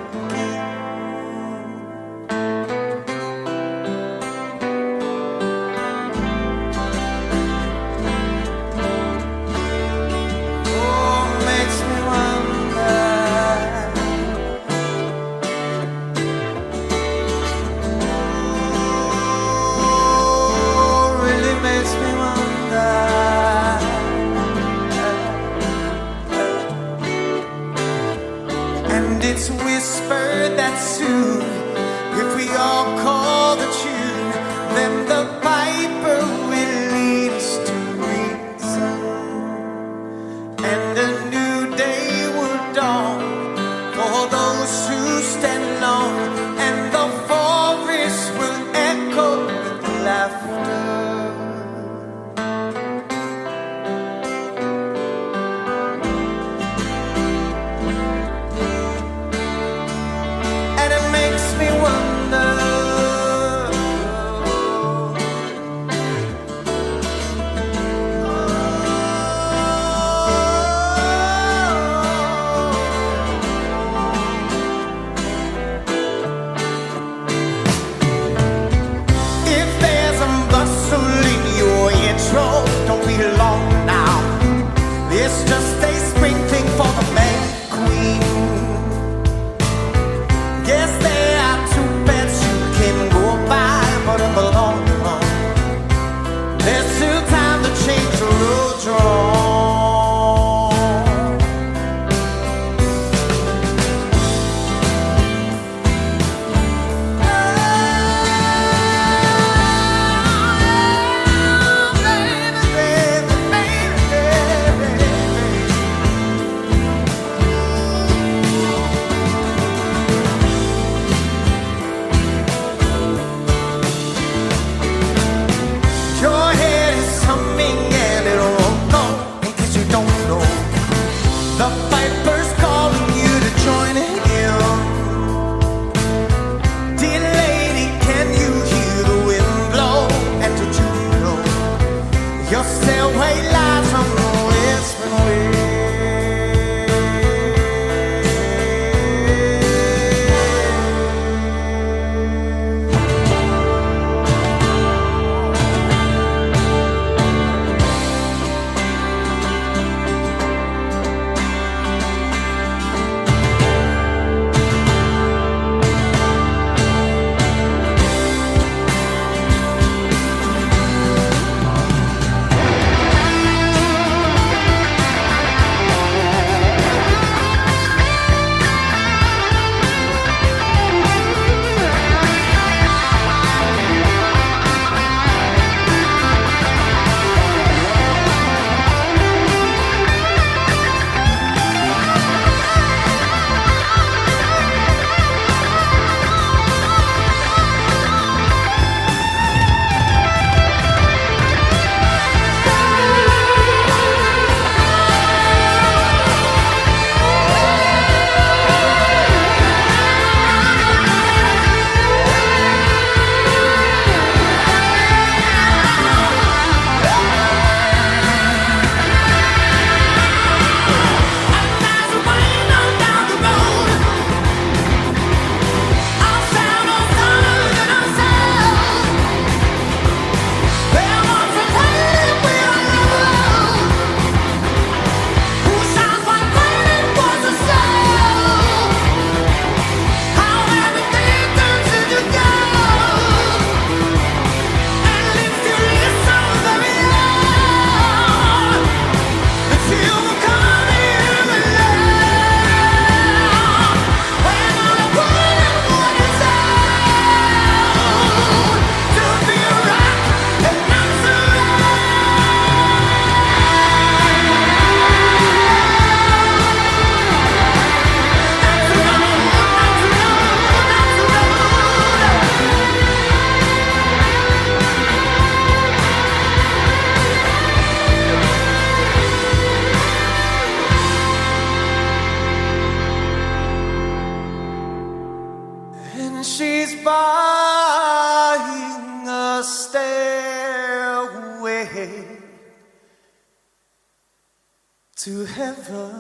It's whispered that soon, if we all call the tune, then the piper will lead us to reason, and a new day will dawn for those who stand alone, and the forest will echo with laughter. Don't be long now. It's just a sprinkling for the man queen. Yes, there are two paths you can go by, but in the long run, there's still time to change the road you're on. Your stairway lies on the whispering way. She's buying a stairway to heaven.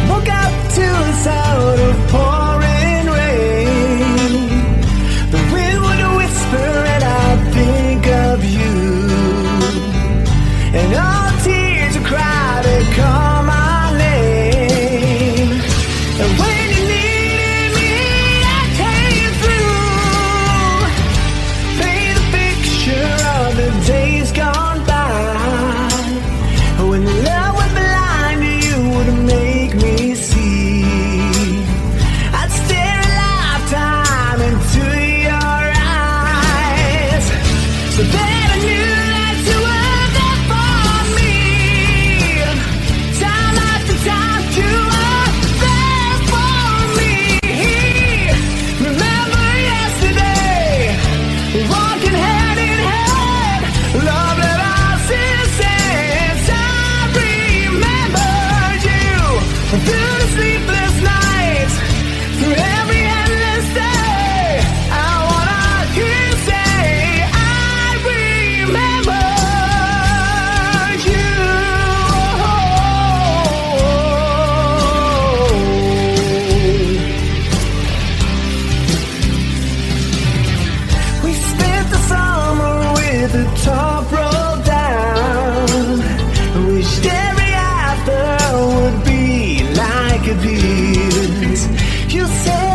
Woke up to the sound of pouring rain. The wind would whisper and I'd think of you. And all tears would cry to call my name. And when you needed me, I came through. Paint a picture of the days gone by. When love was blind, you would make me see. I'd stare a lifetime into your eyes, so that I knew that you were there for me. Time after time, you were there for me. Remember yesterday, walking hand in hand, love that I since I remembered you through the sleepless nights, through every endless day. I wanna hear you say, I remember you. We spent the summer with the top rolled down. Wished every after would be like this. You said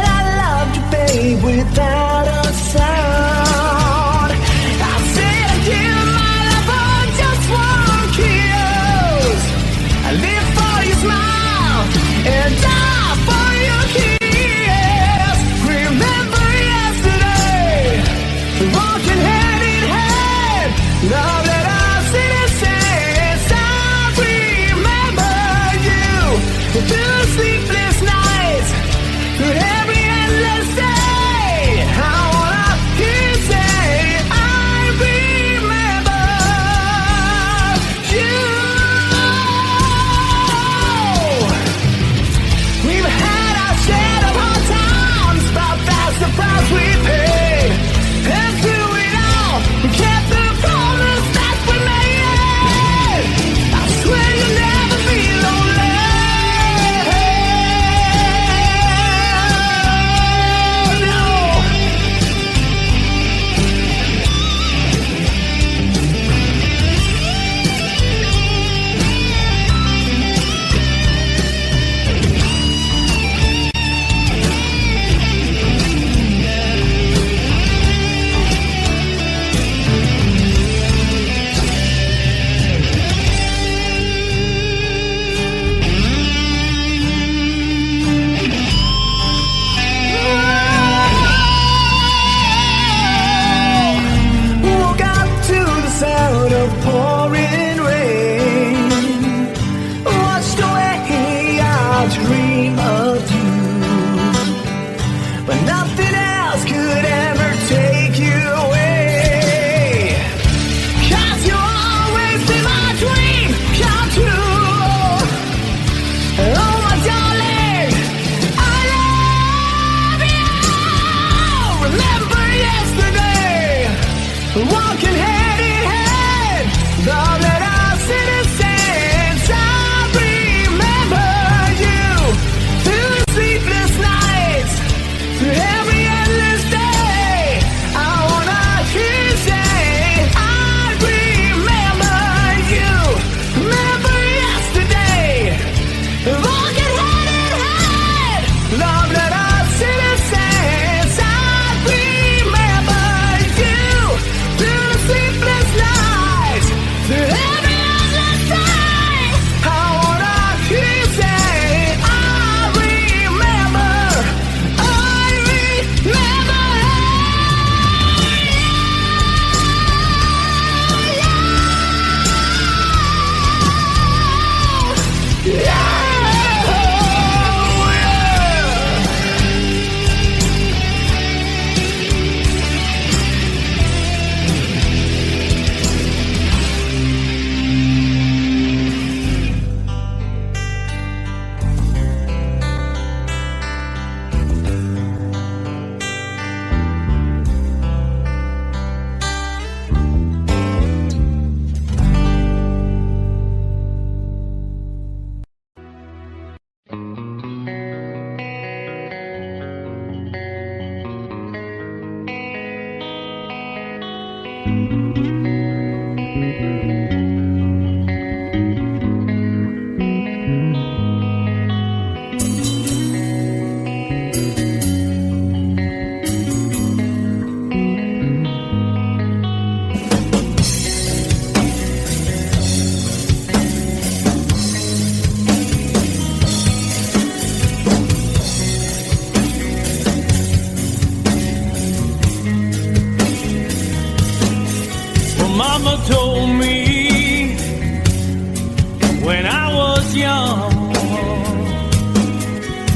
young,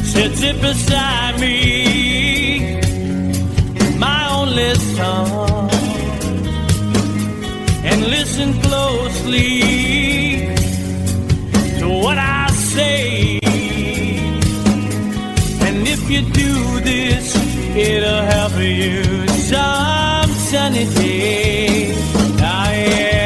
sits it beside me, my only son, and listen closely to what I say. And if you do this, it'll help you some sunny day. Ah, yeah.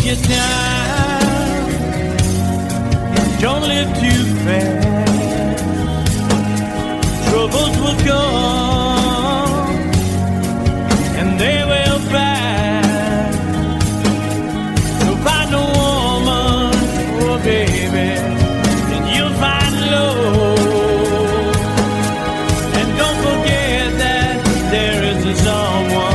Your time, don't live too fast. Troubles will come and they will pass. So find a woman, oh baby, and you'll find love. And don't forget that there is a someone.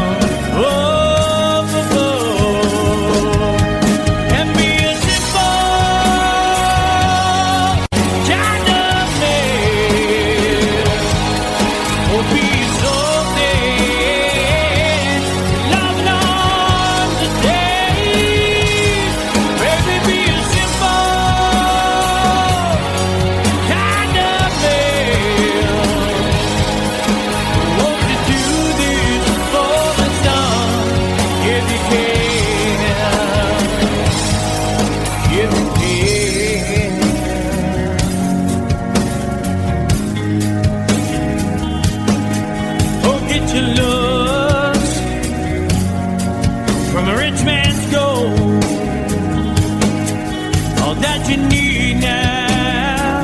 You need now,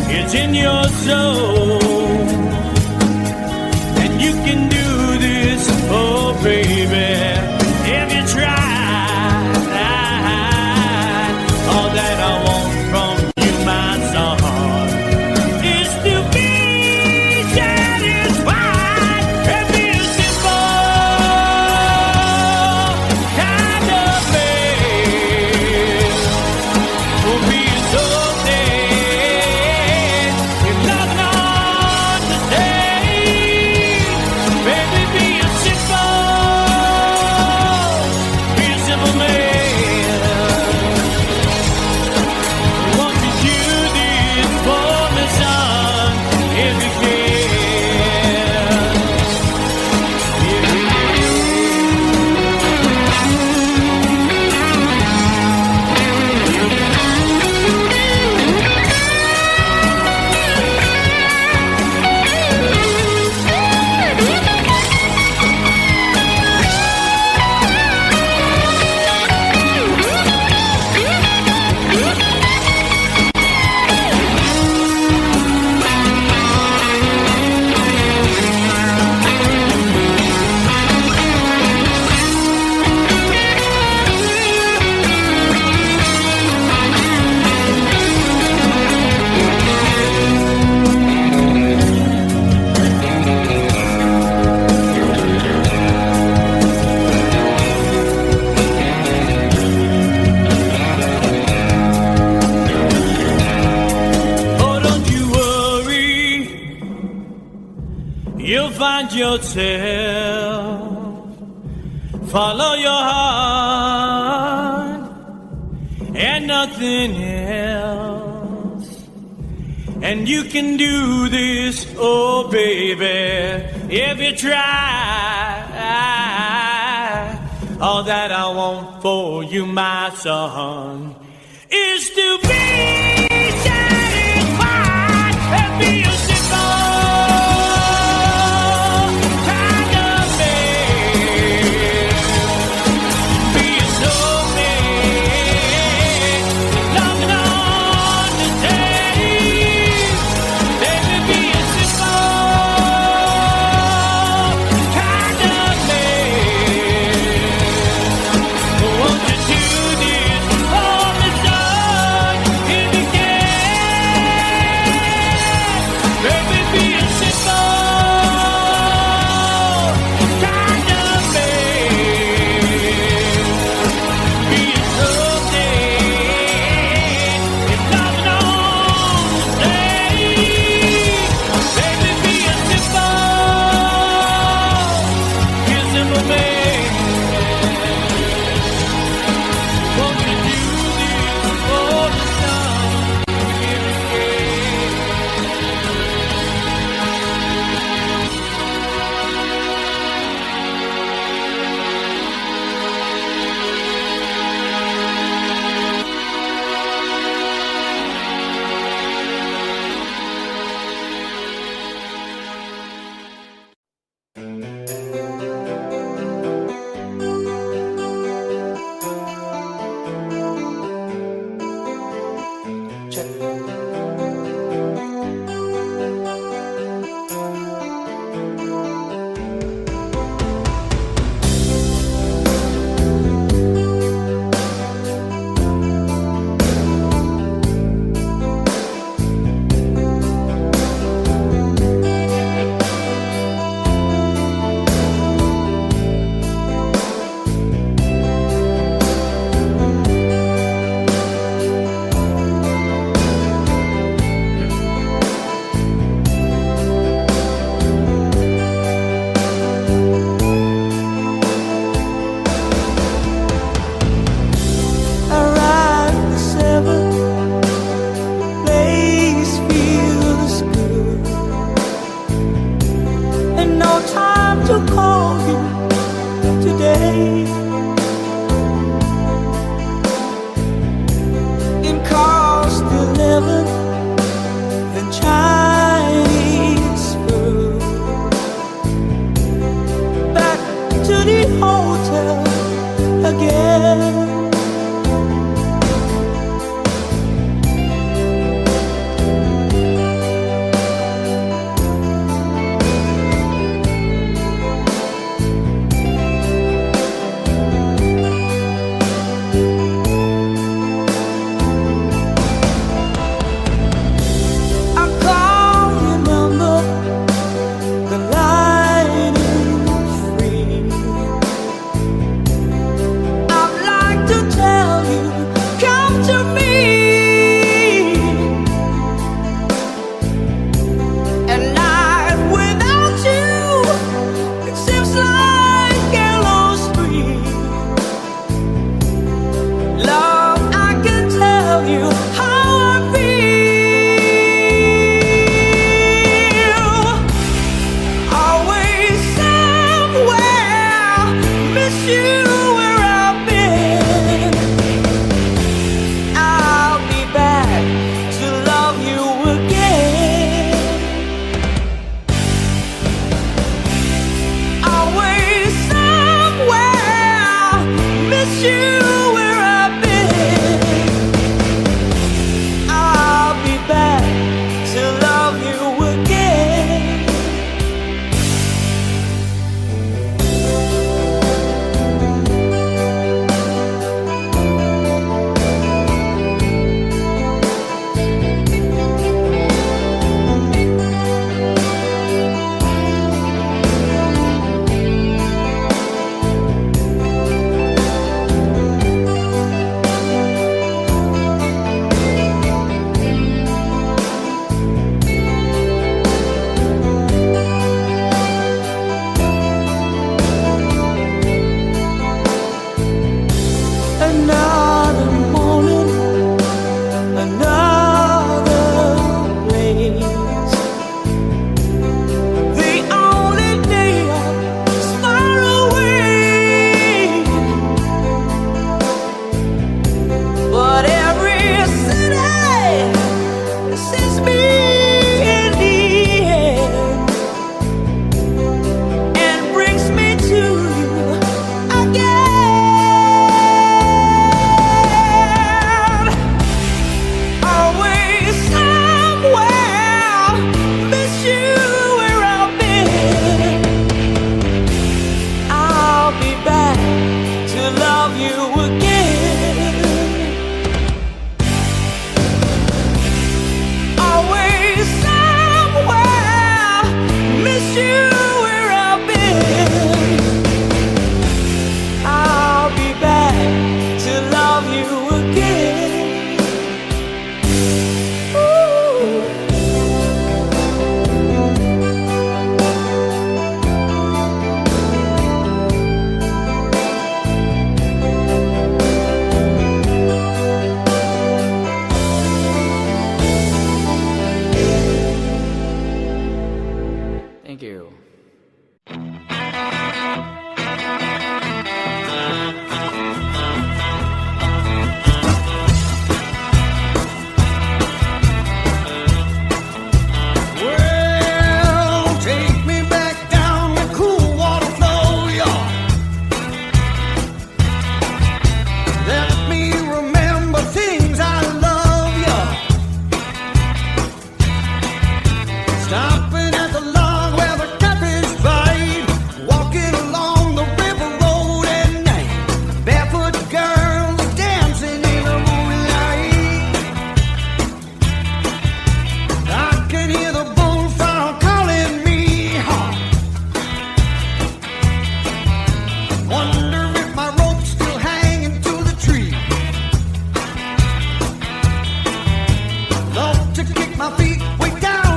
it's in your soul, and you can do this, oh baby, if you try. All that I want from you, my son, is to be satisfied and be a simple kind of man. Be so dead, you're not on the stage. Baby, be a simple man. Won't you do this for me, son, if you can? You'll find yourself, follow your heart and nothing else. And you can do this, oh baby, if you try. All that I want for you, my son, is to be satisfied and be a simple. Won't you do this for me, son?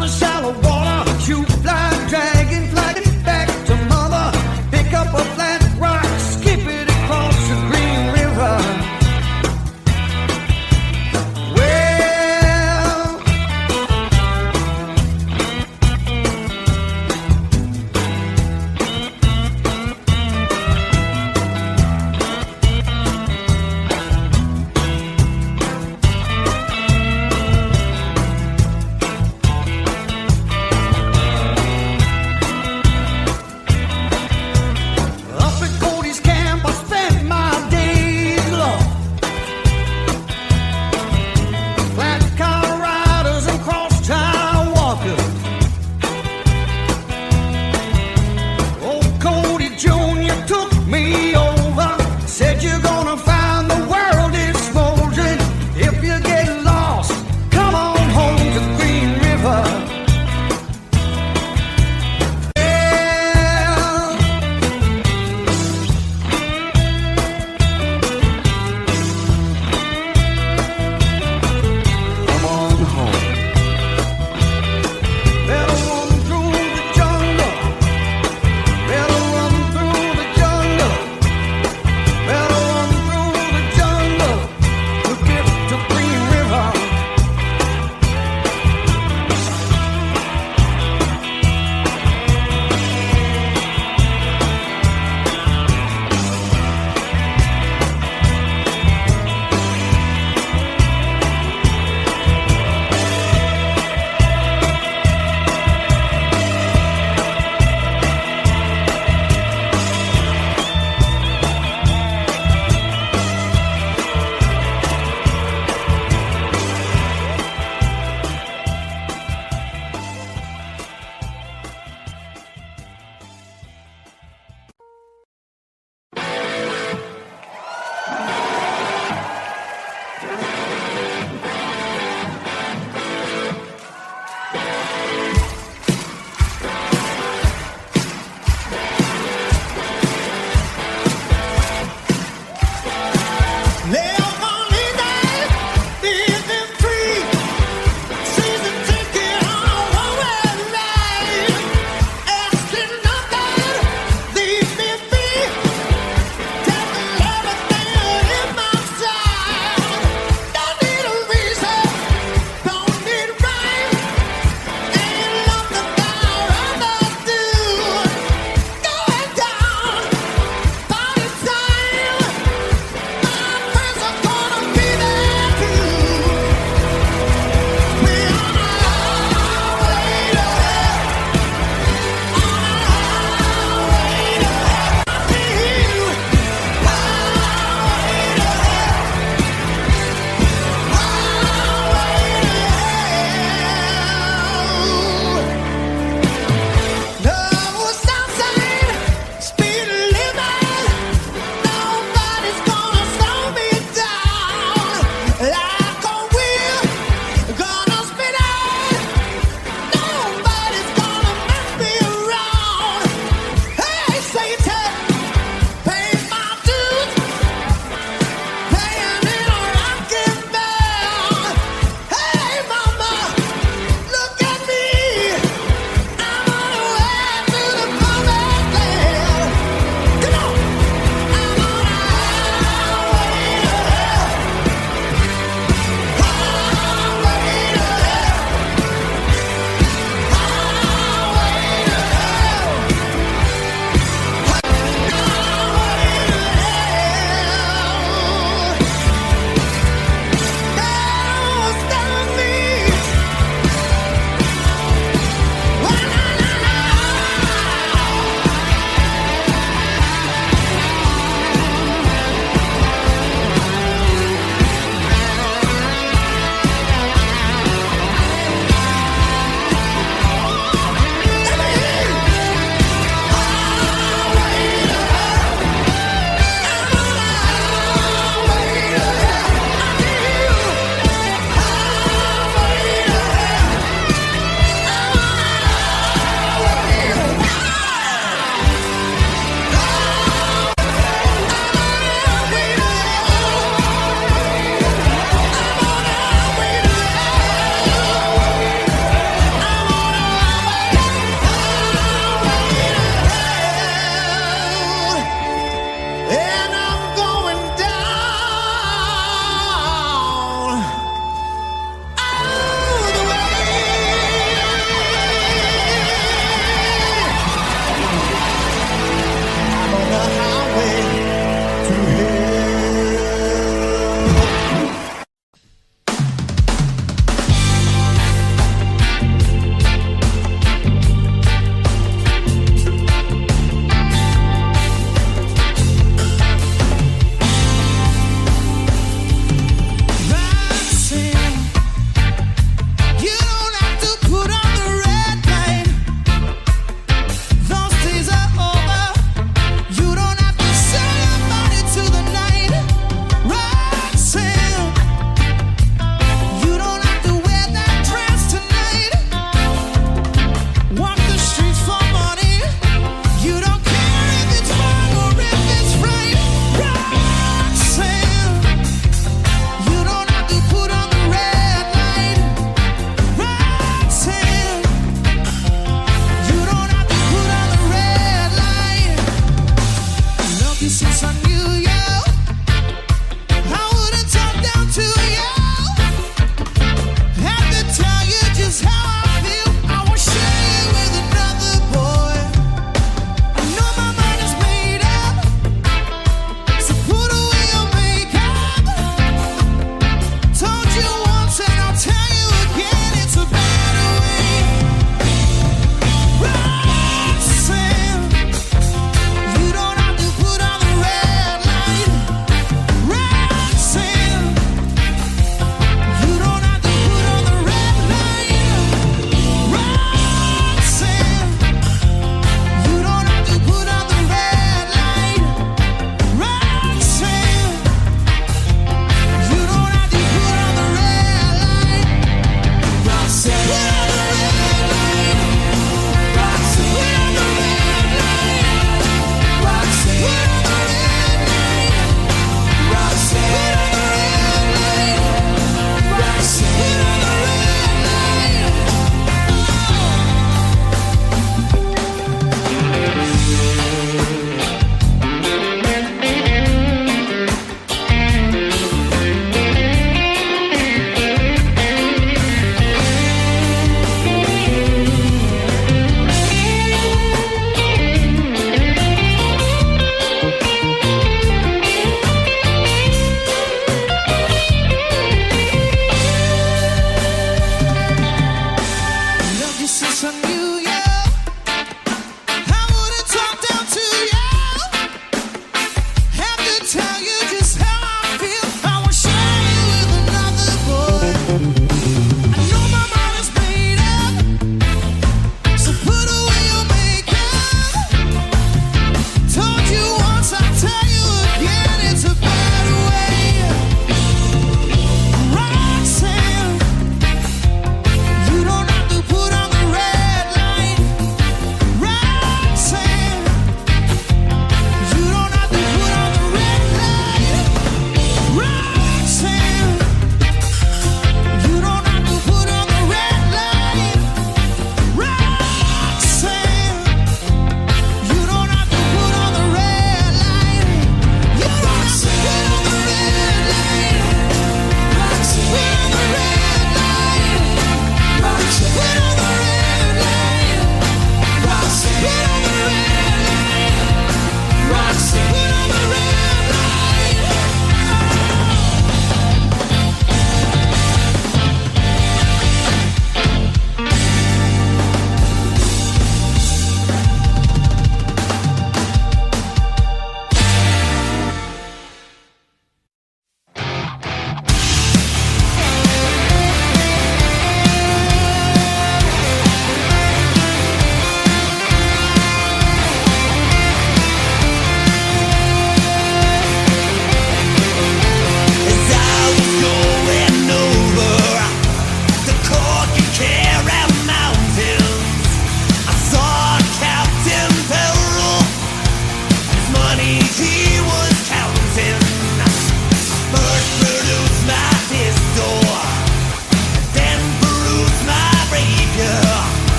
the shallow water, shoot, fly, dragon, fly it back to mother. Pick up a flat rock, skip it across the green river.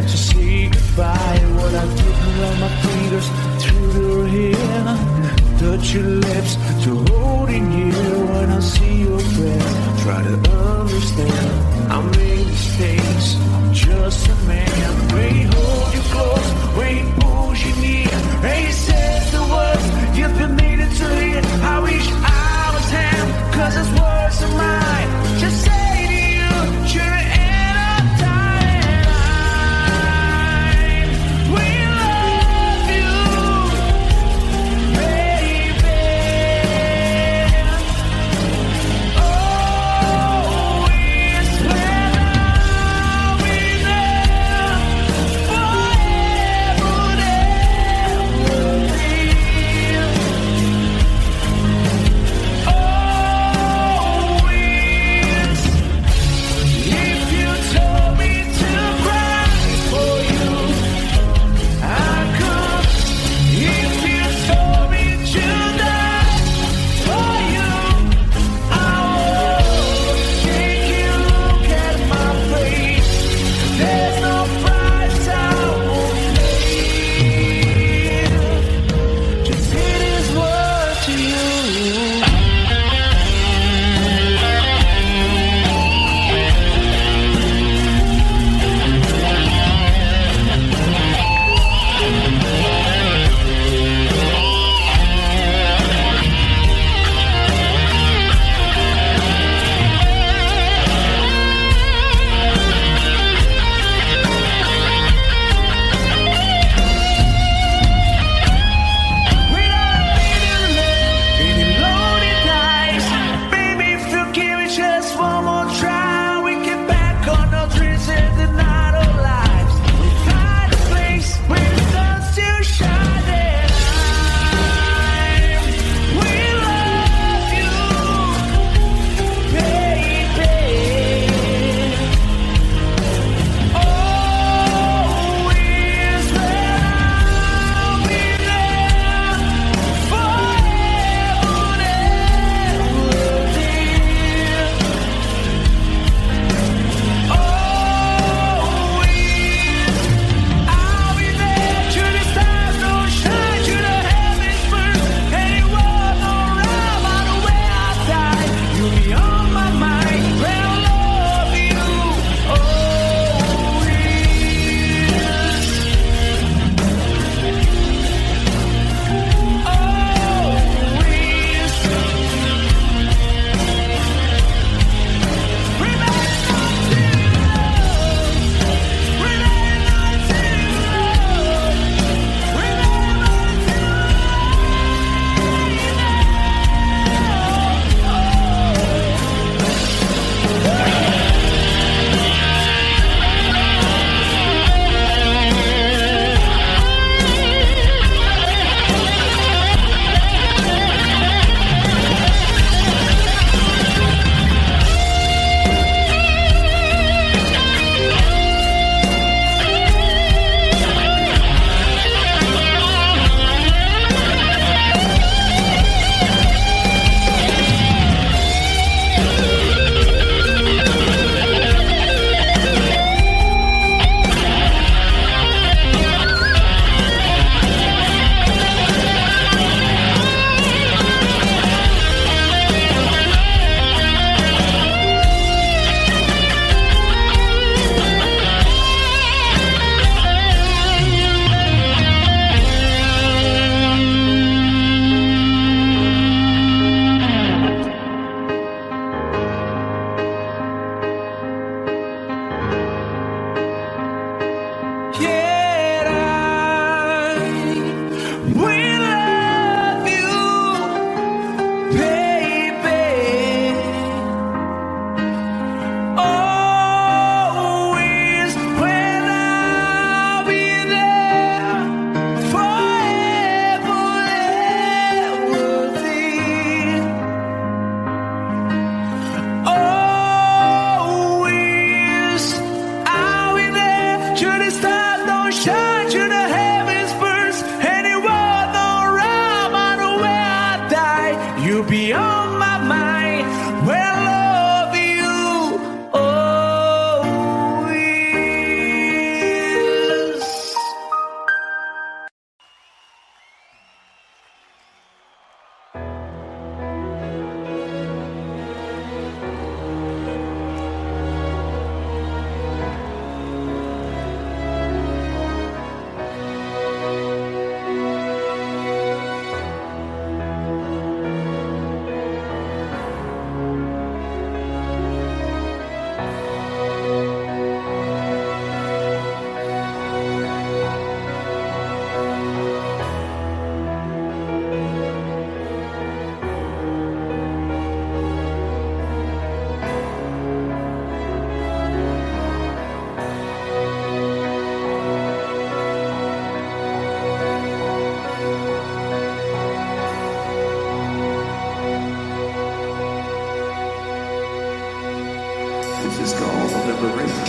to say goodbye. What I do run my fingers through your hair, touch your lips to holding you. When I see your breath, try to understand. I made mistakes, I'm just a man. When he holds you close, when he pulls you near, and he says the words you've been needing to hear. I wish I was him, 'cause his words are mine. Just say to you, you're in a time. We love you, baby. Oh, This is called liberation.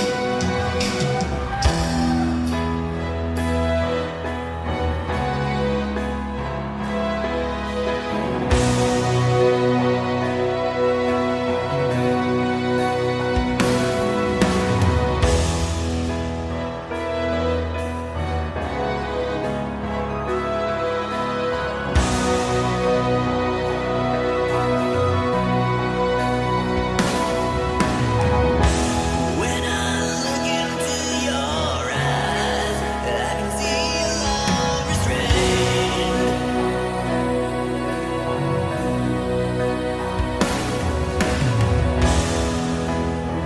When I look into your eyes, I can see your love restrained.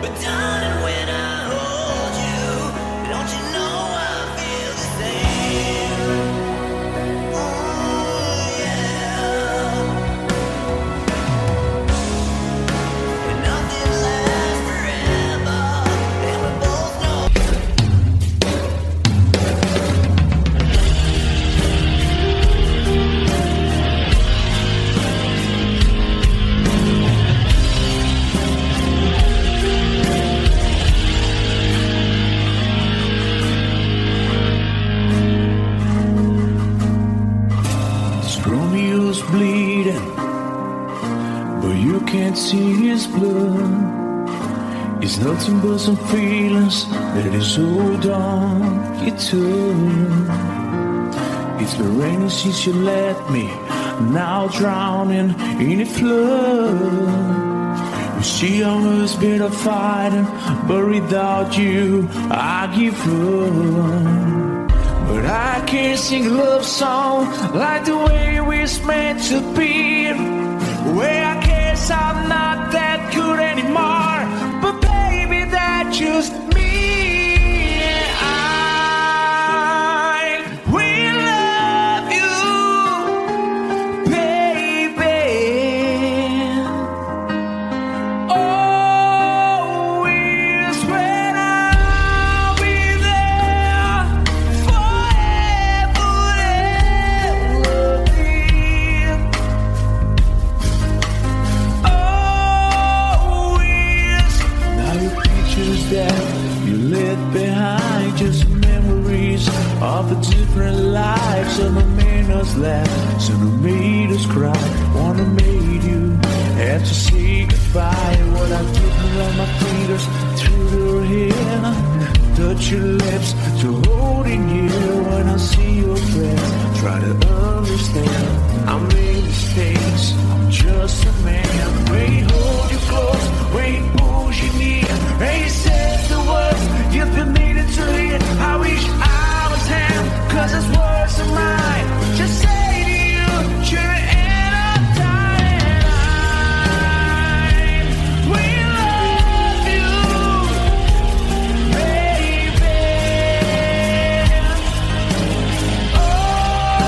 But darling, when I hold you, don't you know I feel the same? Oh yeah. And nothing lasts forever, and we both know. Romeo's bleeding, but you can't see his blood. It's nothing but some feelings that is hold on you to. It's been raining since you left me, now drowning in a flood. You see, I was better fighting, but without you, I give up. But I can't sing a love song like the way we're meant to be. Where I guess I'm not that good anymore, but baby, that's just me. I will love you, baby. Always when I'll be there forever and ever. Always. Now your pictures that you left behind, just memories of the different lives. Some have made us laugh, some have made us cry. One have made you have to say goodbye. What I've given on my fingers through your hair, touch your lips to holding you. When I see your face, try to understand. I made mistakes, I'm just a man. When he hold you close, when he pulls you near, and he says the words you've been needing to hear. I wish I was him, 'cause his words are mine. Just say to you, you're in a dying line. We love you, baby.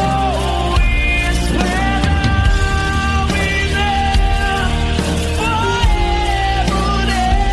Always when I'll be there forever and ever.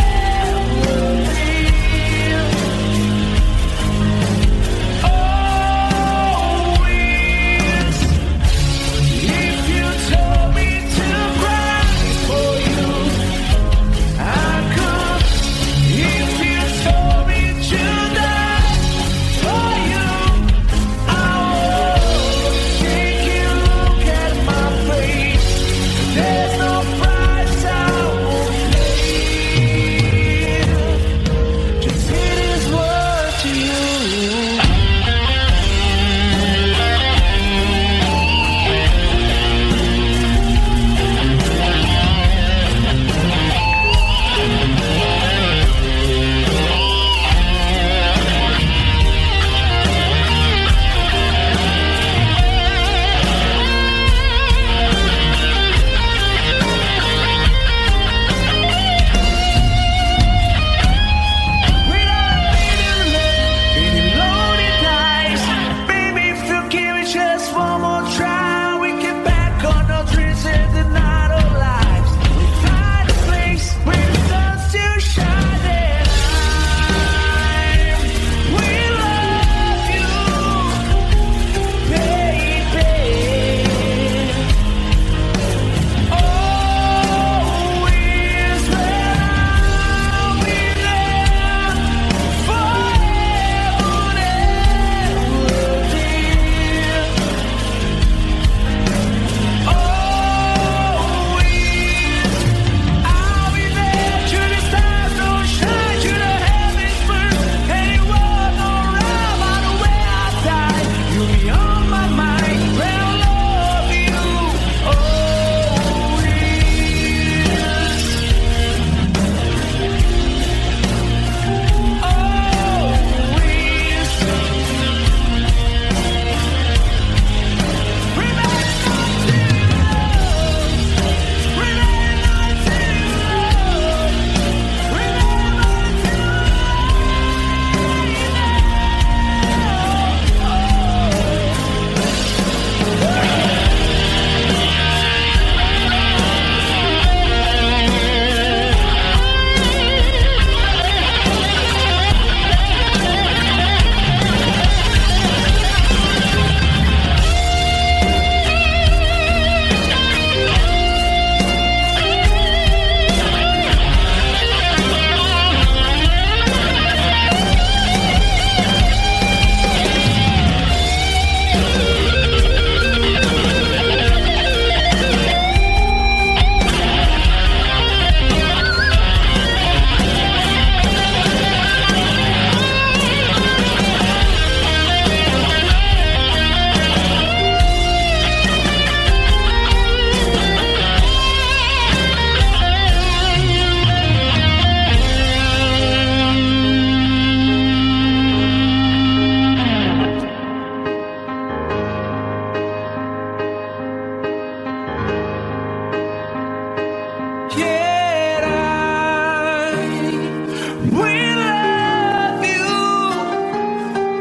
We love you,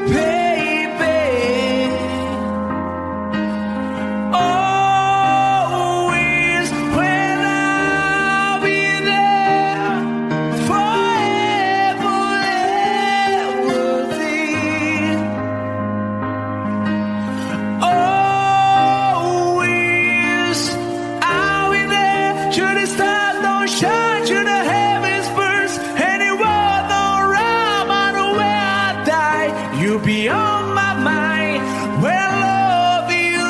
baby. Always when I'll be there forever, everything. Always I'll be there. Should the stars don't shine, should the heavens burst, and it won't no round, matter where I die, you'll be on my mind. Well, love you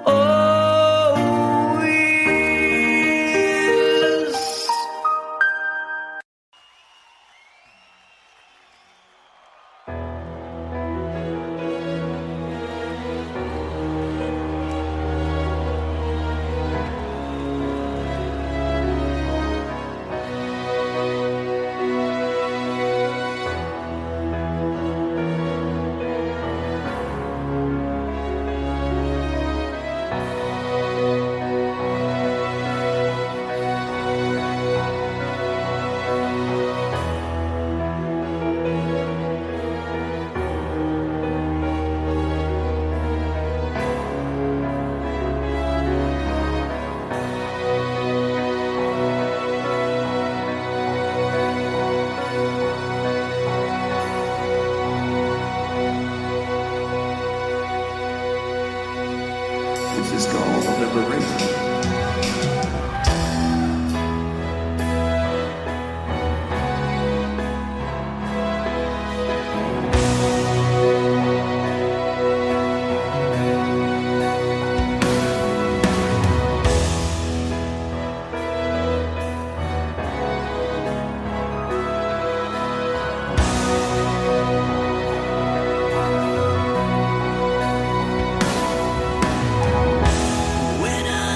always. This is called liberation. When I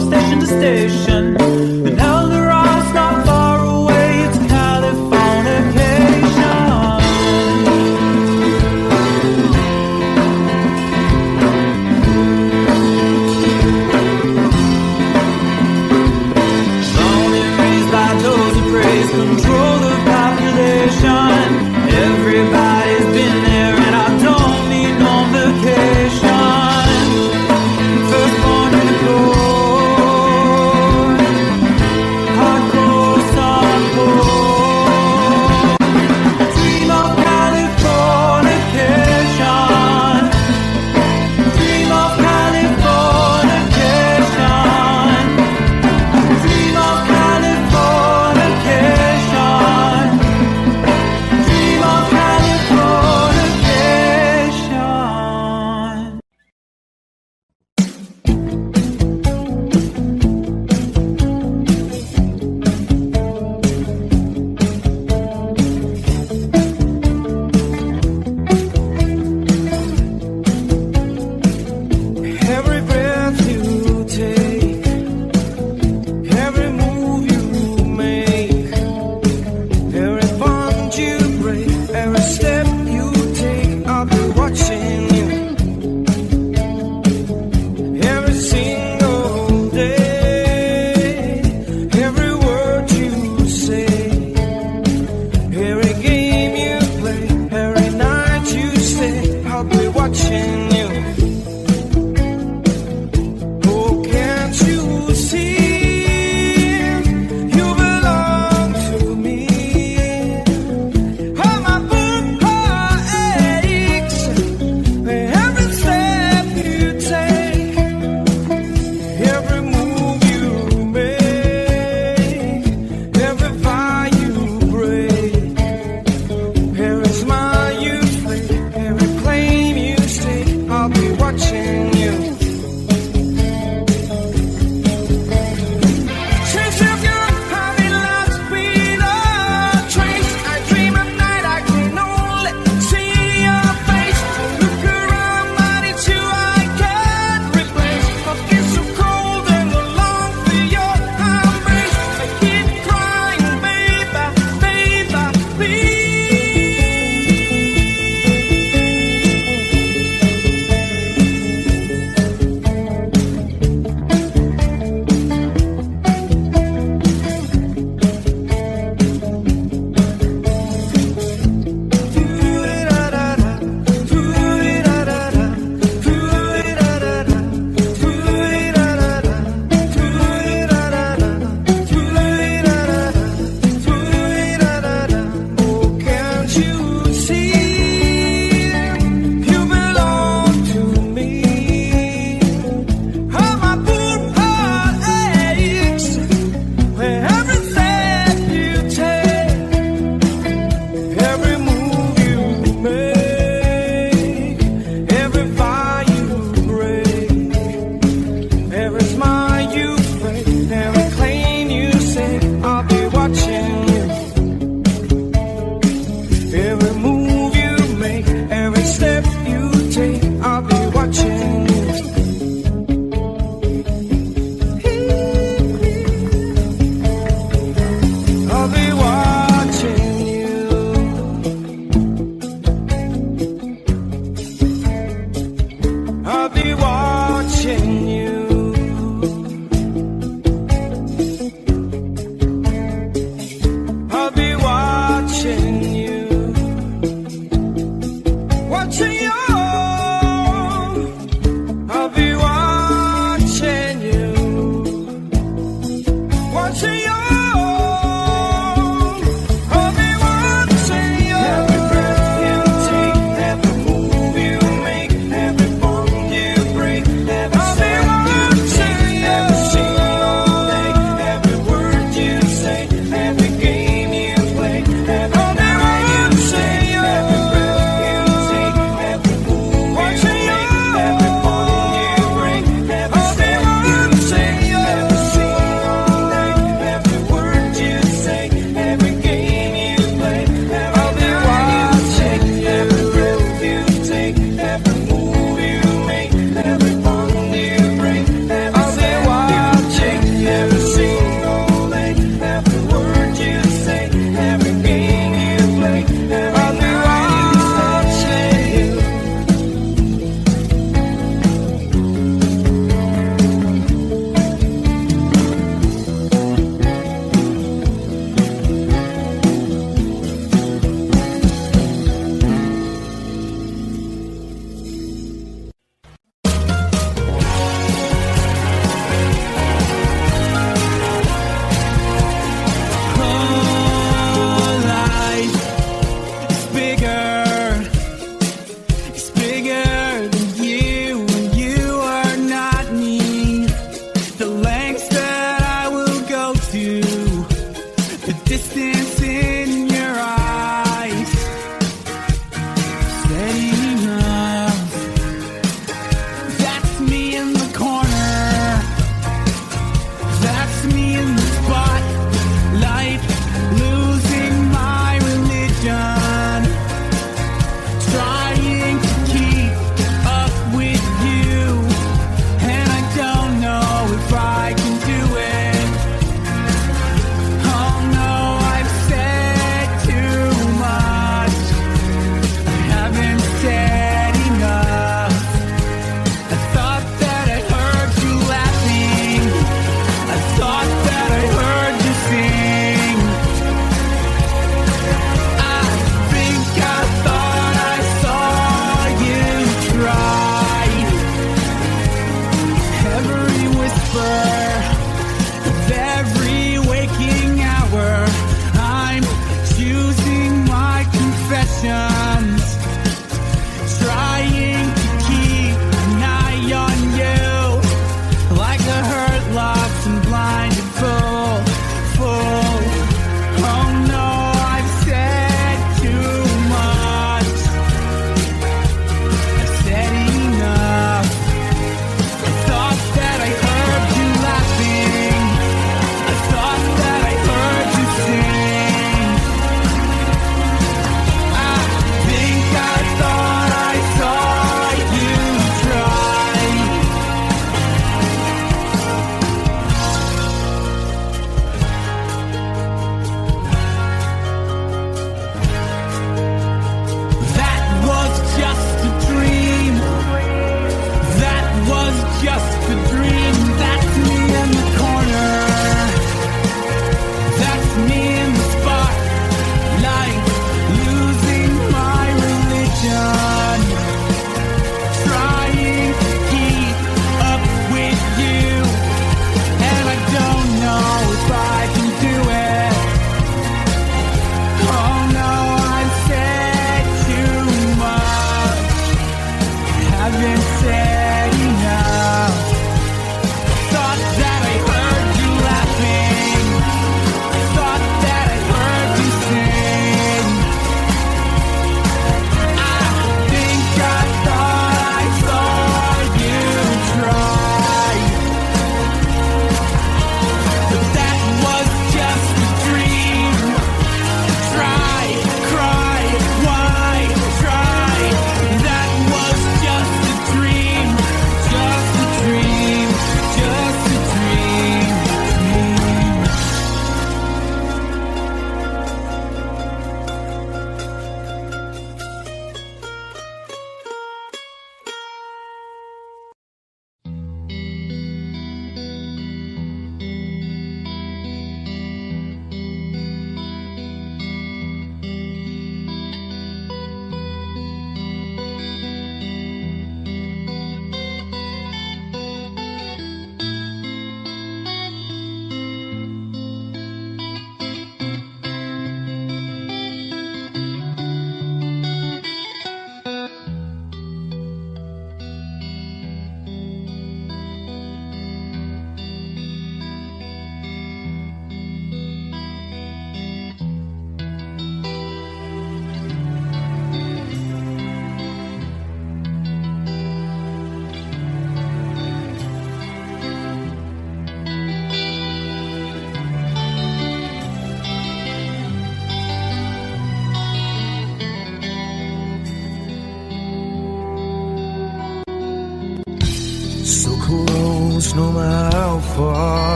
off station to station. And Elder Ross not far away, it's Californication. Born and raised by those who praise control the population. Everybody's been there and I don't need no vacation. Firstborn in the court,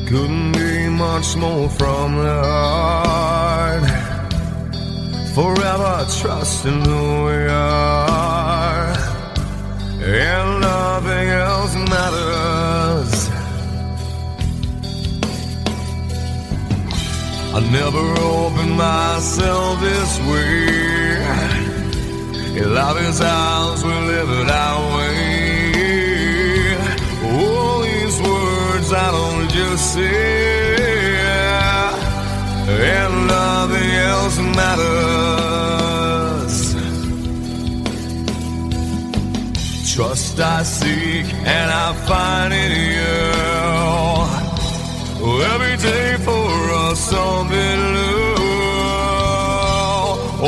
couldn't be much more from the heart. Forever trusting who we are, and nothing else matters. I never opened myself this way. Love is ours, we live it our way. All these words I don't just say, and nothing else matters. Trust I seek and I find in you. Every day for us something new.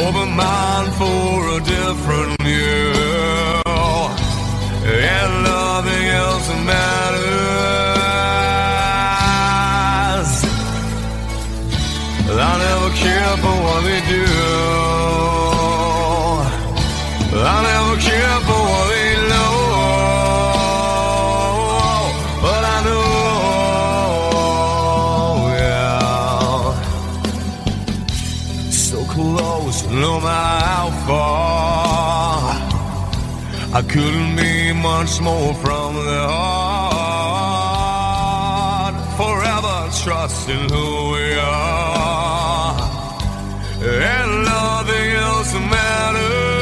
Open mind for a different view, and nothing else matters. I never care for what they do. I never care for what they know. But I know, yeah, so close, no matter how far. I couldn't be much more from the heart. Forever trusting who we are, and nothing else matters.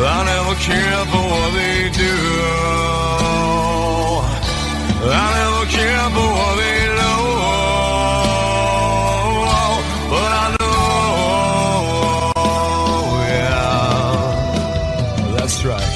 I never care for what they do. I never care for what they know. But I know, yeah, that's right.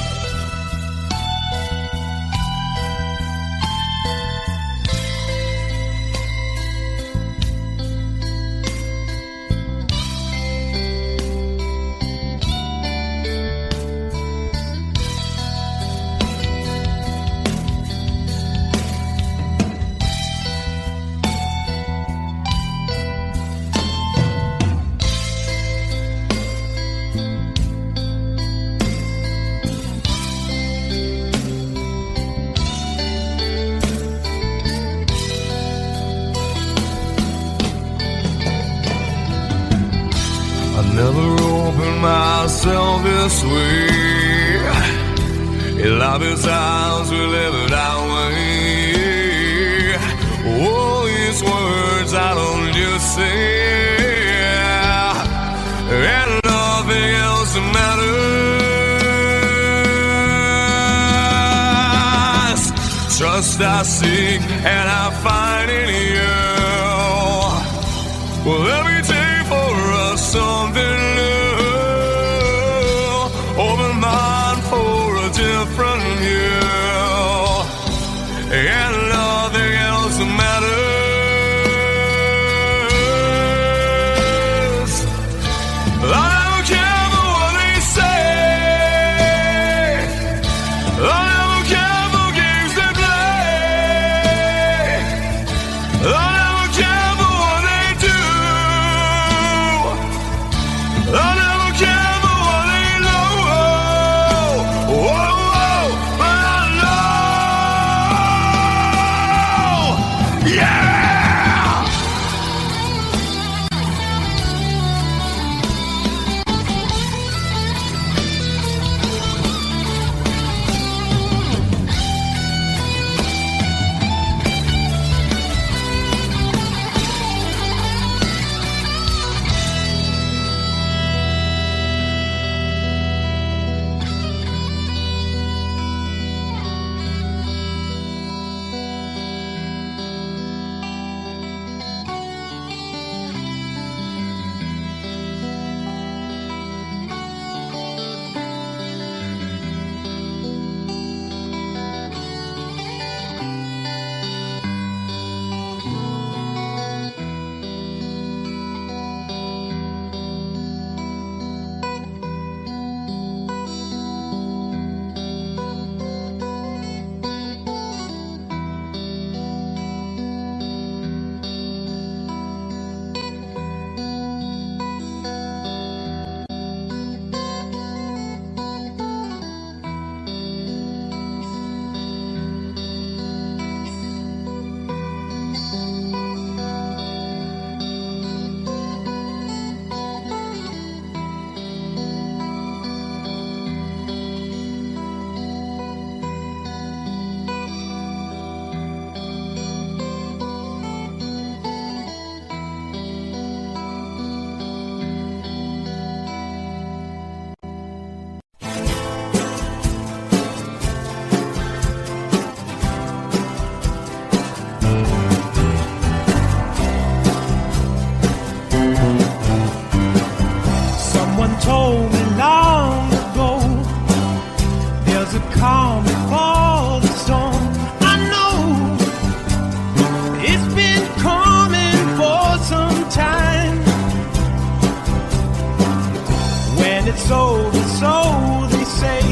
Never opened myself this way. Love is ours, we live it our way. All these words I don't just say, and nothing else matters. Trust I seek and I find in you. Well, every day for us something new. Open mind for a different view, and nothing else matters. I don't care for what they say. I don't care for games they play. I don't care for what they do. I never care for what they know. Whoa, but I know. Yeah! was a calm before the storm. I know it's been coming for some time. When it's over, so they say,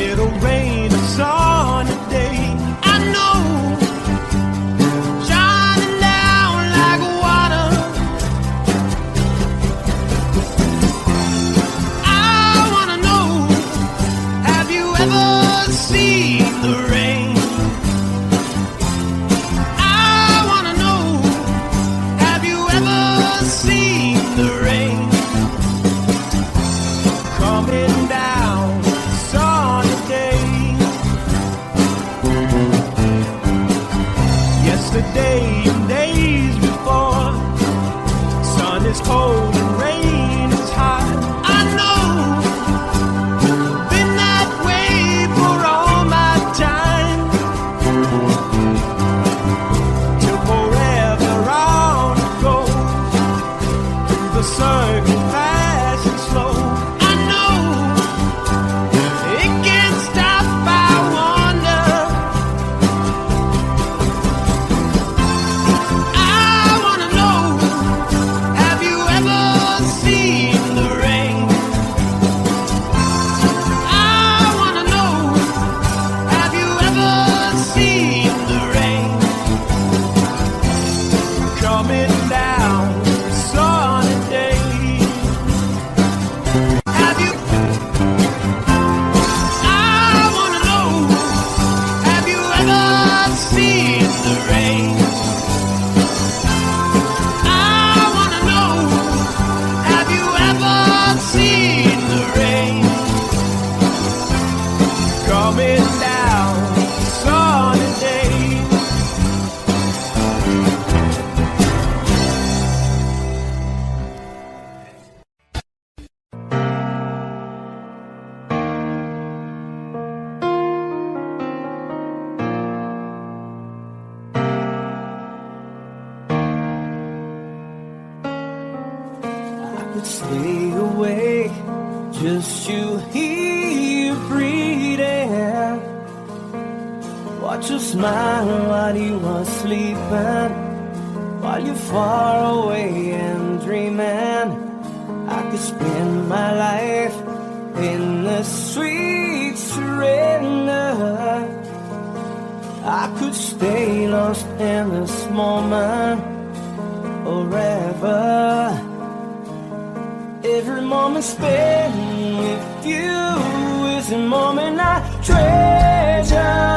it'll rain a sunny day. I know, shining down like water. I wanna know, have you ever seen the rain? I wanna know, have you ever seen the rain? Coming down sunny day. Yesterday and days before, sun is cold and rain is hot. I know, been that way for all my time. Till forever on it goes, through the circle fast and slow. I know, it can't stop, I wonder. I wanna know, have you ever seen the rain? I wanna know, have you ever seen the rain? Coming down sunny day. Have you? I wanna know, have you ever seen the rain? I wanna know, have you ever seen the rain? Coming down sunny day. I could stay awake, just you here breathing. Watch you smile while you are sleeping, while you're far away and dreaming. I could spend my life in the sweet surrender. I could stay lost in this moment forever. Every moment spent with you is a moment I treasure.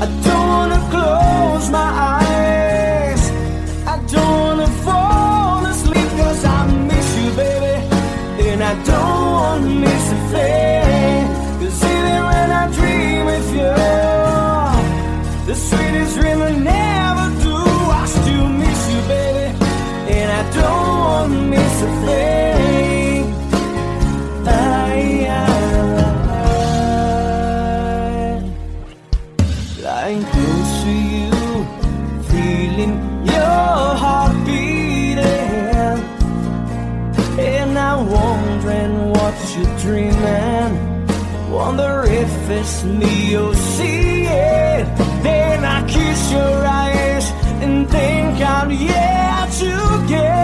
I don't wanna close my eyes, I don't wanna fall asleep, 'cause I miss you, baby, and I don't wanna miss a thing. 'Cause even when I dream with you, the sweetest dream I never do, I still miss you, baby, and I don't want to miss a thing. Lying close to you, feeling your heart beating, and I'm wondering what you're dreaming. Wonder if it's me you're seeing. Then I kiss your eyes and think I'm together.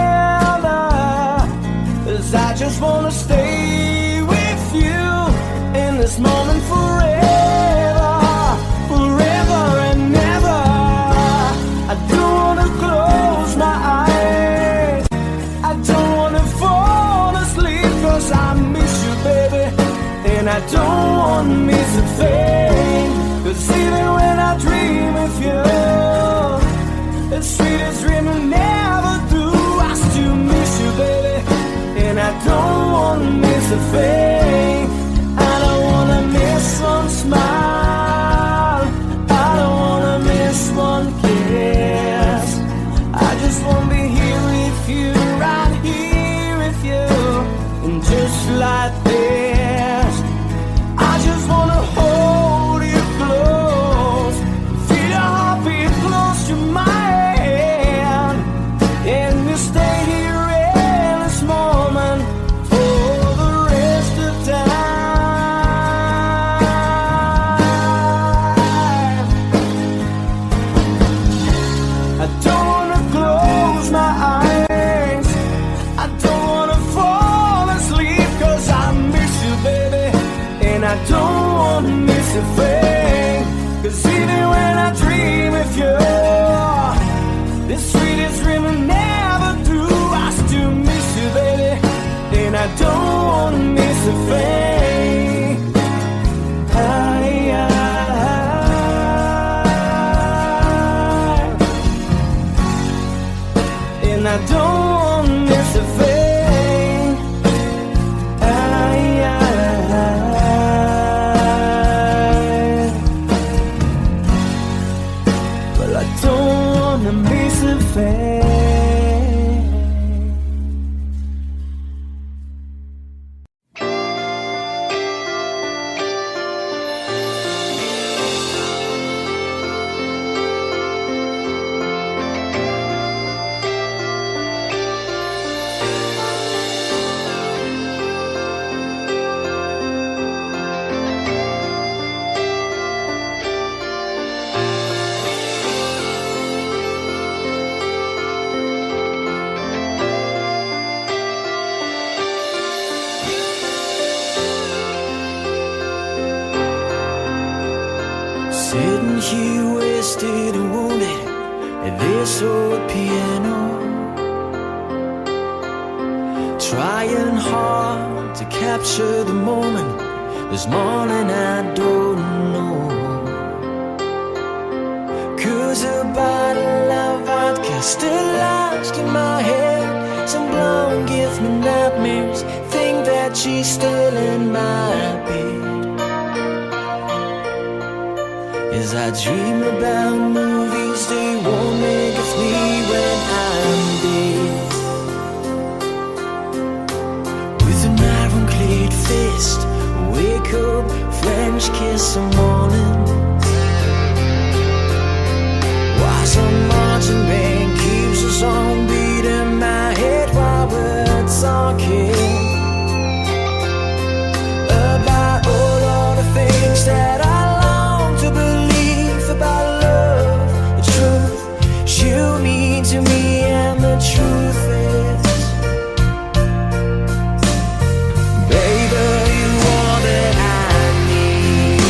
'Cause I just wanna stay with you in this moment forever, forever and ever. I don't wanna close my eyes, I don't wanna fall asleep, 'cause I miss you, baby, and I don't wanna miss a thing. 'Cause even when I dream of you, the sweetest dream I never do, I still miss you, baby, and I don't wanna miss a thing. I don't wanna miss one smile, I don't wanna miss one kiss. I just wanna be here with you, right here with you, and just like this, I just wanna hold you close, feel your heartbeat close to mine, and we'll stay here in this moment for the rest wanna miss a thing. 'Cause even when I dream of you, the sweetest dream I never through, I still miss you, baby, and I don't wanna miss a thing. And I don't wanna miss a thing. Well, I don't wanna miss a thing. Sitting here wasted and wounded at this old piano, trying hard to capture the moment. This morning I don't know, 'cause a bottle of vodka still lodged in my head. Some blonde gives me nightmares, think that she's still in my bed. As I dream about movies they won't make of me when I'm dead. With an iron-clad fist, wake up, French kiss some morning. Why some marching band keeps a song beat in my head while we're talking about all the things that I long to believe about love, the truth you mean to me, and the truth is, baby, you all that I need.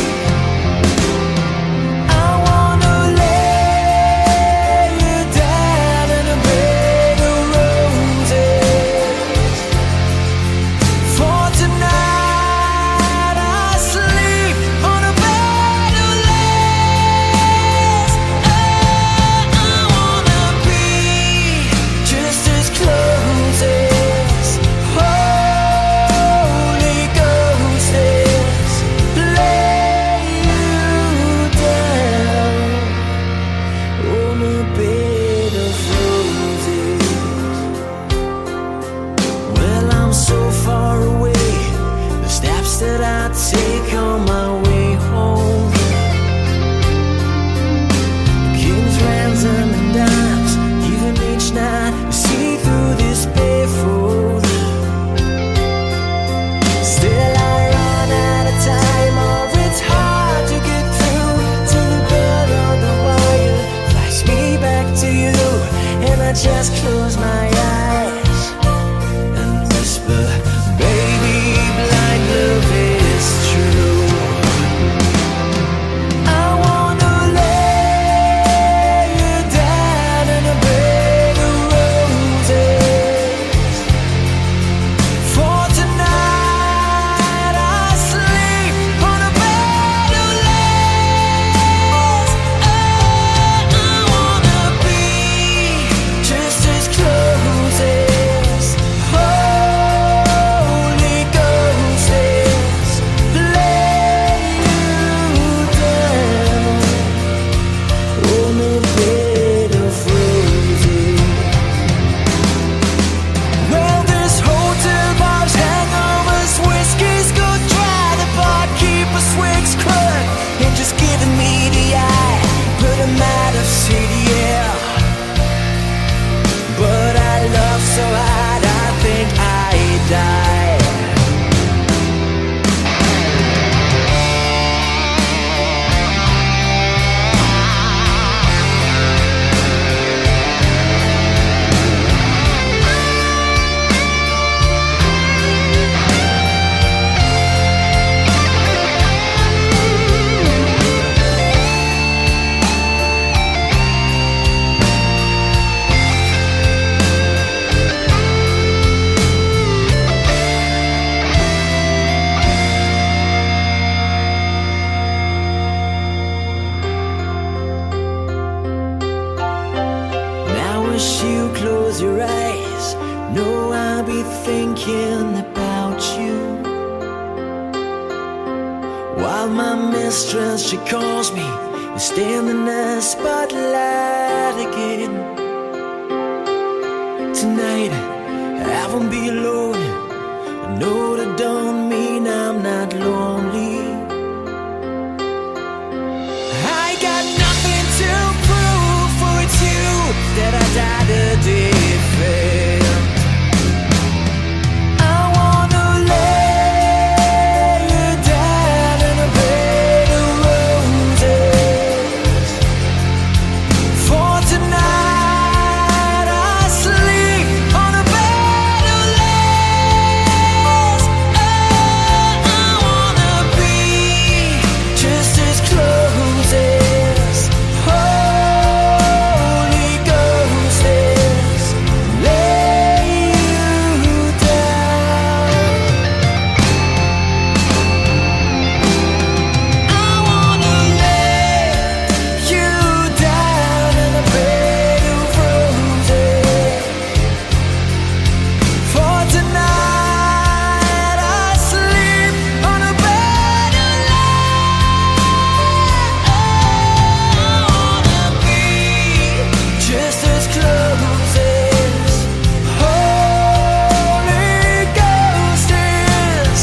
I wanna lay you down in a bed of roses. For tonight I sleep on a bed of lace. I wanna be just as close as Holy Ghost is. Lay you down on a bed of roses. Well, I'm so far away, the steps that I take on my way home, kings, ransom, and dimes, even each night you see through this barefoot. Still I run out of time, or it's hard to get through to the bell on the wire, flash me back to you, and I just close my eyes and whisper, baby, blind love is true. thinking about you. While my mistress, she calls me, you stand in the spotlight again. Tonight, I won't be alone. I know that don't mean I'm not lonely. I got nothing to prove, for it's you that I died a defend. I wanna lay you down in a bed of roses. For tonight I sleep on a bed of lace. Oh, I wanna be just as close as Holy Ghost is. Lay you down. I wanna lay you down in a bed of roses. For tonight I sleep on a bed of lace. I wanna be just as close as Holy Ghost is.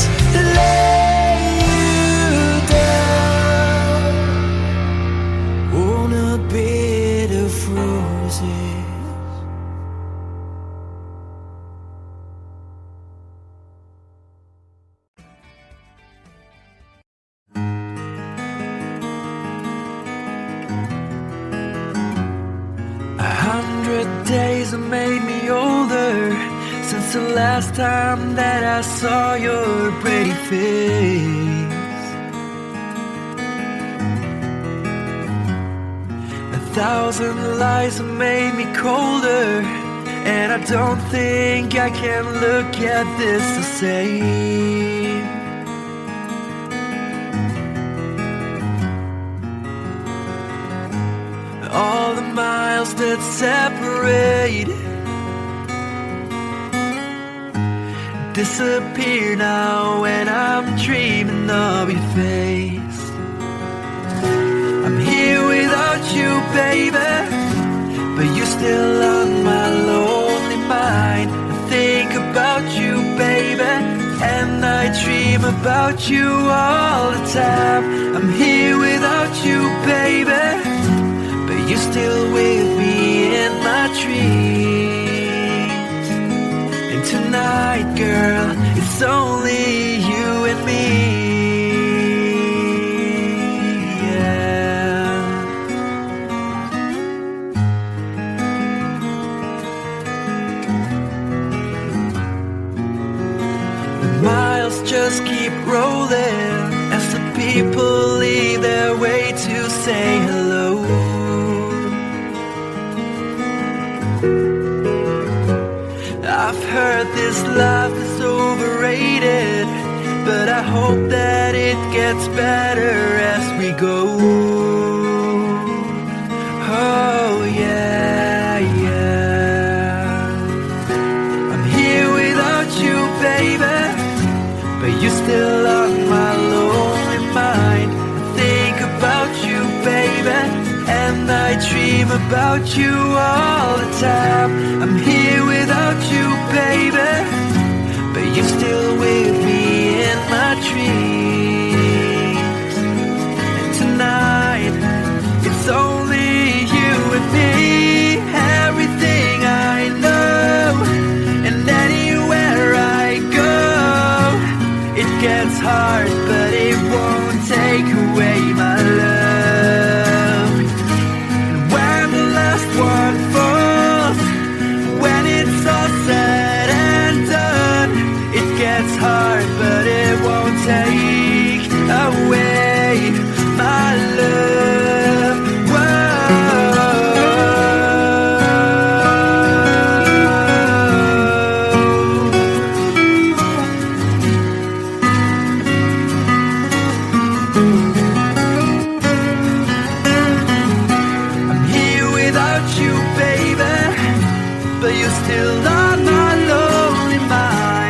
Lay you down on a bed of roses. A 100 days have made me older since the last time that I saw your pretty face. 1,000 lies have made me colder, and I don't think I can look at this the same. All the miles that separate disappear now when I'm dreaming of your face. I'm here without you, baby, but you're still on my lonely mind. I think about you, baby, and I dream about you all the time. I'm here without you, baby, but you're still with me in my dreams. And tonight, girl, it's only you and me. Yeah. The miles just keep rolling as the people leave their way to say hello. I've heard this life is overrated, but I hope that it gets better as we go. Oh yeah, yeah. I'm here without you, baby, but you're still on my lonely mind. I think about you, baby, and I dream about you all the time. I'm here without you, baby, but you're still with me in my dreams. And tonight, it's only you and me. Everything I know, and anywhere I go, it gets hard, but it won't take away my love. And when the last one falls, when it's all said and done, it gets hard, but it won't take away my love. I'm here without you, baby, but you're still on my lonely mind.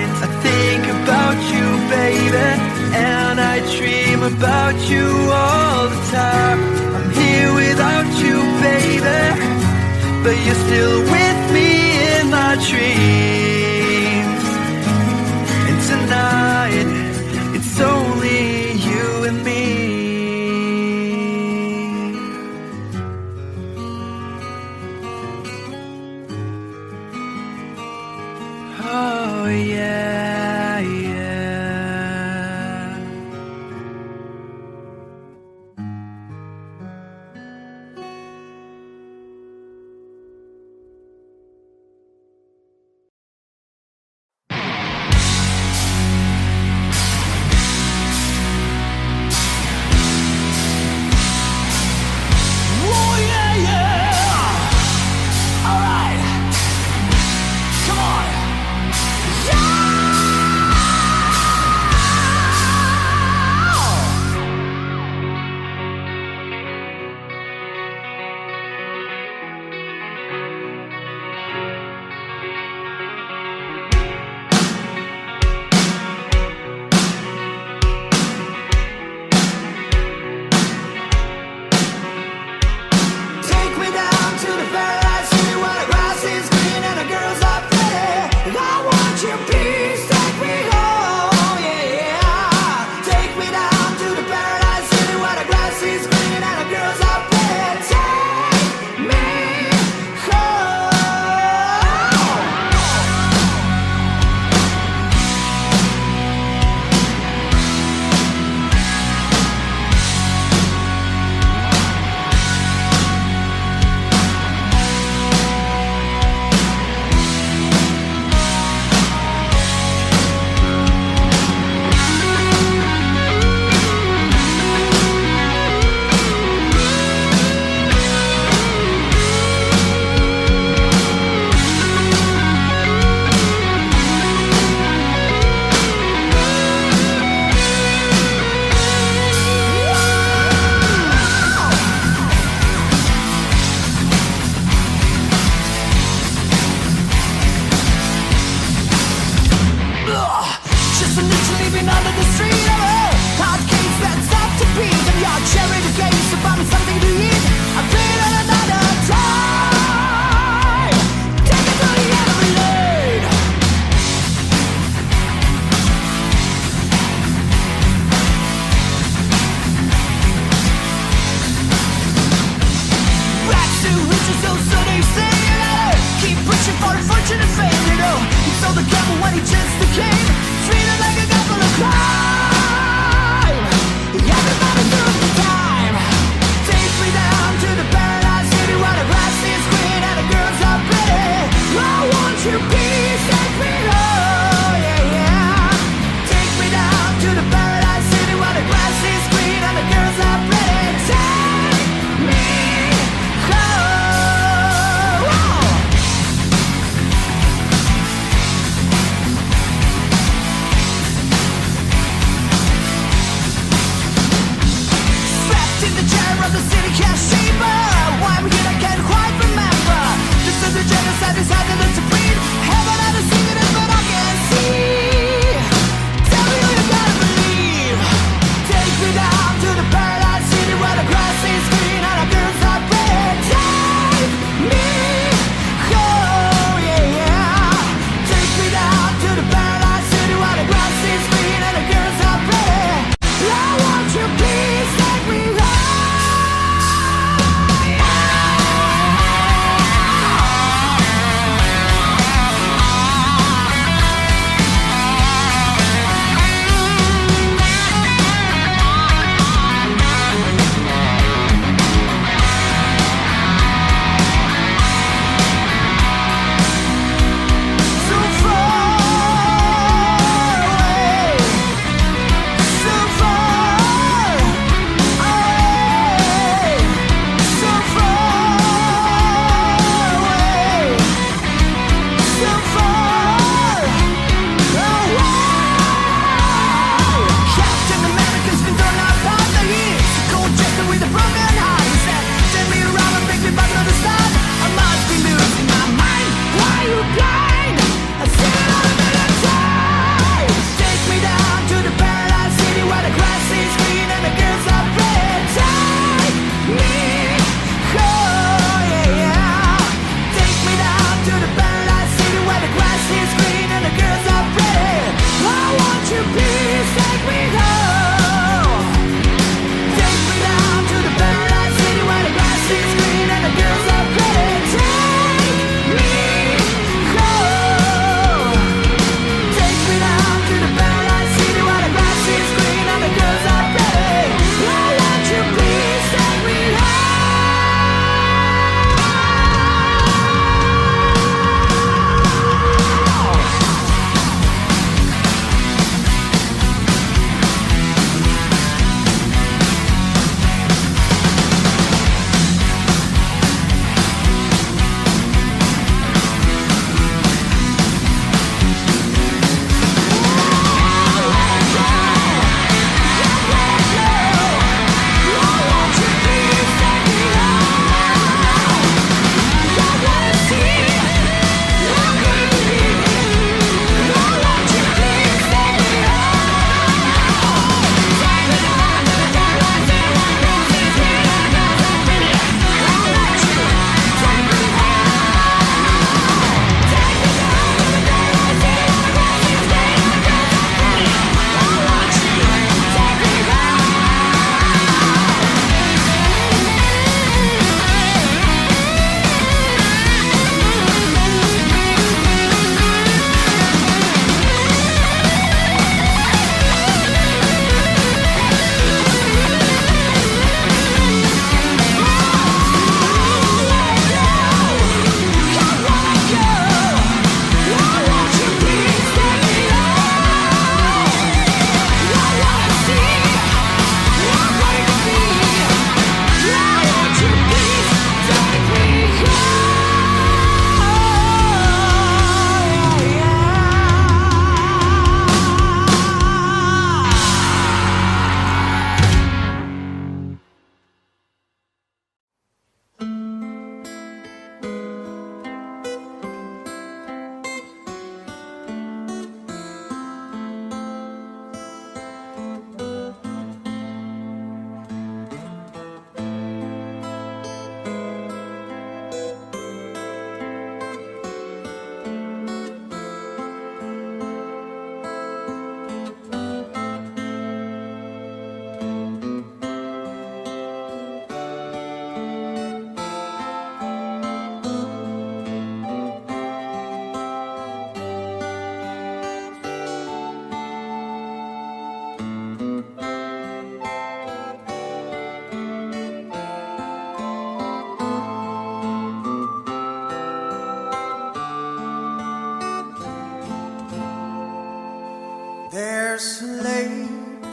I dream about you all the time. I'm here without you, baby, but you're still with me in my dreams. And tonight, it's only you and me. Oh yeah, yeah. Oh yeah, yeah. All right, come on. Take me down to the paradise city where the grass is green and the girls are pretty. I want your peace, take me home, yeah. Take me down to the paradise city where the grass is green and the girls are pretty. Take me home. Just literally been under the street of a hard case that's up to beat. And your cherry the case to find me something to eat. I've been on another time. Take it to the enemy lane. Rags to riches, so they say, you know. Keep pushing for fortune and fame, you know. He sold the camel when he just came. Treated like a couple of crime. Everybody through the time. Take me down to the paradise city where the grass is green and the girls are pretty. I want your peace, take me home, yeah, yeah. Take me down to the paradise city where the grass is green and the girls are pretty. Take me home.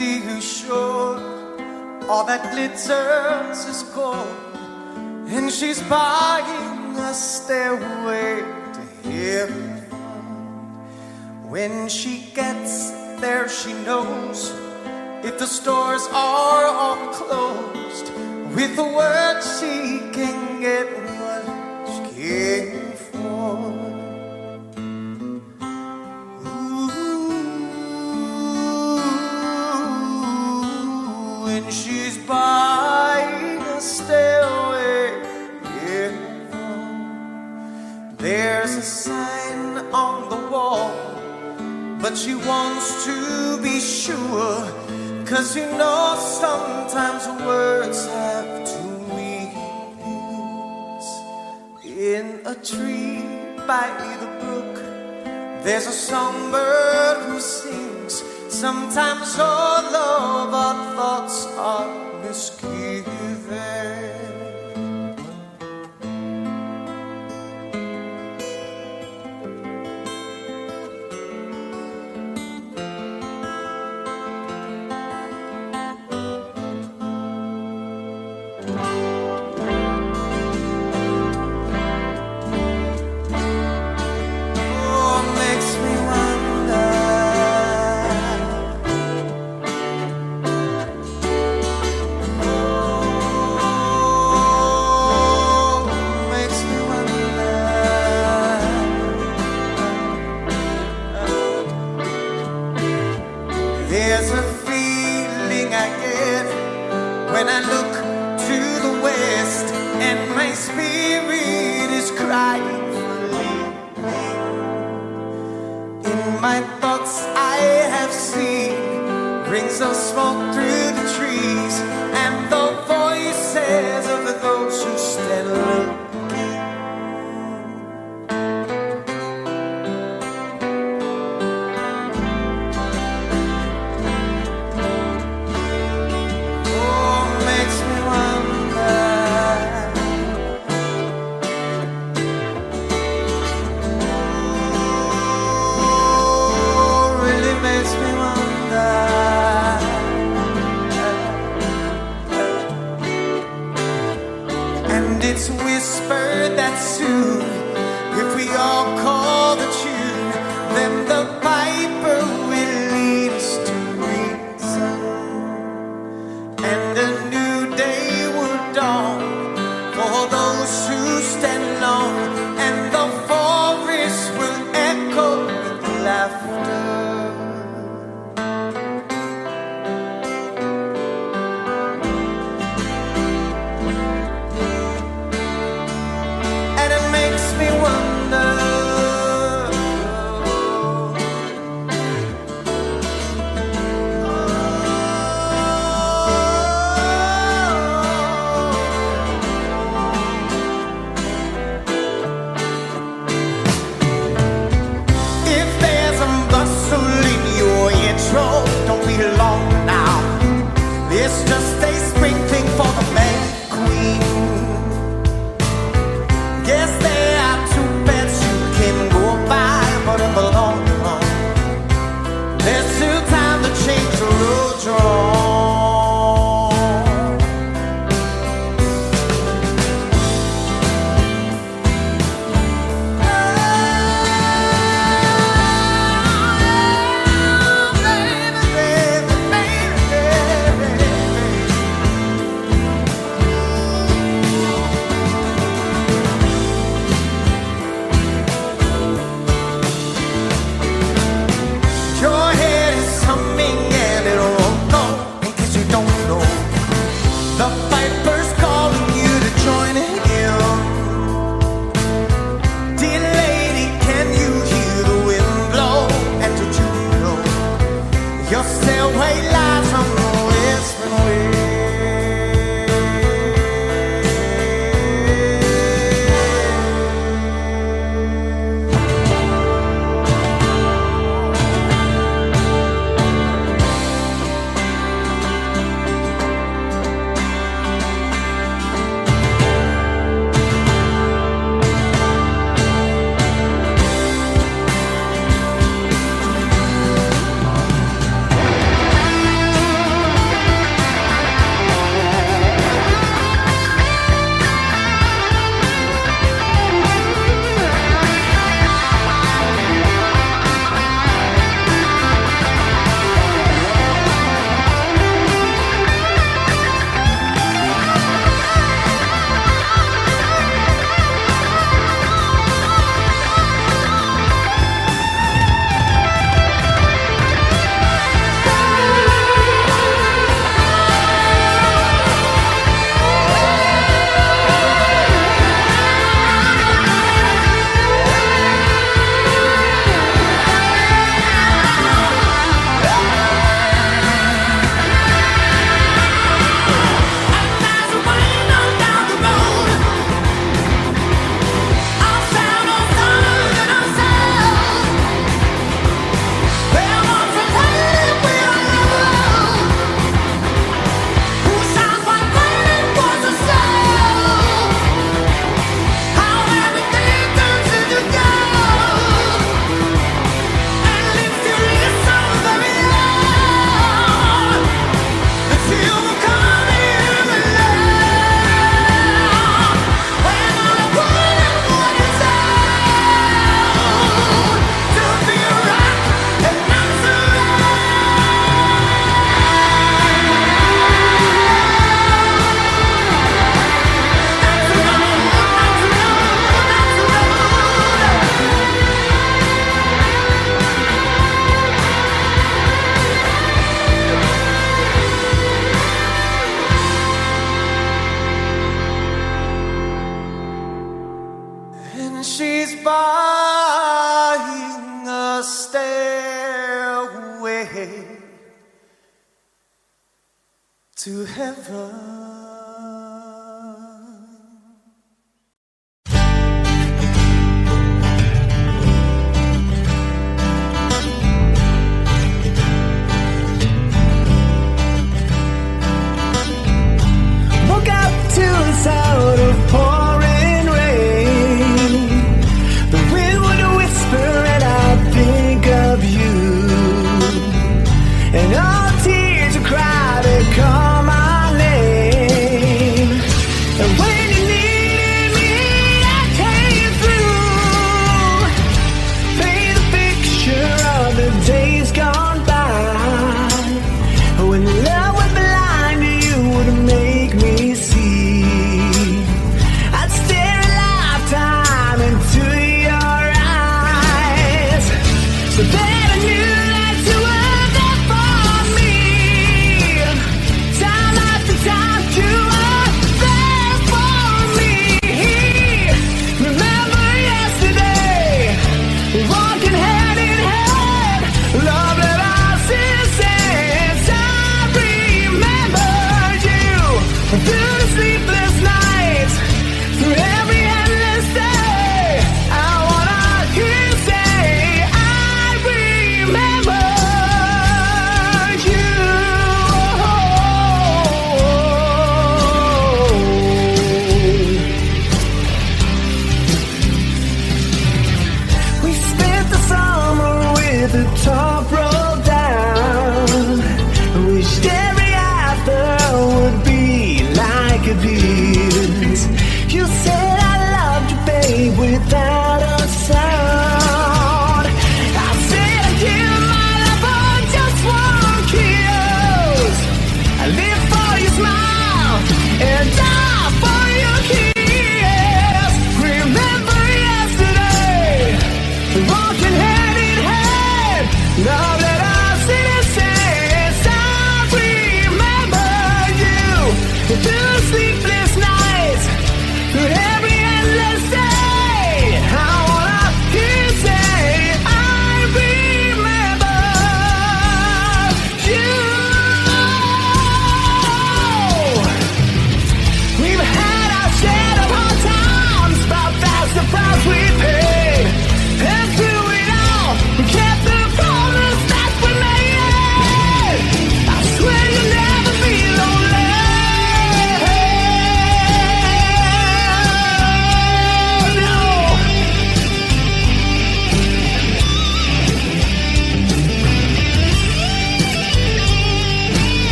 too short. All that glitters is gold, and she's buying a stairway to heaven. When she gets there, she knows if the stores are all closed. With a word, she can get what she came for. Ooh, when she's buying a stairway, yeah. There's a sign on the wall, but she wants to be sure, 'cause you know sometimes words have two meanings. In a tree by the brook, there's a songbird who sings. Sometimes all of our thoughts are misgiven. There's a feeling I get when I look to the west, and my spirit is crying for leaving. In my thoughts I have seen rings of smoke through the trees, and the voices of those who stand looking. It's whispered that soon, if we all call the tune, then the piper will lead us to reason, and a new day will dawn for those who stand alone, and the forest will echo with laughter. Makes me wonder to heaven. Woke up to the sound of pouring rain. The wind would whisper and I'd think of you. And all tears would cry to call my name.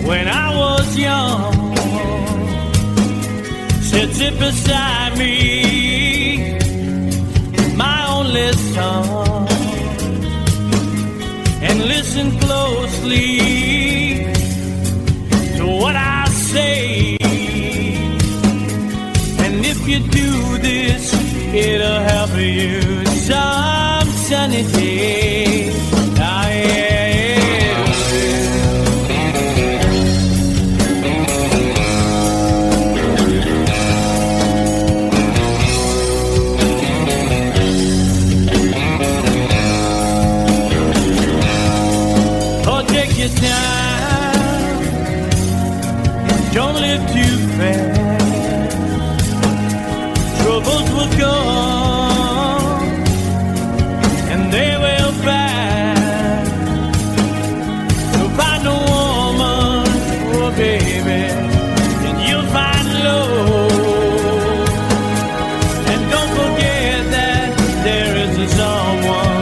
when I was young, sit beside me, my only son, and listen closely to what I say. And if you do this, it'll help you some sunny day. Ah, yeah. Time. Don't live too fast. Troubles will come and they will pass. So find a woman, oh baby, and you'll find love. And don't forget that there is a someone.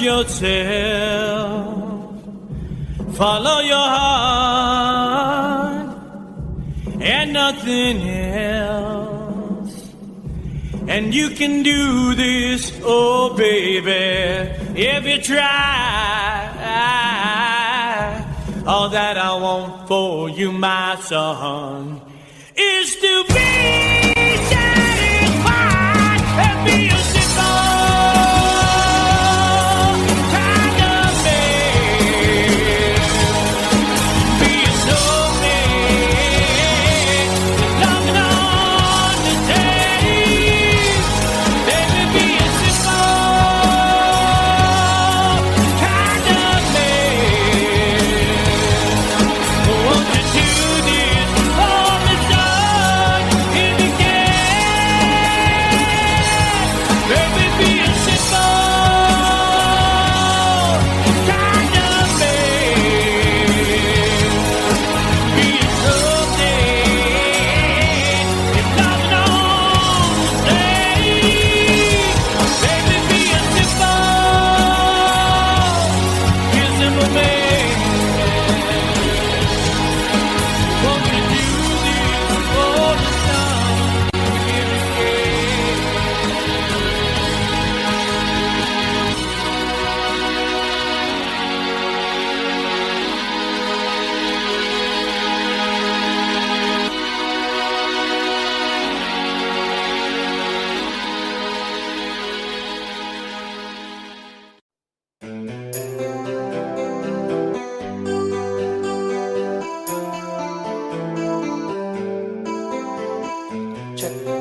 Yourself, follow your heart and nothing else, and you can do this, oh baby, if you try. All that I want for you, my son, is to be satisfied and be a Check.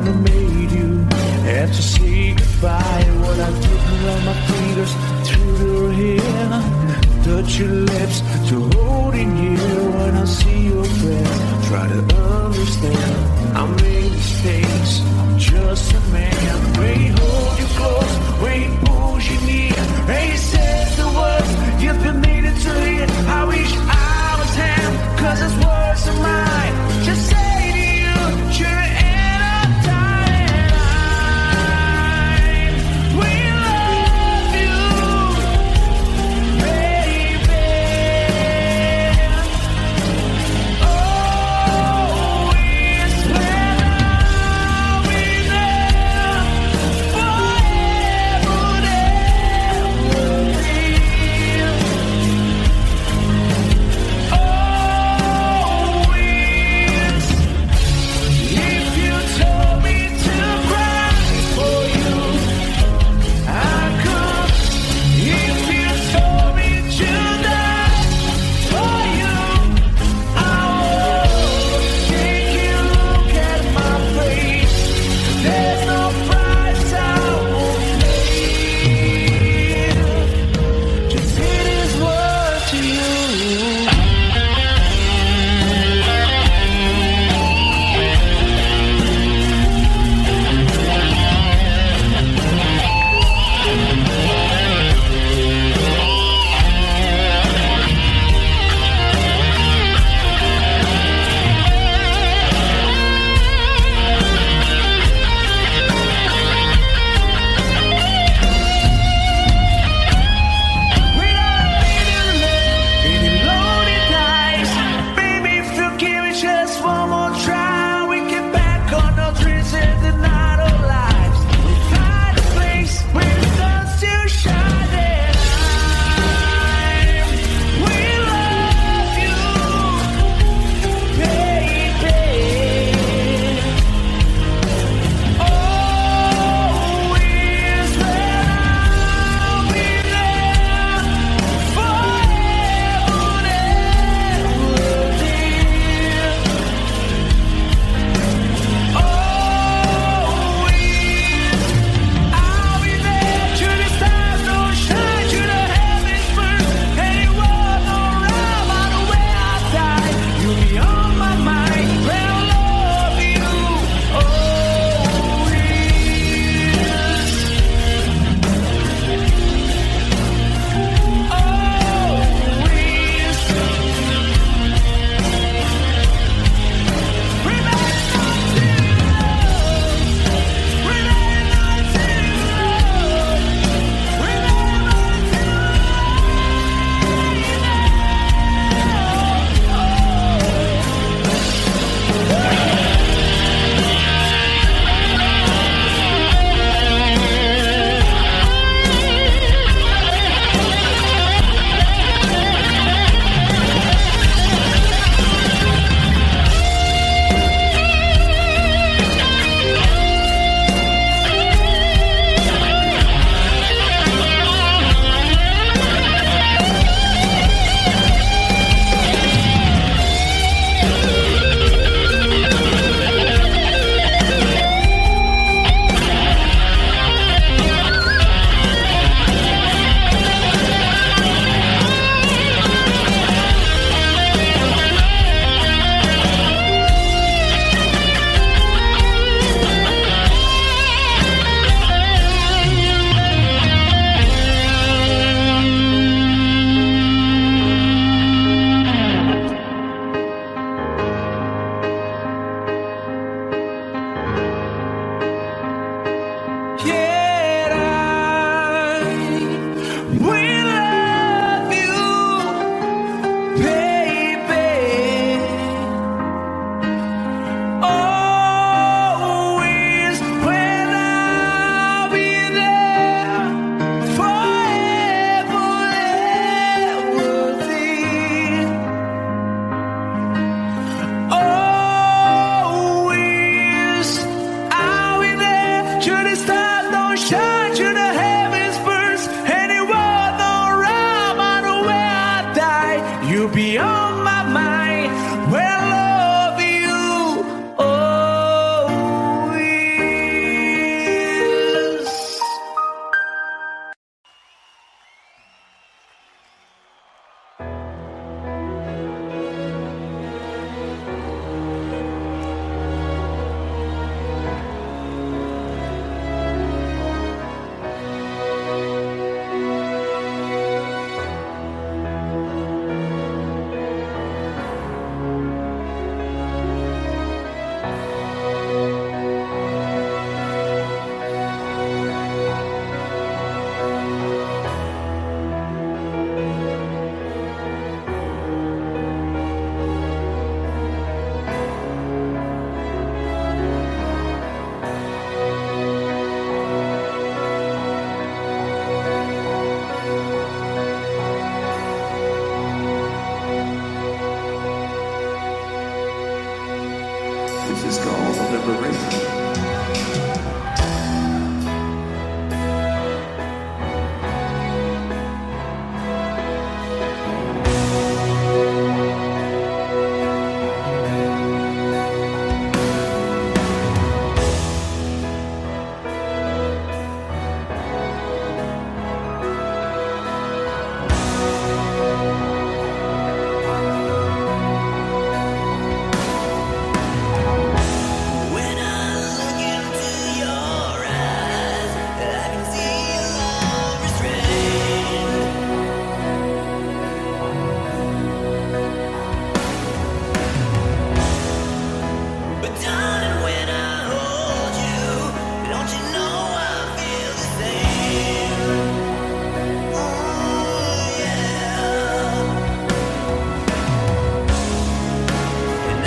I made you have to say goodbye. What I did run my fingers through your hair, touch your lips to hold in here. When I see your breath, try to understand. I made mistakes, I'm just a man. When he hold you close, when he pulls you near, and he says the words you've been needing to hear. I wish I was him, 'cause his words are mine. Just say to you, you're in a dying line. We love you, baby. Oh, it's when I'll be there. This is called liberation. When I look into your eyes, I can see your love restrained. But darling, when I hold you, don't you know I feel the same? Oh yeah. And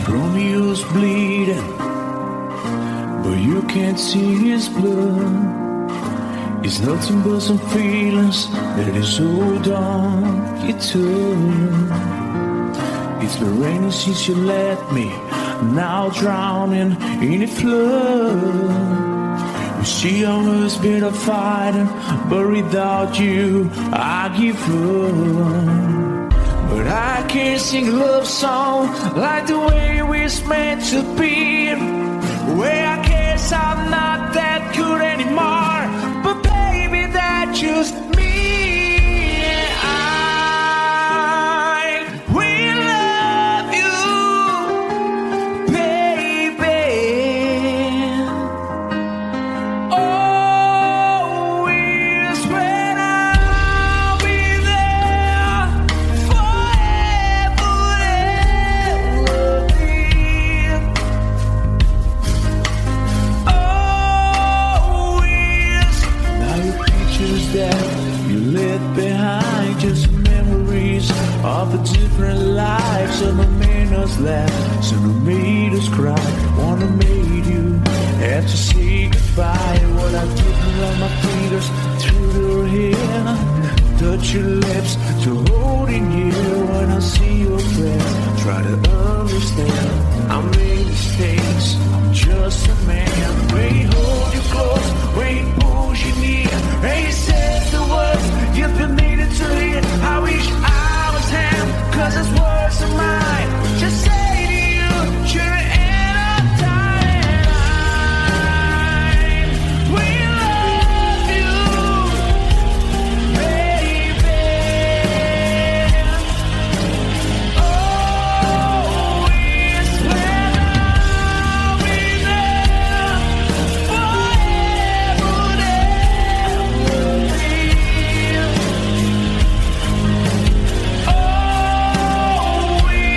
Romeo's bleeding, but you can't see his blood. It's nothing but some feelings that is hold on you took. It's been raining since you left me, now drowning in a flood. You see, I was better fighting, but without you, I give up. But I can't sing a love song like the way we're meant to be. Well, I guess I'm not that good anymore, but baby, that's just me. I will love you, baby. Always when I'll be there forever and always. Now your pictures that you left behind, just memories of the different lives of the made us laugh, some who made us cry, one who made you have to say goodbye. What I did around my fingers through your hair, touch your lips to holding you. When I see your face, try to understand. I made mistakes, I'm just a man. When he hold you close, when he pulls you near, and he says the words you've been needing to hear. I wish I was him, 'cause his words are mine. Just say to you, you're the end of time. We love you, baby. Always when I'll be there forever and always.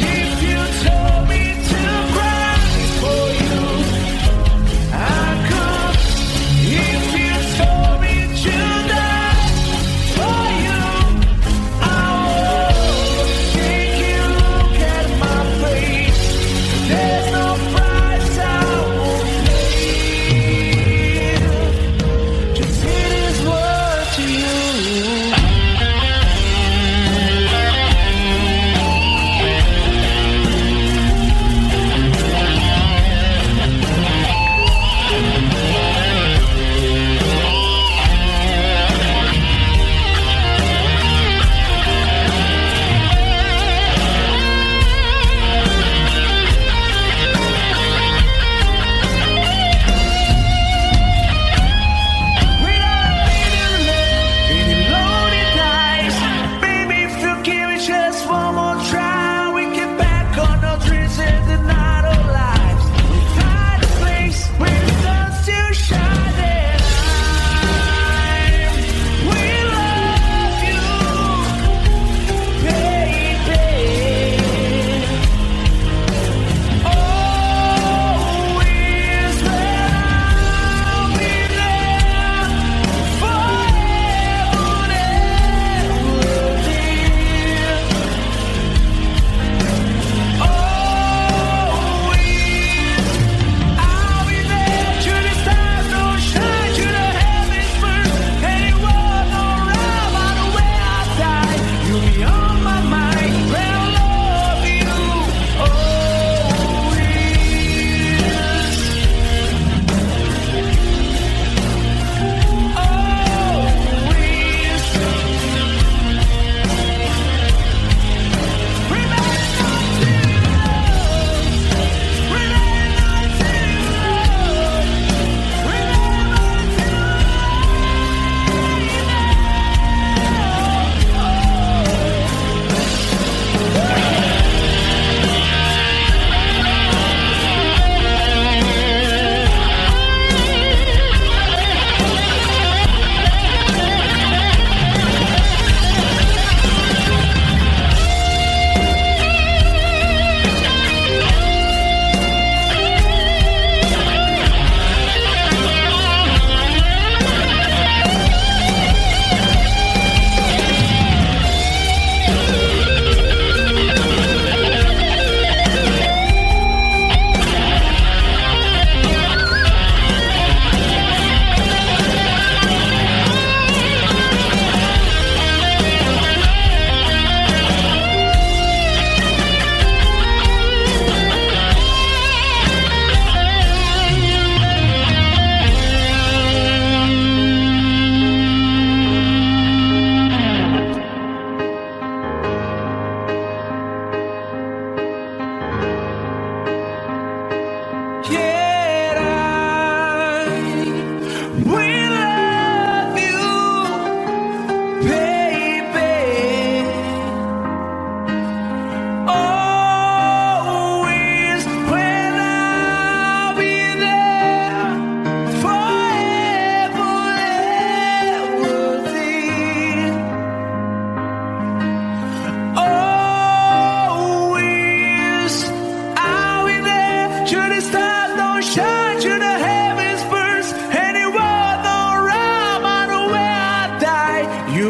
If you told me to cry for you, I could. If you told me to die for you, I would. Take you, look at my face. There's no price I won't pay. Just say this word to you. We don't need to let any load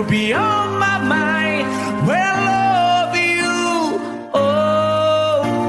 You'll be on my mind. Well, I love you always.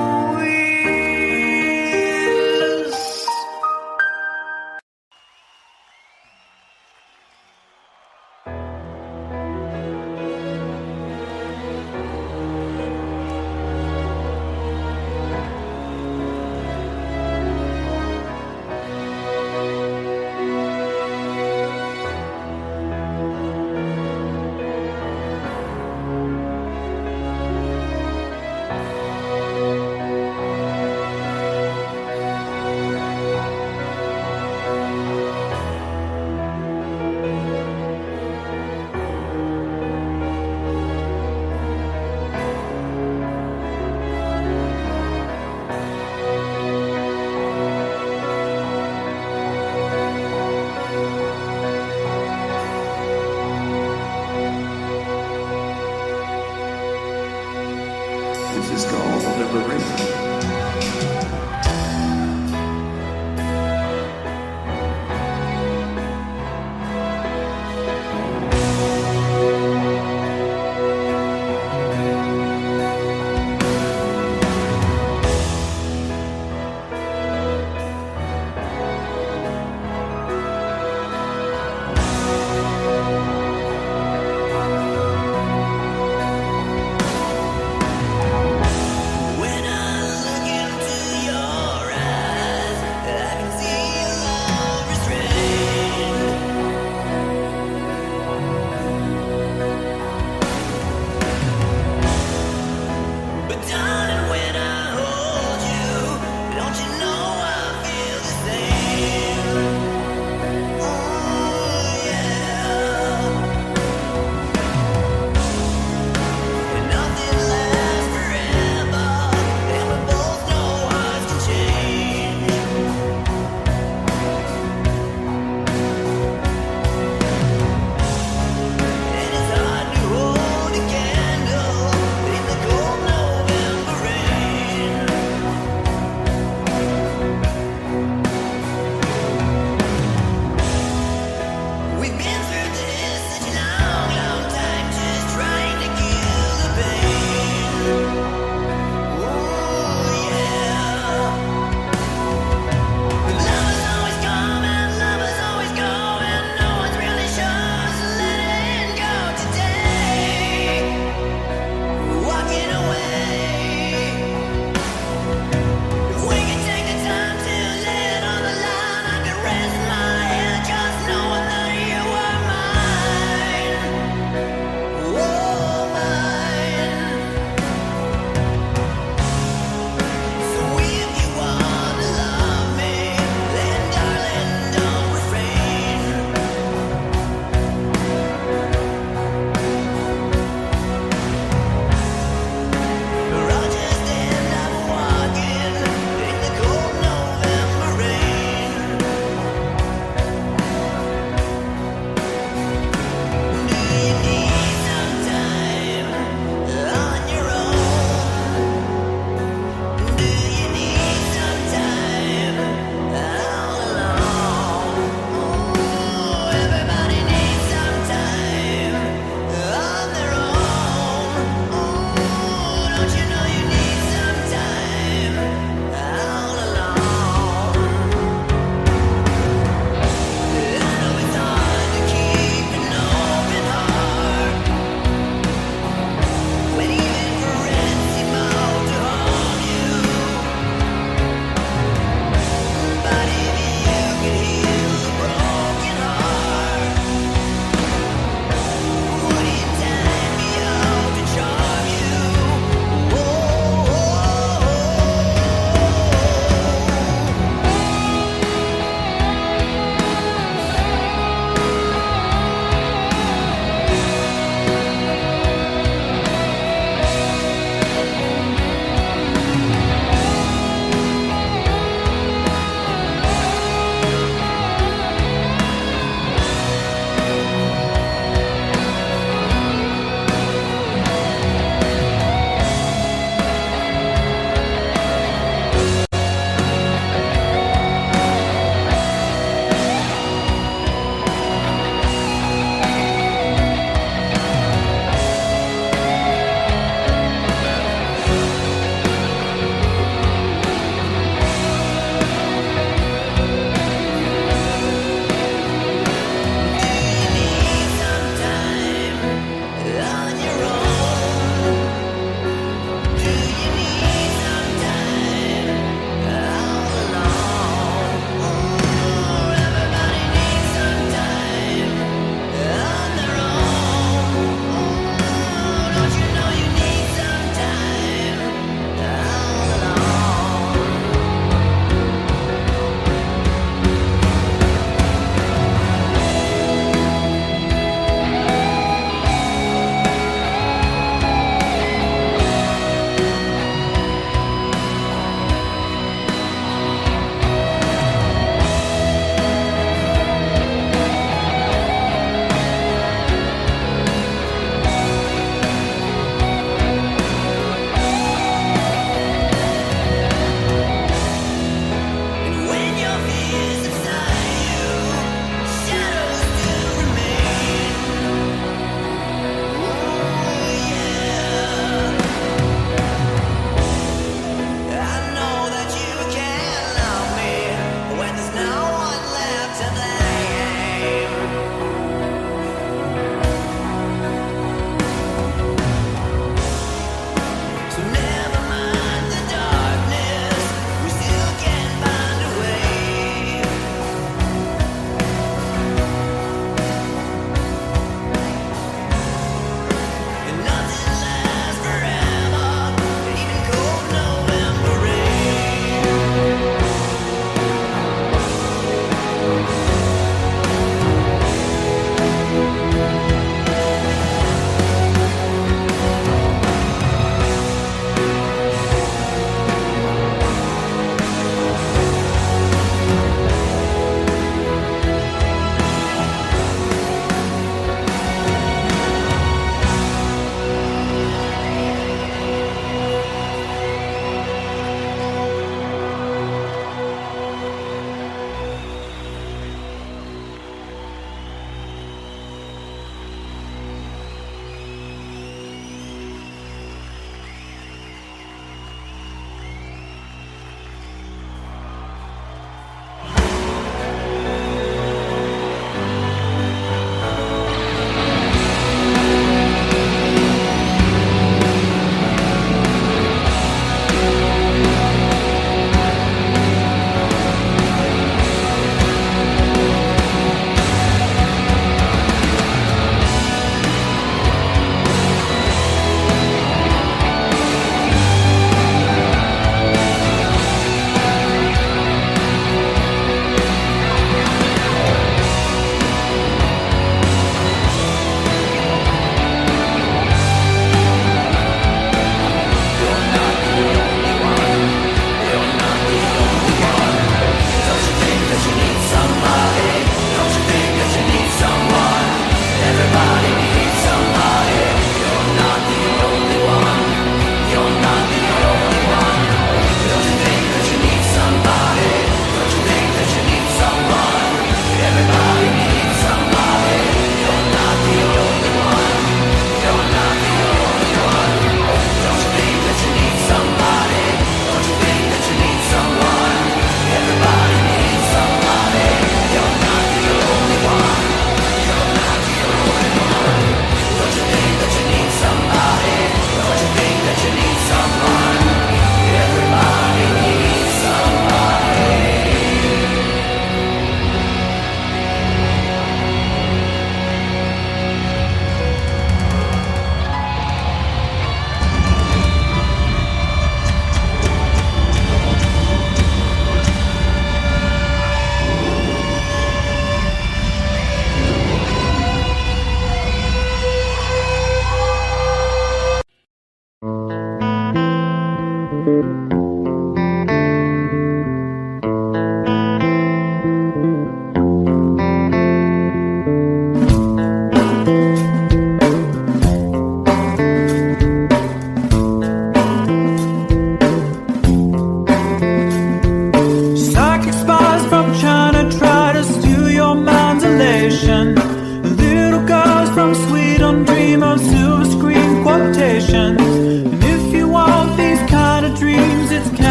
This is called liberation. When I look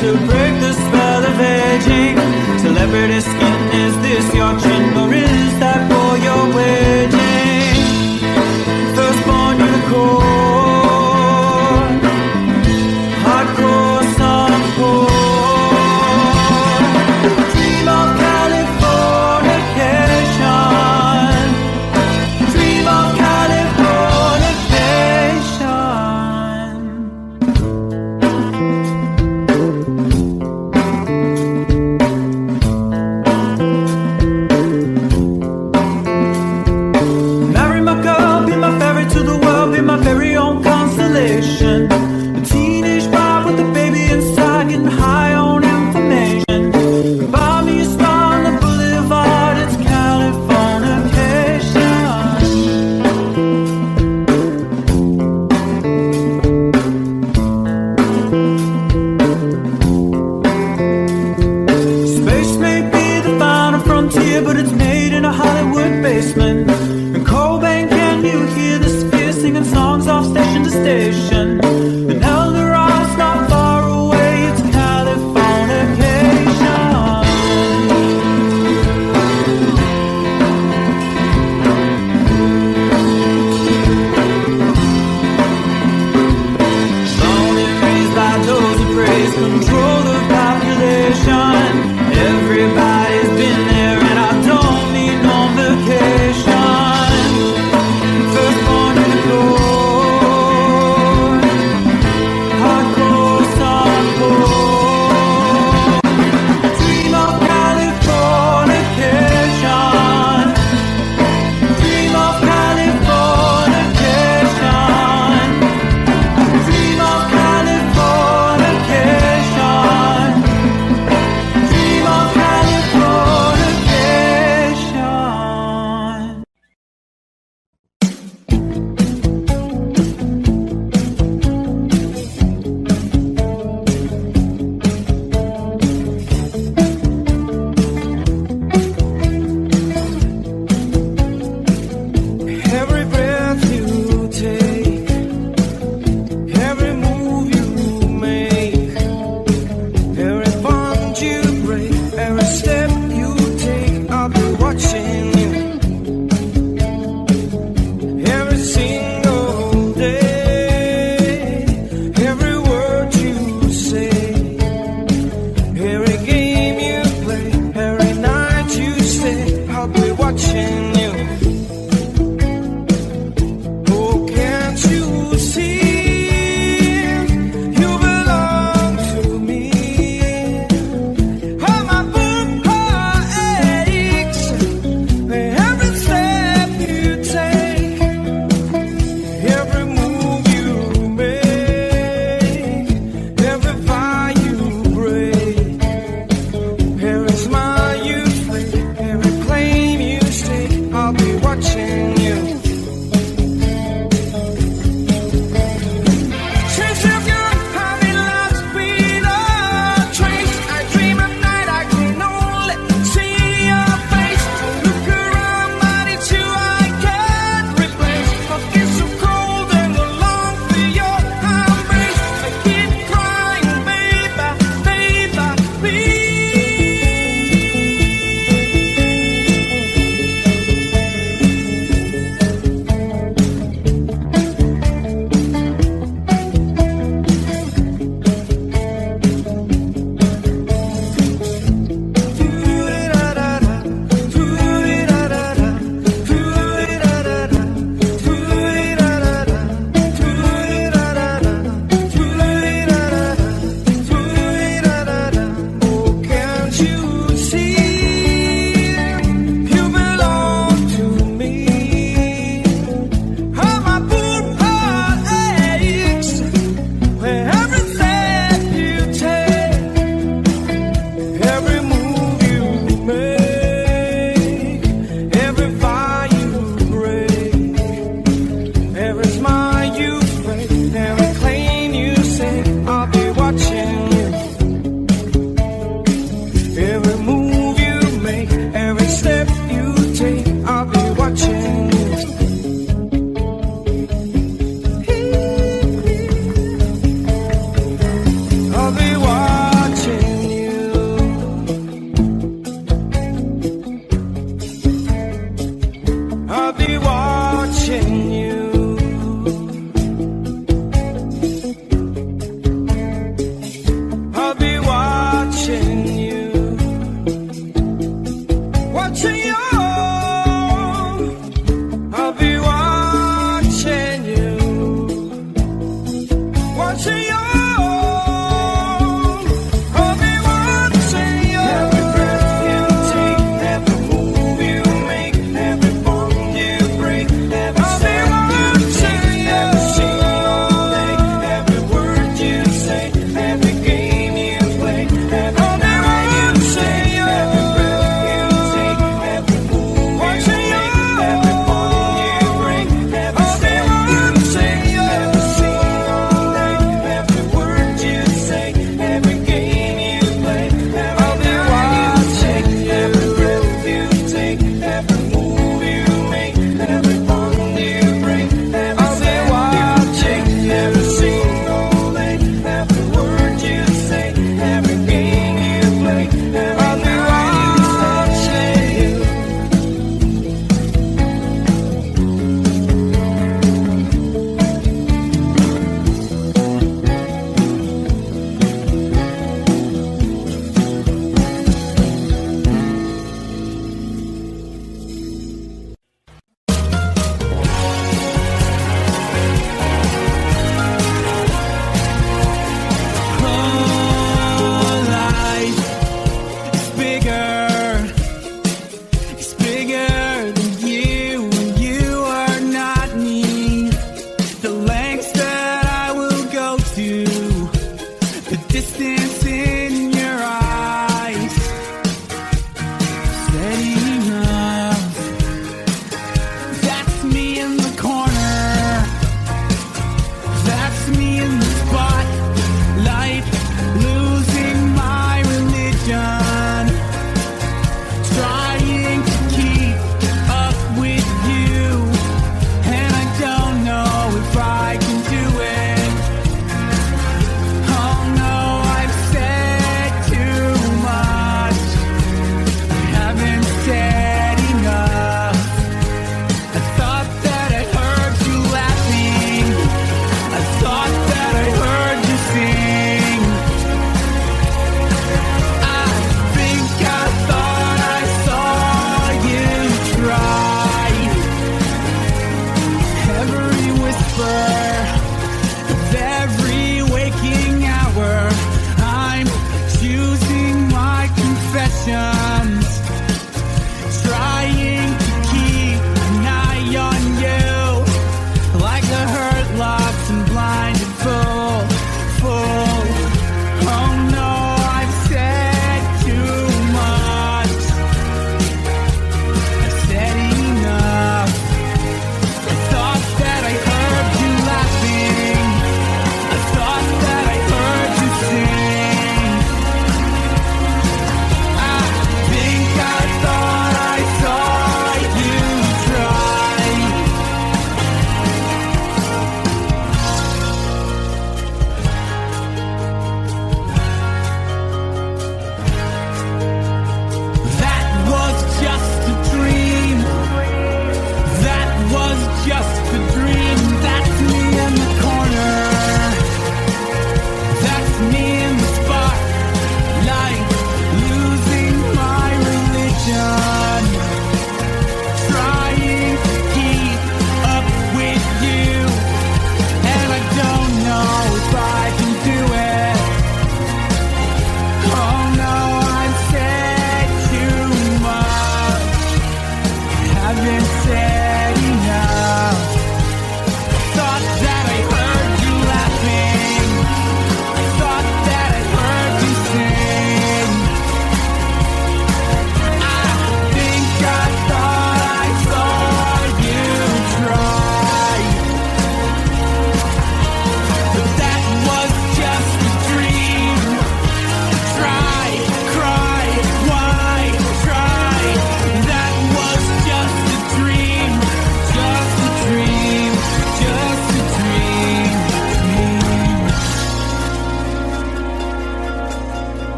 to break the spell of aging. Celebrity skin, is this your chin or is that for your waging? Firstborn unicorn, hardcore softcore. Dream of Californication. Dream of Californication.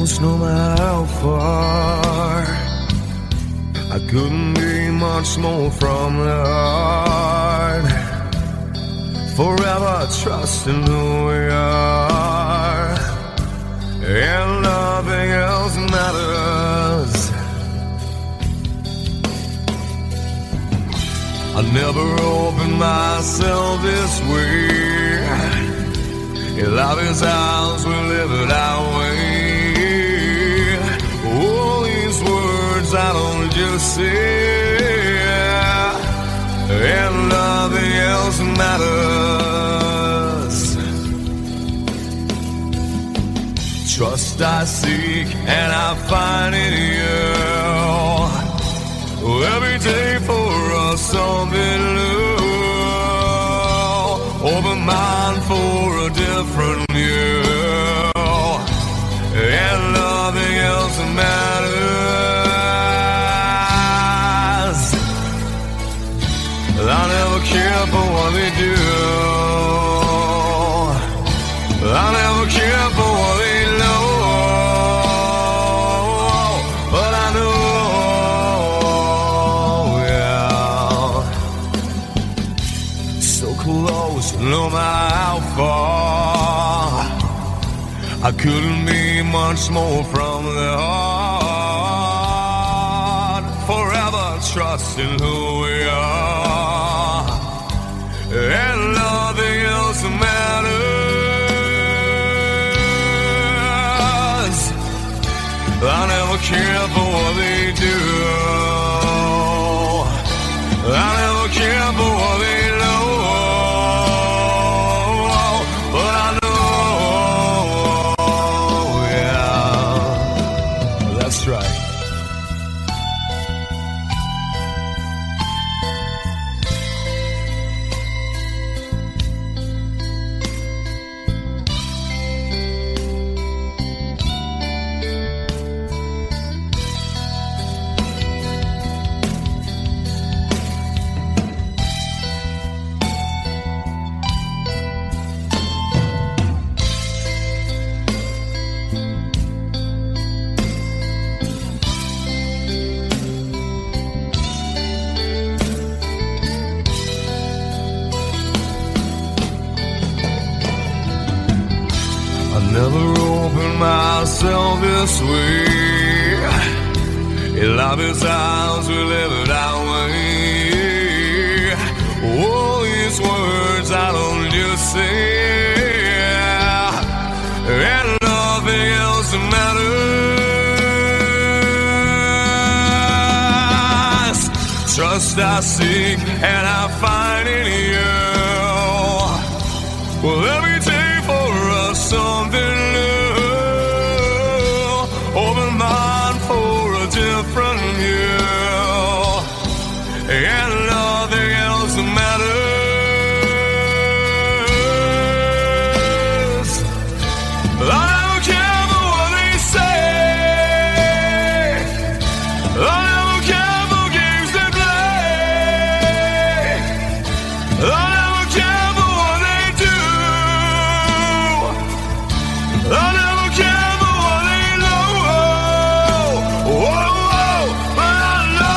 close, no matter how far. I couldn't be much more from the heart. Forever trusting who we are, and nothing else matters. I never opened myself this way. Life is ours, we live it our way. All these words I don't just say, and nothing else matters. Trust I seek and I find in you. Every day for us something new. Open mind for a different view, and nothing else matters. I never care for what they do. I never care for what they know. But I know, yeah, so close, no matter how far. I couldn't be much more from the heart. Forever trusting who we are, and nothing else matters. I never care for what they do. I never care for what they know. But I know, yeah, that's right. Never opened myself this way. Life is ours, we live it our way. All these words I don't just say, and nothing else matters. Trust I seek and I find in you. Well, every day for us something new. Open mind for a different view, and nothing else matters. I don't care for what they say. I don't care for games they play. I never care for what they do. I never care for what they know. Whoa, but I know,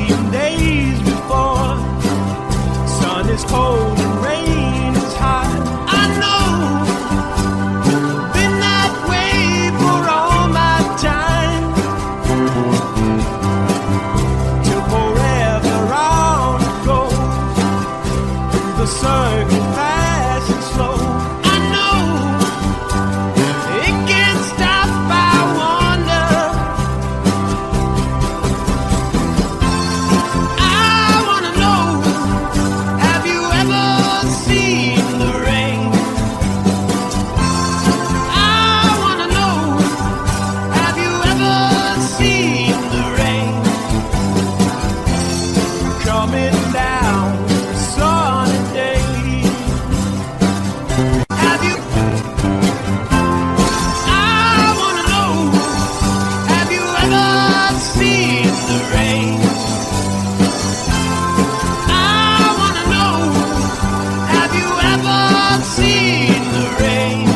even days before. Sun is cold and rain is hot. I know, been that way for all my time. Till forever on it goes, through the circle fast and slow. I know, it can't stop, I wonder. I wanna know, have you ever seen the rain? I wanna know, have you ever seen the rain? Coming down a sunny day. Have you? I wanna know, have you ever seen the rain? I wanna know, have you ever seen the rain?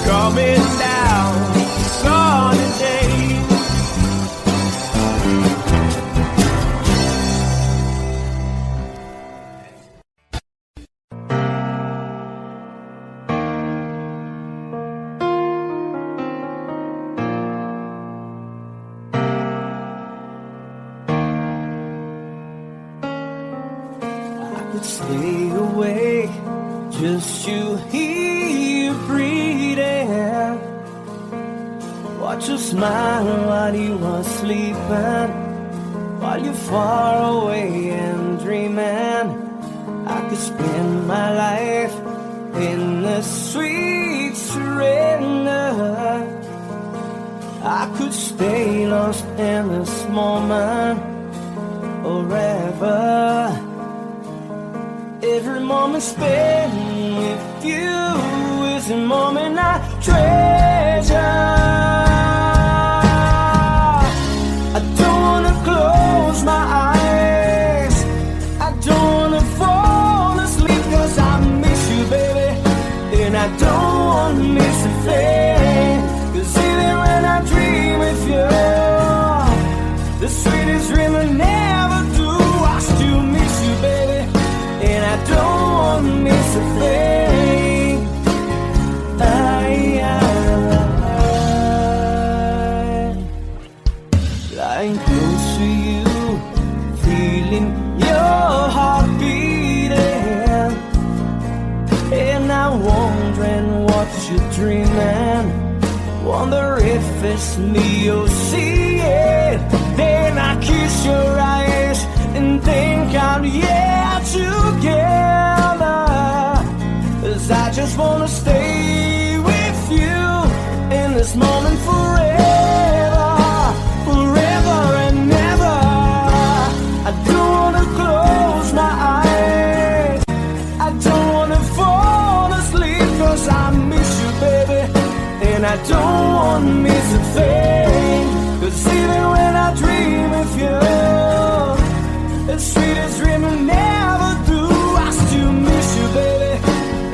Coming down a sunny day. I could stay awake just to hear you breathing. Watch you smile while you are sleeping, while you're far away and dreaming. I could spend my life in the sweet surrender. I could stay lost in this moment forever. Every moment spent with you is a moment I treasure. I don't wanna close my eyes, I don't wanna fall asleep, 'cause I miss you, baby, and I don't wanna miss a thing. 'Cause even when I dream with you, the sweetest dream I never do, I still miss you, baby, and I don't wanna miss a thing. Lying close to you, feeling your heart beating, and I'm wondering what you're dreaming. Wonder if it's me you're seeing. Then I kiss your eyes and think I'm together. 'Cause I just wanna stay with you in this moment forever, forever and ever. I don't wanna close my eyes, I don't wanna fall asleep, 'cause I miss you, baby, and I don't wanna miss a thing. 'Cause even when I dream of you, the sweetest dream I never do, I still miss you, baby,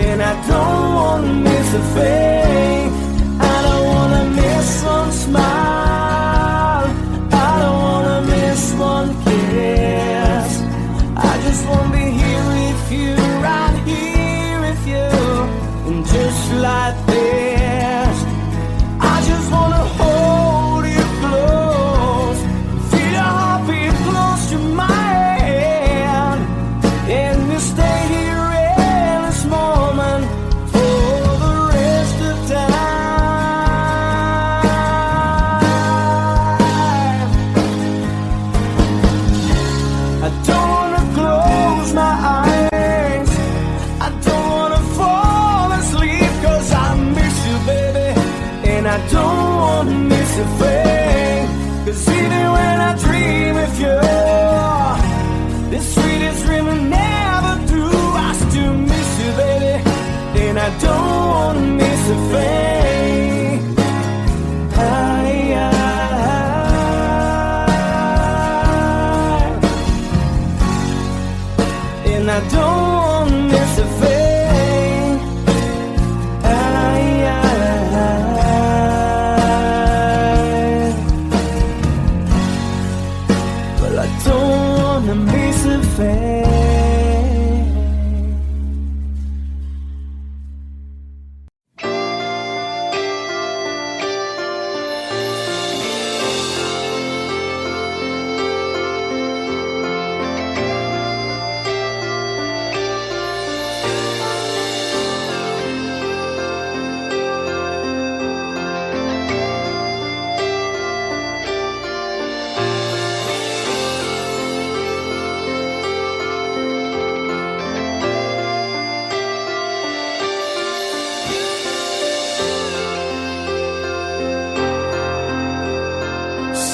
and I don't wanna miss a thing. I don't wanna miss one smile, I don't wanna miss one kiss. I just wanna be here with you, right here with you, and just like this, I just wanna hold you close, feel your heartbeat close to mine, and we stay here in this moment for the rest of time. I don't wanna close my eyes, I don't wanna fall asleep, 'cause I miss you, baby, and I don't wanna miss a thing. 'Cause even when I dream of you, the sweetest dream I never do, I still miss you, baby, and I don't wanna miss a thing. And I don't wanna miss a thing. fade.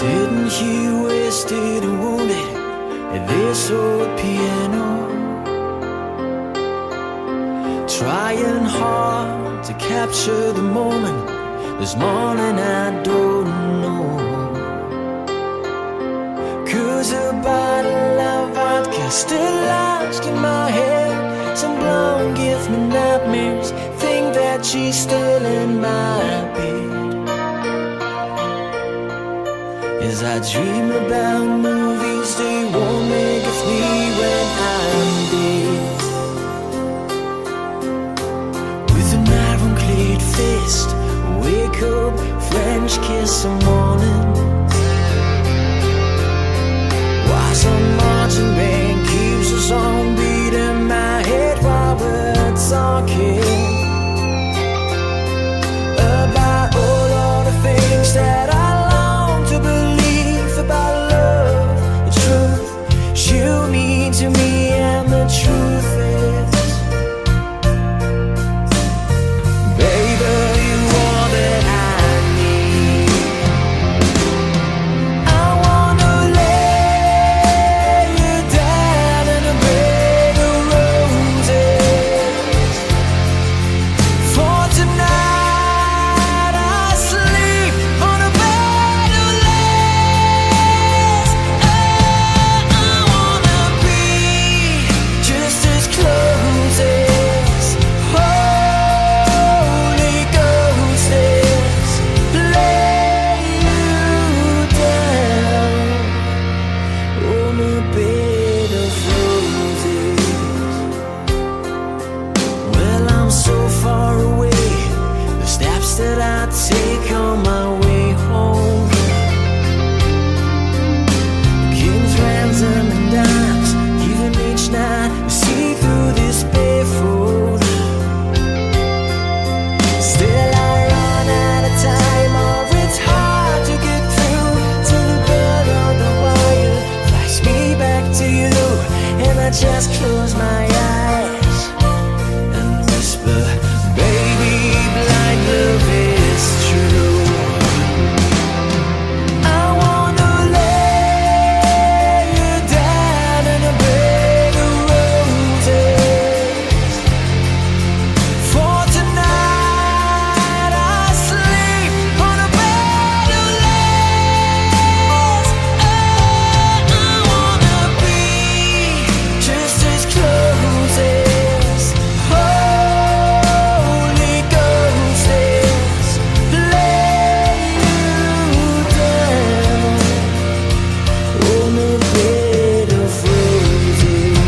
Sitting here wasted and wounded at this old piano, trying hard to capture the moment. This morning I don't know, 'cause a bottle of vodka still lodged in my head. Some blonde gives me nightmares, think that she's still in my bed. As I dream about movies they won't make of me when I'm dead. With an iron-clad fist, wake up, French kiss some morning. While some marching band keeps a song beat in my head while we're talking about all of the things that I about love, the truth you mean to me, and the truth is, baby, you are that I need. I wanna lay you down in a bed of roses. For tonight I sleep on a bed of take on my way home. Kings, ransom, and dimes, even each night we see through this barefoot. Still I run out of time, or it's hard to get through to the bed on the wire. Flies me back to you, and I just close my eyes and whisper, baby, blind love is true. I wanna lay you down in a bed of roses. For tonight I sleep on a bed of lace. I wanna be just as close as Holy Ghost is. Lay you down on a bed of roses.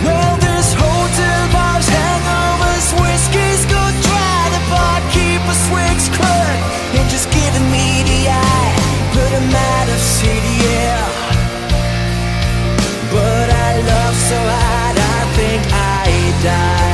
Well, this hotel bar's hangovers, whiskey's go dry. The barkeeper swigs crud and just giving me the eye. Put him out of city, yeah. But I love so hard, I think I die.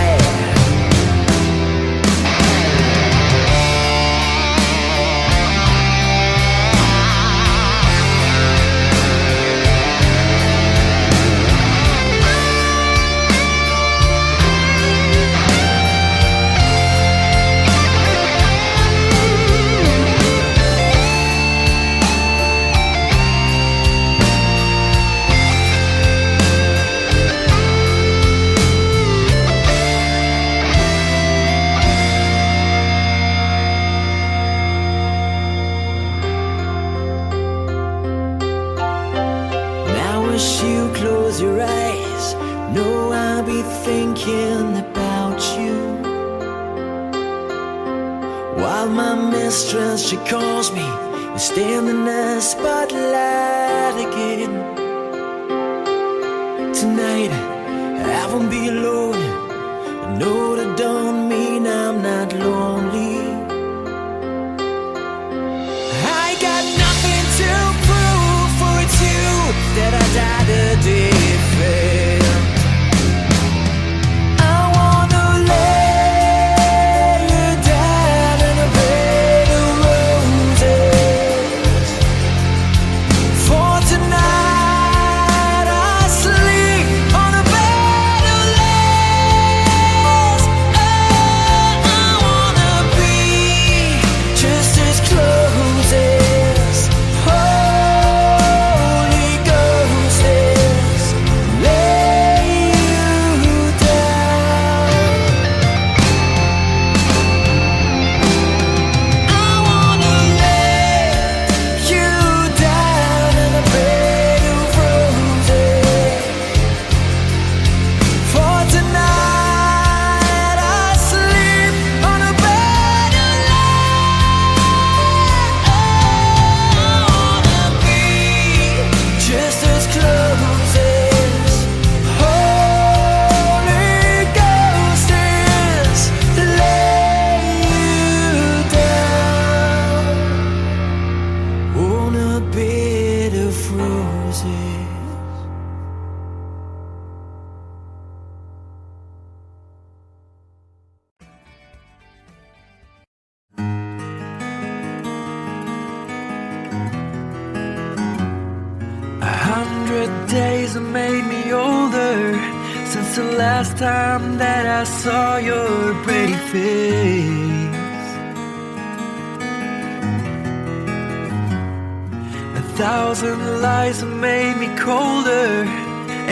Now as you close your eyes, know I'll be thinking about you. While my mistress, she calls me and stand in the spotlight again. tonight I won't be alone. I know that don't mean I'm not lonely. I got nothing to prove, for it's you that I died a day it failed. I wanna lay you down in a bed of roses. For tonight I sleep on a bed of lace. Oh, I wanna be just as close as Holy Ghost is. Lay you down. I wanna lay you down in a bed of roses. For tonight I sleep on a bed of lace. I wanna be just as close as Holy Ghost is. Lay you down on a bed of roses. A 100 days have made me older since the last time that I saw your pretty face. 1,000 lies have made me colder,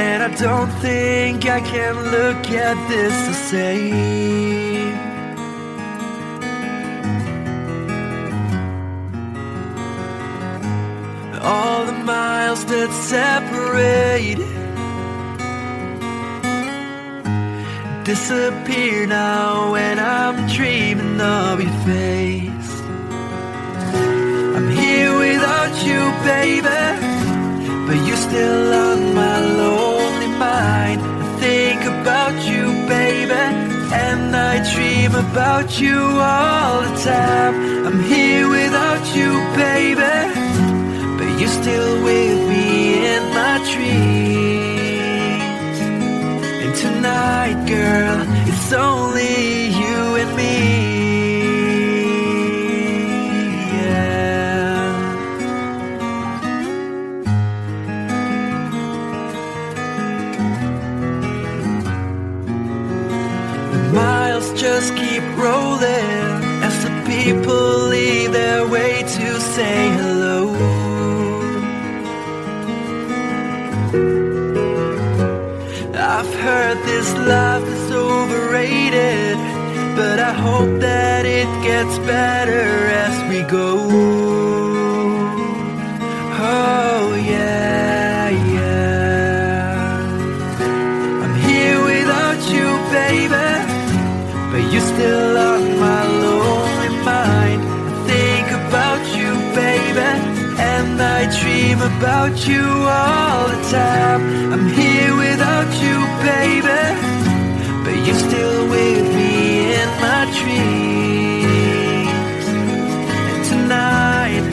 and I don't think I can look at this the same. All the miles that separate disappear now when I'm dreaming of your face. I'm here without you, baby, but you're still on my lonely mind. I think about you, baby, and I dream about you all the time. I'm here without you, baby, but you're still with me in my dreams. And tonight, girl, it's only you and me. Yeah. The miles just keep rolling as the people leave their way to say hello. I've heard this life is overrated, but I hope that it gets better as we go. Oh yeah, yeah. I'm here without you, baby, but you're still on my lonely mind. I think about you, baby, and I dream about you all the time. I'm here without you, baby, but you're still with me in my dreams. And tonight,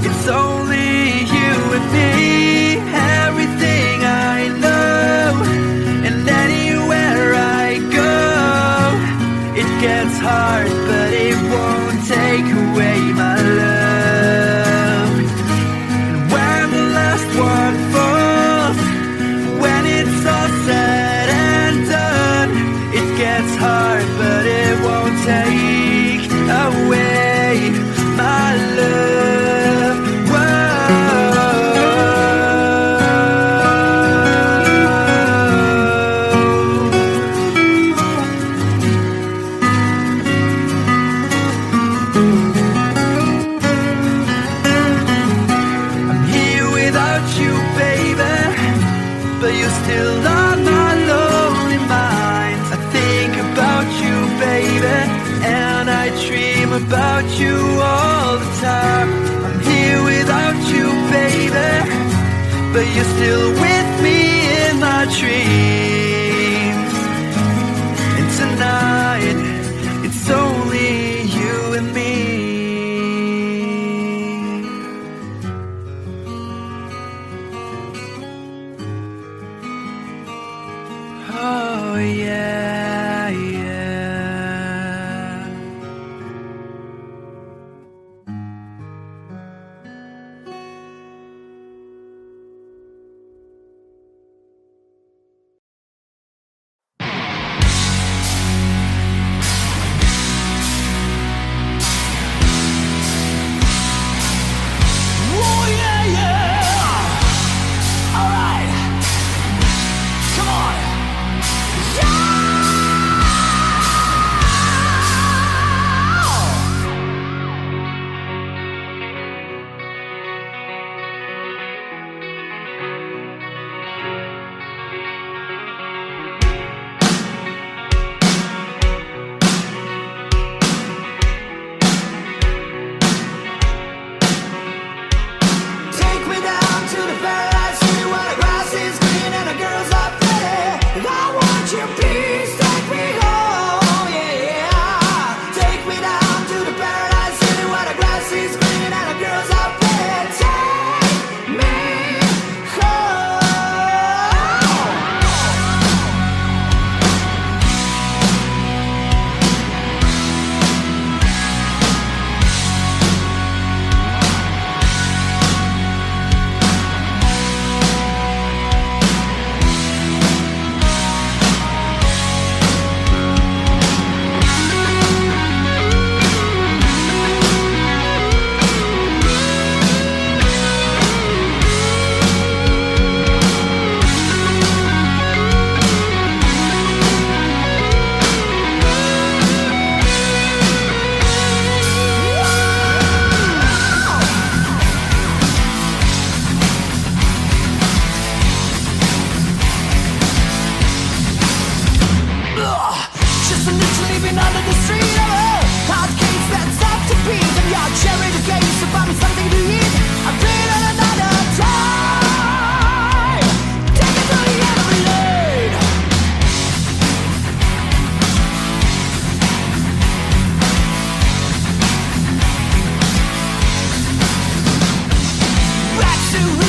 it's only you and me. Everything I know, and anywhere I go, it gets hard, but it won't take away my love. And when the last one falls, when it's all said and done, it gets hard, but it won't take away my love. I'm here without you, baby, but you're still on my lonely mind. I think about you, baby, and I dream about you all the time. I'm here without you, baby, but you're still with me in my dreams.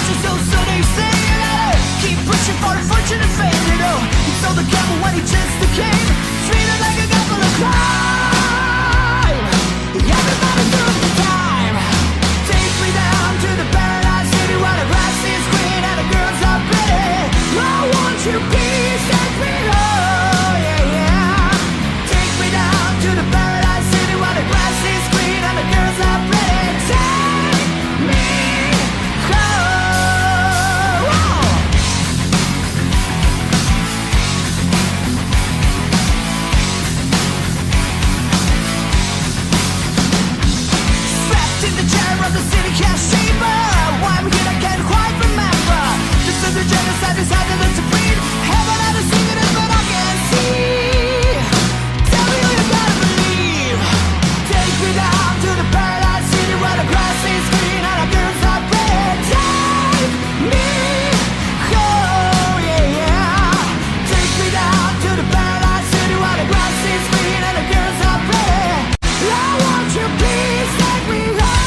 So they say, keep pushing for the fortune and fame, you know. He told the devil when he just came, treated like a couple of crime. Everybody took the time. Take me down to the paradise city where the grass is green and the girls are pretty. I want you, please take me home, yeah, yeah. Take me down to the paradise city where the grass is green and the girls are pretty. Take me home. Whoa. Strapped in the chair of the city cash chamber. Why I'm here I can't quite remember. This is the genocide decided to breed. Heaven had a secret but I can't see. Tell me who you gotta believe. Take me down to the paradise city where the grass is green and the girls are pretty. Take me home, yeah, yeah. Take me down to the paradise city where the grass is green and the girls are pretty. I want you, please take me home.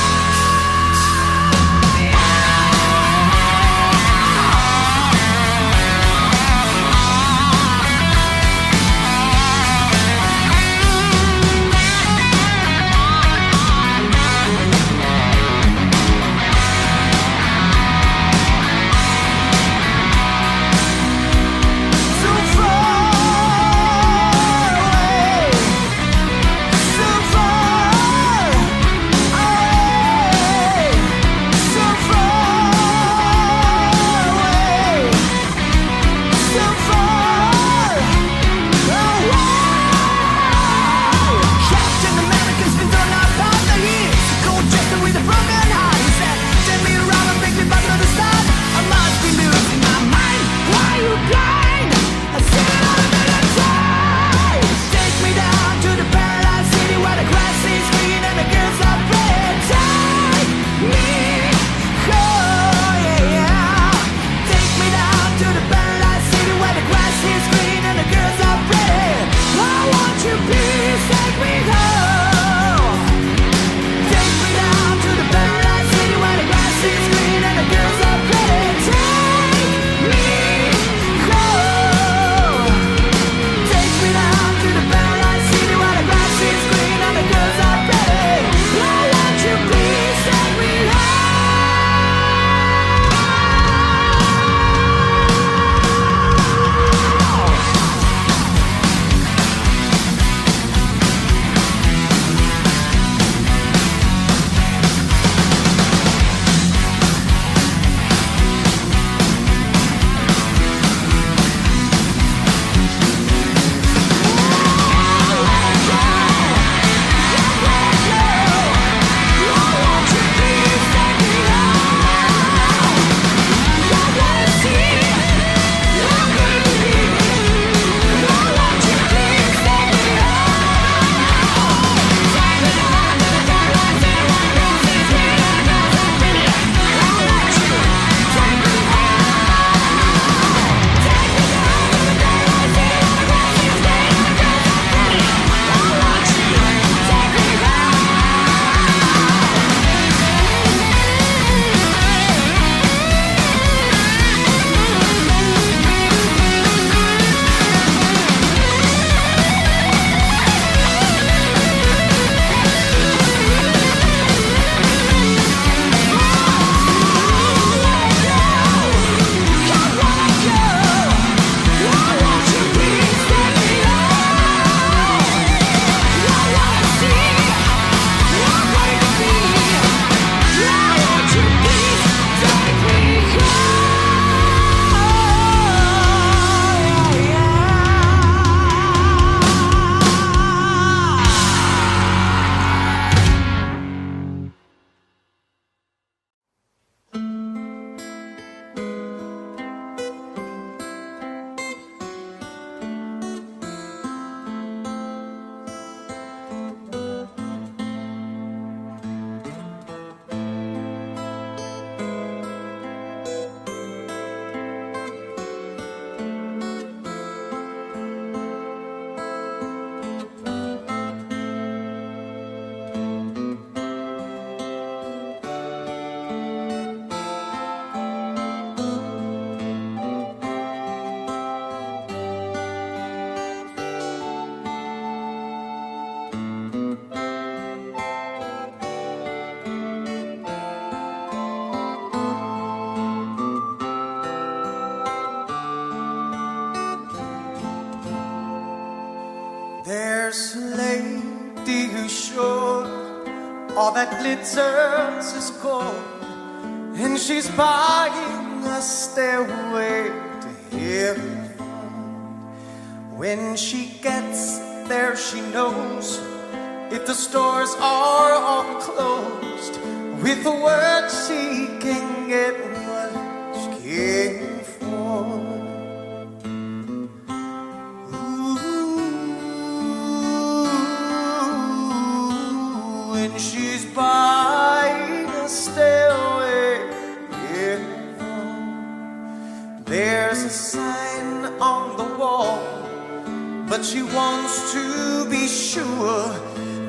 that glitters is gold, and she's buying a stairway to heaven. When she gets there, she knows if the stores are all closed, with the word she can get what she came for. Ooh, and she's buying a stairway. Yeah. There's a sign on the wall, but she wants to be sure,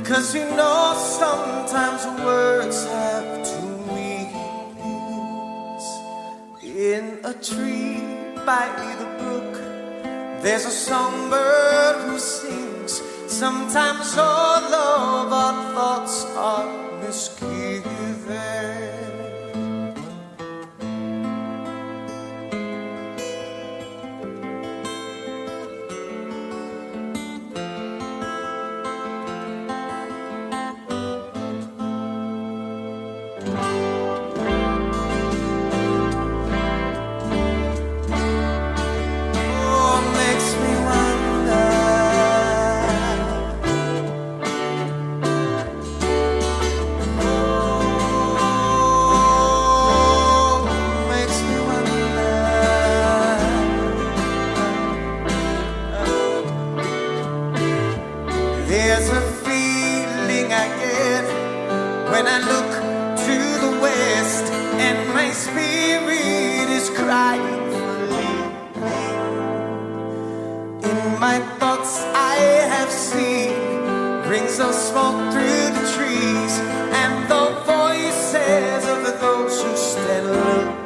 'cause you know sometimes words have two meanings. In a tree by the brook, there's a songbird who sings. Sometimes all of our thoughts are misgiven. There's a feeling I get when I look to the west, and my spirit is crying for leaving. In my thoughts I have seen rings of smoke through the trees, and the voices of those who stand looking.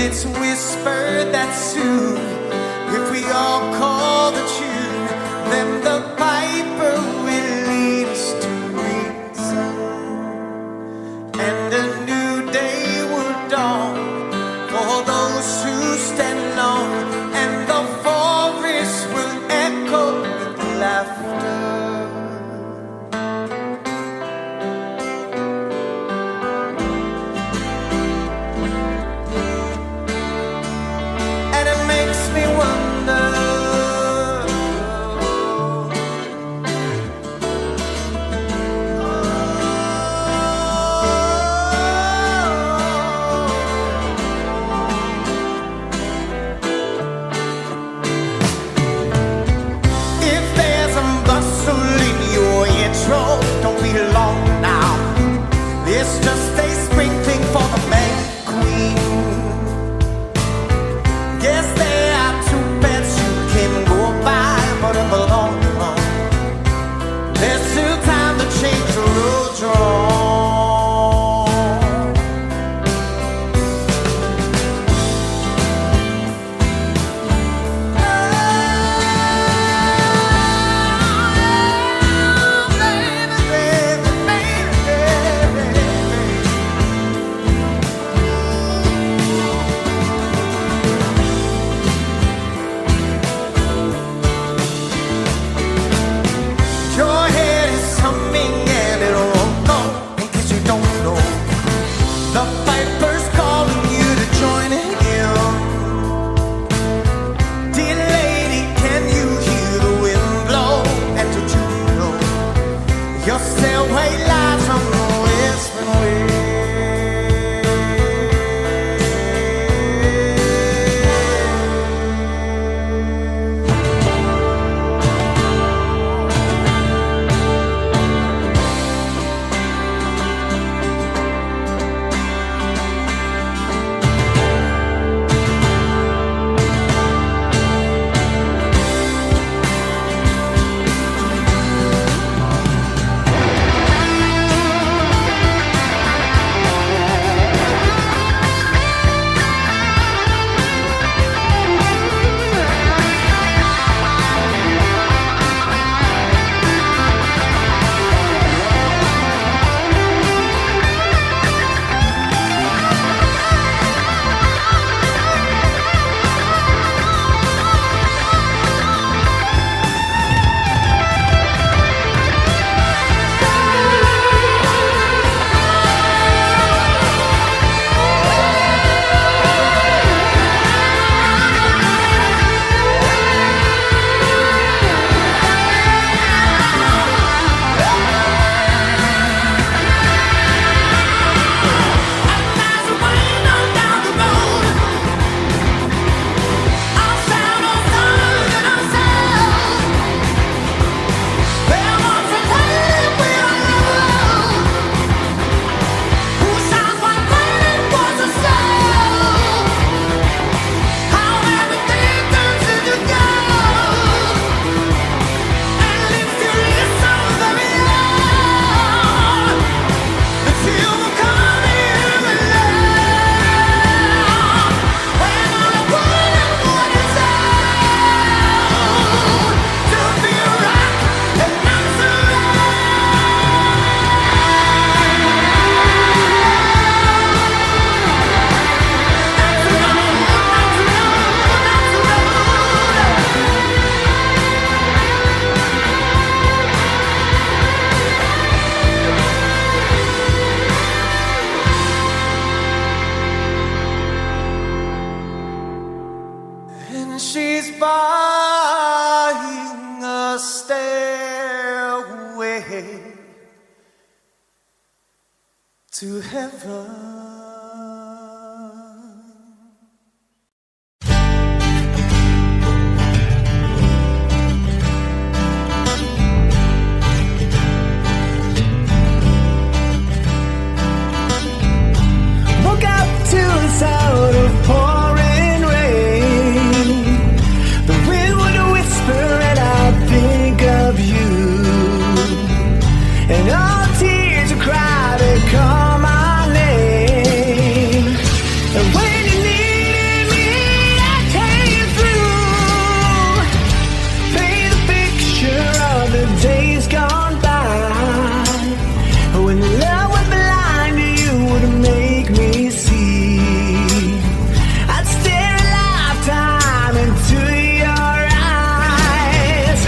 It's whispered that soon, if we all call the tune, then the piper will lead us to reason, and a new day will dawn for those who stand alone, and the forest will echo with laughter. she's buying a stairway to heaven. Woke up to the sound of pouring rain. The wind would whisper and I'd think of you. And all tears would cry to call my name. And when you needed me, I came through. Paint the picture of the days gone by. When love was blind, you would make me see. I'd stare a lifetime into your eyes,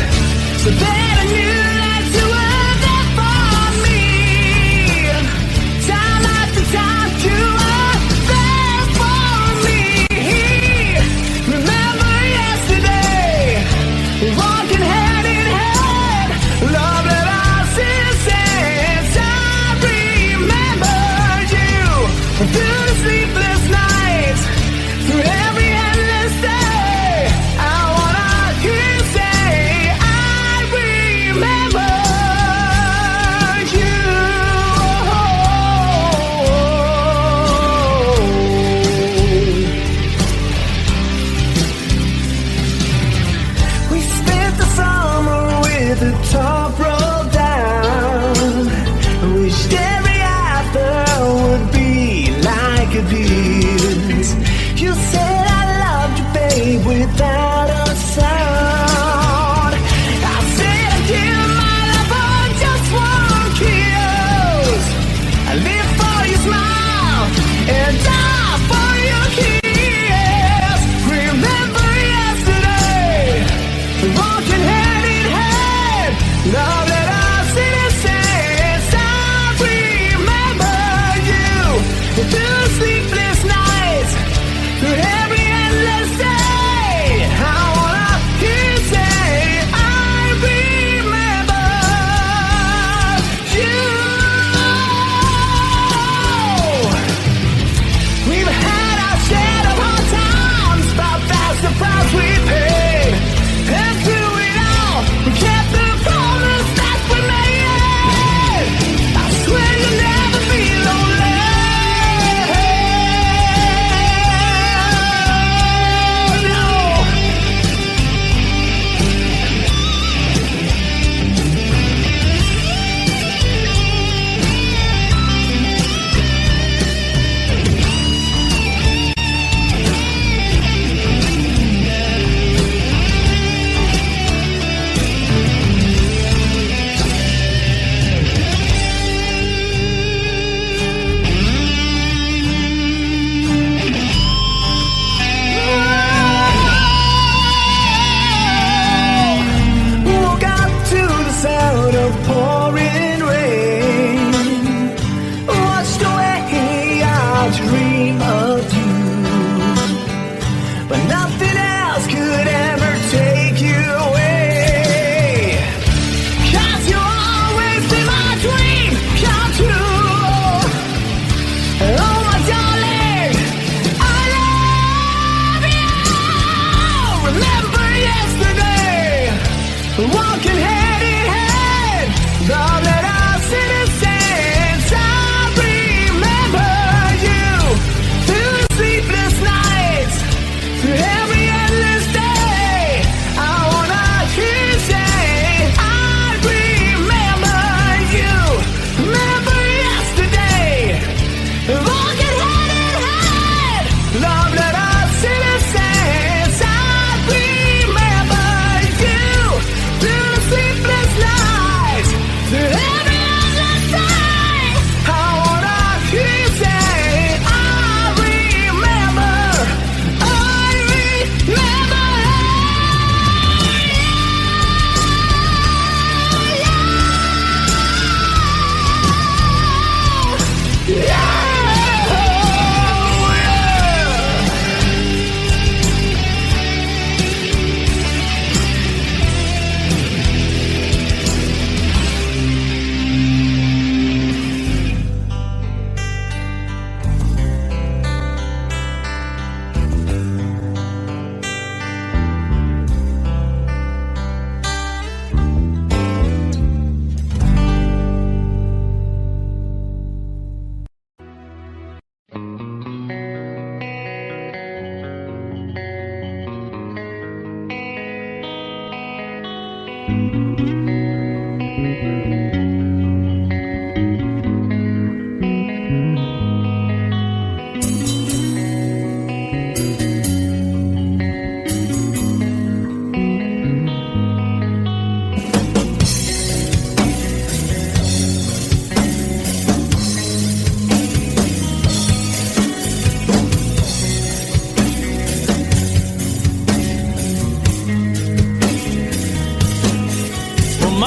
so that I knew that you were there for me. Time after time, you were there for me. Remember yesterday, walking hand in hand, love that I since I remember you through the sleepless nights, through every endless day. I wanna hear you say, I remember you. We spent the summer with the top rolled down. Wished every after would be like a this. You said I loved you, babe, without a sound. I said I'd give my life for just one kiss. I live for your smile and die for your kiss. Remember yesterday, walking hand in hand, love that I since I remember you through sleepless nights, through every endless day. I wanna hear you say, I remember you. We've had our share of hard times, but that's the price we paid. And through it all, we kept the promise that we made. I swear you'll never be lonely. No.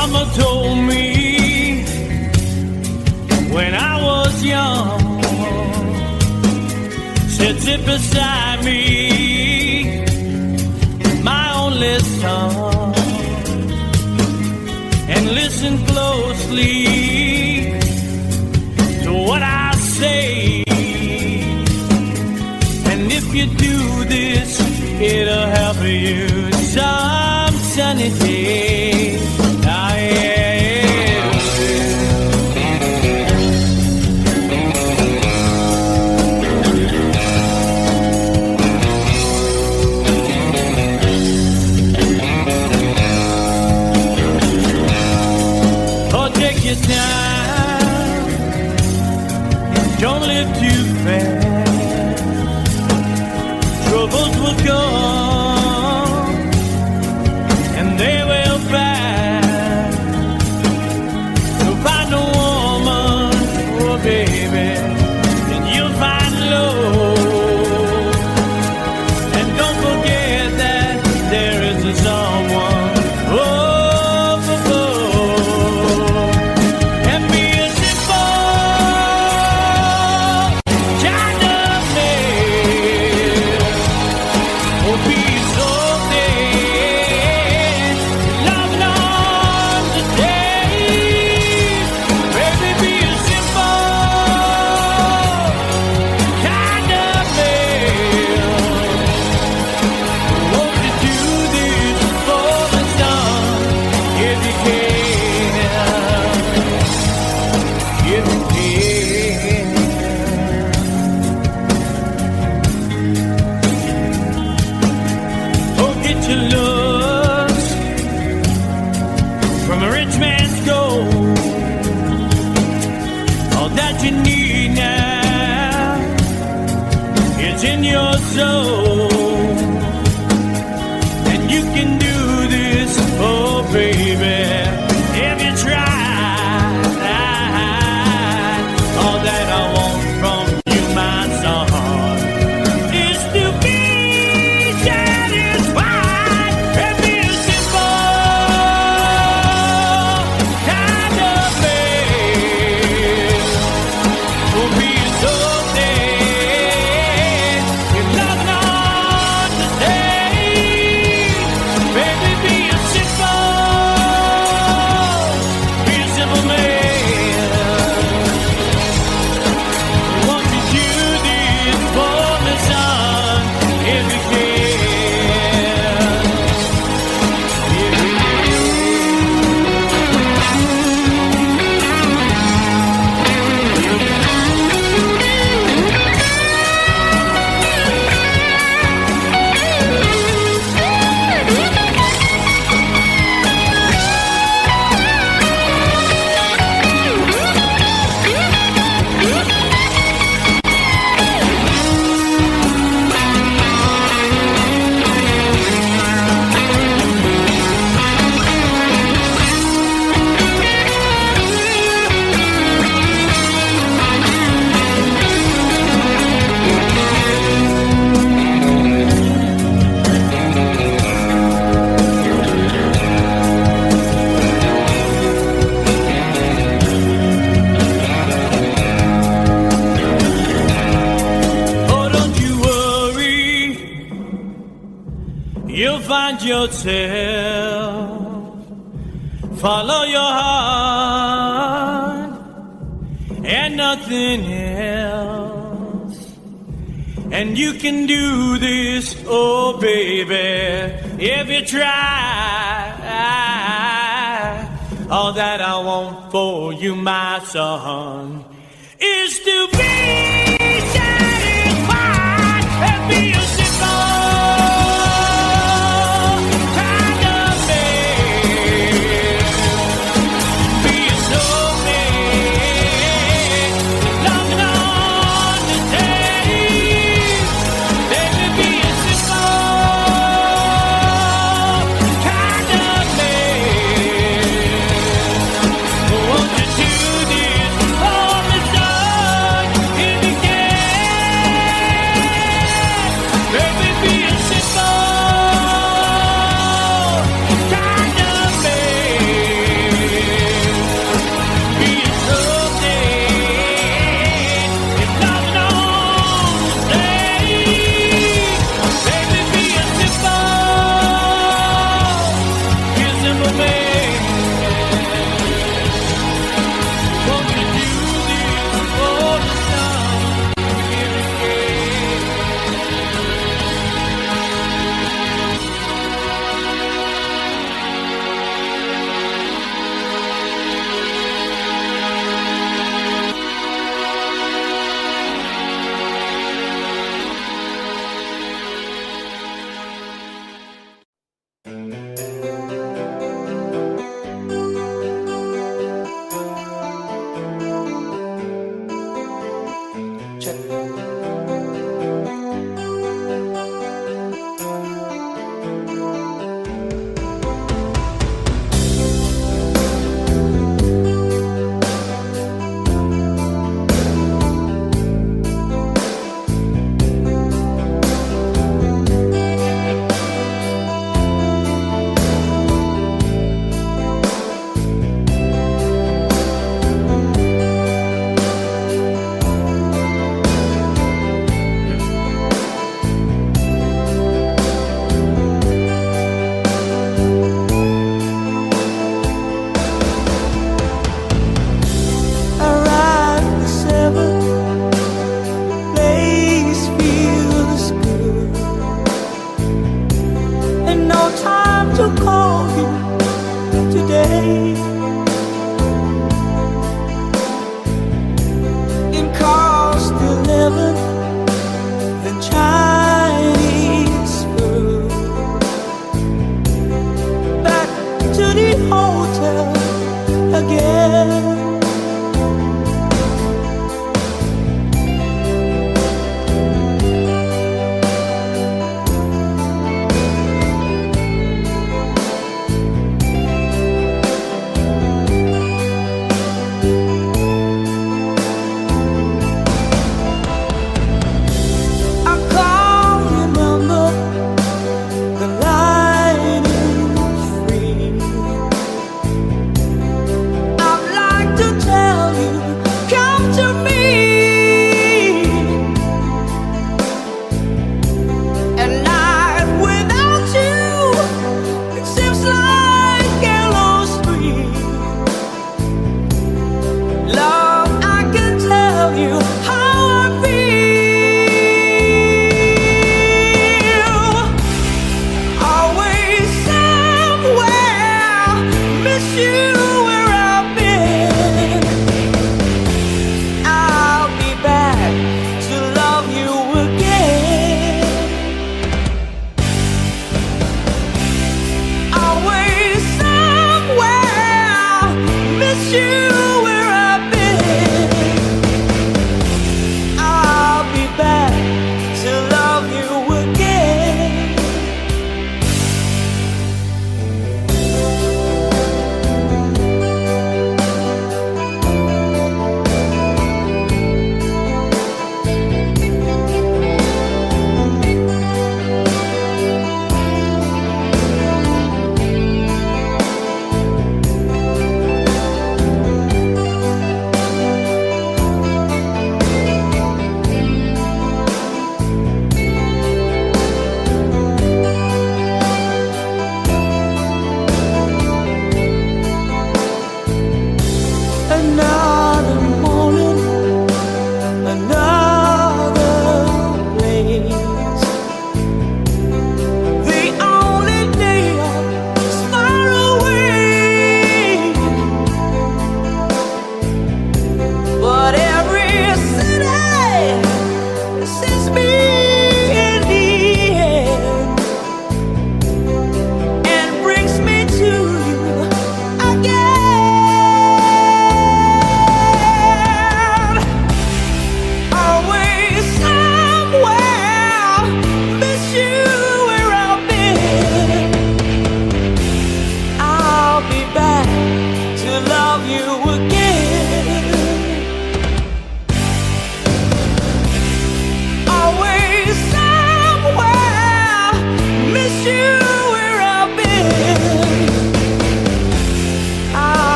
Mama told me when I was young, said sit beside me, my only son, and listen closely to what I say. And if you do this, it'll help you some sunny day. Ah, yeah. Your time, don't live too fast. Troubles will come and they will pass. You'll find a woman, oh baby, and you'll find love. And don't forget that there is a someone. And you can do this, oh baby, if you try. All that I want from you, my son, is to be satisfied and be a simple kind of man. Will be so find yourself, follow your heart and nothing else. And you can do this, oh baby, if you try. All that I want for you, my son, is to be satisfied and be a Won't you do this for me, son? If you can.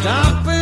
stomping